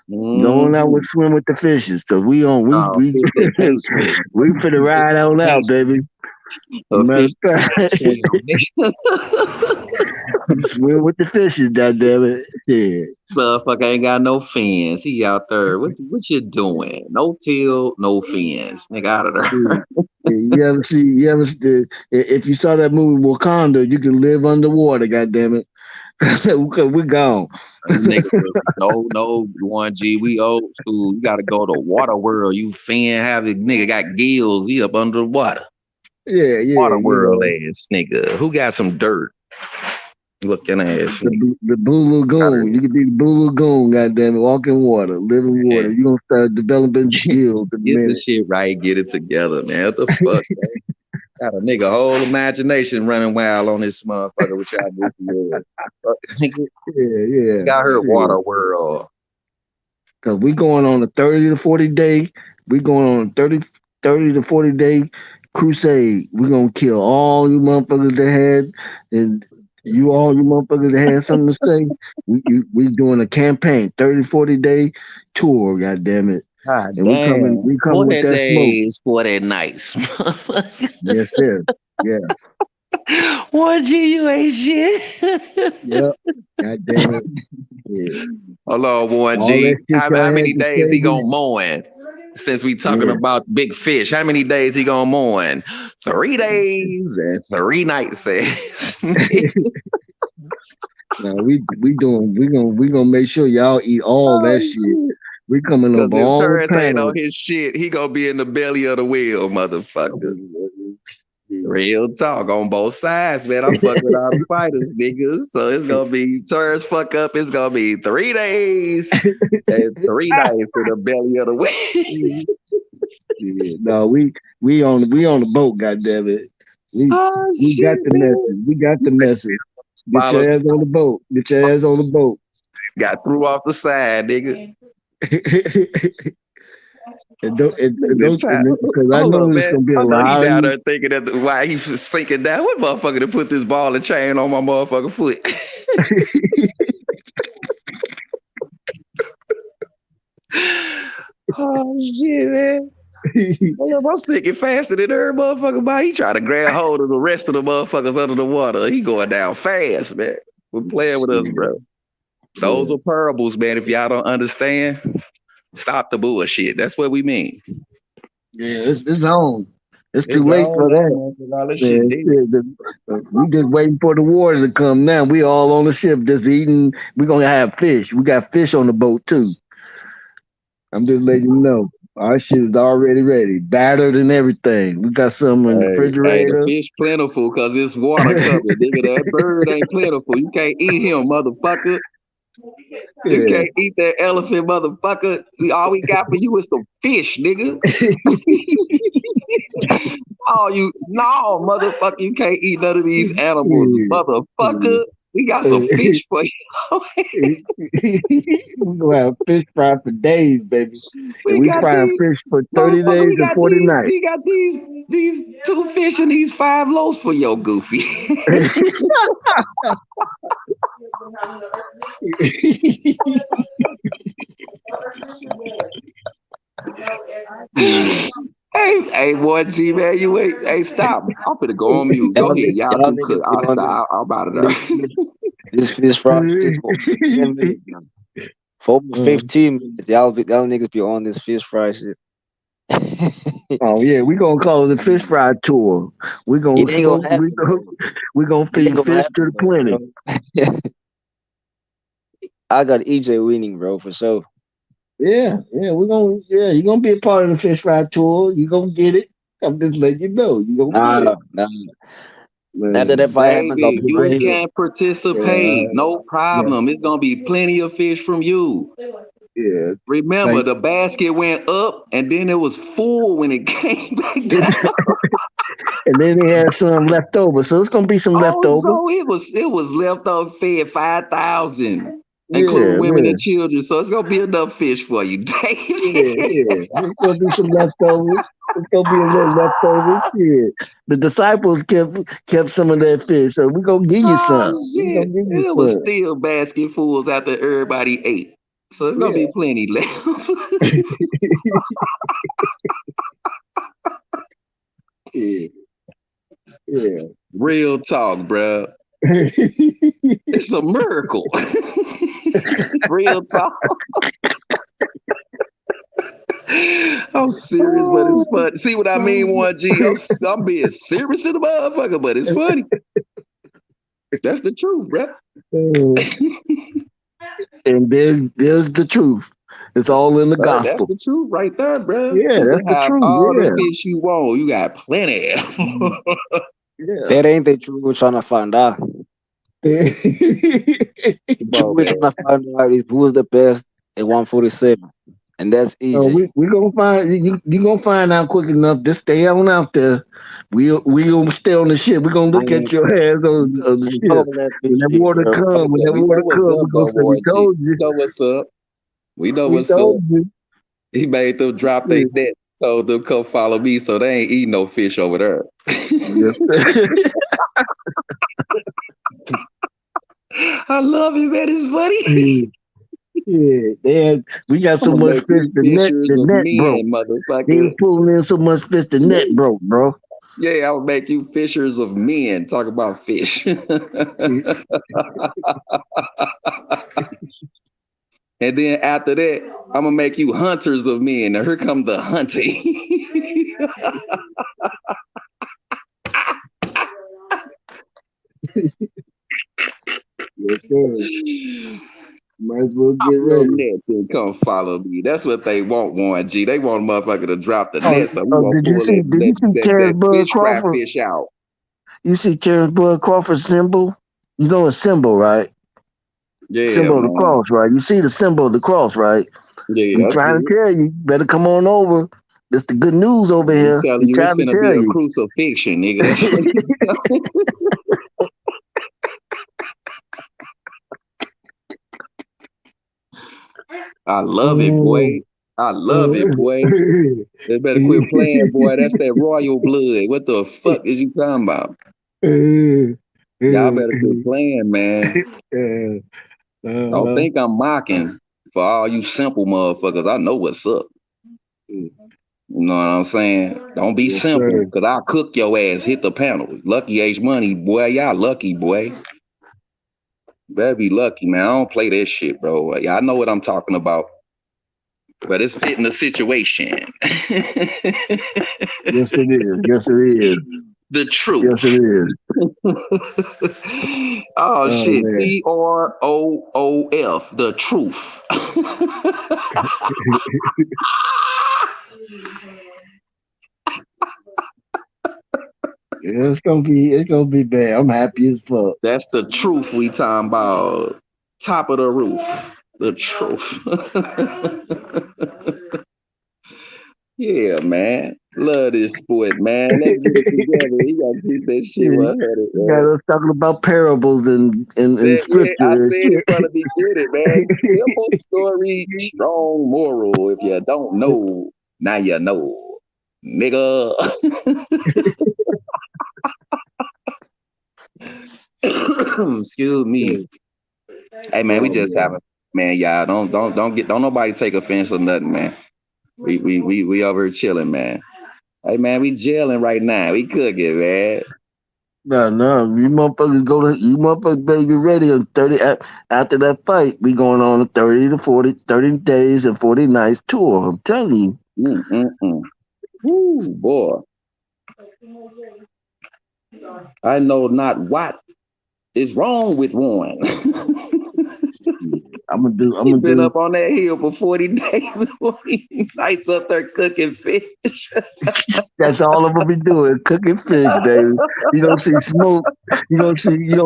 Going out with Mm-hmm. swim with the fishes, cause we Fish that can't swim. we finna Fish that ride on can't out, baby. swim. A Matter fish of fact, swim. nigga. swim with the fishes, goddamn it. Yeah. Motherfucker ain't got no fins. He out there. What you doing? No tail, no fins. Nigga out of Yeah. there. Yeah, if you saw that movie Wakanda, you can live underwater, goddamn it. We're gone. Them niggas no 1G. We old school. You gotta go to water world. You fin having nigga got gills. He up under the water. Yeah, Water you world know. ass nigga. Who got some dirt? Looking ass nigga. The Blue Lagoon. You can be the Blue Lagoon, goddamn it. Walk in water, live in water. You're gonna start developing skills in a Get the minute. shit right. Get it together, man. What the fuck, man? Got a nigga whole imagination running wild on this motherfucker with y'all goofy ass. Nigga, Yeah, got her shit. water world. Cause we going on a 30 to 40 day. We going on a 30 to 40 day crusade. We gonna kill all you motherfuckers that had and all you motherfuckers that had something to say. We doing a campaign, 30 40 day tour, god damn it. God And damn. we coming with 40 that smoke. days, 40 nights. Yes, sir. Yeah. 1G, you ain't shit. Yep. God damn it. Yeah. Hold on, All that 1G. shit How y'all many had to days he say. gonna mourn? Since we talking Yeah. about big fish, how many days he gonna mourn? 3 days and 3 nights. Says. No, we gonna make sure y'all eat all Oh that shit. shit. We coming Because up if all the Terrence ain't on panels. his shit, he gonna be in the belly of the wheel, motherfucker. Real talk on both sides, man. I'm fucking with all the fighters, niggas. So it's gonna be Terrence fuck up. It's gonna be 3 days and 3 nights in the belly of the wheel. Yeah, no, we on the boat, goddammit. Oh We got shit, the man. message. We got the message. Get Follow, your ass on the boat. Get your ass on the boat. got threw off the side, nigga. And don't, Nigga, because I hold know up, there's man. gonna be a I know he lot of down you. there thinking that why he sinking down. What motherfucker to put this ball and chain on my motherfucking foot? Oh shit, man. I'm sinking faster than every motherfucker by. He trying to grab hold of the rest of the motherfuckers under the water. He going down fast, man. We're playing with us, bro. Those are parables, man. If y'all don't understand, stop the bullshit. That's what we mean. Yeah, it's on. It's too It's late all for that. man, 'cause all that Man, shit dead. we just waiting for the water to come now. We all on the ship just eating. We're gonna have fish. We got fish on the boat too. I'm just letting you know. Our shit is already ready. Battered and everything. We got some in the Hey, the refrigerator. fish plentiful because it's water coming, nigga. That bird ain't plentiful. You can't eat him, motherfucker. You Yeah. can't eat that elephant, motherfucker. All we got for you is some fish, nigga. No, motherfucker, you can't eat none of these animals, motherfucker. We got some fish for you. We're gonna have fish fry for days, baby. And We we got frying these, fish for 30 motherfucker. days and 40 nights. We got these 2 fish and these 5 loaves for your goofy. Hey, boy, G man, you wait. Hey, stop. I'm finna go on mute. Go ahead, y'all two cook. I'll stop. I'm out of there. This fish fry shit for 10 minutes now. For 15 minutes. Y'all niggas be on this fish fry shit. Oh yeah, we gonna call it the fish fry tour. We gonna It ain't gonna happen. we gonna It ain't feed gonna fish to happen, the plenty. I got EJ winning, bro, for sure. Yeah, you're gonna be a part of the fish fry tour. You gonna get it. I'm just letting you know. You gonna get it. Nah. After that fight happens, I'll Baby, be you right here. can participate. No problem. It's gonna be plenty of fish from you. Yeah. Remember, Like, the basket went up and then it was full when it came back down. and then they had some left over, so it's gonna be some left over. So it was left over fed 5,000, including Yeah, women and children. So it's gonna be enough fish for you, Dave. yeah. There's gonna be some leftovers. It's gonna be a little leftovers. Yeah. The disciples kept some of that fish, so we're gonna give you some. Oh We're shit! gonna give you It was some. still basketfuls after everybody ate. So it's gonna be plenty left. Yeah. Real talk, bruh. It's a miracle. Real talk. I'm serious, but it's fun. See what I mean, 1G? I'm being serious in the motherfucker, but it's funny. That's the truth, bruh. And there's the truth. It's all in the That's gospel. the truth right there, bruh. Yeah, You that's can the have truth. all Yeah. the fish you want. You got plenty. That ain't the truth we're trying to find out. The truth we're trying to find out is who's the best at 147. And that's EJ. We gonna find you gonna find out quick enough. Just stay on out there. We gonna stay on the ship. We're gonna look at your ass on the ship. When that water come, We know what's up, we're gonna though, say, we 1G. told you. We know what's up. We know We what's up. told you. He made them drop their net. Told them come follow me, so they ain't eating no fish over there. I love it, man. It's funny. Yeah, we got so I'ma much make fish, you the pictures of net broke. men, They was motherfucker. pulling in so much fish, the net broke, bro. Yeah, I'll make you fishers of men. Talk about fish. And then after that, I'm gonna make you hunters of men. Now here come the hunting. Yes, sir. Might as well Drop get your ready. nets and come follow me. That's what they want, Warren G. They want a motherfucker to drop the Oh, nets, so we gonna did you pull see? Did you see Terrence that Bud fish fry Crawford? fish out. You see Terrence Bud Crawford's symbol? You know a symbol, right? Yeah, Symbol of the man. cross, right? You see the symbol of the cross, right? He Yeah, I see trying it. to tell you, better come on over. That's the good news over He's here. telling He you it's trying to finna be tell a you. crucifixion, nigga. That's what he's telling. I love it, boy. I love it, boy. They better quit playing, boy. That's that royal blood. What the fuck is you talking about? Y'all better quit playing, man. Don't think I'm mocking for all you simple motherfuckers. I know what's up. You know what I'm saying? Don't be Yes, simple, sir. because I'll cook your ass, hit the panel. Lucky H Money, boy. Y'all lucky, boy. Better be lucky, man. I don't play that shit, bro. Yeah, I know what I'm talking about. But it's fitting the situation. Yes, it is. Yes, it is. The truth. Yes, it is. Oh, Oh shit. man. TROOF. The truth. Yeah, it's gonna be bad. I'm happy as fuck. That's the truth we talking about. Top of the roof. The truth. Yeah, man. Love this sport, man. Let's get it together. You gotta keep that shit Yeah, 100, you got man. us talking about parables and Yeah, I scripture and said shit. it from the beginning, man. Simple story, strong moral. If you don't know, now you know, nigga. Excuse me. Hey, man, we Oh just man. having, man, y'all. Don't nobody take offense or nothing, man. We over here chilling, man. Hey, man, we jailing right now. We cooking, man. No, you motherfuckers better get ready on 30 after that fight. We going on a 30 days and 40 nights tour. I'm telling you. Woo, boy. I know not what is wrong with one. I'm He gonna been do up on that hill for 40 days and 40 nights up there cooking fish. that's all I'm gonna be doing, cooking fish, baby. You don't see smoke. You don't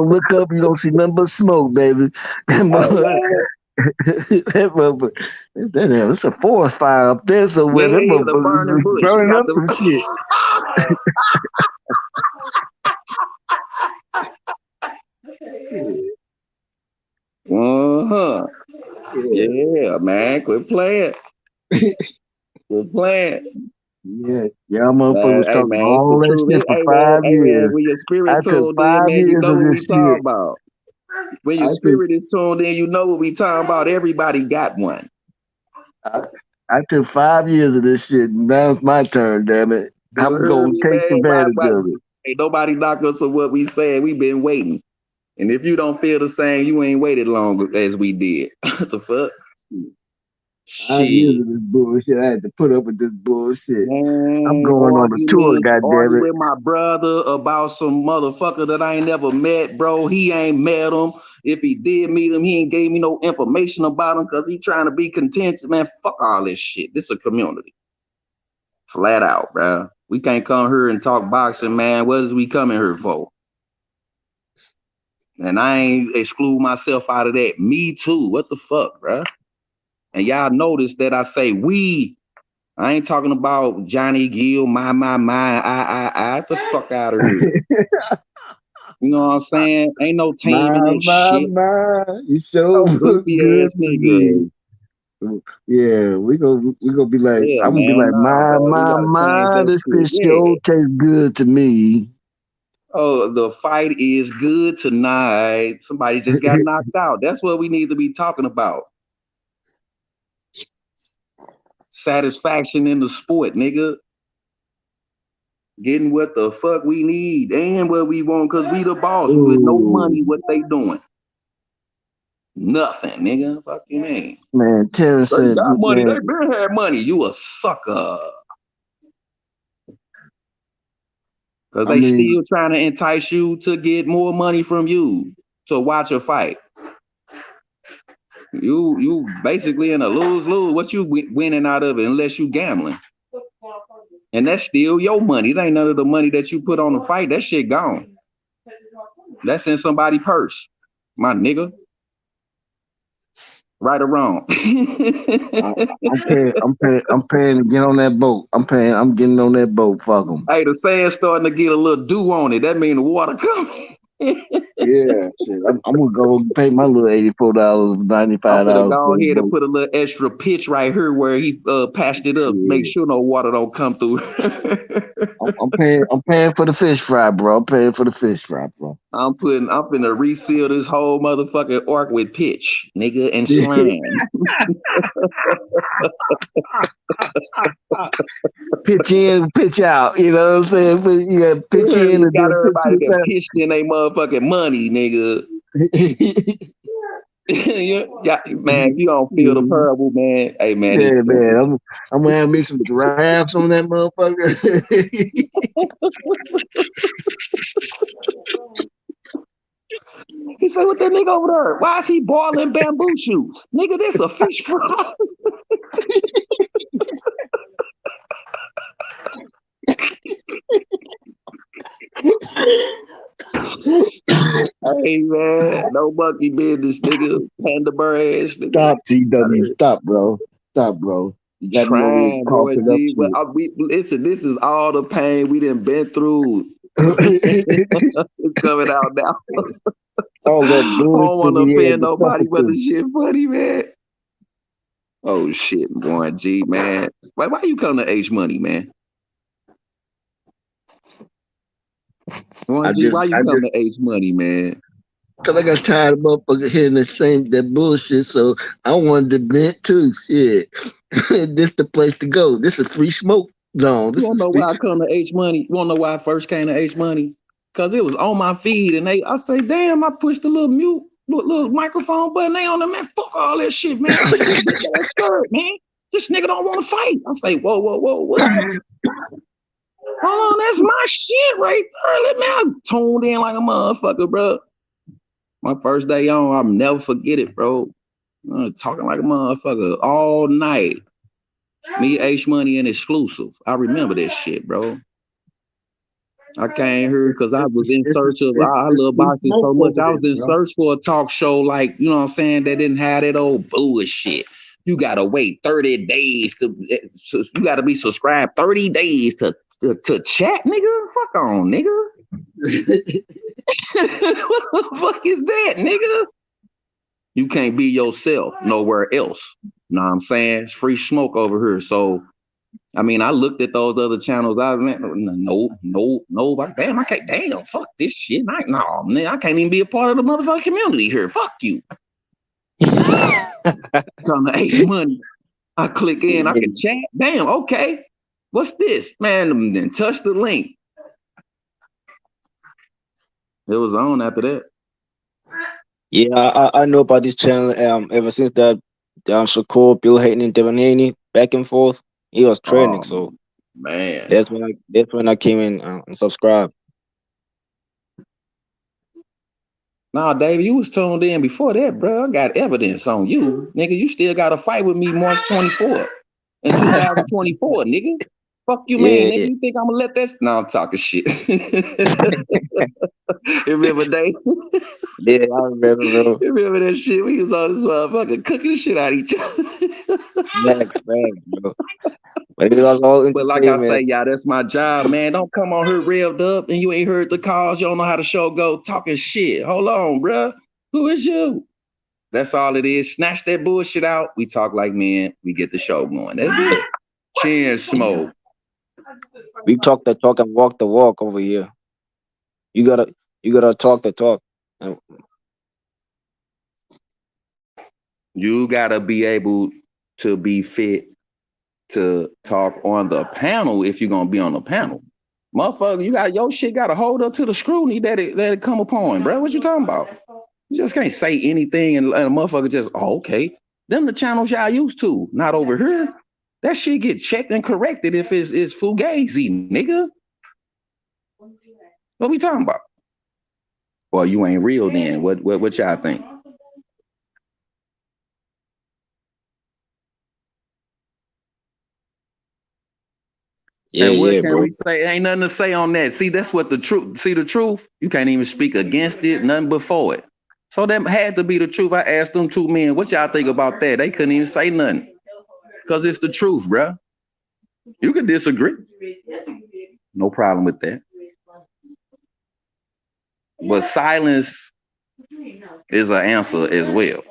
look up, you don't see nothing but smoke, baby. It's a forest fire up there somewhere. That Yeah, the motherfucker burning is bush. You burning got up the some shit. Uh-huh. Yeah, man. Quit playing. Quit playing. Yeah, y'all motherfuckers was Hey, talking man, it's the all that truth. shit for Hey, man, 5 years. when your I spirit took tuned in, 5 man, you years know of what this we talking shit. about. When your I took spirit is tuned in, you know what we talking about. Everybody got one. I, I took 5 years of this shit. Now it's my turn, damn it. You I'm heard gonna me, take man? advantage of it. Ain't nobody knock us for what we said. We been waiting. And if you don't feel the same, you ain't waited long as we did. What the fuck? 5 years Shit. of this bullshit. I had to put up with this bullshit. I'm Man, going on a tour, argue goddamn with my brother about some motherfucker that I ain't never met, bro. He ain't met him. If he did meet him, he ain't gave me no information about him because he trying to be contentious. Man, fuck all this shit. This a community. Flat out, bro. We can't come here and talk boxing, man. What is we coming here for? And I ain't exclude myself out of that. Me too. What the fuck, bro? And y'all notice that I say we. I ain't talking about Johnny Gill, I. Get the fuck out of here. You know what I'm saying? Ain't no taming this shit. You so No look goofy good ass to me. niggas. Yeah, we gonna be like, Yeah, I'm gonna be man. like, Nah, bro. We gotta change that this shit. fish Yeah. sure tastes good to me. Oh, the fight is good tonight. Somebody just got knocked out. That's what we need to be talking about. Satisfaction in the sport, nigga. Getting what the fuck we need and what we want, cause we the boss. With no money, what they doing? Nothing, nigga. Fuck you mean? Man, Terrence They said, got money. They man, been had money. You a sucker. Cause I they mean, still trying to entice you to get more money from you to watch a fight. You basically in a lose-lose. What you winning out of it unless you gambling? And that's still your money. It ain't none of the money that you put on the fight. That shit gone. That's in somebody's purse, my nigga. Right or wrong? I'm paying to get on that boat. I'm getting on that boat. Fuck them. Hey, the sand's starting to get a little dew on it. That mean the water coming. Yeah, shit. I'm gonna go pay my little $84, $95. I'm gonna go ahead and put a little extra pitch right here where he patched it up. Yeah. Make sure no water don't come through. I'm paying for the fish fry, bro. I'm paying for the fish fry, bro. I'm finna reseal this whole motherfucking arc with pitch, nigga, and slime. Pitch in, pitch out. You know what I'm saying? You got pitch in. You got everybody that pitched in their motherfucking money, nigga. Yeah, man, if you don't feel the parable, man. Hey, man. Yeah, man. I'm gonna have me some giraffes on that motherfucker. He said, "What that nigga over there? Why is he boiling bamboo shoots? Nigga, this a fish fry." Hey, man, no monkey business, nigga. Panda bear ass, nigga. Stop, TW. Stop, bro. Stop, bro. You got trying, boy, G. Listen, this is all the pain we done been through. It's coming out now. All that I don't want to offend nobody, but the shit funny, man. Oh shit, boy, G, man. Why you come to H Money, man? Why you come to H Money, man? Cause I got tired of motherfuckers hearing that bullshit, so I wanted to vent too. Shit, this the place to go. This is free smoke zone. You wanna know why I come to H Money? You wanna know why I first came to H Money? Cause it was on my feed, and I say, damn, I pushed the little mute, little microphone button. They on the man. Fuck all that shit, man. That's scared, man. This nigga don't want to fight. I say, whoa, what? Hold on, that's my shit right there. Let me. I tuned in like a motherfucker, bro. My first day on, I'll never forget it, bro. Talking like a motherfucker all night. Me, H Money, and Exclusive. I remember that shit, bro. I came here because I was in search of. I love boxing so much. I was in search for a talk show, like, you know what I'm saying, that didn't have that old bullshit. You gotta wait 30 days you gotta be subscribed 30 days to chat, nigga. Fuck on, nigga. What the fuck is that, nigga? You can't be yourself nowhere else. Know what I'm saying? It's free smoke over here. So, I mean, I looked at those other channels. I was like, no. Damn, I can't. Damn, fuck this shit. No, man, I can't even be a part of the motherfucking community here. Fuck you. Come to H Money. I click in. I can chat. Damn, okay. What's this? Man, then touch the link. It was on after that. Yeah, I know about this channel. Ever since that Shakur, Bill Hayden, and Devin Haney back and forth, he was trending. So man, that's when I came in and subscribed. Nah, Dave, you was tuned in before that, bro. I got evidence on you, nigga. You still got to fight with me March 24th in 2024, nigga. Fuck you, man. Nigga, you think I'm gonna let that? No, I'm talking shit. Remember, Dave? Yeah, I remember, bro. Remember that shit? We was on this motherfucker cooking the shit out of each other. Facts, bro. But it was all But like I say, y'all, that's my job, man. Don't come on here revved up and you ain't heard the calls. You don't know how the show go. Talking shit. Hold on, bro. Who is you? That's all it is. Snatch that bullshit out. We talk like men. We get the show going. That's it. Cheers, smoke. We talk the talk and walk the walk over here. You gotta talk the talk. You gotta be able to be fit to talk on the panel if you're gonna be on the panel. Motherfucker, you got your shit gotta hold up to the scrutiny that it come upon, bro. What you talking about? You just can't say anything and a motherfucker just, okay. Them the channels y'all used to, not over here. That shit get checked and corrected if it's fugazi, nigga. What we talking about? Well, you ain't real then. What y'all think? Yeah, And what yeah, can bro. we say? Ain't nothing to say on that. See, that's what the truth. See, the truth, you can't even speak against it, nothing before it. So that had to be the truth. I asked them two men, what y'all think about that? They couldn't even say nothing. Because it's the truth, bruh. You can disagree. No problem with that. But silence is an answer as well.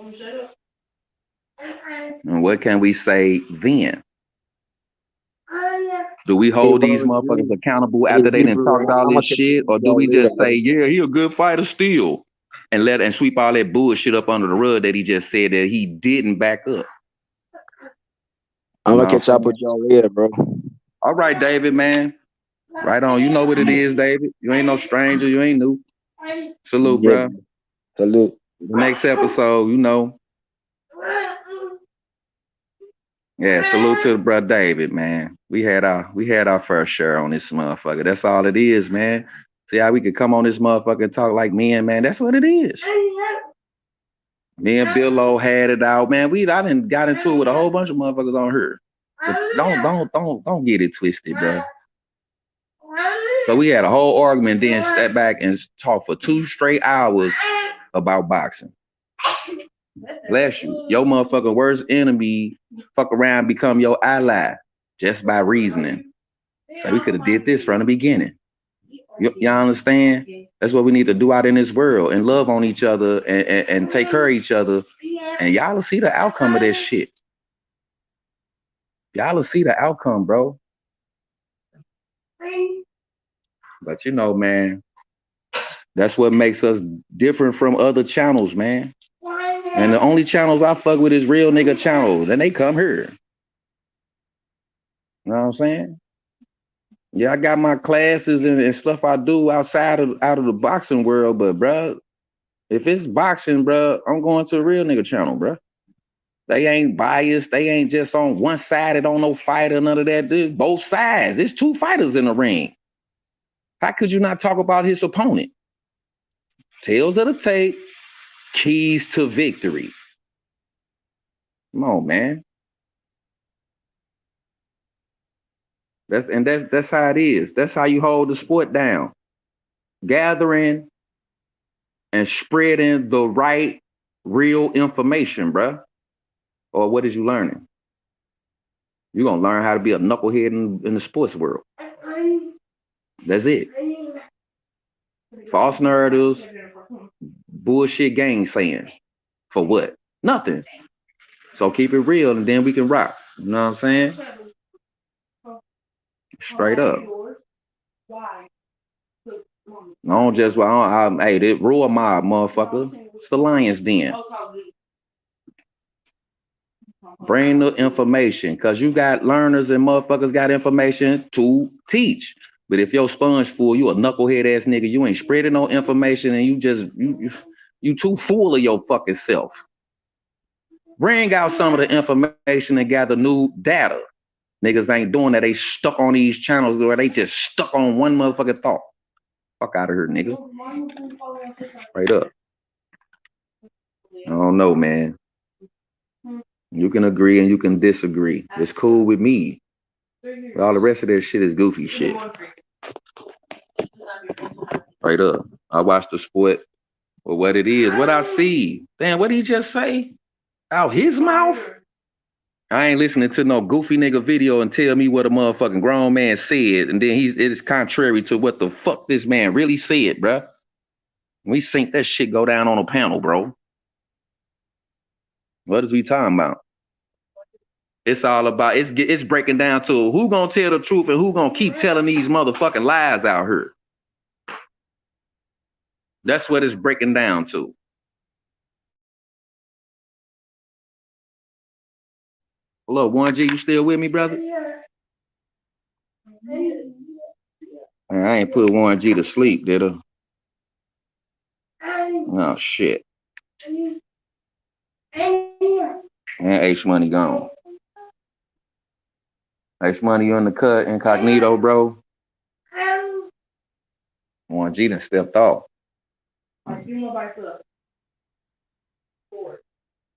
And what can we say then? Do we Hey, hold these bro. motherfuckers accountable Hey, after they done talked Hebrew. all I'm gonna this catch up shit? Or with do y'all we later, just say, bro. yeah, he a good fighter still? And sweep all that bullshit up under the rug that he just said that he didn't back up. I'm You know gonna what I'm catch up saying? with y'all later, bro. All right, David, man. Right on. You know what it is, David. You ain't no stranger. You ain't new. Salute, Yeah, bro. bro. Salute. The next episode, you know. Yeah, salute to the brother David, man. We had our first share on this motherfucker. That's all it is, man. See how we could come on this motherfucker and talk like men, man. That's what it is. Me and Bill O had it out, man. I done got into it with a whole bunch of motherfuckers on here. But don't get it twisted, bro. So we had a whole argument, then sat back and talked for 2 straight hours about boxing. Bless you. Your motherfucking worst enemy fuck around, become your ally just by reasoning. So we could have did this from the beginning. Y'all understand? That's what we need to do out in this world and love on each other and take care of each other. And y'all will see the outcome of this shit. Y'all will see the outcome, bro. But you know, man, that's what makes us different from other channels, man. And the only channels I fuck with is real nigga channels, and they come here. You know what I'm saying? Yeah, I got my classes and stuff I do out of the boxing world, but bro, if it's boxing, bro, I'm going to a real nigga channel, bro. They ain't biased. They ain't just on one side. It don't no fighter, none of that. Dude, both sides. It's 2 fighters in the ring. How could you not talk about his opponent? Tails of the tape, keys to victory. Come on, man. That's how it is. That's how you hold the sport down. Gathering and spreading the right, real information, bruh. Or what is you learning? You're gonna learn how to be a knucklehead in the sports world. That's it. False narratives, bullshit gang saying. For what? Nothing. So keep it real and then we can rock. You know what I'm saying? Straight up. I don't just, hey, that Royal Mob, motherfucker. It's the Lions Den. Bring the information, because you got learners and motherfuckers got information to teach. But if your sponge full, you a knucklehead ass nigga, you ain't spreading no information and you too full of your fucking self. Bring out some of the information and gather new data. Niggas ain't doing that. They stuck on these channels where they just stuck on one motherfucking thought. Fuck out of here, nigga. Straight up. I don't know, man. You can agree and you can disagree. It's cool with me. But all the rest of that shit is goofy shit. Straight up. I watch the sport for what it is. What I see. Damn, what did he just say? Out his mouth? I ain't listening to no goofy nigga video and tell me what a motherfucking grown man said, and then it is contrary to what the fuck this man really said, bruh. We think that shit go down on a panel, bro. What is we talking about? It's all about, it's breaking down to who gonna tell the truth and who gonna keep telling these motherfucking lies out here. That's what it's breaking down to. Hello, 1G, you still with me, brother? I ain't put 1G to sleep, did I? Oh, shit. And H Money gone. H Money on the cut, incognito, bro. 1G done stepped off.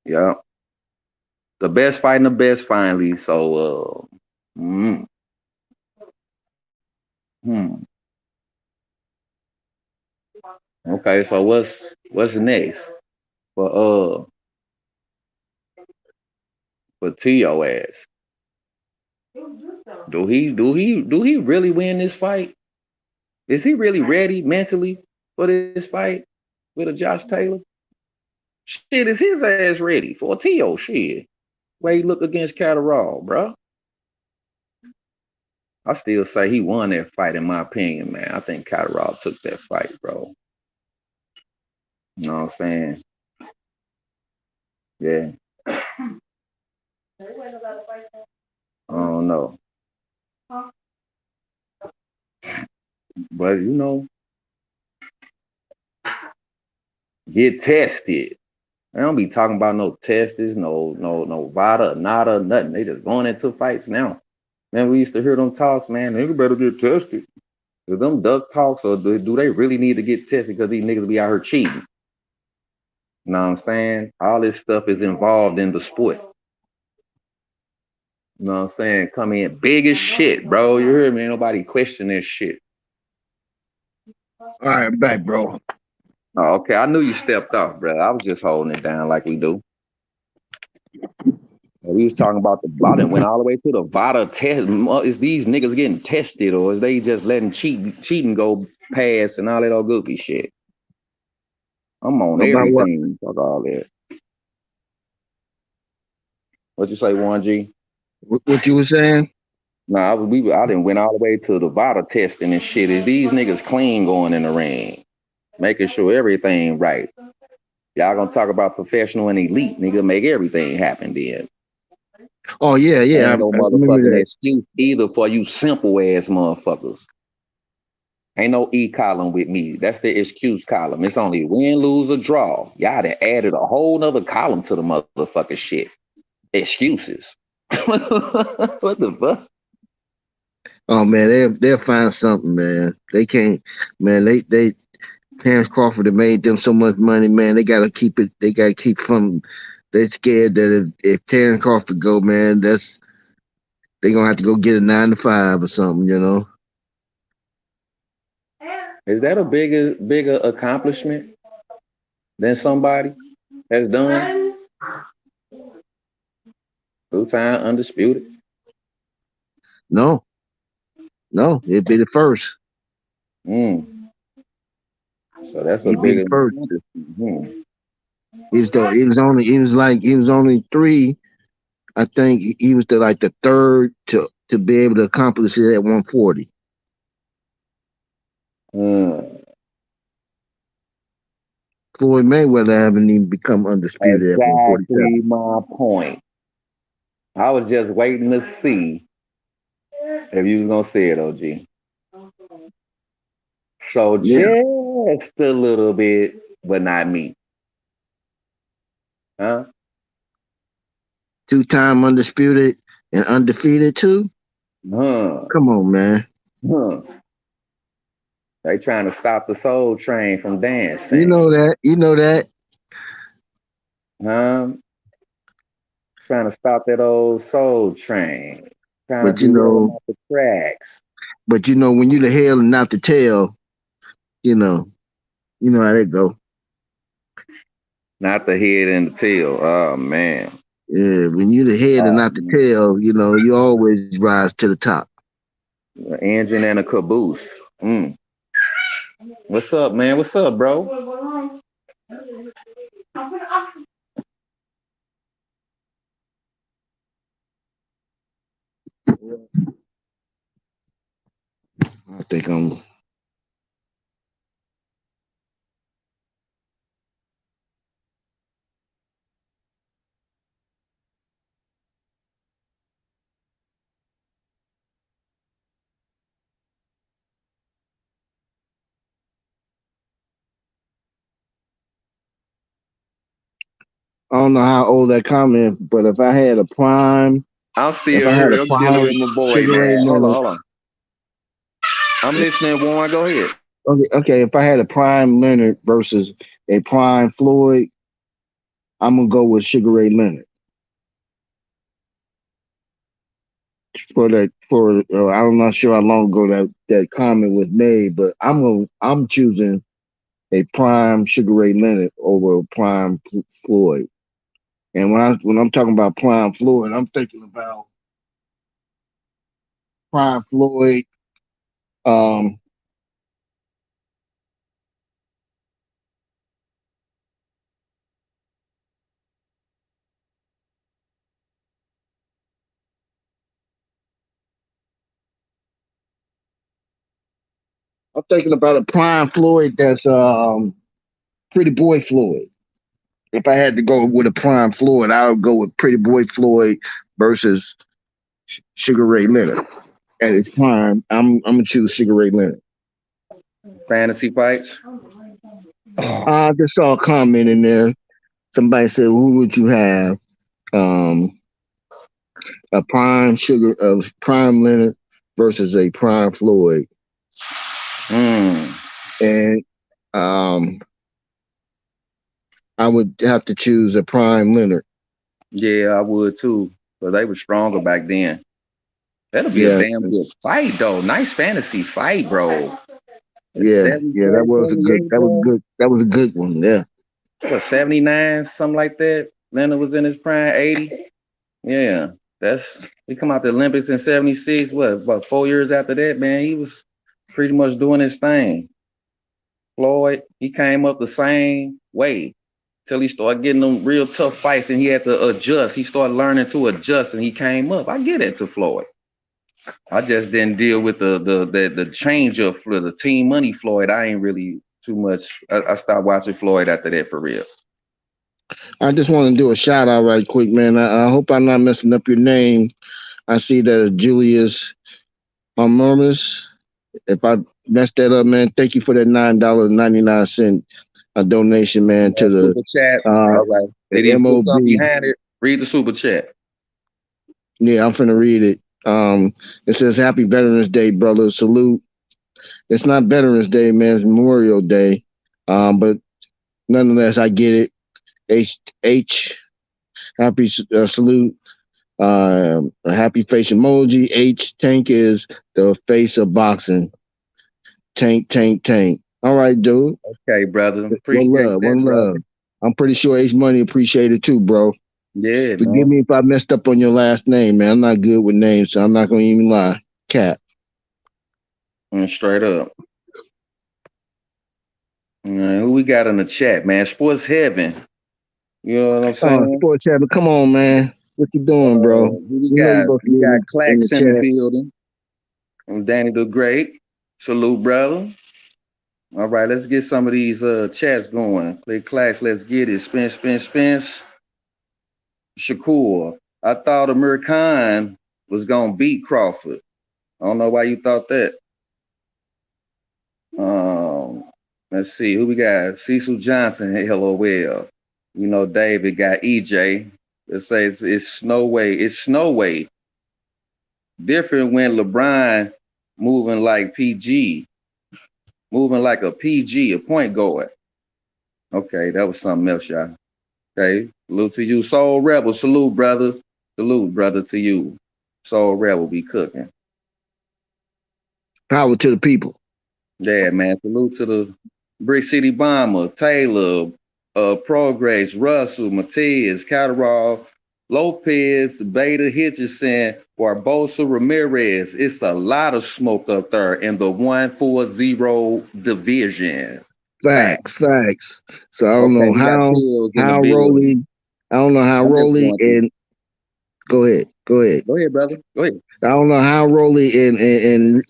Yeah. The best fighting the best finally. So, Hmm. Okay, so what's next for for T.O. ass? Do he really win this fight? Is he really ready mentally for this fight with a Josh Taylor? Shit, is his ass ready for a T.O. shit? Way he look against Catterall, bro. I still say he won that fight in my opinion, man. I think Catterall took that fight, bro. You know what I'm saying? Yeah. I don't know. But get tested. I don't be talking about no tests, no Vada, nada, nothing. They just going into fights now. Man, we used to hear them talks, man. Nigga better get tested. Is them duck talks, or do they really need to get tested because these niggas be out here cheating? You know what I'm saying? All this stuff is involved in the sport. You know what I'm saying? Come in big as shit, bro. You hear me? Ain't nobody question this shit. All right, back, bro. Oh, okay. I knew you stepped off, bro. I was just holding it down like we do. We was talking about the Vada, went all the way to the Vada test. Is these niggas getting tested, or is they just letting cheating go past and all that old goofy shit? I'm on About what? everything. Fuck all that. What you say, 1G? What you were saying? Nah, I done went all the way to the Vada testing and shit. Is these niggas clean going in the ring? Making sure everything right. Y'all gonna talk about professional and elite, nigga, make everything happen then. Oh, yeah. Ain't no I remember motherfucking that. excuse either for you simple ass motherfuckers. Ain't no E column with me. That's the excuse column. It's only win, lose, or draw. Y'all done added a whole nother column to the motherfucking shit. Excuses. What the fuck? Oh man, they'll find something, man. They can't, man. They Terence Crawford have made them so much money, man. They gotta keep it. They gotta keep from. They're scared that if Terence Crawford go, man, they gonna have to go get a 9 to 5 or something, you know. Is that a bigger accomplishment than somebody has done? 2-time undisputed. No, it'd be the first. So that's a He'd be the bigger first. accomplishment. He was only 3. I think he was the third to be able to accomplish it at 140. Floyd Mayweather haven't even become undisputed at 147. Exactly my point. I was just waiting to see if you was gonna say it, OG. So Yeah. just a little bit, but not me. Huh? 2-time undisputed and undefeated too. Come on, man. They trying to stop the soul train from dancing. You know that. Trying to stop that old soul train. Trying But to derail them off the tracks. But when you the hell and not the tail, you know how that go. Not the head and the tail. Oh man. Yeah, when you the head and not the tail, you always rise to the top. The engine and a caboose. What's up, man? What's up, bro? I think I'm. I don't know how old that comment, but if I had a prime, I'm still here. I'm dealing with my boy, Sugar Ray man. Hold Leonard. on. I'm listening, Warren. Go ahead. Okay. If I had a prime Leonard versus a prime Floyd, I'm gonna go with Sugar Ray Leonard. I'm not sure how long ago that comment was made, but I'm choosing a prime Sugar Ray Leonard over a prime Floyd. And when I'm talking about prime Floyd, I'm thinking about prime Floyd. Um, I'm thinking about a prime Floyd that's Pretty Boy Floyd. If I had to go with a prime Floyd, I would go with Pretty Boy Floyd versus Sugar Ray Leonard. At its prime, I'm gonna choose Sugar Ray Leonard. Fantasy fights. I just saw a comment in there. Somebody said, "Who would you have? Um, a prime Leonard versus a prime Floyd?" And I would have to choose a prime Leonard. Yeah, I would too. But they were stronger back then. That'll be a Yeah, damn good fight, though. Nice fantasy fight, bro. yeah. That 77, was a good. 78, bro. That was a good one. Yeah. What, 79, something like that? Leonard was in his prime, 80. Yeah. He come out the Olympics in 76. What, about 4 years after that, man, he was pretty much doing his thing. Floyd, he came up the same way till he started getting them real tough fights and he had to adjust. He started learning to adjust and he came up. I get it to Floyd. I just didn't deal with the change of the team money Floyd. I ain't really too much. I stopped watching Floyd after that for real. I just want to do a shout out right quick, man. I hope I'm not messing up your name. I see that it's Julius Murmus. If I messed that up, man, thank you for that $9.99 donation, man, to the super chat. All right. They didn't put MOB. something behind it. Read the super chat. Yeah, I'm finna read it. It says, "Happy Veterans Day, brother. Salute." It's not Veterans Day, man. It's Memorial Day. But nonetheless, I get it. Happy salute. A happy face emoji. Tank is the face of boxing. Tank. All right, dude. Okay, brother. Appreciate One love. that, One brother. love. I'm pretty sure H Money appreciated too, bro. Yeah, Forgive man. me if I messed up on your last name, man. I'm not good with names, so I'm not gonna even lie. Cap. Straight up. Who we got in the chat, man? Sports Heaven. You know what I'm saying? Sports Heaven, come on, man. What you doing, bro? Who we You know you're got? supposed to We be got in the Clax in the chat. building. And Danny the Great. Salute, brother. All right, let's get some of these chats going. Click Clax, let's get it. Spence. Shakur. I thought Amir Khan was gonna beat Crawford. I don't know why you thought that. Let's see who we got. Cecil Johnson. Hey, hello, well. You know, David got EJ. It says it's Snowway. It's Snowway. Different when LeBron moving like PG, moving like a PG, a point guard. Okay, that was something else, y'all. Okay, salute to you, Soul Rebel. Salute, brother. Salute, brother, to you. Soul Rebel be cooking. Power to the people. Yeah, man. Salute to the Brick City Bomber, Taylor, Progress, Russell, Matias, Catterall, Lopez, Beta Hitchison, Barbosa, Ramirez. It's a lot of smoke up there in the 140 division. Facts. So I don't Okay, know we got how Tails in the Rolly. building. I don't know how I'm just Rolly going through. and go ahead. Go ahead, brother. Go ahead. I don't know how Rolly and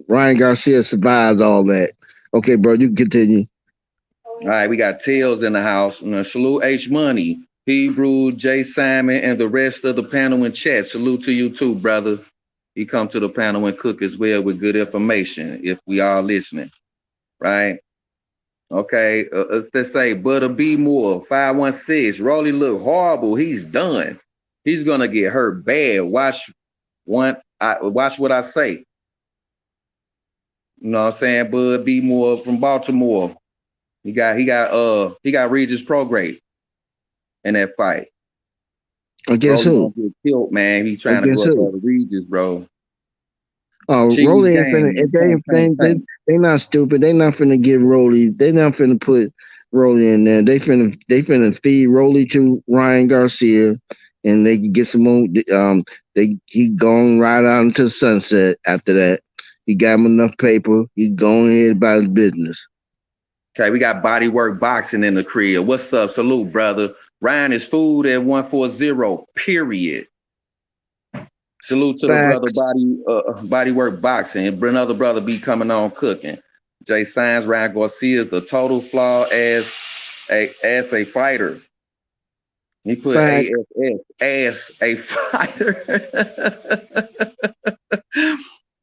Ryan Garcia survives all that. Okay, bro, you can continue. All right, we got Tails in the house. Salute H Money, Hebrew, Jay Simon, and the rest of the panel in chat. Salute to you too, brother. He come to the panel and cook as well with good information if we are listening, right? Okay, let's say Butter B Moore, 516. Rolly look horrible. He's done. He's gonna get hurt bad. Watch what I say. You know what I'm saying? Bud B Moore from Baltimore. He got Regis Prograde in that fight. Against Rolly who? gonna get killed, man. He trying to go Against up who? there to Regis, bro. Rolly Cheese ain't finna. If game, tank, tank, tank. they not stupid. They not finna give Rolly. They not finna put Rolly in there. They finna feed Rolly to Ryan Garcia, and they can get some more. He going right out into the sunset after that. He got him enough paper. He going ahead about his business. Okay, we got Bodywork Boxing in the crib. What's up? Salute, brother. Ryan is food at 140. Period. Salute to the brother Facts. Bodywork Boxing. Another brother be coming on cooking. Jay Signs, Ryan Garcia is a total flaw as a fighter. He put Facts. ASS as a fighter.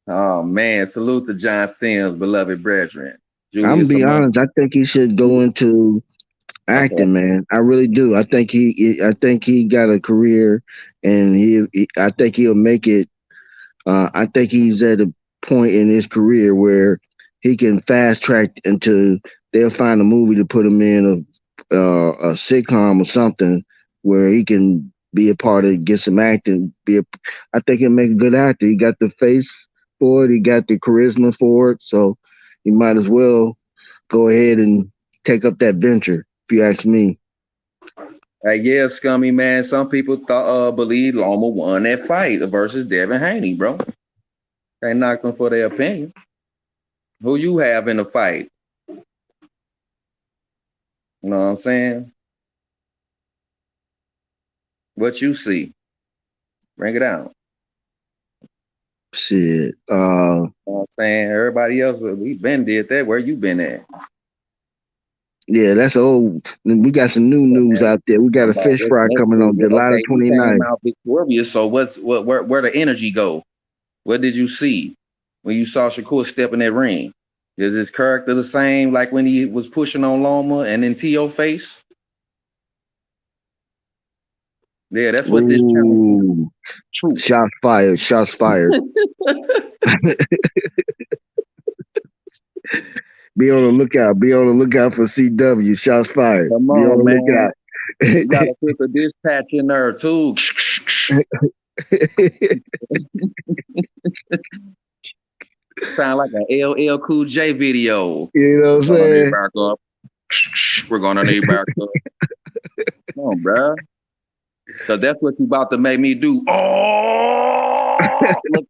Oh man, salute to John Sims, beloved brethren. I'm gonna Julius be Amon. honest. I think he should go into Okay. acting, man. I really do. I think he got a career, and I think he'll make it. I think he's at a point in his career where he can fast track into. They'll find a movie to put him in, a sitcom or something, where he can be a part of, get some acting. I think he'll make a good actor. He got the face for it. He got the charisma for it. So he might as well go ahead and take up that venture, if you ask me. Hey, yeah, scummy man. Some people believe Loma won that fight versus Devin Haney, bro. Can't knock them for their opinion. Who you have in the fight? You know what I'm saying? What you see? Bring it out. Shit. You know what I'm saying? Everybody else, we been did that. Where you been at? Yeah, that's old. We got some new news out there. We got a fish fry coming on July the Okay, you came 29th. out victorious. So where the energy go? What did you see when you saw Shakur step in that ring? Is his character the same like when he was pushing on Loma and then T.O. face? Yeah, that's what this channel is. True. Shots fired. Shots fired. Be on the lookout. Be on the lookout for CW. Shots fired. Come Be on on, the man. lookout. You gotta put the dispatch in there too. Sound like an LL Cool J video. You know what I'm saying? Back up. We're gonna need back up. Come on, bro. So that's what you about to make me do. Oh, look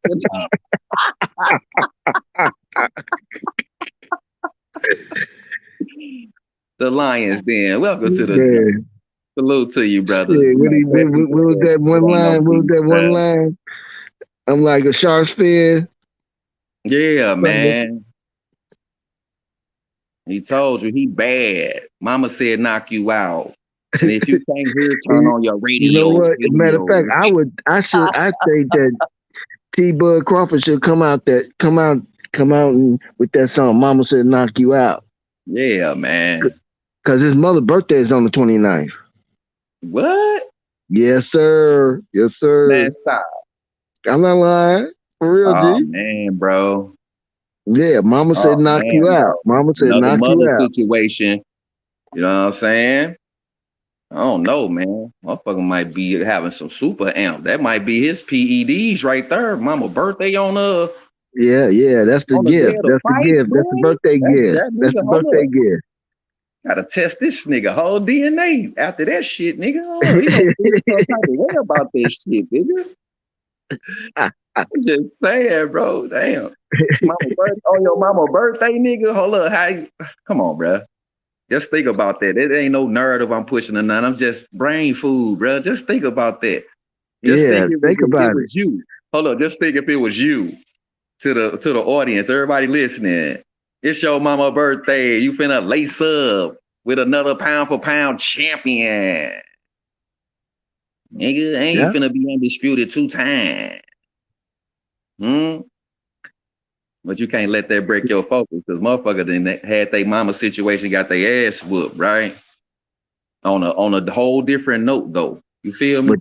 the Lions Den. Welcome to the Man. Salute to you, brother. Shit, what was that one line? What was that one line? I'm like a shark's fin. Yeah, man. He told you he bad. Mama said knock you out. And if you can't hear, turn on your radio. You know what? Matter of fact, I think that T-Bud Crawford should come out and with that song. Mama said knock you out. Yeah, man. Cause his mother's birthday is on the 29th. What? Yes, sir. Yes, sir. Man, stop. I'm not lying. For real, oh, G. Man, bro. Yeah, Mama said knock you out. Bro. Mama said Another knock you out. Situation. You know what I'm saying? I don't know, man. Motherfucker might be having some super amp. That might be his PEDs right there. Mama birthday on Yeah, that's the gift. That's the gift. That's the birthday gift. That's the birthday gift. Gotta test this nigga whole DNA after that shit, nigga. Oh, he gonna feel some type of way about this shit, nigga. I'm just saying, bro. Damn. On your mama birthday, nigga. Hold up. Come on, bro. Just think about that. It ain't no narrative I'm pushing or nothing. I'm just brain food, bro. Just think about that. Just think about it. Was you. Hold up. Just think if it was you. To the audience, everybody listening. It's your mama birthday. You finna lace up with another pound for pound champion. Nigga, ain't finna be undisputed 2 times. But you can't let that break your focus, because motherfucker then had their mama situation, got their ass whooped, right? On a whole different note, though. You feel me?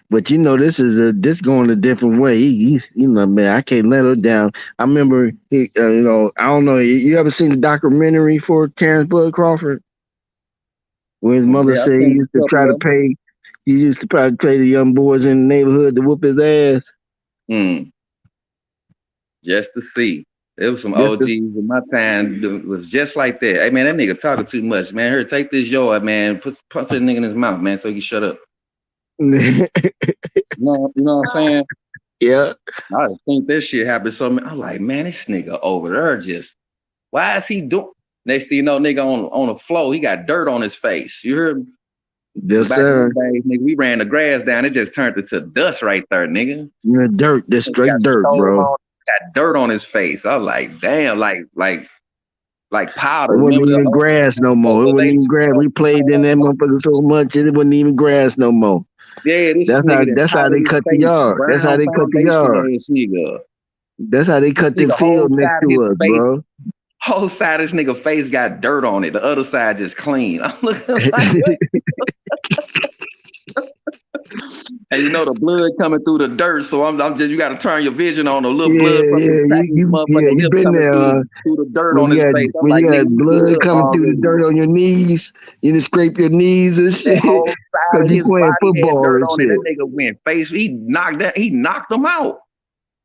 But you know, this going a different way. He's man, I can't let her down. I remember I don't know. You ever seen the documentary for Terence Crawford? When his mother said he used to try to pay He used to probably play the young boys in the neighborhood to whoop his ass. Just to see. There was some Just OGs in my time that was just like that. Hey man, that nigga talking too much, man. Here, take this yard, man. Punch that nigga in his mouth, man, so he can shut up. You know what I'm saying? Yeah. I think that shit happened. So I'm like, man, this nigga over there just, why is he doing? Next thing you know, nigga on the floor, he got dirt on his face. You heard me? Yes, Back sir. in the days, nigga, we ran the grass down. It just turned into dust right there, nigga. The dirt, that's straight dirt, bro. Got dirt on his face. I was like, damn, like powder. It wasn't Remember even grass no more. It wasn't even grass. We played in that motherfucker so much it wasn't even grass no more. Yeah, this that's nigga how they cut the yard. That's how they cut the yard. That's how they cut the field next to us, bro. Whole side of this nigga face got dirt on it. The other side just clean. I'm looking like and you know the blood coming through the dirt, so I'm just, you got to turn your vision on. A little blood from you been there through the dirt on his face. When you got blood coming through the dirt on your knees, you just scrape your knees and shit. Because you playing football and shit. That nigga went face. He knocked him out.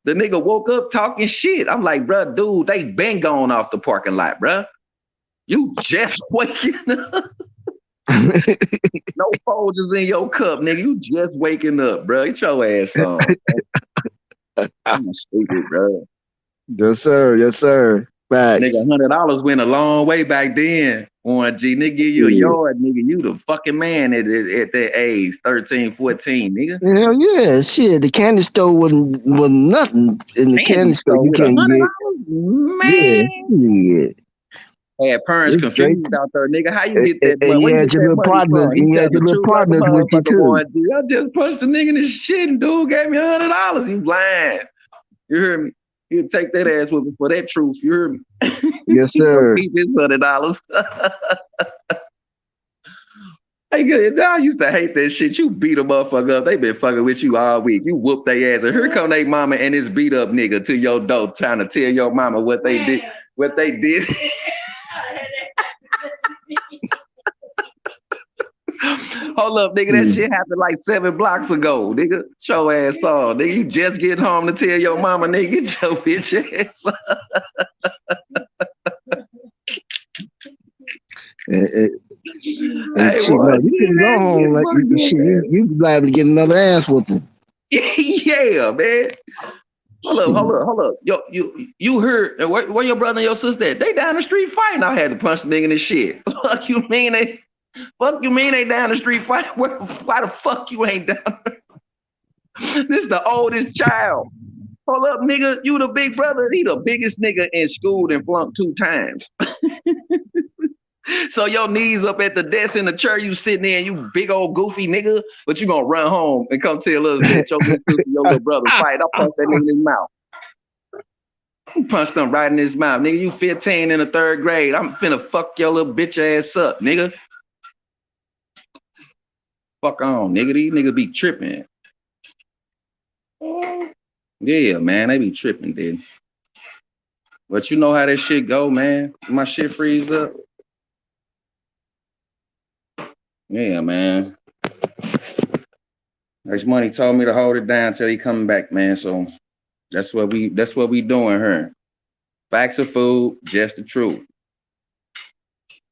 The nigga woke up talking shit. I'm like, bro, dude, they been gone off the parking lot, bro. You just waking up. No Folgers in your cup, nigga. You just waking up, bro. Get your ass on. I'm stupid, bro. Yes, sir. Yes, sir. Facts. Nigga, $100 went a long way back then. 1G, nigga, give you a yard, nigga. You the fucking man at that age, 13, 14, nigga. Hell yeah, shit. The candy store was nothing. In the candy store, you can't get. Man. Yeah. Had parents confused out there, nigga. How you get that money? You had your little partners. You had your little partners with you too. I just punched the nigga in his shit, and dude gave me $100. You lying? You heard me? He'll take that ass with me for that truth. You heard me? Yes, sir. Keep his $100. I used to hate that shit. You beat a motherfucker up. They been fucking with you all week. You whoop their ass, and here come they mama and this beat up nigga to your door trying to tell your mama what they did. What they did. Hold up, nigga. That shit happened like 7 blocks ago, nigga. Show ass on, nigga. You just get home to tell your mama, nigga, get your bitch ass you can go home like you liable to get another ass whooping. Yeah, man. Hold up. Yo, you heard where your brother and your sister at? They down the street fighting. I had to punch the nigga in this shit. Fuck you mean they down the street fighting? Why the fuck you ain't down there? This the oldest child. Hold up, nigga. You the big brother. He the biggest nigga in school and flunked 2 times. So your knees up at the desk in the chair you sitting in, you big old goofy nigga, but you gonna run home and come tell us that your little brother fight. I punched that nigga in his mouth. You punched him right in his mouth. Nigga, you 15 in the 3rd grade. I'm finna fuck your little bitch ass up, nigga. Fuck on, nigga. These niggas be tripping. Yeah, man, they be tripping, dude. But you know how that shit go, man. My shit freeze up. Yeah, man. H Money told me to hold it down till he coming back, man. So that's what we doing here. Facts of food, just the truth.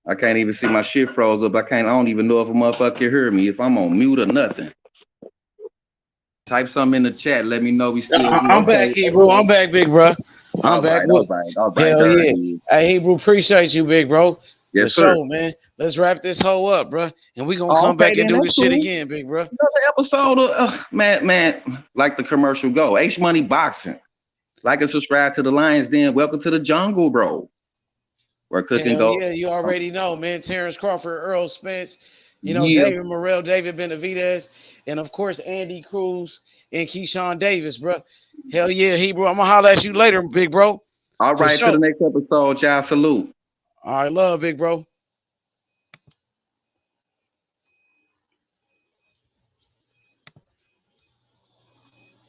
I can't even see my shit froze up. I don't even know if a motherfucker can hear me, if I'm on mute or nothing. Type something in the chat. Let me know we still. I'm back, Hebrew. I'm back, big bro. I'm back. All right. Hell yeah. Hey, Hebrew, appreciate you, big bro. Yes, sir. So, man, let's wrap this hoe up, bro. And we gonna come back and do this shit again, big bro. Another episode of man, like the commercial go. H Money Boxing. Like and subscribe to the Lions Den. Welcome to the jungle, bro. Where cooking go. Yeah, you already know, man. Terence Crawford, Errol Spence, David Morrell, David Benavidez, and of course Andy Cruz and Keyshawn Davis, bro. Hell yeah, Hebrew. I'm gonna holler at you later, big bro. All right, to the next episode, y'all. Salute. All right, love, big bro.